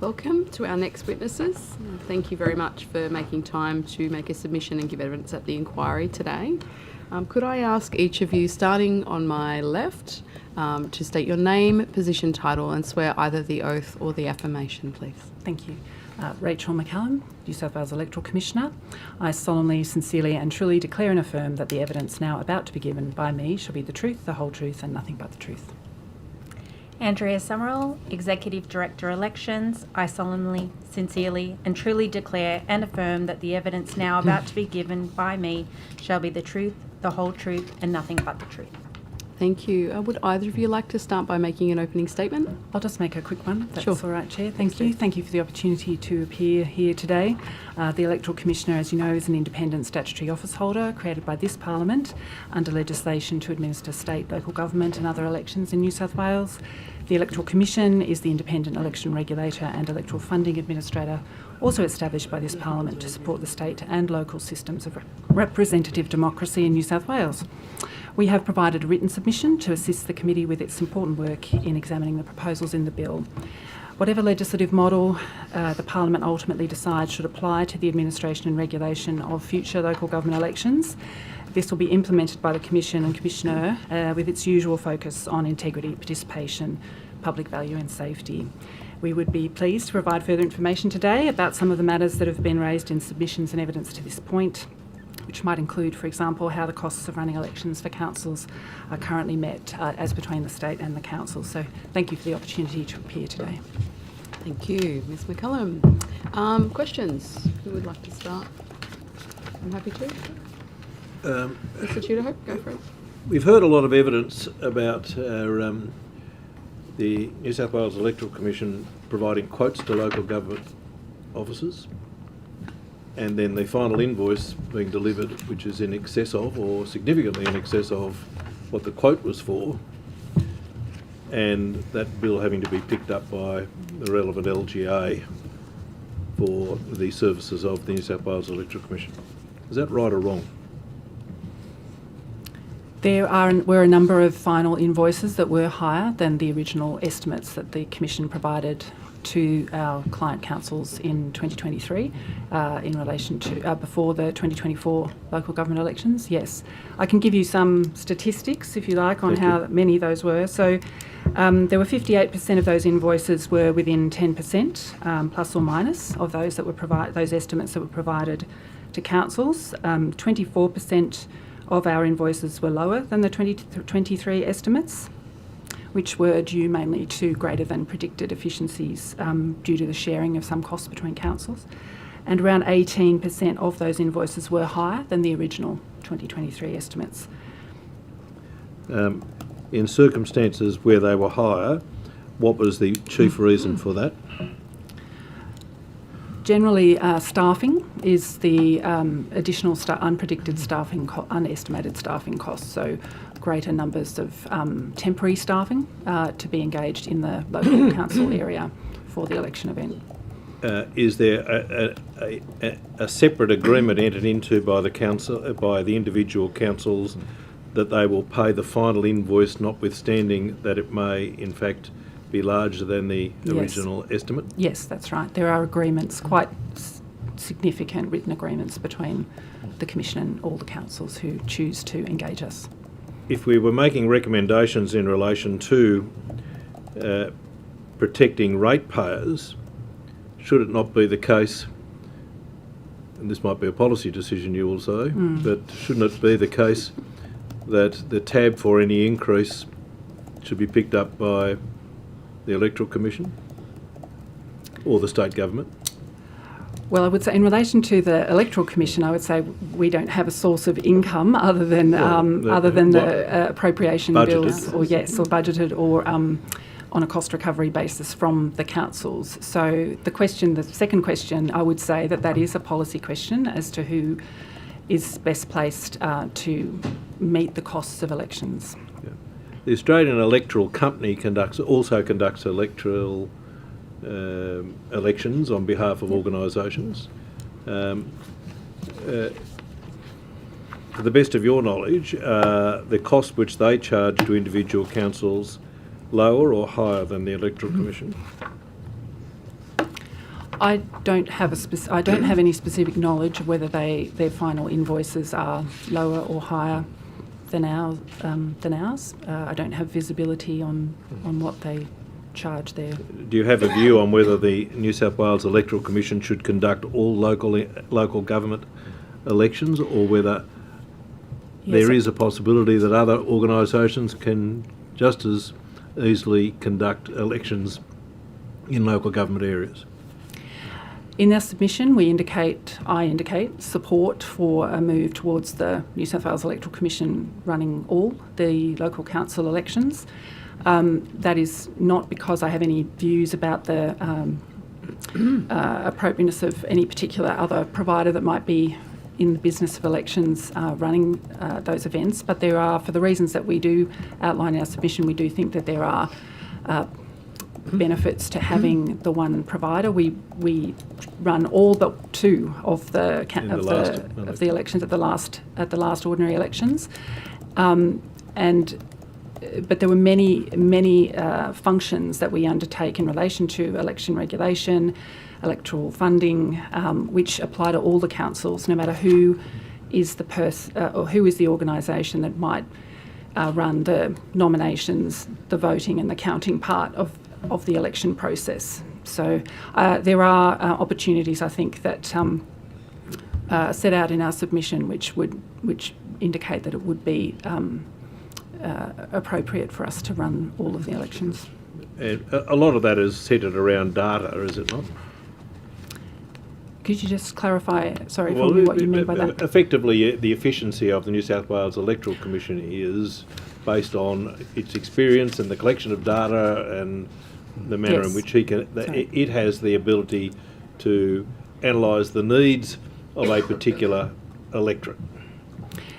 Welcome to our next witnesses. Thank you very much for making time to make a submission and give evidence at the inquiry today. Could I ask each of you, starting on my left, to state your name, position, title, and swear either the oath or the affirmation, please? Thank you. Rachel McCallum, New South Wales Electoral Commissioner. I solemnly, sincerely and truly declare and affirm that the evidence now about to be given by me shall be the truth, the whole truth and nothing but the truth. Andrea Summerall, Executive Director Elections. I solemnly, sincerely and truly declare and affirm that the evidence now about to be given by me shall be the truth, the whole truth and nothing but the truth. Thank you. Would either of you like to start by making an opening statement? I'll just make a quick one, if that's Sure. all right, Chair. Thank you. Thank you for the opportunity to appear here today. The Electoral Commissioner, as you know, is an independent statutory office holder created by this Parliament under legislation to administer state, local government and other elections in New South Wales. The Electoral Commission is the independent election regulator and electoral funding administrator, also established by this Parliament to support the state and local systems of representative democracy in New South Wales. We have provided a written submission to assist the committee with its important work in examining the proposals in the bill. Whatever legislative model the Parliament ultimately decides should apply to the administration and regulation of future local government elections, this will be implemented by the Commission and Commissioner with its usual focus on integrity, participation, public value and safety. We would be pleased to provide further information today about some of the matters that have been raised in submissions and evidence to this point, which might include, for example, how the costs of running elections for councils are currently met as between the state and the council. So thank you for the opportunity to appear today. Thank you, Ms McCullum. Questions? Who would like to start? I'm happy to. Mr Tudor-Hope, go for it. We've heard a lot of evidence about our, the New South Wales Electoral Commission providing quotes to local government officers, and then the final invoice being delivered, which is in excess of, or significantly in excess of, what the quote was for, and that bill having to be picked up by the relevant LGA for the services of the New South Wales Electoral Commission. Is that right or wrong? There were a number of final invoices that were higher than the original estimates that the Commission provided to our client councils in 2023 in relation to before the 2024 local government elections. Yes, I can give you some statistics if you like on how many those were. So there were 58% of those invoices were within 10% plus or minus of those that were those estimates that were provided to councils. 24% of our invoices were lower than the 2023 estimates, which were due mainly to greater than predicted efficiencies due to the sharing of some costs between councils. And around 18% of those invoices were higher than the original 2023 estimates. In circumstances where they were higher, what was the chief reason for that? Generally, staffing is the additional unpredicted staffing, unestimated staffing costs. So greater numbers of temporary staffing to be engaged in the local council area for the election event. Is there a separate agreement entered into by the council, by the individual councils, that they will pay the final invoice, notwithstanding that it may, in fact, be larger than the original estimate? Yes, that's right. There are agreements, quite significant written agreements between the Commission and all the councils who choose to engage us. If we were making recommendations in relation to protecting ratepayers, should it not be the case, and this might be a policy decision you will say, but shouldn't it be the case that the tab for any increase should be picked up by the Electoral Commission or the state government? Well, I would say in relation to the Electoral Commission, I would say we don't have a source of income other than the appropriation budgeted bills, or budgeted, or on a cost recovery basis from the councils. So the second question, I would say that is a policy question as to who is best placed to meet the costs of elections. Yeah. The Australian Electoral Company also conducts electoral elections on behalf of organisations. To the best of your knowledge, the cost which they charge to individual councils lower or higher than the Electoral Commission? I don't have any specific knowledge of whether their final invoices are lower or higher than ours. I don't have visibility on what they charge there. Do you have a view on whether the New South Wales Electoral Commission should conduct all local government elections, or whether there is a possibility that other organisations can just as easily conduct elections in local government areas? In our submission, I indicate support for a move towards the New South Wales Electoral Commission running all the local council elections. That is not because I have any views about the appropriateness of any particular other provider that might be in the business of elections running those events, but there are, for the reasons that we do outline in our submission, we do think that there are benefits to having the one provider. We run all but two of the elections at the last ordinary elections, but there were many functions that we undertake in relation to election regulation, electoral funding, which apply to all the councils, no matter who is the person or who is the organisation that might run the nominations, the voting and the counting part of the election process. So there are opportunities, I think, that set out in our submission which indicate that it would be appropriate for us to run all of the elections. And a lot of that is centred around data, is it not? Could you just clarify, for me, what you mean by that? Effectively, the efficiency of the New South Wales Electoral Commission is based on its experience and the collection of data and the manner in which it has the ability to analyse the needs of a particular electorate.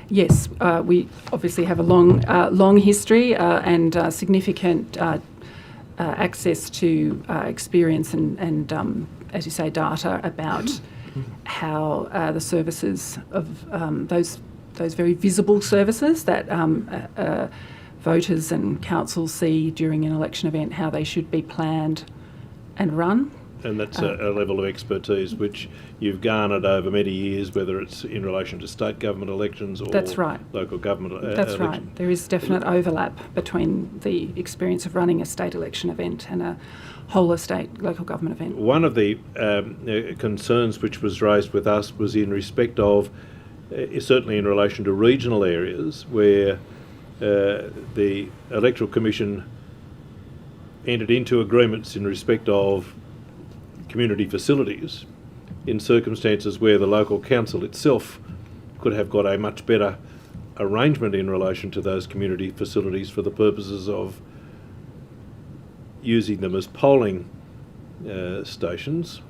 Yes, we obviously have a long history and significant access to experience and as you say, data about how the services of those very visible services that voters and councils see during an election event, how they should be planned and run. And that's a level of expertise which you've garnered over many years, whether it's in relation to state government elections or local government elections. Right. There is definite overlap between the experience of running a state election event and a whole of state local government event. One of the concerns which was raised with us was in respect of, certainly in relation to regional areas where the Electoral Commission entered into agreements in respect of community facilities in circumstances where the local council itself could have got a much better arrangement in relation to those community facilities for the purposes of using them as polling stations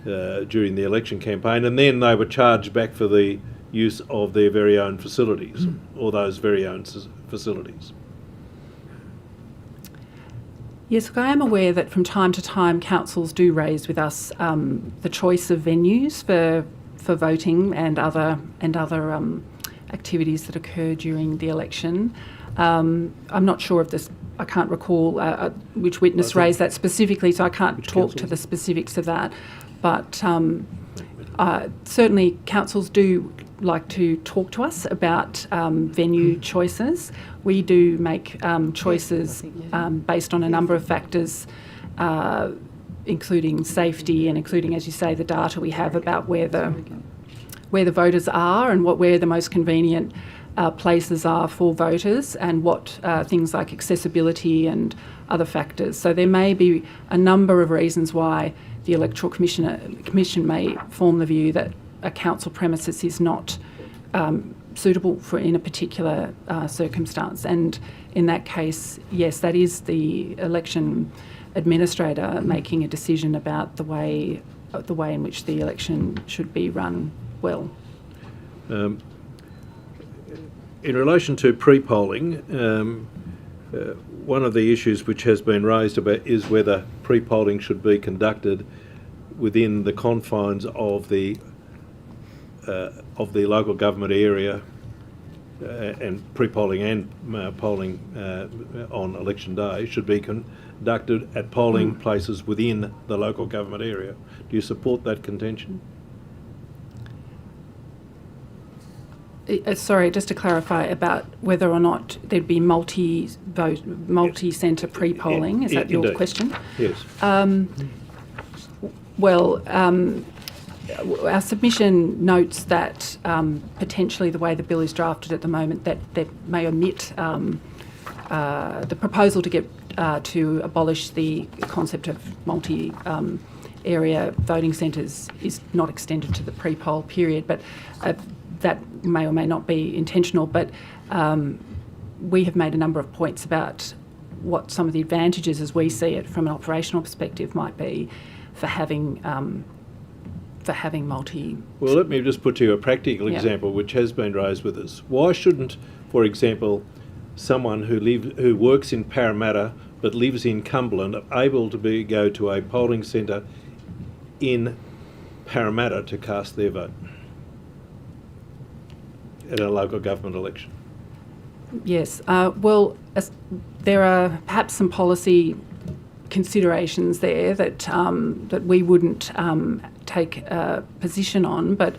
during the election campaign, and then they were charged back for the use of their very own facilities or those very own facilities. Yes, I am aware that from time to time councils do raise with us the choice of venues for voting and other activities that occur during the election. I'm not sure if this, I can't recall which witness raised that specifically, so I can't talk to the specifics of that. But certainly councils do like to talk to us about venue choices. We do make choices based on a number of factors, including safety and including, as you say, the data we have about where the voters are and where the most convenient places are for voters, and what things like accessibility and other factors. So there may be a number of reasons why the Electoral Commission may form the view that a council premises is not suitable in a particular circumstance. And in that case, yes, that is the election administrator making a decision about the way in which the election should be run well. In relation to pre-polling, one of the issues which has been raised about is whether pre-polling should be conducted within the confines of the local government area, and pre-polling and polling on election day should be conducted at polling places within the local government area. Do you support that contention? Sorry, just to clarify about whether or not there'd be multi-centre pre-polling. Is that your question? Yes. Our submission notes that potentially the way the bill is drafted at the moment, that may omit the proposal to abolish the concept of area voting centres is not extended to the pre-poll period, but that may or may not be intentional. But we have made a number of points about what some of the advantages, as we see it from an operational perspective, might be for having multi. Well, let me just put to you a practical Yeah. example which has been raised with us. Why shouldn't, for example, someone who works in Parramatta but lives in Cumberland able to go to a polling centre in Parramatta to cast their vote at a local government election? Yes. Well, there are perhaps some policy considerations there that that we wouldn't take a position on, but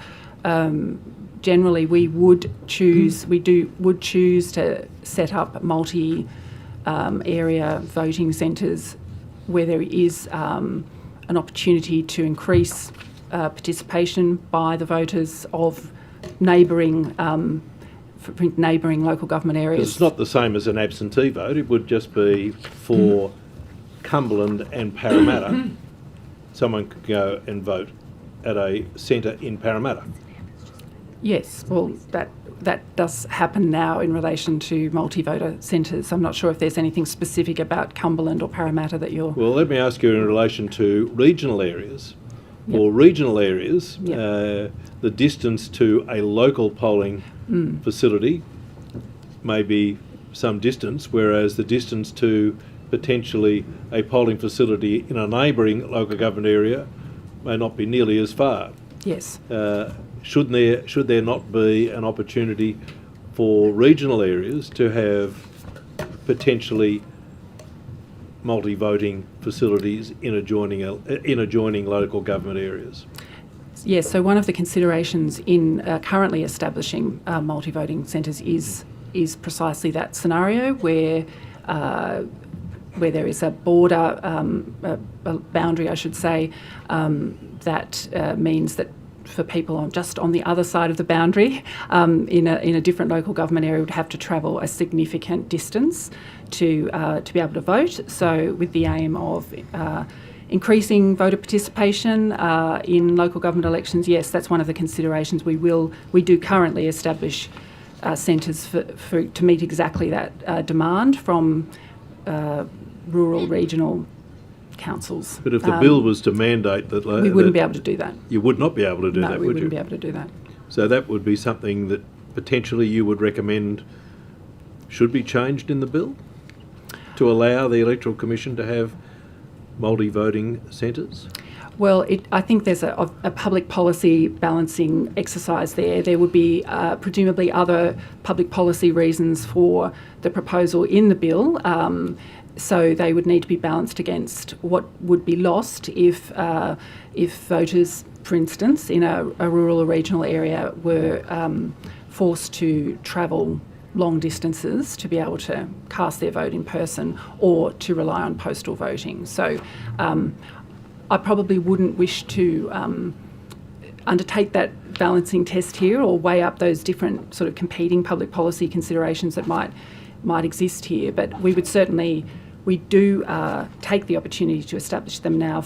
generally we would choose to set up multi area voting centres where there is an opportunity to increase participation by the voters of neighbouring local government areas. It's not the same as an absentee vote. It would just be for Cumberland and Parramatta. Someone could go and vote at a centre in Parramatta. Yes, well, that does happen now in relation to multi-voter centres. I'm not sure if there's anything specific about Cumberland or Parramatta that you're... Well, let me ask you in relation to regional areas. Yep. For regional areas, Yep. the distance to a local polling facility may be some distance, whereas the distance to potentially a polling facility in a neighbouring local government area may not be nearly as far. Yes. Should there not be an opportunity for regional areas to have potentially multi-voting facilities in adjoining local government areas? Yes, so one of the considerations in currently establishing multi-voting centres is precisely that scenario where there is a border, a boundary, I should say, that means that for people just on the other side of the boundary in a different local government area would have to travel a significant distance to be able to vote. So with the aim of increasing voter participation in local government elections, yes, that's one of the considerations. We do currently establish centres to meet exactly that demand from rural regional councils. But if the bill was to mandate that... we wouldn't be able to do that. You would not be able to do that, would you? No, we wouldn't be able to do that. So that would be something that potentially you would recommend should be changed in the bill to allow the Electoral Commission to have multi-voting centres? Well, I think there's a public policy balancing exercise there. There would be presumably other public policy reasons for the proposal in the bill. So they would need to be balanced against what would be lost if voters, for instance, in a rural or regional area were forced to travel long distances to be able to cast their vote in person or to rely on postal voting. So I probably wouldn't wish to undertake that balancing test here or weigh up those different sort of competing public policy considerations that might exist here, but we do take the opportunity to establish them now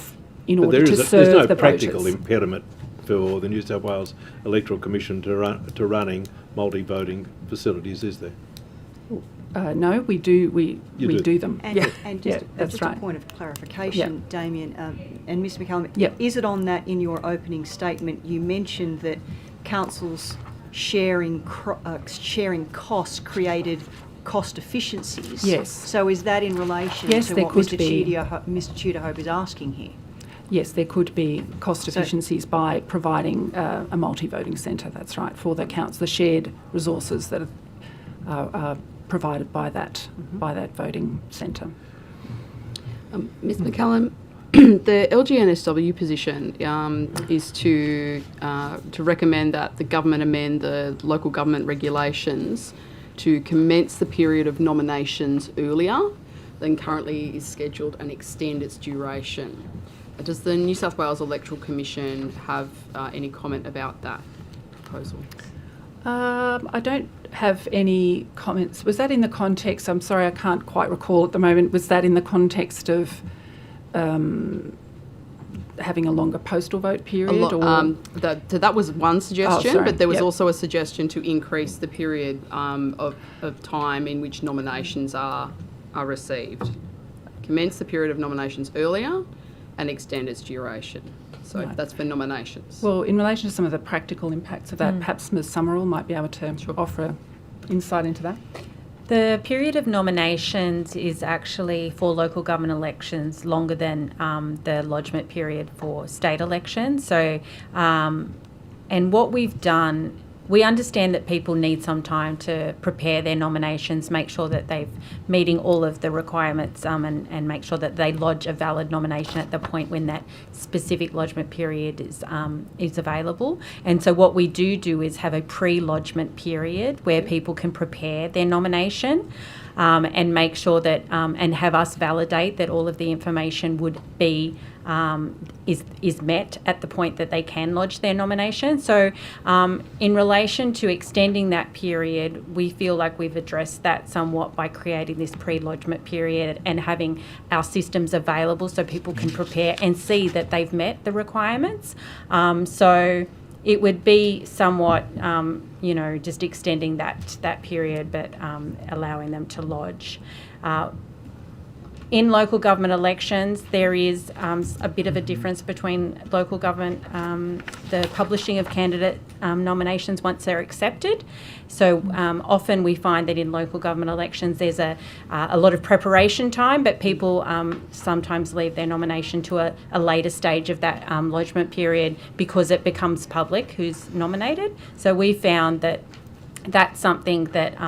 in order to serve the voters. There's no practical impediment for the New South Wales Electoral Commission to running multi-voting facilities, is there? No, we do. We do them. And just a point of clarification, Damien and Ms McCallum. Yep. Is it on that in your opening statement you mentioned that councils sharing costs created cost efficiencies? Yes. So is that in relation to what Mr Tudor-Hope is asking here? Yes, there could be cost efficiencies by providing a multi-voting centre, that's right, for the council, the shared resources that are provided by that voting centre. Ms McCallum, the LGNSW position is to recommend that the government amend the local government regulations to commence the period of nominations earlier than currently is scheduled and extend its duration. Does the New South Wales Electoral Commission have any comment about that proposal? I don't have any comments. Was that in the context, I'm sorry, I can't quite recall at the moment, was that in the context of having a longer postal vote period? That was one suggestion, sorry. but there was Yep. also a suggestion to increase the period of time in which nominations are received. Commence the period of nominations earlier and extend its duration. So Right. that's for nominations. Well, in relation to some of the practical impacts of that, perhaps Ms Summerall might be able to offer insight into that. The period of nominations is actually for local government elections longer than the lodgement period for state elections. So, and what we've done, we understand that people need some time to prepare their nominations, make sure that they're meeting all of the requirements, and make sure that they lodge a valid nomination at the point when that specific lodgement period is available. And so what we do is have a pre-lodgement period where people can prepare their nomination and make sure that, and have us validate that all of the information would be is met at the point that they can lodge their nomination. So in relation to extending that period, we feel like we've addressed that somewhat by creating this pre-lodgement period and having our systems available so people can prepare and see that they've met the requirements. So it would be somewhat, just extending that period, but allowing them to lodge. In local government elections, there is a bit of a difference between local government, the publishing of candidate nominations once they're accepted. So often we find that in local government elections there's a lot of preparation time, but people sometimes leave their nomination to a later stage of that lodgement period because it becomes public who's nominated. So we found that that's something that,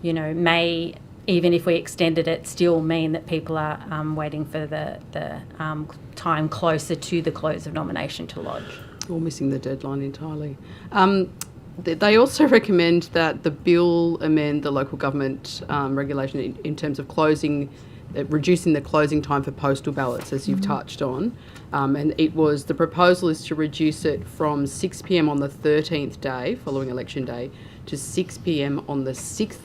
may, even if we extended it, still mean that people are waiting for the time closer to the close of nomination to lodge. Or missing the deadline entirely. They also recommend that the bill amend the local government regulation in terms of reducing the closing time for postal ballots, as you've touched on. And the proposal is to reduce it from 6 p.m. on the 13th day following election day to 6 p.m. on the 6th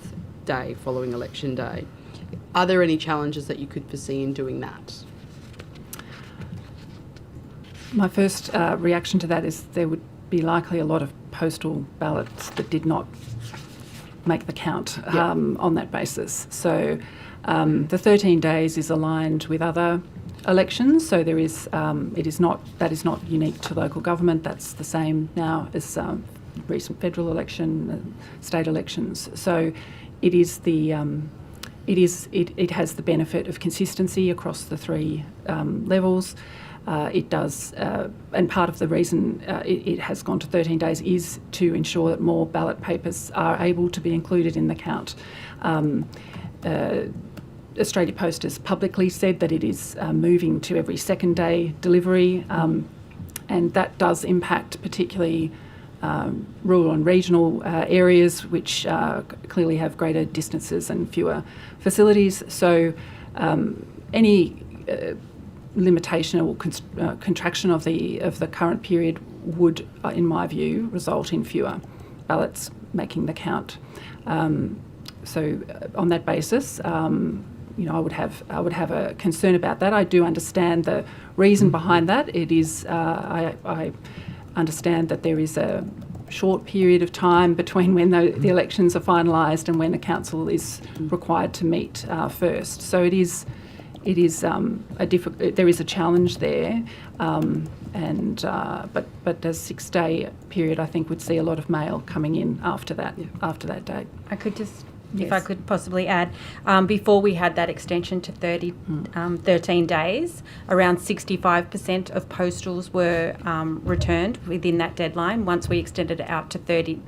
day following election day. Are there any challenges that you could foresee in doing that? My first reaction to that is there would be likely a lot of postal ballots that did not make the count on that basis. So the 13 days is aligned with other elections, so there is that is not unique to local government. That's the same now as recent federal election, state elections. So it is it has the benefit of consistency across the three levels. It does, and part of the reason it has gone to 13 days is to ensure that more ballot papers are able to be included in the count. Australia Post has publicly said that it is moving to every second day delivery, and that does impact particularly rural and regional areas, which clearly have greater distances and fewer facilities. So any limitation or contraction of the current period would, in my view, result in fewer ballots making the count. So on that basis, I would have a concern about that. I do understand the reason behind that. It is I understand that there is a short period of time between when the elections are finalised and when the council is required to meet first. So there is a challenge there, but a 6-day period I think would see a lot of mail coming in after that date. I could just, if I could possibly add, before we had that extension to 13 days, around 65% of postals were returned within that deadline. Once we extended it out to 13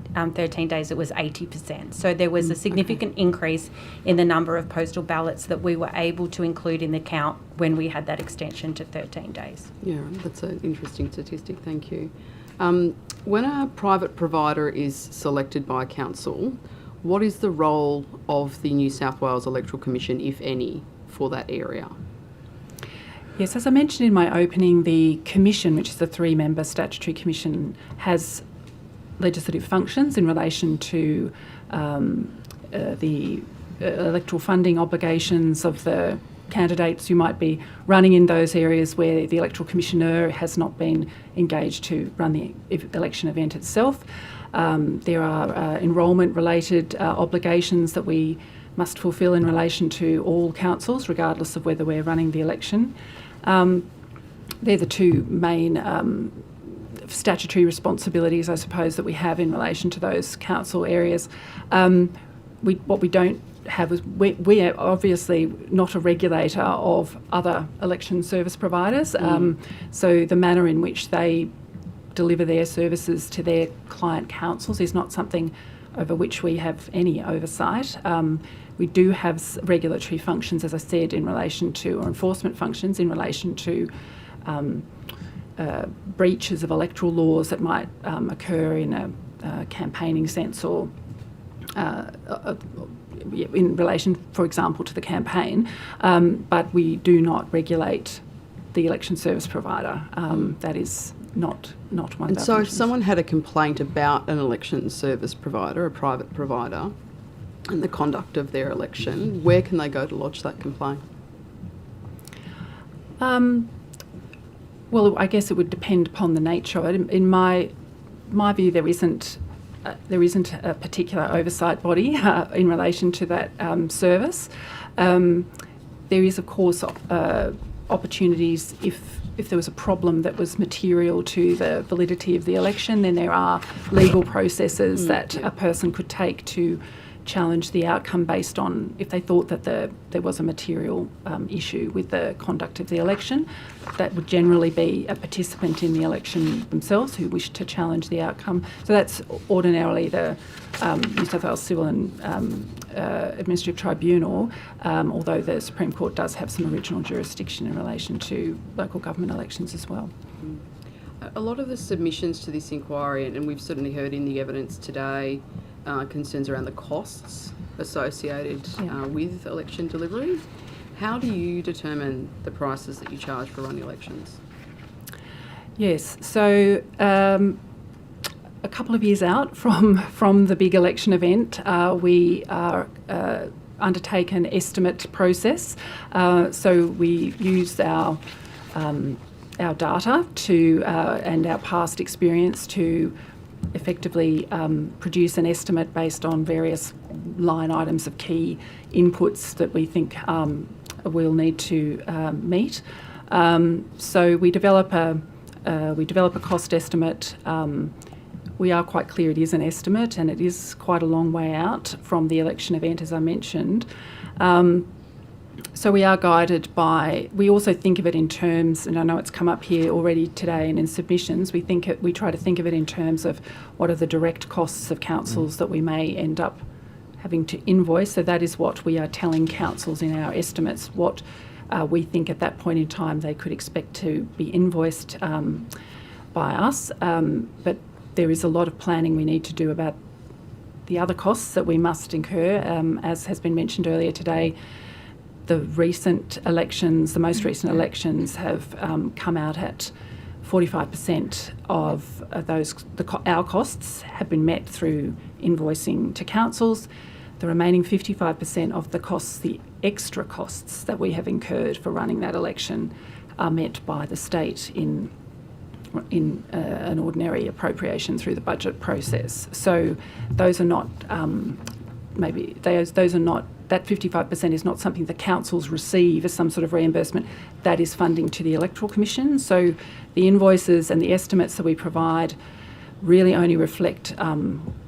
days, it was 80%. So there was a significant increase in the number of postal ballots that we were able to include in the count when we had that extension to 13 days. Yeah, that's an interesting statistic, thank you. When a private provider is selected by council, what is the role of the New South Wales Electoral Commission, if any, for that area? Yes, as I mentioned in my opening, the Commission, which is a 3-member statutory commission, has legislative functions in relation to the electoral funding obligations of the candidates who might be running in those areas where the electoral commissioner has not been engaged to run the election event itself. There are enrolment-related obligations that we must fulfil in relation to all councils, regardless of whether we're running the election. They're the two main statutory responsibilities, I suppose, that we have in relation to those council areas. What we don't have is we are obviously not a regulator of other election service providers. So the manner in which they deliver their services to their client councils is not something over which we have any oversight. We do have regulatory functions, as I said, in relation to, or enforcement functions in relation to breaches of electoral laws that might occur in a campaigning sense, or in relation, for example, to the campaign, but we do not regulate the election service provider. That is not one of our And so if functions. someone had a complaint about an election service provider, a private provider, and the conduct of their election, where can they go to lodge that complaint? Well, I guess it would depend upon the nature of it. In my view, there isn't a particular oversight body in relation to that service. There is, of course, opportunities if there was a problem that was material to the validity of the election, then there are legal processes that a person could take to challenge the outcome based on if they thought that there was a material issue with the conduct of the election. That would generally be a participant in the election themselves who wished to challenge the outcome. So that's ordinarily the New South Wales Civil and Administrative Tribunal, although the Supreme Court does have some original jurisdiction in relation to local government elections as well. A lot of the submissions to this inquiry, and we've certainly heard in the evidence today, concerns around the costs associated with election delivery. How do you determine the prices that you charge for running elections? Yes, so a couple of years out from the big election event, we are undertake an estimate process. So we use our data and our past experience to effectively produce an estimate based on various line items of key inputs that we think we'll need to meet. So we develop a cost estimate. We are quite clear it is an estimate, and it is quite a long way out from the election event, as I mentioned. So we are guided by, we also think of it in terms, and I know it's come up here already today and in submissions, we try to think of it in terms of what are the direct costs of councils that we may end up having to invoice. So that is what we are telling councils in our estimates, what we think at that point in time they could expect to be invoiced by us. But there is a lot of planning we need to do about the other costs that we must incur. As has been mentioned earlier today, the recent elections, the most recent elections have come out at 45% of those, our costs have been met through invoicing to councils. The remaining 55% of the costs, the extra costs that we have incurred for running that election, are met by the state in an ordinary appropriation through the budget process. So those are not those are not, that 55% is not something the councils receive as some sort of reimbursement. That is funding to the Electoral Commission. So the invoices and the estimates that we provide really only reflect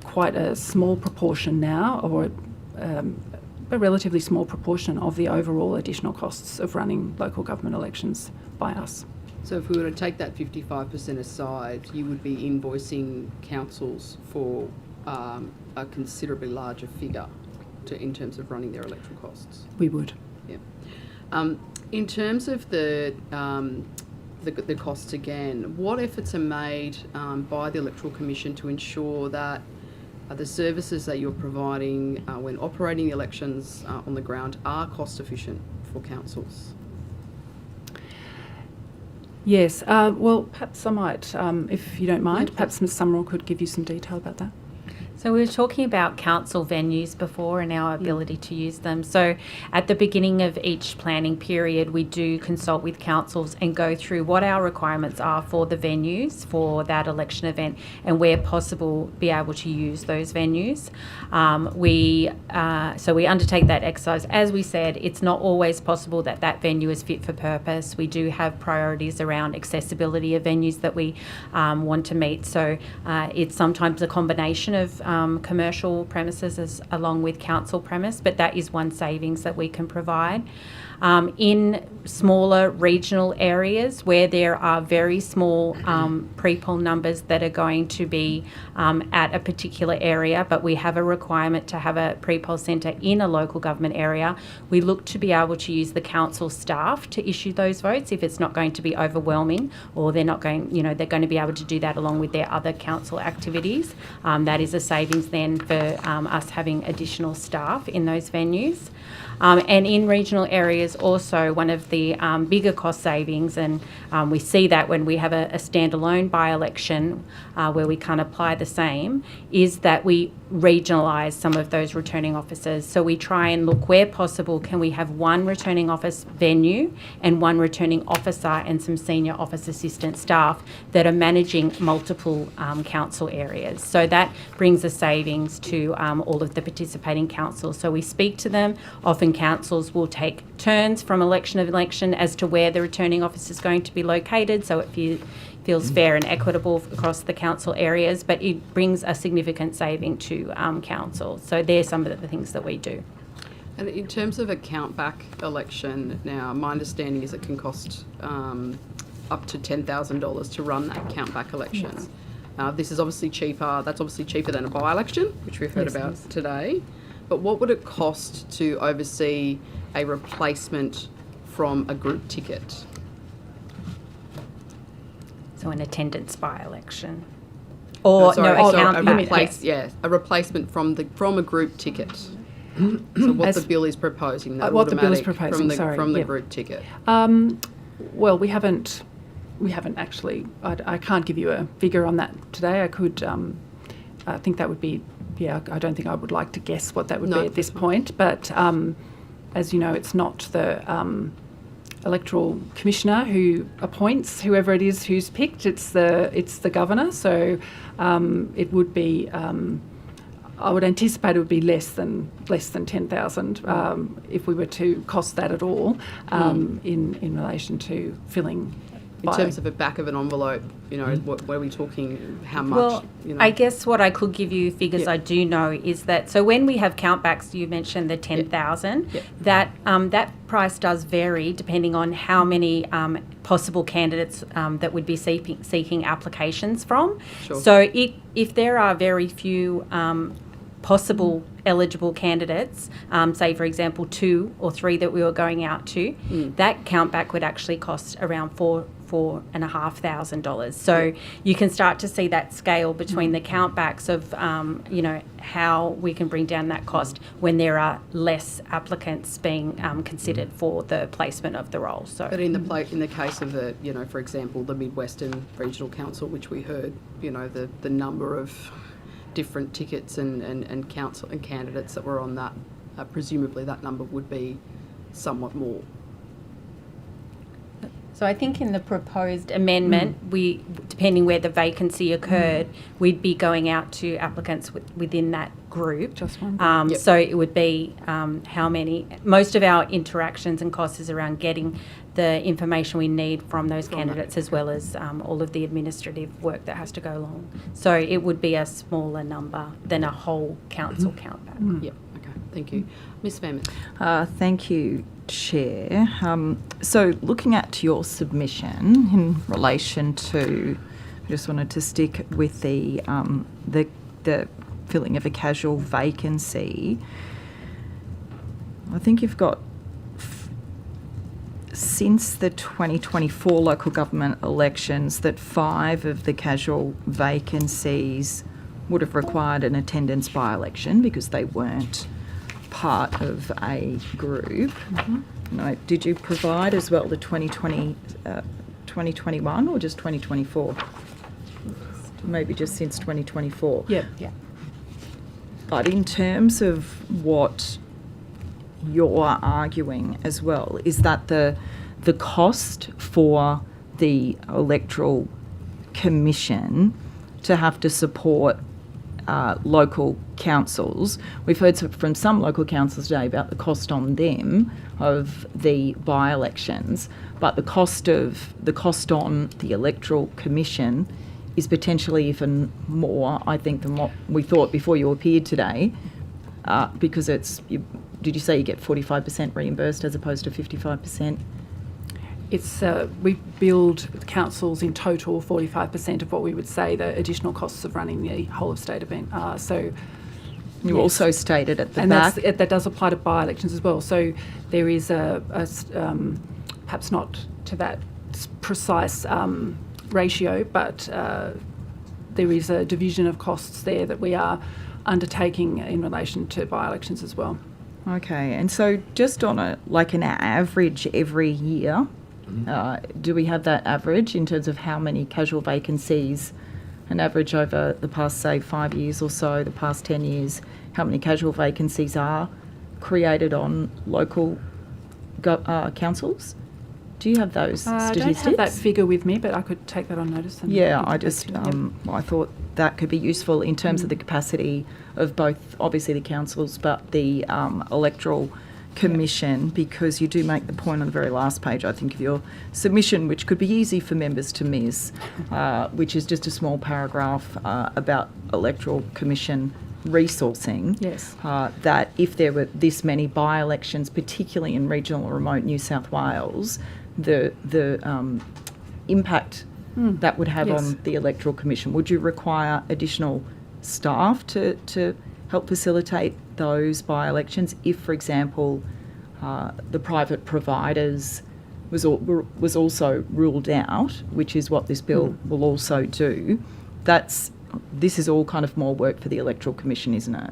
quite a small proportion now, or a relatively small proportion of the overall additional costs of running local government elections by us. So if we were to take that 55% aside, you would be invoicing councils for a considerably larger figure in terms of running their electoral costs. We would. Yeah. In terms of the costs again, what efforts are made by the Electoral Commission to ensure that the services that you're providing when operating the elections on the ground are cost efficient for councils? Yes, well, perhaps I might, if you don't mind, perhaps Ms Summerall could give you some detail about that. So we were talking about council venues before and our ability to use them. So at the beginning of each planning period, we do consult with councils and go through what our requirements are for the venues for that election event, and where possible be able to use those venues. So we undertake that exercise. As we said, it's not always possible that that venue is fit for purpose. We do have priorities around accessibility of venues that we want to meet. So it's sometimes a combination of commercial premises along with council premise, but that is one savings that we can provide. In smaller regional areas where there are very small pre-poll numbers that are going to be at a particular area, but we have a requirement to have a pre-poll centre in a local government area, we look to be able to use the council staff to issue those votes if it's not going to be overwhelming, or they're not going, they're going to be able to do that along with their other council activities. That is a savings then for us having additional staff in those venues. And in regional areas also, one of the bigger cost savings, and we see that when we have a standalone by-election where we can't apply the same, is that we regionalise some of those returning officers. So we try and look where possible, can we have one returning office venue and one returning officer and some senior office assistant staff that are managing multiple council areas. So that brings a savings to all of the participating councils. So we speak to them. Often councils will take turns from election to election as to where the returning officer is going to be located, so it feels fair and equitable across the council areas, but it brings a significant saving to council. So they're some of the things that we do. And in terms of a count-back election, now my understanding is it can cost up to $10,000 to run that count-back election. Yes. This is obviously cheaper. That's obviously cheaper than a by-election, which we've heard about today. But what would it cost to oversee a replacement from a group ticket? So an attendance by-election. Or a replacement from a group ticket. So what the bill is proposing, that what the bill is automatic proposing, from the group ticket. Well, we haven't actually. I can't give you a figure on that today. I could. I think that would be. Yeah, I don't think I would like to guess what that would be at this point. But as you know, it's not the electoral commissioner who appoints whoever it is who's picked. It's the governor. So it would be. I would anticipate it would be less than 10,000 if we were to cost that at all in relation to filling. In terms of the back of an envelope, what are we talking? How much? Well, I guess what I could give you figures I do know is that when we have countbacks, you mentioned the 10,000. That price does vary depending on how many possible candidates that would be seeking applications from. Sure. So if there are very few possible eligible candidates, say for example 2 or 3 that we were going out to, that countback would actually cost around $4,500. So you can start to see that scale between the countbacks of how we can bring down that cost when there are less applicants being considered for the placement of the role. So, but in the case of the for example the Midwestern Regional Council, which we heard the number of different tickets and council and candidates that were on that, presumably that number would be somewhat more. So I think in the proposed amendment, we, depending where the vacancy occurred, we'd be going out to applicants within that group. Just one. So it would be how many. Most of our interactions and costs is around getting the information we need from those candidates, as well as all of the administrative work that has to go along. So it would be a smaller number than a whole council countback. Yep. Okay. Thank you, Ms. Famous. Thank you, Chair. So looking at your submission in relation to, I just wanted to stick with the filling of a casual vacancy. I think you've got since the 2024 local government elections that 5 of the casual vacancies would have required an attendance by-election because they weren't part of a group. No, did you provide as well the 2021 or just 2024? Maybe just since 2024. Yeah. But in terms of what you're arguing as well, is that the cost for the Electoral Commission to have to support local councils. We've heard from some local councils today about the cost on them of the by-elections, but the cost on the Electoral Commission is potentially even more, I think, than what we thought before you appeared today, because did you say you get 45% reimbursed as opposed to 55%? It's we billed councils in total 45% of what we would say the additional costs of running the whole of state event are. So you also stated at the and back, that does apply to by-elections as well. So there is perhaps not to that precise ratio, but there is a division of costs there that we are undertaking in relation to by-elections as well. Okay, and so just on an average every year, do we have that average in terms of how many casual vacancies, an average over the past, say, 5 years or so, the past 10 years, how many casual vacancies are created on local councils? Do you have those statistics? I don't have that figure with me, but I could take that on notice. And I thought that could be useful in terms of the capacity of both, obviously, the councils, but the Electoral Commission, because you do make the point on the very last page, I think, of your submission, which could be easy for members to miss, which is just a small paragraph about Electoral Commission resourcing. Yes. That if there were this many by-elections, particularly in regional or remote New South Wales, the impact that would have on the Electoral Commission. Would you require additional staff to help facilitate those by-elections if, for example, the private providers was also ruled out, which is what this bill will also do? This is all kind of more work for the Electoral Commission, isn't it?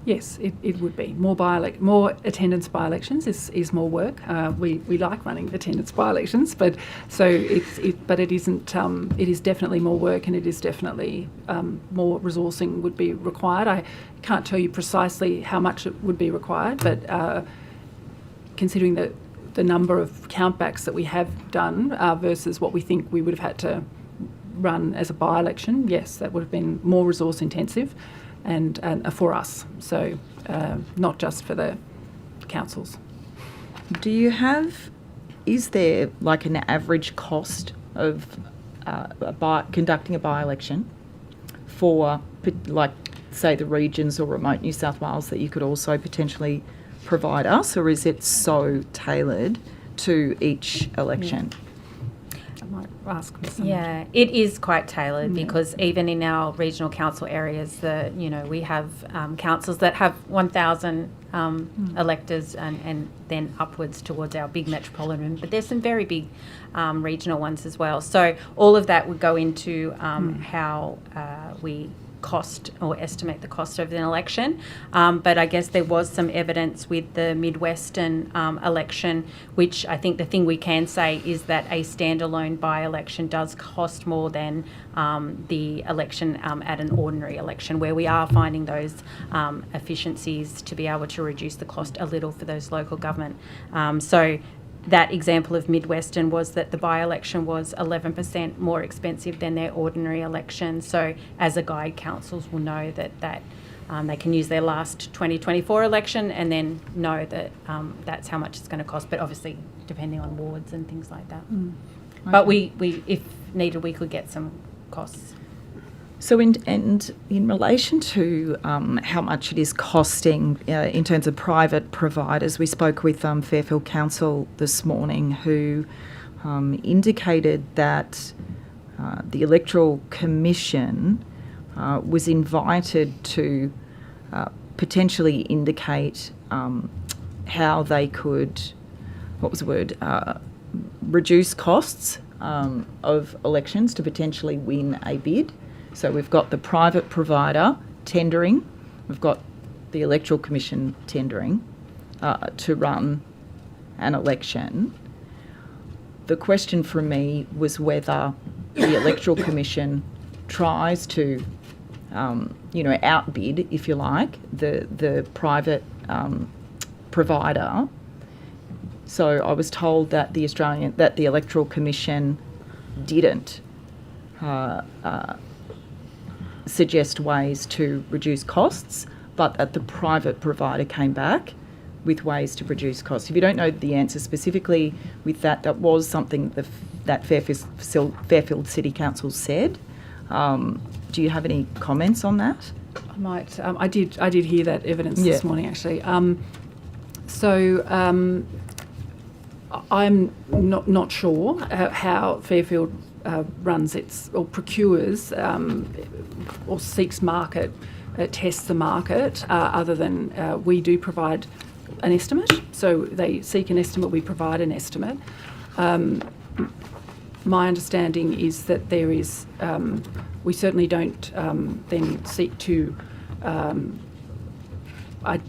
Yes, it would be. More attendance by-elections is more work. We like running attendance by-elections, but it isn't. It is definitely more work, and it is definitely more resourcing would be required. I can't tell you precisely how much it would be required, but considering the number of countbacks that we have done versus what we think we would have had to run as a by-election, yes, that would have been more resource intensive. And for us, so not just for the councils. Is there like an average cost of conducting a by-election for, like, say, the regions or remote New South Wales that you could also potentially provide us, or is it so tailored to each election? I might ask for some. Yeah, it is quite tailored because even in our regional council areas, we have councils that have 1,000 electors and then upwards towards our big metropolitan. But there's some very big regional ones as well. So all of that would go into how we cost or estimate the cost of an election. But I guess there was some evidence with the Midwestern election, which I think the thing we can say is that a standalone by-election does cost more than the election at an ordinary election, where we are finding those efficiencies to be able to reduce the cost a little for those local government. So that example of Midwestern was that the by-election was 11% more expensive than their ordinary election. So as a guide, councils will know that they can use their last 2024 election and then know that that's how much it's going to cost, but obviously depending on wards and things like that. Okay. But we, if needed, we could get some costs. So in relation to how much it is costing in terms of private providers, we spoke with Fairfield Council this morning, who indicated that the Electoral Commission was invited to potentially indicate how they could, reduce costs of elections to potentially win a bid. So we've got the private provider tendering, we've got the Electoral Commission tendering to run an election. The question from me was whether the Electoral Commission tries to outbid, if you like, the private provider. So I was told that the Electoral Commission didn't suggest ways to reduce costs, but that the private provider came back with ways to reduce costs. If you don't know the answer specifically with that was something that Fairfield City Council said. Do you have any comments on that? I might. I did hear that evidence this morning, actually. I'm not sure how Fairfield runs or procures or seeks market, tests the market, other than we do provide an estimate. So they seek an estimate, we provide an estimate. My understanding is that there is, we certainly don't then seek to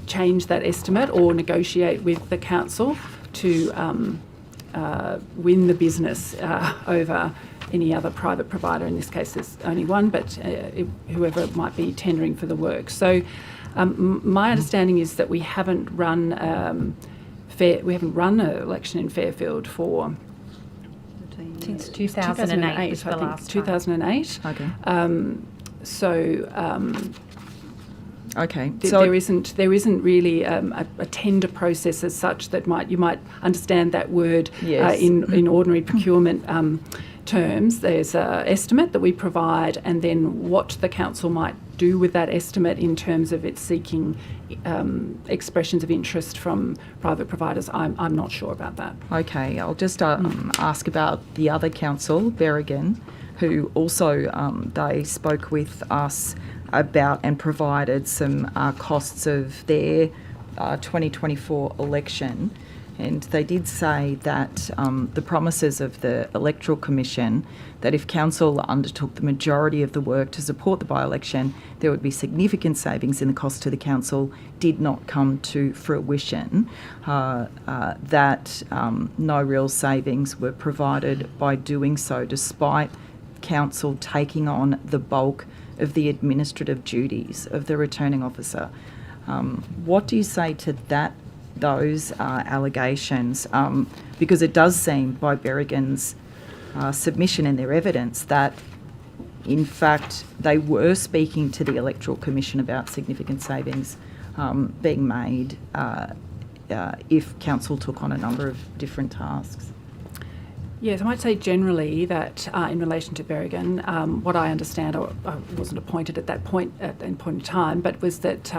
change that estimate or negotiate with the council to win the business over any other private provider. In this case, there's only one, but whoever might be tendering for the work. So my understanding is that we haven't run an election in Fairfield for since 2008 was the last time. 2008. Okay. Okay. So there isn't really a tender process as such that you might understand that word in ordinary procurement terms. There's an estimate that we provide, and then what the council might do with that estimate in terms of its seeking expressions of interest from private providers, I'm not sure about that. Okay, I'll just ask about the other council, Berrigan, who also they spoke with us about and provided some costs of their 2024 election. And they did say that the promises of the Electoral Commission, that if council undertook the majority of the work to support the by-election, there would be significant savings in the cost to the council, did not come to fruition. That no real savings were provided by doing so, despite council taking on the bulk of the administrative duties of the returning officer. What do you say to those allegations? Because it does seem by Berrigan's submission in their evidence that in fact they were speaking to the Electoral Commission about significant savings being made if council took on a number of different tasks. Yes, I might say generally that in relation to Berrigan, what I understand, I wasn't appointed at that point in time, but was that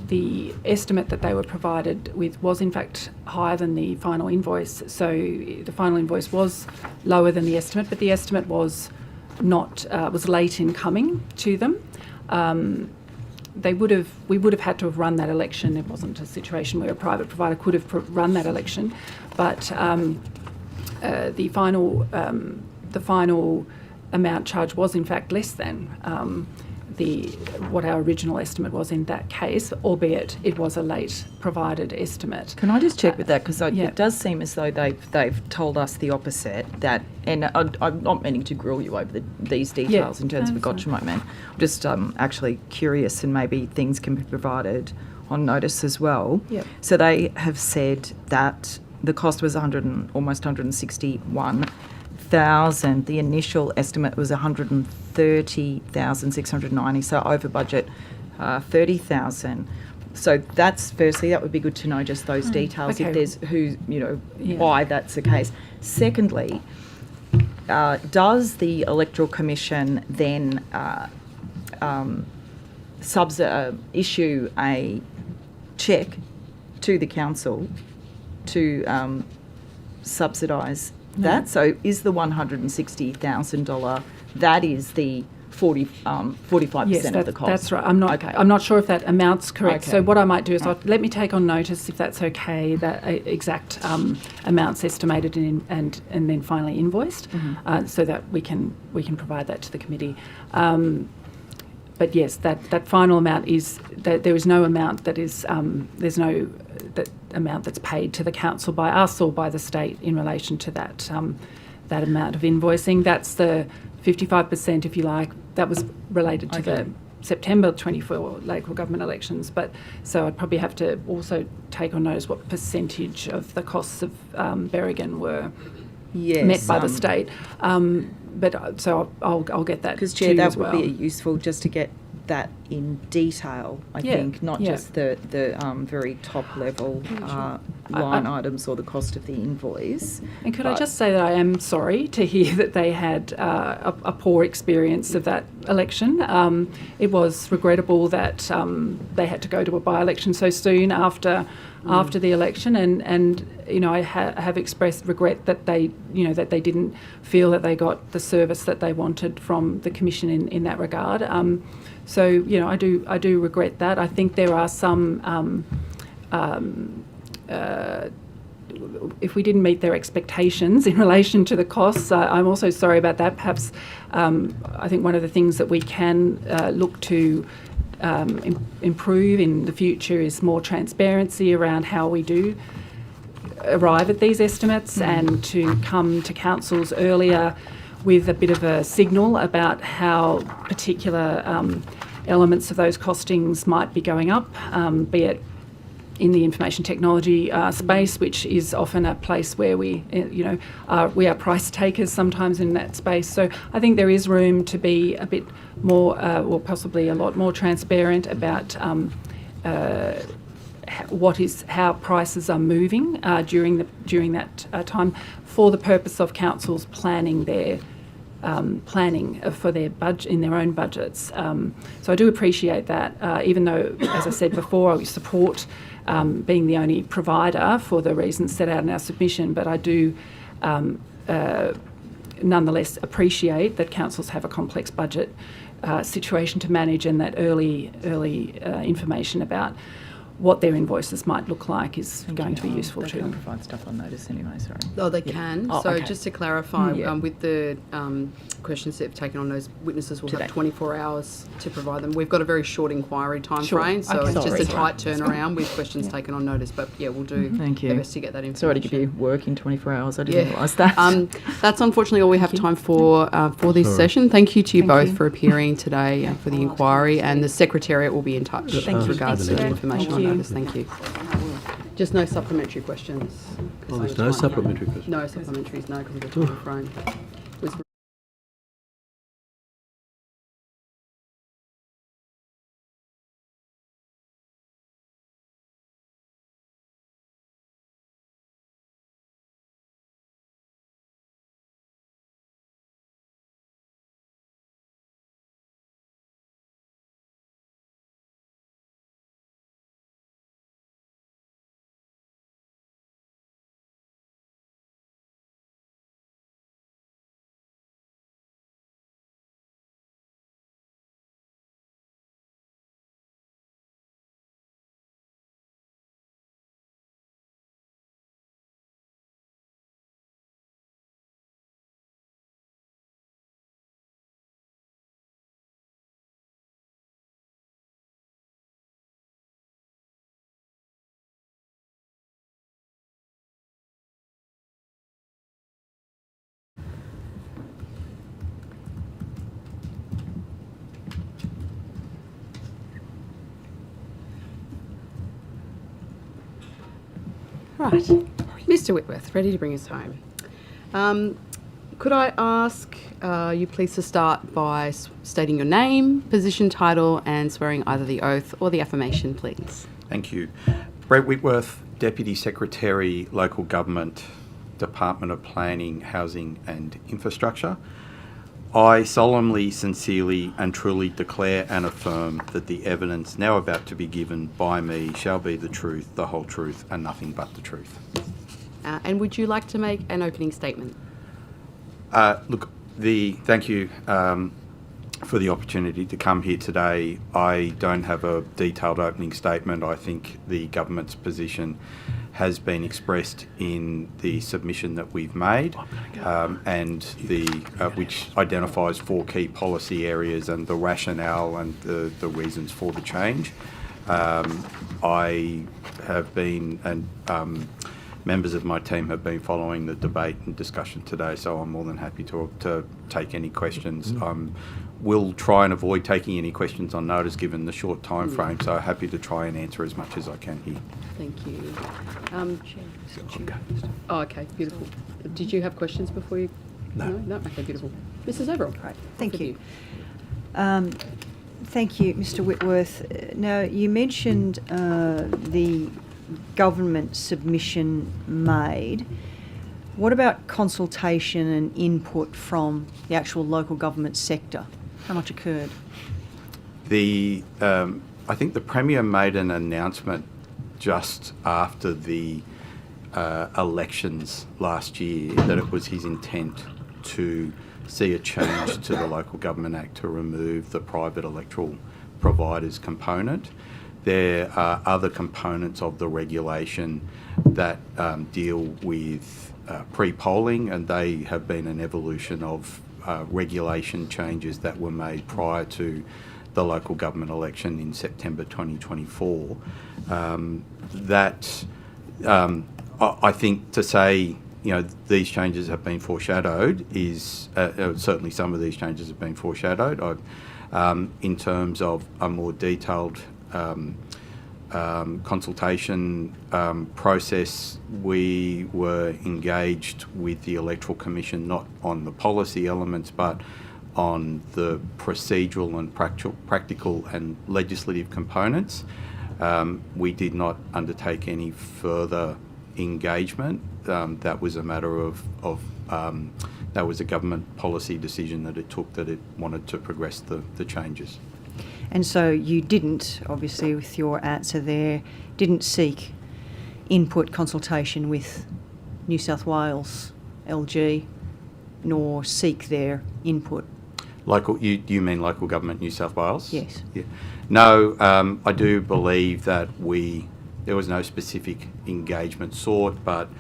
the estimate that they were provided with was in fact higher than the final invoice. So the final invoice was lower than the estimate, but the estimate was was late in coming to them. We would have had to have run that election. It wasn't a situation where a private provider could have run that election, but the final amount charged was in fact less than what our original estimate was in that case, albeit it was a late provided estimate. Can I just check with that, because it does seem as though they've told us the opposite, that, and I'm not meaning to grill you over these details in terms of a gotcha moment. I'm just actually curious, and maybe things can be provided on notice as well. Yep. So they have said that the cost was almost 161,000. The initial estimate was 130,690, so over budget 30,000. So that's firstly, that would be good to know just those details, if there's why that's the case. Secondly, does the Electoral Commission then issue a cheque to the council to subsidise that? So is the $160,000, that is the 45% of the cost? That's right. I'm not sure if that amount's correct. Okay. So what I might do is let me take on notice, if that's okay, that exact amounts estimated and then finally invoiced, so that we can provide that to the committee. But yes, that final amount is that there is no amount that is there's no amount that's paid to the council by us or by the state in relation to that amount of invoicing. That's the 55%, if you like, that was related to the September 24 local government elections. But so I'd probably have to also take on notice what percentage of the costs of Berrigan were met by the state. But so I'll get that because to Chair, you that as well. would be useful just to get that in detail, I think, not just the very top level line items or the cost of the invoice. And could I just say that I am sorry to hear that they had a poor experience of that election. It was regrettable that they had to go to a by-election so soon after the election, and you know, I have expressed regret that they didn't feel that they got the service that they wanted from the Commission in that regard. So you know, I do regret that. I think there are some. If we didn't meet their expectations in relation to the costs, I'm also sorry about that. Perhaps I think one of the things that we can look to improve in the future is more transparency around how we do arrive at these estimates, and to come to councils earlier with a bit of a signal about how particular elements of those costings might be going up, be it in the information technology space, which is often a place where we are price takers sometimes in that space. So I think there is room to be a bit more, or possibly a lot more transparent about how prices are moving during that time, for the purpose of councils planning their for their budget in their own budgets. So I do appreciate that, even though, as I said before, I support being the only provider for the reasons set out in our submission, but I do nonetheless appreciate that councils have a complex budget situation to manage, and that early information about what their invoices might look like is going to be useful they too. Can provide stuff on notice anyway, sorry. Oh, they can. So okay. just to clarify, with the questions that have taken on those, witnesses will have 24 hours to provide them. We've got a very short inquiry time frame, so it's just a tight turnaround with questions taken on notice. But yeah, we'll do Thank you. our best to get that information. Sorry to give you work in 24 hours. I didn't realise that. That's unfortunately all we have time for this session. Thank you to you both for appearing today for the inquiry, and the Secretariat will be in touch with regards to the information on notice. Thank you. Just no supplementary questions. Oh, there's no supplementary questions? No supplementaries, no, because of the time frame. Right, Mr. Whitworth, ready to bring us home. Could I ask you please to start by stating your name, position, title, and swearing either the oath or the affirmation, please. Thank you. Brett Whitworth, Deputy Secretary, Local Government, Department of Planning, Housing and Infrastructure. I solemnly, sincerely and truly declare and affirm that the evidence now about to be given by me shall be the truth, the whole truth and nothing but the truth. And would you like to make an opening statement? Thank you for the opportunity to come here today. I don't have a detailed opening statement. I think the government's position has been expressed in the submission that we've made, and which identifies 4 key policy areas and the rationale and the reasons for the change. I have been members of my team have been following the debate and discussion today, so I'm more than happy to take any questions. We'll try and avoid taking any questions on notice given the short time frame, so happy to try and answer as much as I can here. Thank you. Oh, okay, beautiful. Did you have questions before you? No? Okay, beautiful. Mrs. Overall. Great, thank you. Thank you, Mr. Whitworth. Now, you mentioned the government submission made. What about consultation and input from the actual local government sector? How much occurred? I think the Premier made an announcement just after the elections last year that it was his intent to see a change to the Local Government Act to remove the private electoral providers component. There are other components of the regulation that deal with pre-polling, and they have been an evolution of regulation changes that were made prior to the local government election in September 2024. I think to say, these changes have been foreshadowed is certainly some of these changes have been foreshadowed. In terms of a more detailed consultation process, we were engaged with the Electoral Commission not on the policy elements but on the procedural and practical and legislative components. We did not undertake any further engagement. That was a matter of that was a government policy decision that it took, that it wanted to progress the changes. And so you didn't, obviously with your answer there, didn't seek input consultation with New South Wales LG, nor seek their input? You mean Local Government New South Wales? Yes. Yeah. No, I do believe that there was no specific engagement sought, but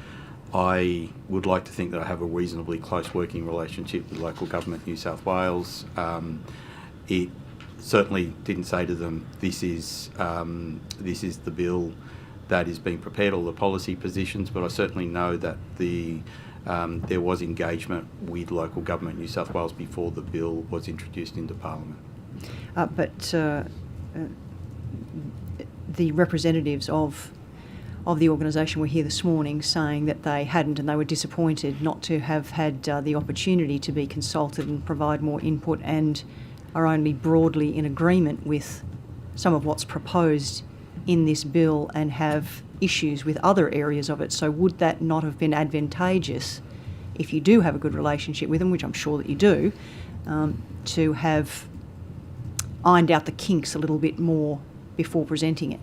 I would like to think that I have a reasonably close working relationship with Local Government New South Wales. It certainly didn't say to them, this is the bill that is being prepared, all the policy positions, but I certainly know that there was engagement with Local Government New South Wales before the bill was introduced into Parliament. But the representatives of the organisation were here this morning saying that they hadn't, and they were disappointed not to have had the opportunity to be consulted and provide more input, and are only broadly in agreement with some of what's proposed in this bill and have issues with other areas of it. So would that not have been advantageous, if you do have a good relationship with them, which I'm sure that you do, to have ironed out the kinks a little bit more before presenting it?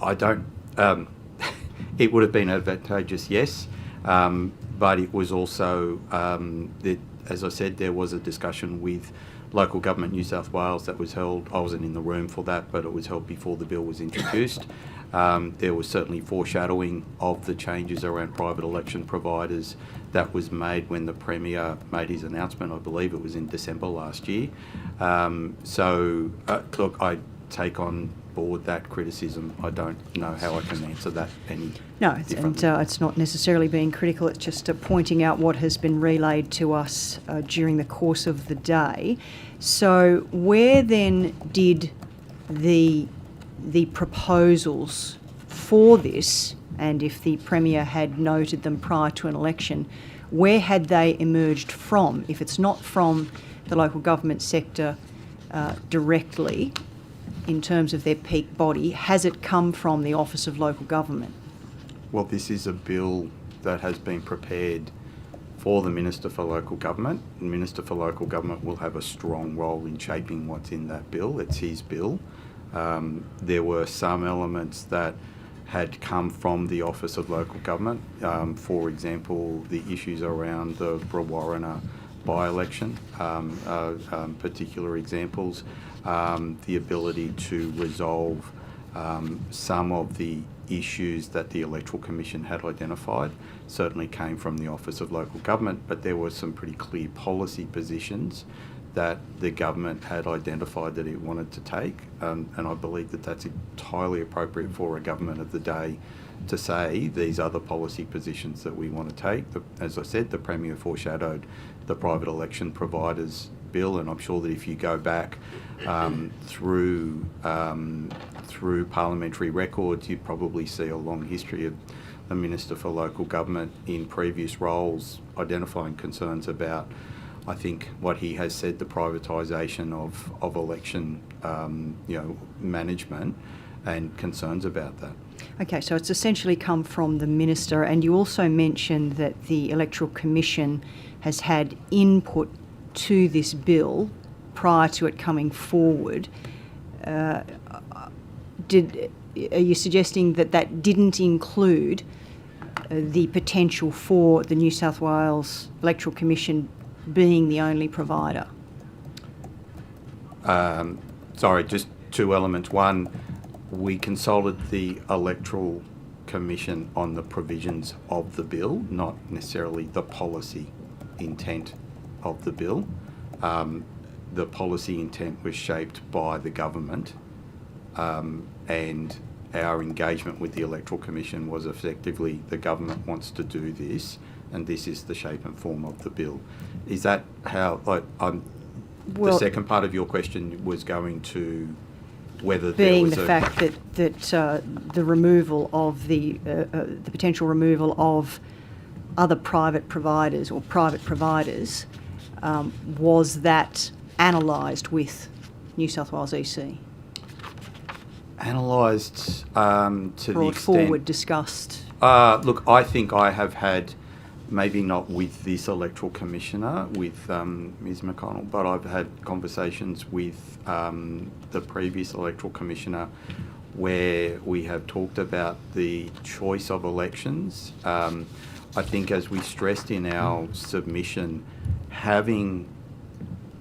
I don't. It would have been advantageous, yes, but it was also, as I said, there was a discussion with Local Government New South Wales that was held. I wasn't in the room for that, but it was held before the bill was introduced. There was certainly foreshadowing of the changes around private election providers that was made when the Premier made his announcement. I believe it was in December last year. Look, I take on board that criticism. I don't know how I can answer that any differently. And it's not necessarily being critical, it's just pointing out what has been relayed to us during the course of the day. So where then did the proposals for this, and if the Premier had noted them prior to an election, where had they emerged from? If it's not from the local government sector directly, in terms of their peak body, has it come from the Office of Local Government? Well, this is a bill that has been prepared for the Minister for Local Government. The Minister for Local Government will have a strong role in shaping what's in that bill. It's his bill. There were some elements that had come from the Office of Local Government. For example, the issues around the Brewarrina by-election, particular examples. The ability to resolve some of the issues that the Electoral Commission had identified certainly came from the Office of Local Government, but there were some pretty clear policy positions that the government had identified that it wanted to take, and I believe that that's entirely appropriate for a government of the day to say these are the policy positions that we want to take. As I said, the Premier foreshadowed the private election providers bill, and I'm sure that if you go back through parliamentary records, you'd probably see a long history of the Minister for Local Government in previous roles identifying concerns about, I think, what he has said, the privatisation of election management, and concerns about that. Okay, so it's essentially come from the Minister, and you also mentioned that the Electoral Commission has had input to this bill prior to it coming forward. Are you suggesting that that didn't include the potential for the New South Wales Electoral Commission being the only provider? Sorry, just two elements. One, we consulted the Electoral Commission on the provisions of the bill, not necessarily the policy intent of the bill. The policy intent was shaped by the government, and our engagement with the Electoral Commission was effectively the government wants to do this, and this is the shape and form of the bill. Is that how, the second part of your question was going to whether being there was the fact that the removal of the potential removal of other private providers or private providers, was that analysed with New South Wales EC? Analysed to the Brought extent... forward, discussed? Look, I think I have had, maybe not with this Electoral Commissioner, with Ms McConnell, but I've had conversations with the previous Electoral Commissioner where we have talked about the choice of elections. I think, as we stressed in our submission, having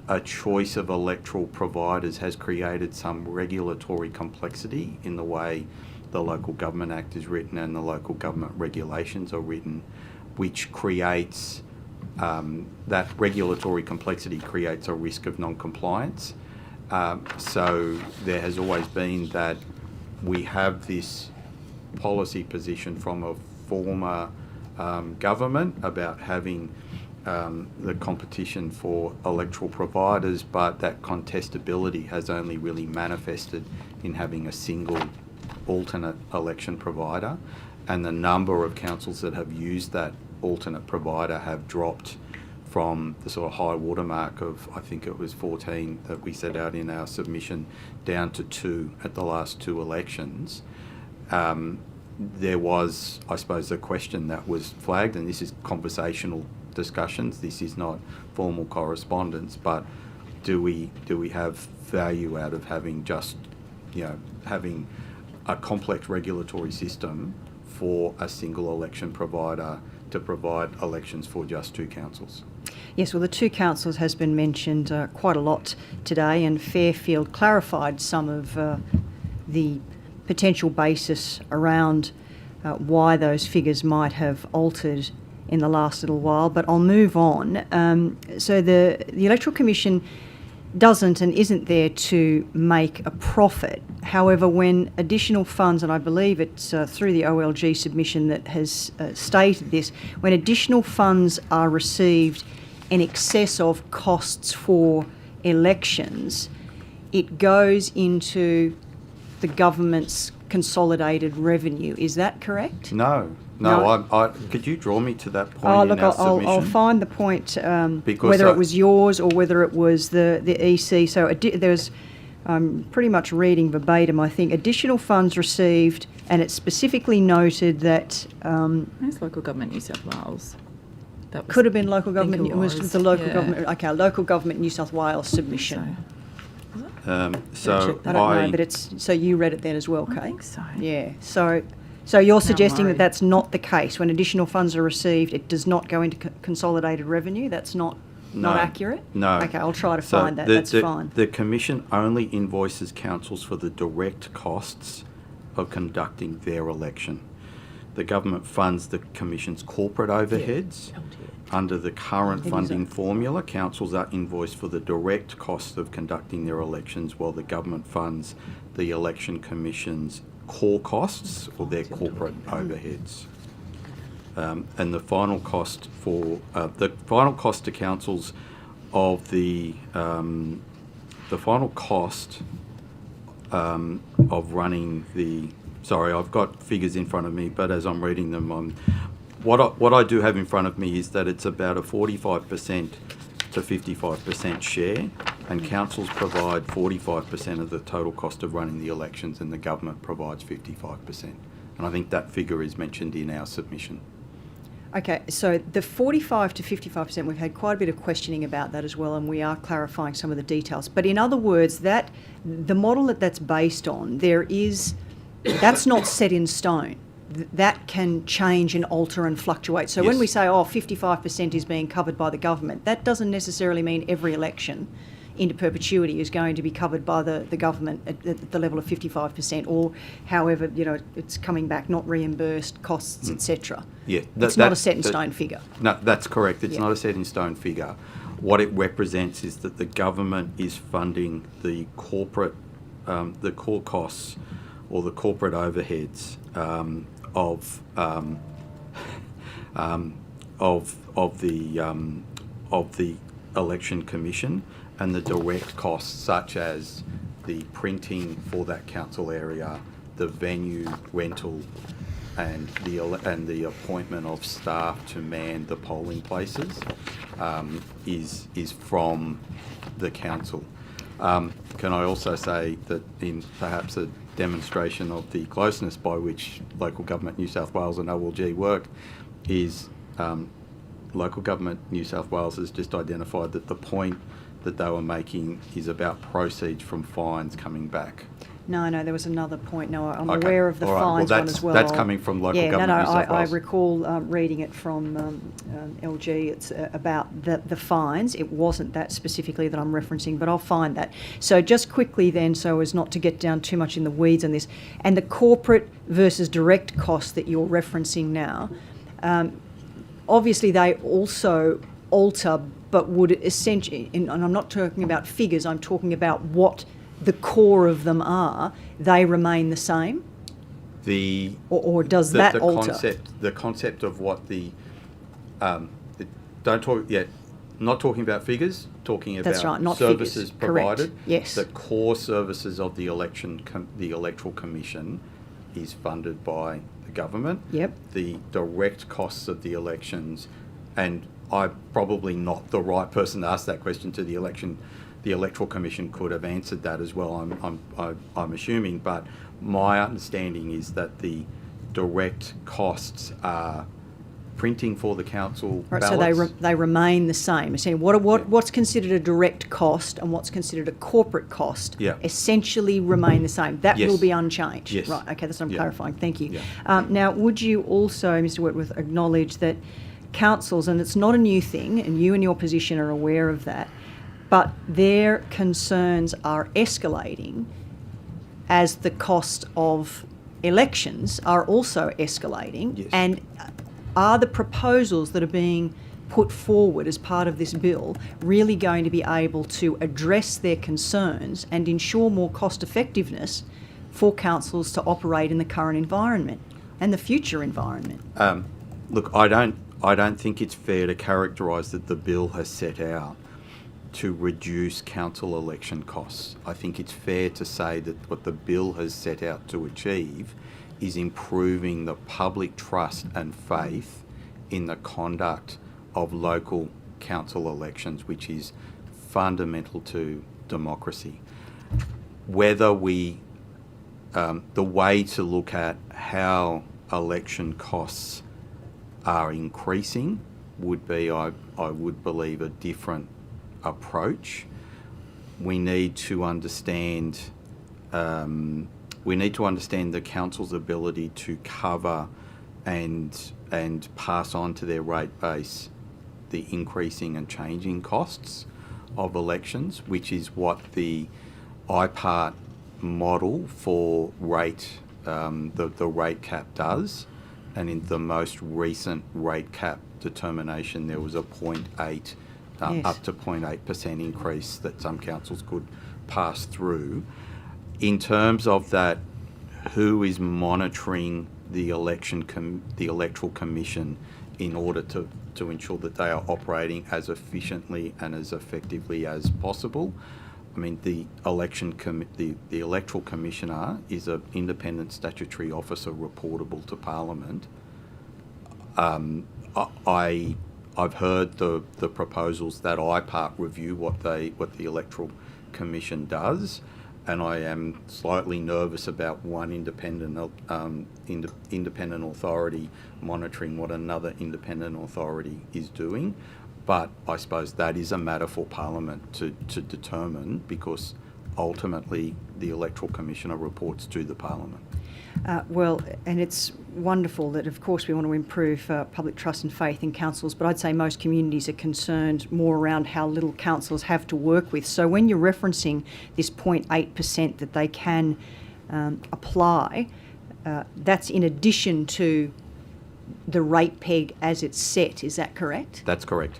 a choice of electoral providers has created some regulatory complexity in the way the Local Government Act is written and the local government regulations are written, which creates, that regulatory complexity creates a risk of non-compliance. So there has always been that we have this policy position from a former government about having the competition for electoral providers, but that contestability has only really manifested in having a single alternate election provider, and the number of councils that have used that alternate provider have dropped from the sort of high watermark of, I think it was 14 that we set out in our submission, down to 2 at the last 2 elections. There was, I suppose, a question that was flagged, and this is conversational discussions, this is not formal correspondence, but do we have value out of having just, having a complex regulatory system for a single election provider to provide elections for just 2 councils? Yes, well, the 2 councils has been mentioned quite a lot today, and Fairfield clarified some of the potential basis around why those figures might have altered in the last little while, but I'll move on. So the Electoral Commission doesn't and isn't there to make a profit. However, when additional funds, and I believe it's through the OLG submission that has stated this, when additional funds are received in excess of costs for elections, it goes into the government's consolidated revenue. Is that correct? No. Could you draw me to that point in our submission? I'll find the point, whether it was yours or whether it was the EC. So there's, I'm pretty much reading verbatim, I think, additional funds received, and it's specifically noted that... It's Local Government New South Wales. That was, could have been Local Government, it was the Local yeah. Government, okay, Local Government New South Wales submission. So I don't know, but it's, so you read it then as well, Kate? I think so. Yeah, so you're suggesting that that's not the case. When additional funds are received, it does not go into consolidated revenue? That's not accurate? No. Okay, I'll try to find that. That's fine. The Commission only invoices councils for the direct costs of conducting their election. The government funds the Commission's corporate overheads. Yeah. Under the current funding formula, councils are invoiced for the direct costs of conducting their elections, while the government funds the Election Commission's core costs or their corporate overheads. And the final cost to councils of the final cost of running the. Sorry, I've got figures in front of me, but as I'm reading them, what I do have in front of me is that it's about a 45% to 55% share, and councils provide 45% of the total cost of running the elections, and the government provides 55%. And I think that figure is mentioned in our submission. Okay, so the 45 to 55%, we've had quite a bit of questioning about that as well, and we are clarifying some of the details. But in other words, that the model that's based on, that's not set in stone. That can change and alter and fluctuate. So when we say, 55% is being covered by the government, that doesn't necessarily mean every election into perpetuity is going to be covered by the government at the level of 55%, or however, it's coming back, not reimbursed, costs, etc. Yeah. It's not a set in stone figure. No, that's correct. It's not a set in stone figure. What it represents is that the government is funding the core costs or the corporate overheads of the election commission, and the direct costs such as the printing for that council area, the venue rental, and the appointment of staff to man the polling places is from the council. Can I also say that in perhaps a demonstration of the closeness by which Local Government New South Wales and OLG work is Local Government New South Wales has just identified that the point that they were making is about proceeds from fines coming back. No, there was another point. No, I'm aware of the fines one as well. That's coming from Local Government New South Wales. I recall reading it from LG. It's about the fines. It wasn't that specifically that I'm referencing, but I'll find that. So just quickly then, so as not to get down too much in the weeds on this, and the corporate versus direct costs that you're referencing now, obviously they also alter, but would essentially, and I'm not talking about figures, I'm talking about what the core of them are, they remain the same? Or does that alter? The concept of what not talking about figures, talking about That's right, not services figures. provided. Correct. Yes. The core services of the Electoral Commission is funded by the government. Yep. The direct costs of the elections, and I'm probably not the right person to ask that question to the election. The Electoral Commission could have answered that as well, I'm assuming, but my understanding is that the direct costs are printing for the council Right, ballots. so they remain the same. Essentially, what's considered a direct cost and what's considered a corporate cost essentially remain the same. That will be unchanged. Yes. Right, okay, that's what I'm clarifying. Thank you. Yeah. Now, would you also, Mr Wentworth, acknowledge that councils, and it's not a new thing, and you and your position are aware of that, but their concerns are escalating as the cost of elections are also escalating? Yes. And are the proposals that are being put forward as part of this bill really going to be able to address their concerns and ensure more cost effectiveness for councils to operate in the current environment and the future environment? Look, I don't think it's fair to characterise that the bill has set out to reduce council election costs. I think it's fair to say that what the bill has set out to achieve is improving the public trust and faith in the conduct of local council elections, which is fundamental to democracy. Whether the way to look at how election costs are increasing would be, I would believe, a different approach. We need to understand the council's ability to cover and pass on to their rate base the increasing and changing costs of elections, which is what the IPART model for rate, the rate cap does. And in the most recent rate cap determination, there was a 0.8 up to 0.8% increase that some councils could pass through. In terms of that, who is monitoring the the Electoral Commission in order to ensure that they are operating as efficiently and as effectively as possible. I mean, the Electoral Commissioner is an independent statutory officer reportable to Parliament. I've heard the proposals that IPART review what the Electoral Commission does, and I am slightly nervous about one independent authority monitoring what another independent authority is doing. But I suppose that is a matter for Parliament to determine, because ultimately the Electoral Commissioner reports to the Parliament. Well, and it's wonderful that, of course, we want to improve public trust and faith in councils, but I'd say most communities are concerned more around how little councils have to work with. So when you're referencing this 0.8% that they can apply, that's in addition to the rate peg as it's set. Is that correct? That's correct.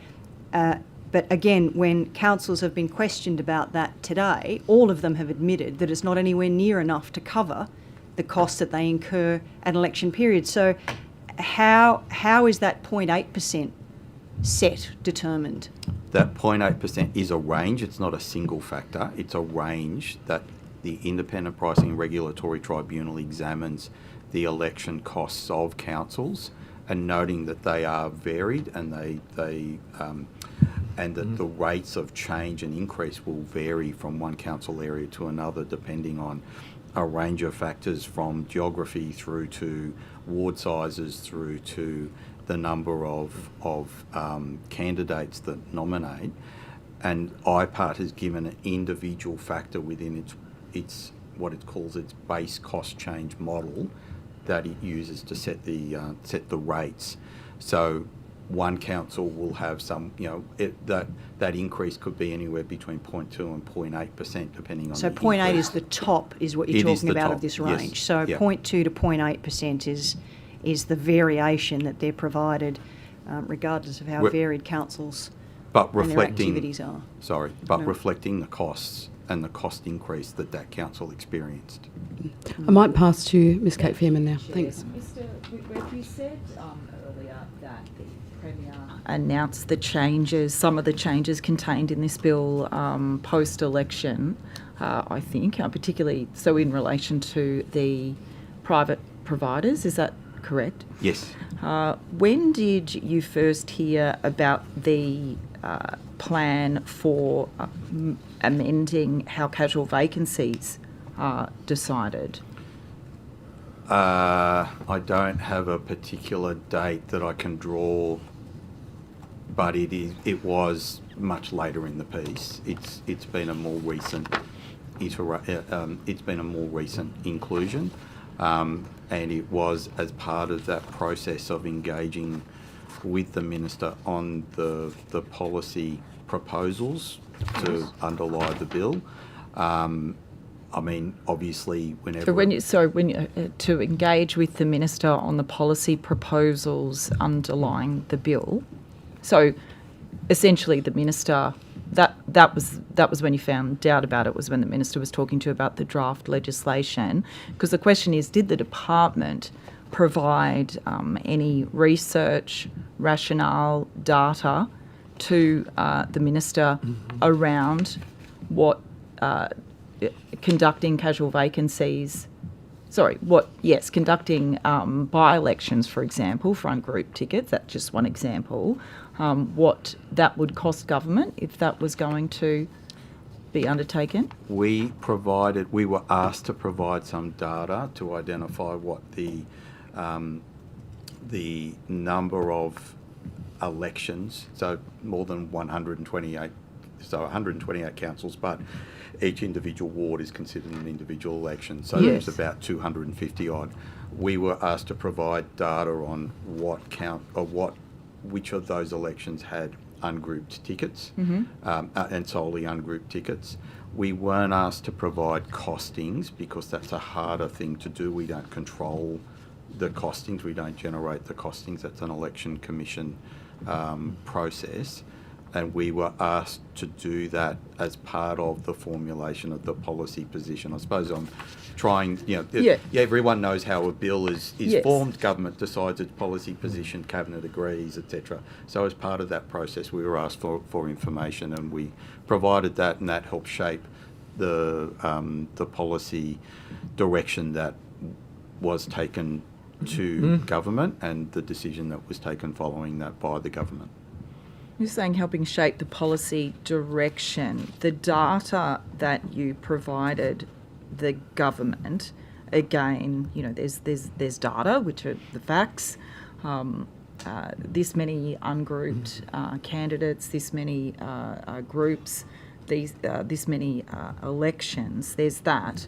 But again, when councils have been questioned about that today, all of them have admitted that it's not anywhere near enough to cover the costs that they incur at election periods. So how is that 0.8% determined? That 0.8% is a range. It's not a single factor. It's a range that the Independent Pricing and Regulatory Tribunal examines the election costs of councils, and noting that they are varied and and that the rates of change and increase will vary from one council area to another depending on a range of factors, from geography through to ward sizes through to the number of candidates that nominate. And IPART has given an individual factor within its what it calls its base cost change model that it uses to set the rates. So one council will have some, that increase could be anywhere between 0.2 and 0.8% depending on. So the 0.8 increase. is the top, is what you're talking about of this range. Yes. So Yeah. 0.2 to 0.8% is the variation that they're provided, regardless of how varied councils and their activities are. Reflecting the costs and the cost increase that council experienced. I might pass to Ms. Kate Fairman now. Thanks. Mr. Whitworth, you said earlier that the Premier announced the changes, some of the changes contained in this bill post-election, I think, particularly so in relation to the private providers. Is that correct? Yes. When did you first hear about the plan for amending how casual vacancies are decided? I don't have a particular date that I can draw, but it was much later in the piece. It's been a more recent inclusion, and it was as part of that process of engaging with the Minister on the policy proposals to underlie the bill. I mean, obviously, whenever... to engage with the Minister on the policy proposals underlying the bill, so essentially the Minister, that was when you found doubt about it, was when the Minister was talking to you about the draft legislation. Because the question is, did the department provide any research, rationale, data to the Minister around what conducting casual vacancies, conducting by-elections, for example, front group tickets, that's just one example, what that would cost government if that was going to be undertaken? We were asked to provide some data to identify what the number of elections, so more than 128, so 128 councils, but each individual ward is considered an individual election, so there's about 250 odd. We were asked to provide data on which of those elections had ungrouped tickets, and solely ungrouped tickets. We weren't asked to provide costings because that's a harder thing to do. We don't control the costings. We don't generate the costings. That's an election commission process. and we were asked to do that as part of the formulation of the policy position. I suppose I'm trying, everyone knows how a bill is formed, government decides its policy position, cabinet agrees, etc. So as part of that process, we were asked for information, and we provided that, and that helped shape the policy direction that was taken to government, and the decision that was taken following that by the government. You're saying helping shape the policy direction. The data that you provided the government, again, there's data, which are the facts. This many ungrouped candidates, this many groups, this many elections. There's that.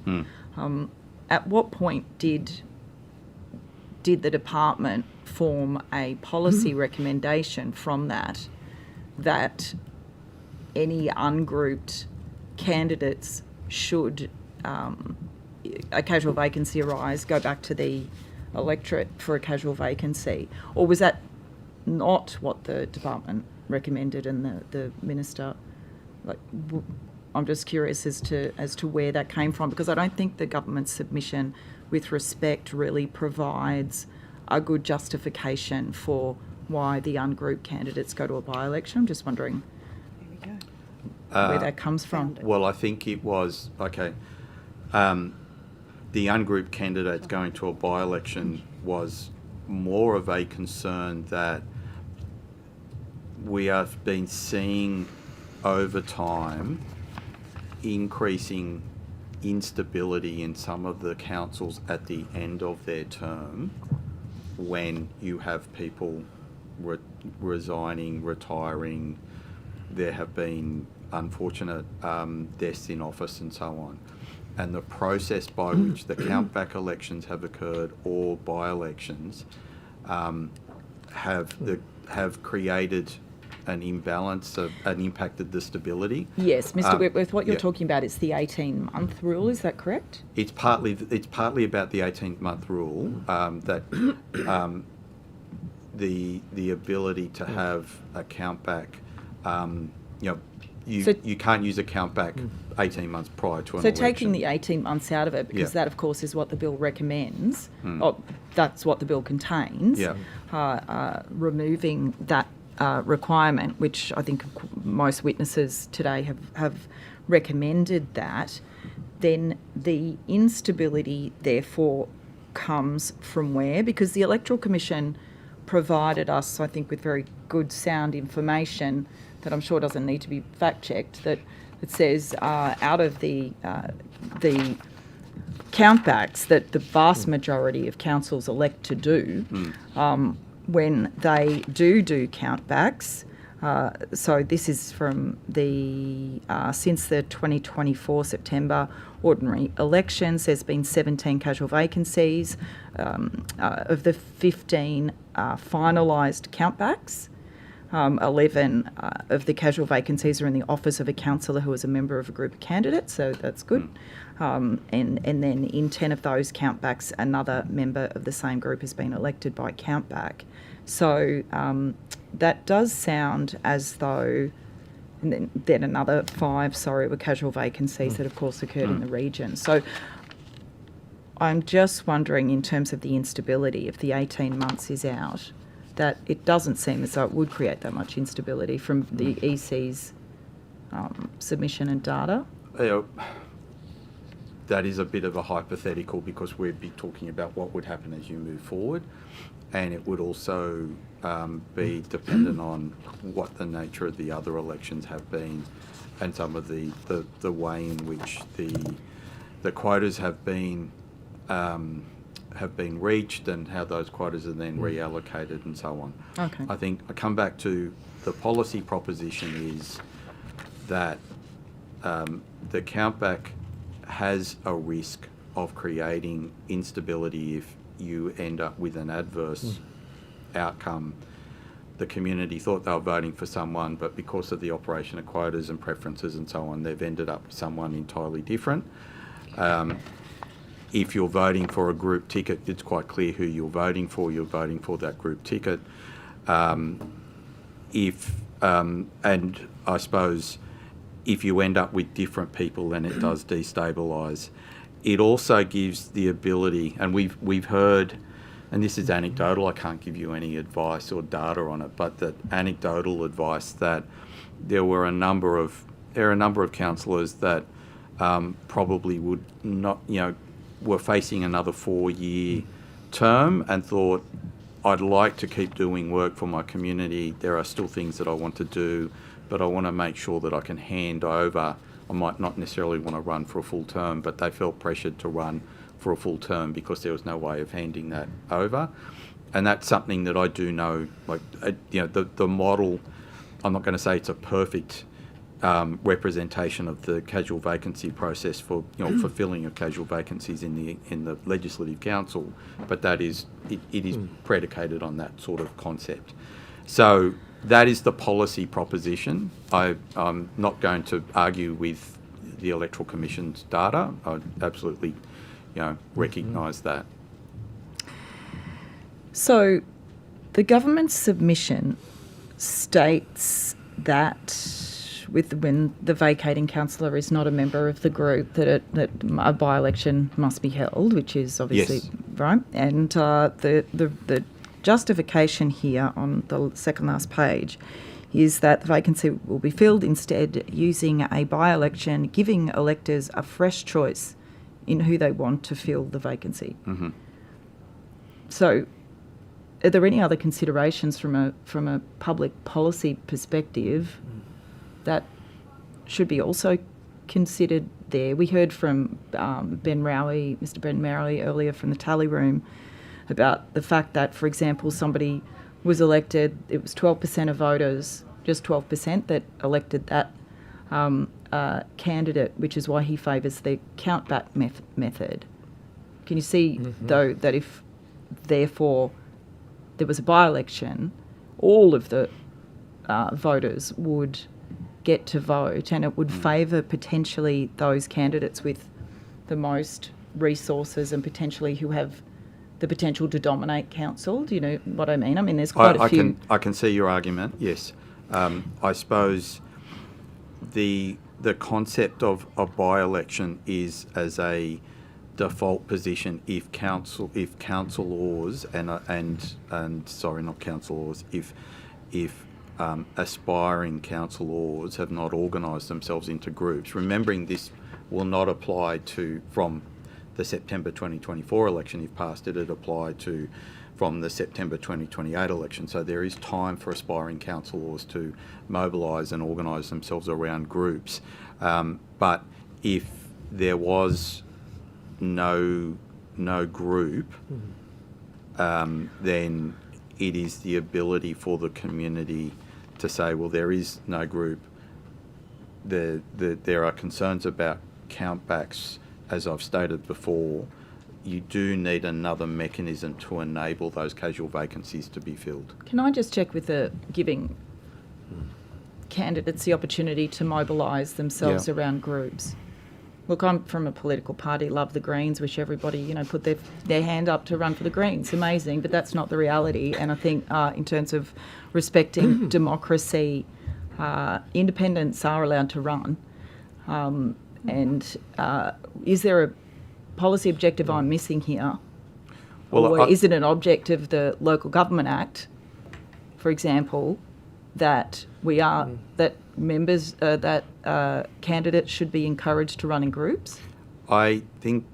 At what point did the department form a policy recommendation from that any ungrouped candidates should, a casual vacancy arise, go back to the electorate for a casual vacancy? Or was that not what the department recommended and the minister? I'm just curious as to where that came from, because I don't think the government's submission with respect really provides a good justification for why the ungrouped candidates go to a by-election. I'm just wondering where that comes from. Well, I think it was, the ungrouped candidates going to a by-election was more of a concern that we have been seeing over time increasing instability in some of the councils at the end of their term, when you have people resigning, retiring. There have been unfortunate deaths in office and so on. And the process by which the countback elections have occurred, or by-elections, have created an imbalance and impacted the stability. Yes, Mr. Whitworth, what you're talking about is the 18-month rule, is that correct? It's partly about the 18-month rule, that the ability to have a countback, you can't use a countback 18 months prior to an election. So taking the 18 months out of it, because that, of course, is what the bill recommends, or that's what the bill contains, removing that requirement, which I think most witnesses today have recommended that, then the instability, therefore, comes from where? Because the Electoral Commission provided us, I think, with very good, sound information that I'm sure doesn't need to be fact-checked, that it says out of the countbacks that the vast majority of councils elect to do, when they do countbacks, so this is from the since the 2024 September ordinary elections, there's been 17 casual vacancies. Of the 15 finalised countbacks, 11 of the casual vacancies are in the office of a councillor who is a member of a group of candidates, so that's good. And then in 10 of those countbacks, another member of the same group has been elected by countback. So that does sound as though, and then another 5, were casual vacancies that of course occurred in the region. So I'm just wondering, in terms of the instability, if the 18 months is out, that it doesn't seem as though it would create that much instability from the EC's submission and data. That is a bit of a hypothetical, because we'd be talking about what would happen as you move forward, and it would also be dependent on what the nature of the other elections have been, and some of the way in which the quotas have been reached, and how those quotas are then reallocated and so on. Okay. I think I come back to the policy proposition is that the countback has a risk of creating instability if you end up with an adverse outcome. The community thought they were voting for someone, but because of the operation of quotas and preferences and so on, they've ended up with someone entirely different. If you're voting for a group ticket, it's quite clear who you're voting for that group ticket. If And I suppose if you end up with different people, then it does destabilise. It also gives the ability, and we've heard, and this is anecdotal, I can't give you any advice or data on it, but that anecdotal advice that there are a number of councillors that probably would not, were facing another 4-year term and thought, I'd like to keep doing work for my community. There are still things that I want to do, but I want to make sure that I can hand over. I might not necessarily want to run for a full term, but they felt pressured to run for a full term because there was no way of handing that over. And that's something that I do know, the model, I'm not going to say it's a perfect representation of the casual vacancy process for fulfilling of casual vacancies in the Legislative Council, but that is it is predicated on that sort of concept. So that is the policy proposition. I'm not going to argue with the Electoral Commission's data. I absolutely, recognise that. So the government's submission states that when the vacating councillor is not a member of the group, that a by-election must be held, which is obviously right. And the justification here on the second last page is that the vacancy will be filled instead using a by-election, giving electors a fresh choice in who they want to fill the vacancy. Mm-hmm. So, are there any other considerations from a public policy perspective that should be also considered there? We heard from Mr. Ben Rowley earlier from the tally room about the fact that, for example, somebody was elected, it was 12% of voters, just 12% that elected that candidate, which is why he favours the count-back method. Can you see, though, that if, therefore, there was a by-election, all of the voters would get to vote, and it would favour potentially those candidates with the most resources and potentially who have the potential to dominate council? Do you know what I mean? I mean, there's quite a few... I can see your argument, yes. I suppose the concept of a by-election is as a default position if councillors if aspiring councillors have not organised themselves into groups. Remembering this will not apply to from the September 2024 election. If passed, it'd apply to from the September 2028 election. So there is time for aspiring councillors to mobilise and organise themselves around groups. But if there was no group, then it is the ability for the community to say, well, there is no group. There are concerns about countbacks, as I've stated before. You do need another mechanism to enable those casual vacancies to be filled. Can I just check with giving candidates the opportunity to mobilise themselves around groups? Look, I'm from a political party, love the Greens, wish everybody, put their hand up to run for the Greens. Amazing, but that's not the reality. And I think in terms of respecting democracy, independents are allowed to run. And is there a policy objective I'm missing here? Or is it an objective of the Local Government Act, for example, that that members, candidates should be encouraged to run in groups? I think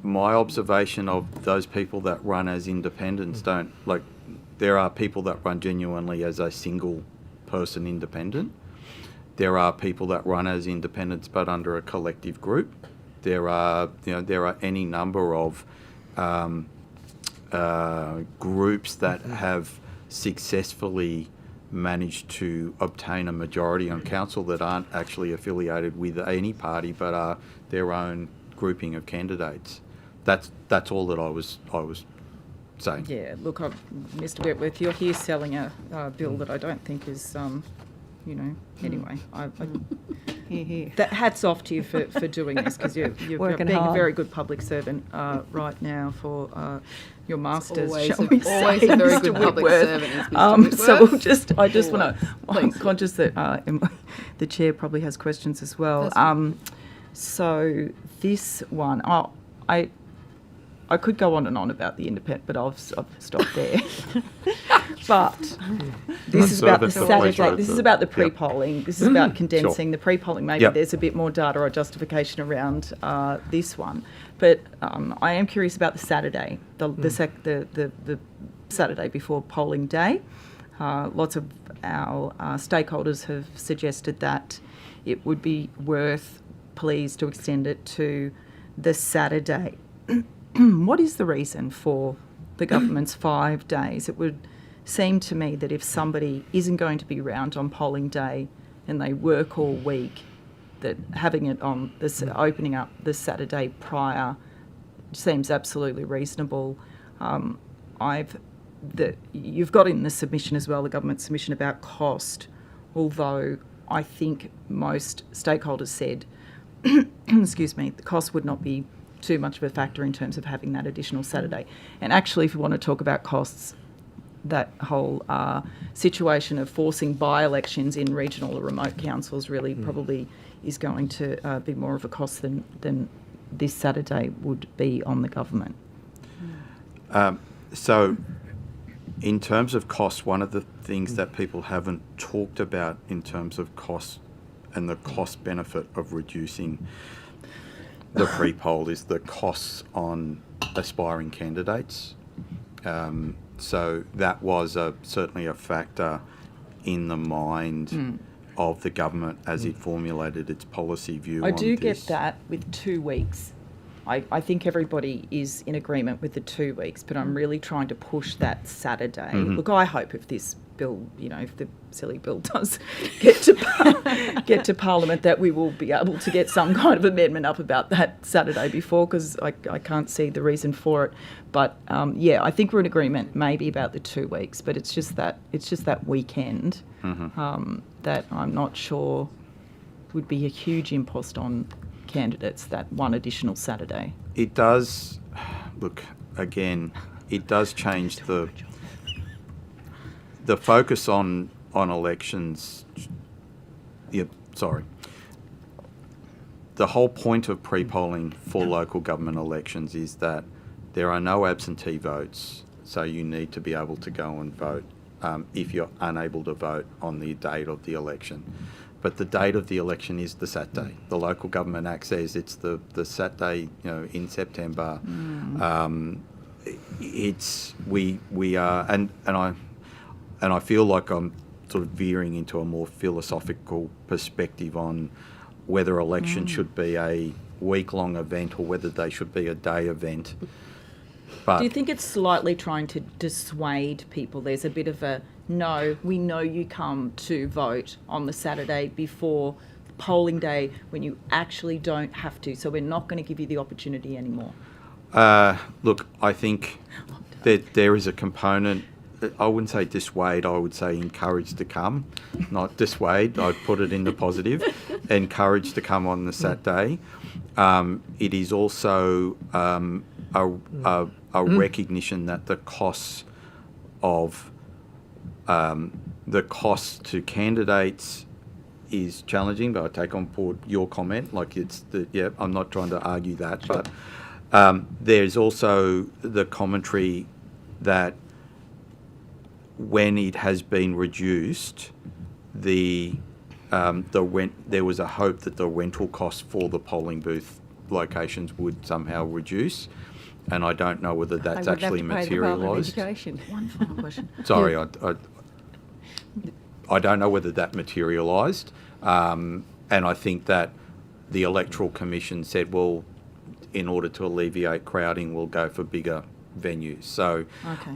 my observation of those people that run as independents there are people that run genuinely as a single person independent. There are people that run as independents but under a collective group. There are any number of groups that have successfully managed to obtain a majority on council that aren't actually affiliated with any party but are their own grouping of candidates. That's all that I was saying. Yeah, look, Mr. Wentworth, you're here selling a bill that I don't think is you know, anyway, Hear, hear. that hats off to you for doing this, because you're Working being hard. a very good public servant right now for your masters. Always shall a- we always say, a very Mr. good public Whitworth. servant is Mr. So Whitworth. I just want to. Always. I'm conscious that the chair probably has questions as well. That's right. So this one, I could go on and on about the independent, but I've stopped there. But this is about the Saturday. This is about the pre-polling. This is about condensing the pre-polling. Maybe there's a bit more data or justification around this one. But I am curious about the Saturday, the Saturday before polling day. Lots of our stakeholders have suggested that it would be worth, please, to extend it to the Saturday. What is the reason for the government's 5 days? It would seem to me that if somebody isn't going to be around on polling day and they work all week, that having it on this opening up the Saturday prior seems absolutely reasonable. You've got in the submission as well, the government submission about cost, although I think most stakeholders said, excuse me, the cost would not be too much of a factor in terms of having that additional Saturday. And actually, if you want to talk about costs, that whole situation of forcing by-elections in regional or remote councils really probably is going to be more of a cost than this Saturday would be on the government. So in terms of cost, one of the things that people haven't talked about in terms of cost and the cost benefit of reducing the pre-poll is the costs on aspiring candidates. So that was certainly a factor in the mind of the government as it formulated its policy view on I this. do get that with 2 weeks. I think everybody is in agreement with the 2 weeks, but I'm really trying to push that Saturday. Look, I hope if this bill, you know, if the silly bill does get to Parliament, that we will be able to get some kind of amendment up about that Saturday before, because I can't see the reason for it. But I think we're in agreement maybe about the 2 weeks, but it's just that weekend that I'm not sure would be a huge impost on candidates, that one additional Saturday. It does, look, again, it does change the focus on elections. The whole point of pre-polling for local government elections is that there are no absentee votes, so you need to be able to go and vote if you're unable to vote on the date of the election. But the date of the election is the Saturday. The Local Government Act says it's the Saturday, in September. We are, and I feel like I'm sort of veering into a more philosophical perspective on whether elections should be a week-long event or whether they should be a day event. But do you think it's slightly trying to dissuade people? There's a bit of a, no, we know you come to vote on the Saturday before polling day when you actually don't have to, so we're not going to give you the opportunity anymore. Look, I think that there is a component, I wouldn't say dissuade, I would say encourage to come, not dissuade, I'd put it in the positive, encourage to come on the Saturday. It is also a recognition that the costs to candidates is challenging, but I take on board your comment. I'm not trying to argue that, but there's also the commentary that when it has been reduced, there was a hope that the rental costs for the polling booth locations would somehow reduce. And I don't know whether that's actually materialised. One final question. Sorry, I don't know whether that materialised. And I think that the Electoral Commission said, well, in order to alleviate crowding, we'll go for bigger venues. So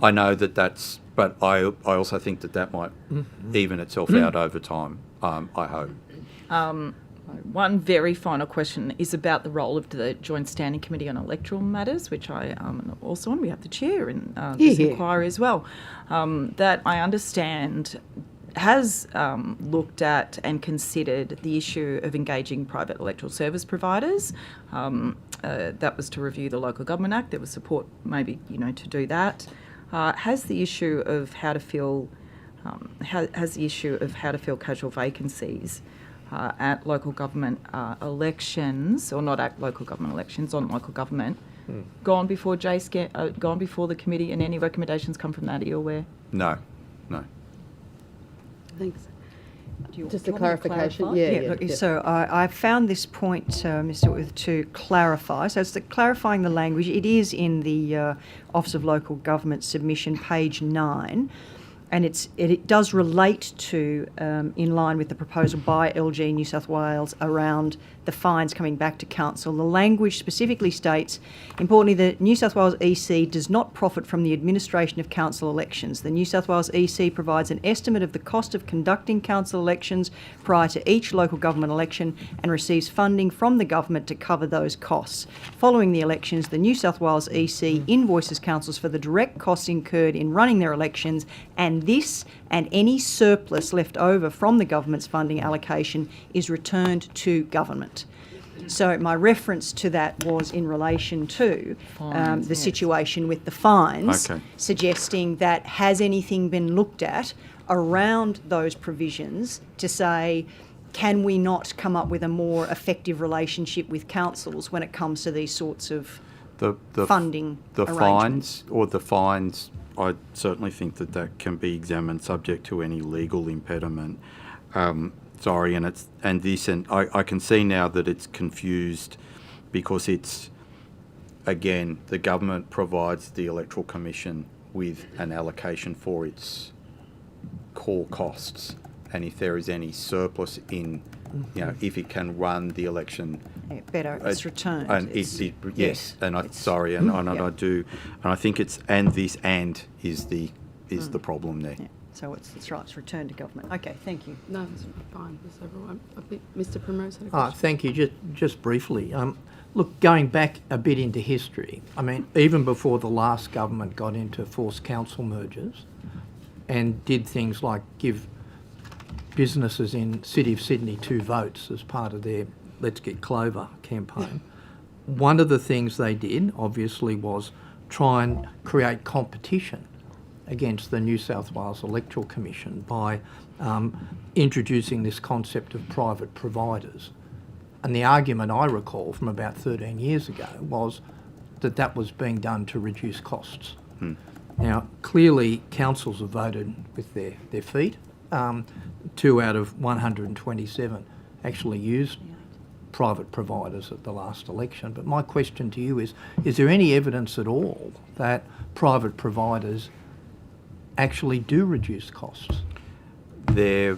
I know that's, but I also think that might even itself out over time, I hope. One very final question is about the role of the Joint Standing Committee on Electoral Matters, which I am also on. We have the chair in this inquiry as well. That I understand has looked at and considered the issue of engaging private electoral service providers. That was to review the Local Government Act. There was support, maybe, to do that. Has the issue of how to fill casual vacancies at local government elections, or not at local government elections, on local government, gone before gone before the committee, and any recommendations come from that? Are you aware? No. Thanks. Just a clarification. Yeah. So I found this point, Mr. Whitworth, to clarify. So it's clarifying the language. It is in the Office of Local Government submission, page 9. And it does relate to, in line with the proposal by LG New South Wales around the fines coming back to council. The language specifically states, importantly, the New South Wales EC does not profit from the administration of council elections. The New South Wales EC provides an estimate of the cost of conducting council elections prior to each local government election and receives funding from the government to cover those costs. Following the elections, the New South Wales EC invoices councils for the direct costs incurred in running their elections, and this and any surplus left over from the government's funding allocation is returned to government. So my reference to that was in relation to the situation with the fines, suggesting that has anything been looked at around those provisions to say, can we not come up with a more effective relationship with councils when it comes to these sorts of funding arrangements? The fines, I certainly think that can be examined subject to any legal impediment. I can see now that it's confused because it's, again, the government provides the Electoral Commission with an allocation for its core costs, and if there is any surplus in, if it can run the election better, it's returned. And I think it's is the problem there. Yeah. So it's right, it's returned to government. Okay, thank you. No, that's fine. Mr. Primrose had a question. Thank you. Just briefly. Look, going back a bit into history, I mean, even before the last government got into forced council mergers and did things like give businesses in City of Sydney 2 votes as part of their Let's Get Clover campaign, one of the things they did, obviously, was try and create competition against the New South Wales Electoral Commission by introducing this concept of private providers. And the argument I recall from about 13 years ago was that was being done to reduce costs. Now, clearly, councils have voted with their feet. 2 out of 127 actually used private providers at the last election. But my question to you is there any evidence at all that private providers actually do reduce costs? There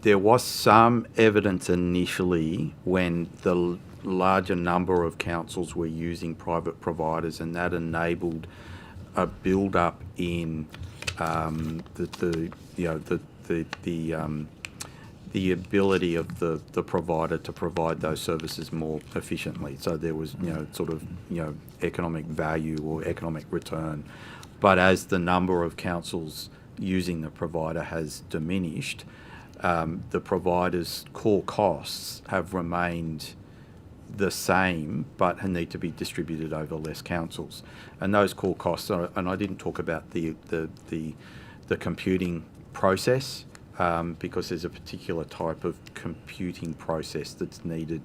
was some evidence initially when the larger number of councils were using private providers, and that enabled a build-up in the ability of the provider to provide those services more efficiently. So there was economic value or economic return. But as the number of councils using the provider has diminished, the provider's core costs have remained the same but need to be distributed over less councils. And those core costs are, and I didn't talk about the computing process, because there's a particular type of computing process that's needed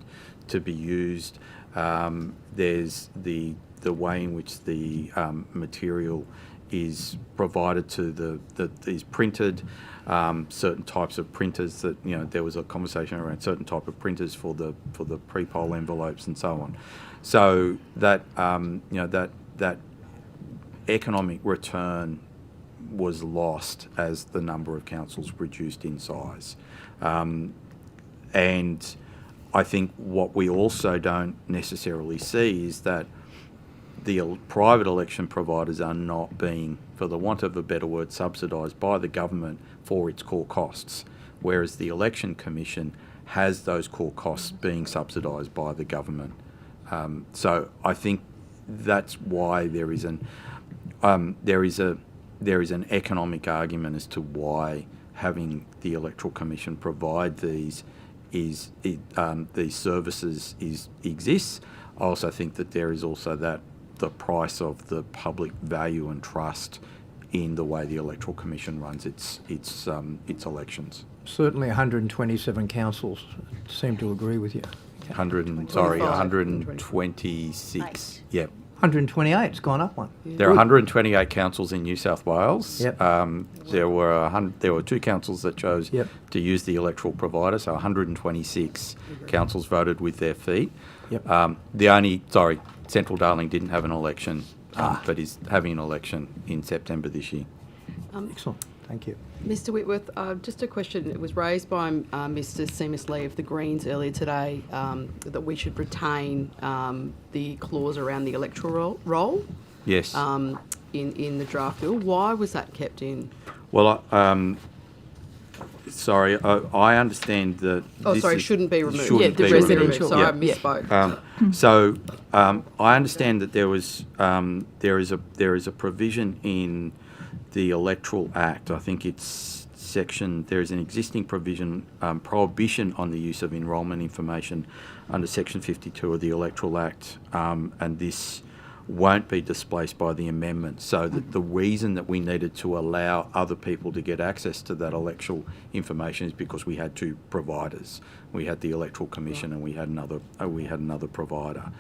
to be used. There's the way in which the material is provided to is printed, certain types of printers that, there was a conversation around certain type of printers for the pre-poll envelopes and so on. So that that economic return was lost as the number of councils reduced in size. And I think what we also don't necessarily see is that the private election providers are not being, for the want of a better word, subsidised by the government for its core costs, whereas the Election Commission has those core costs being subsidised by the government. So I think that's why there is an economic argument as to why having the Electoral Commission provide these these services exists. I also think that there is also the price of the public value and trust in the way the Electoral Commission runs its elections. Certainly 127 councils seem to agree with you. 126. Yep. 128, it's gone up one. There are 128 councils in New South Wales. Yep. There were 2 councils that chose to use the electoral provider, so 126 councils voted with their feet. Yep. Central Darling didn't have an election, but is having an election in September this year. Excellent, thank you. Mr Whitworth, just a question. It was raised by Mr Seamus Lee of the Greens earlier today that we should retain the clause around the electoral roll. Yes. In the draft bill. Why was that kept in? Well, I understand that. Shouldn't be removed. Shouldn't the be residential. removed. Sorry, I misspoke. I understand that there is a provision in the Electoral Act. I think it's there is an existing provision, prohibition on the use of enrolment information under Section 52 of the Electoral Act, and this won't be displaced by the amendment. So that the reason that we needed to allow other people to get access to that electoral information is because we had 2 providers. We had the Electoral Commission and we had another provider.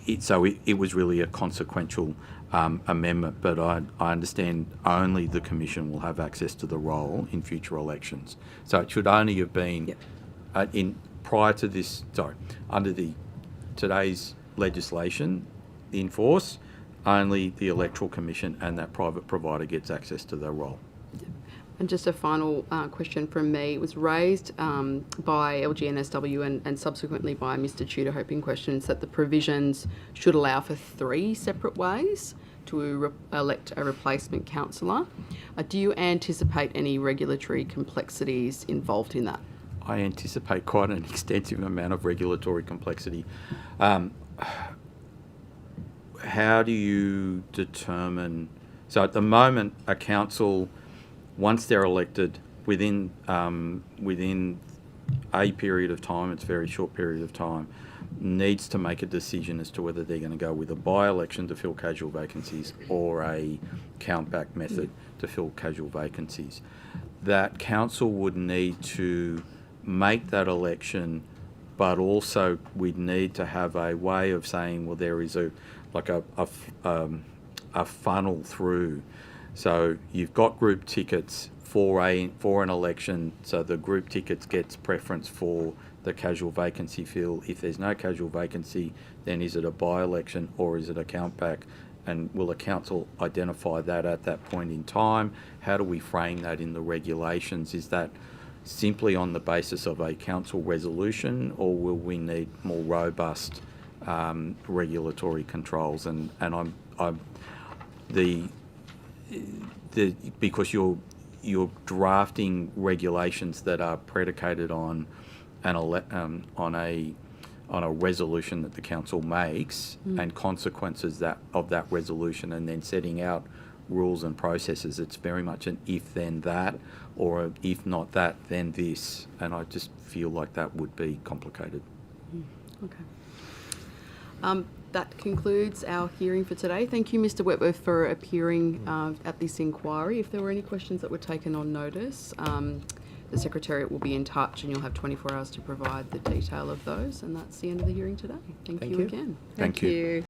It was really a consequential amendment, but I understand only the Commission will have access to the roll in future elections. So it should only have been under today's legislation in force, only the Electoral Commission and that private provider gets access to their roll. And just a final question from me. It was raised by LGNSW and subsequently by Mr Tudor-Hope in questions that the provisions should allow for 3 separate ways to elect a replacement councillor. Do you anticipate any regulatory complexities involved in that? I anticipate quite an extensive amount of regulatory complexity. How do you determine... So at the moment, a council, once they're elected, within a period of time, it's a very short period of time, needs to make a decision as to whether they're going to go with a by-election to fill casual vacancies or a count-back method to fill casual vacancies. That council would need to make that election, but also we'd need to have a way of saying, well, there is a funnel through. So you've got group tickets for an election, so the group tickets gets preference for the casual vacancy fill. If there's no casual vacancy, then is it a by-election or is it a count-back? And will the council identify that at that point in time? How do we frame that in the regulations? Is that simply on the basis of a council resolution, or will we need more robust regulatory controls? And because you're drafting regulations that are predicated on a resolution that the council makes and consequences of that resolution, and then setting out rules and processes. It's very much an if then that, or if not that then this, and I just feel like that would be complicated. Okay. That concludes our hearing for today. Thank you, Mr Whitworth, for appearing at this inquiry. If there were any questions that were taken on notice, the Secretariat will be in touch and you'll have 24 hours to provide the detail of those, and that's the end of the hearing today. Thank you again. Thank you.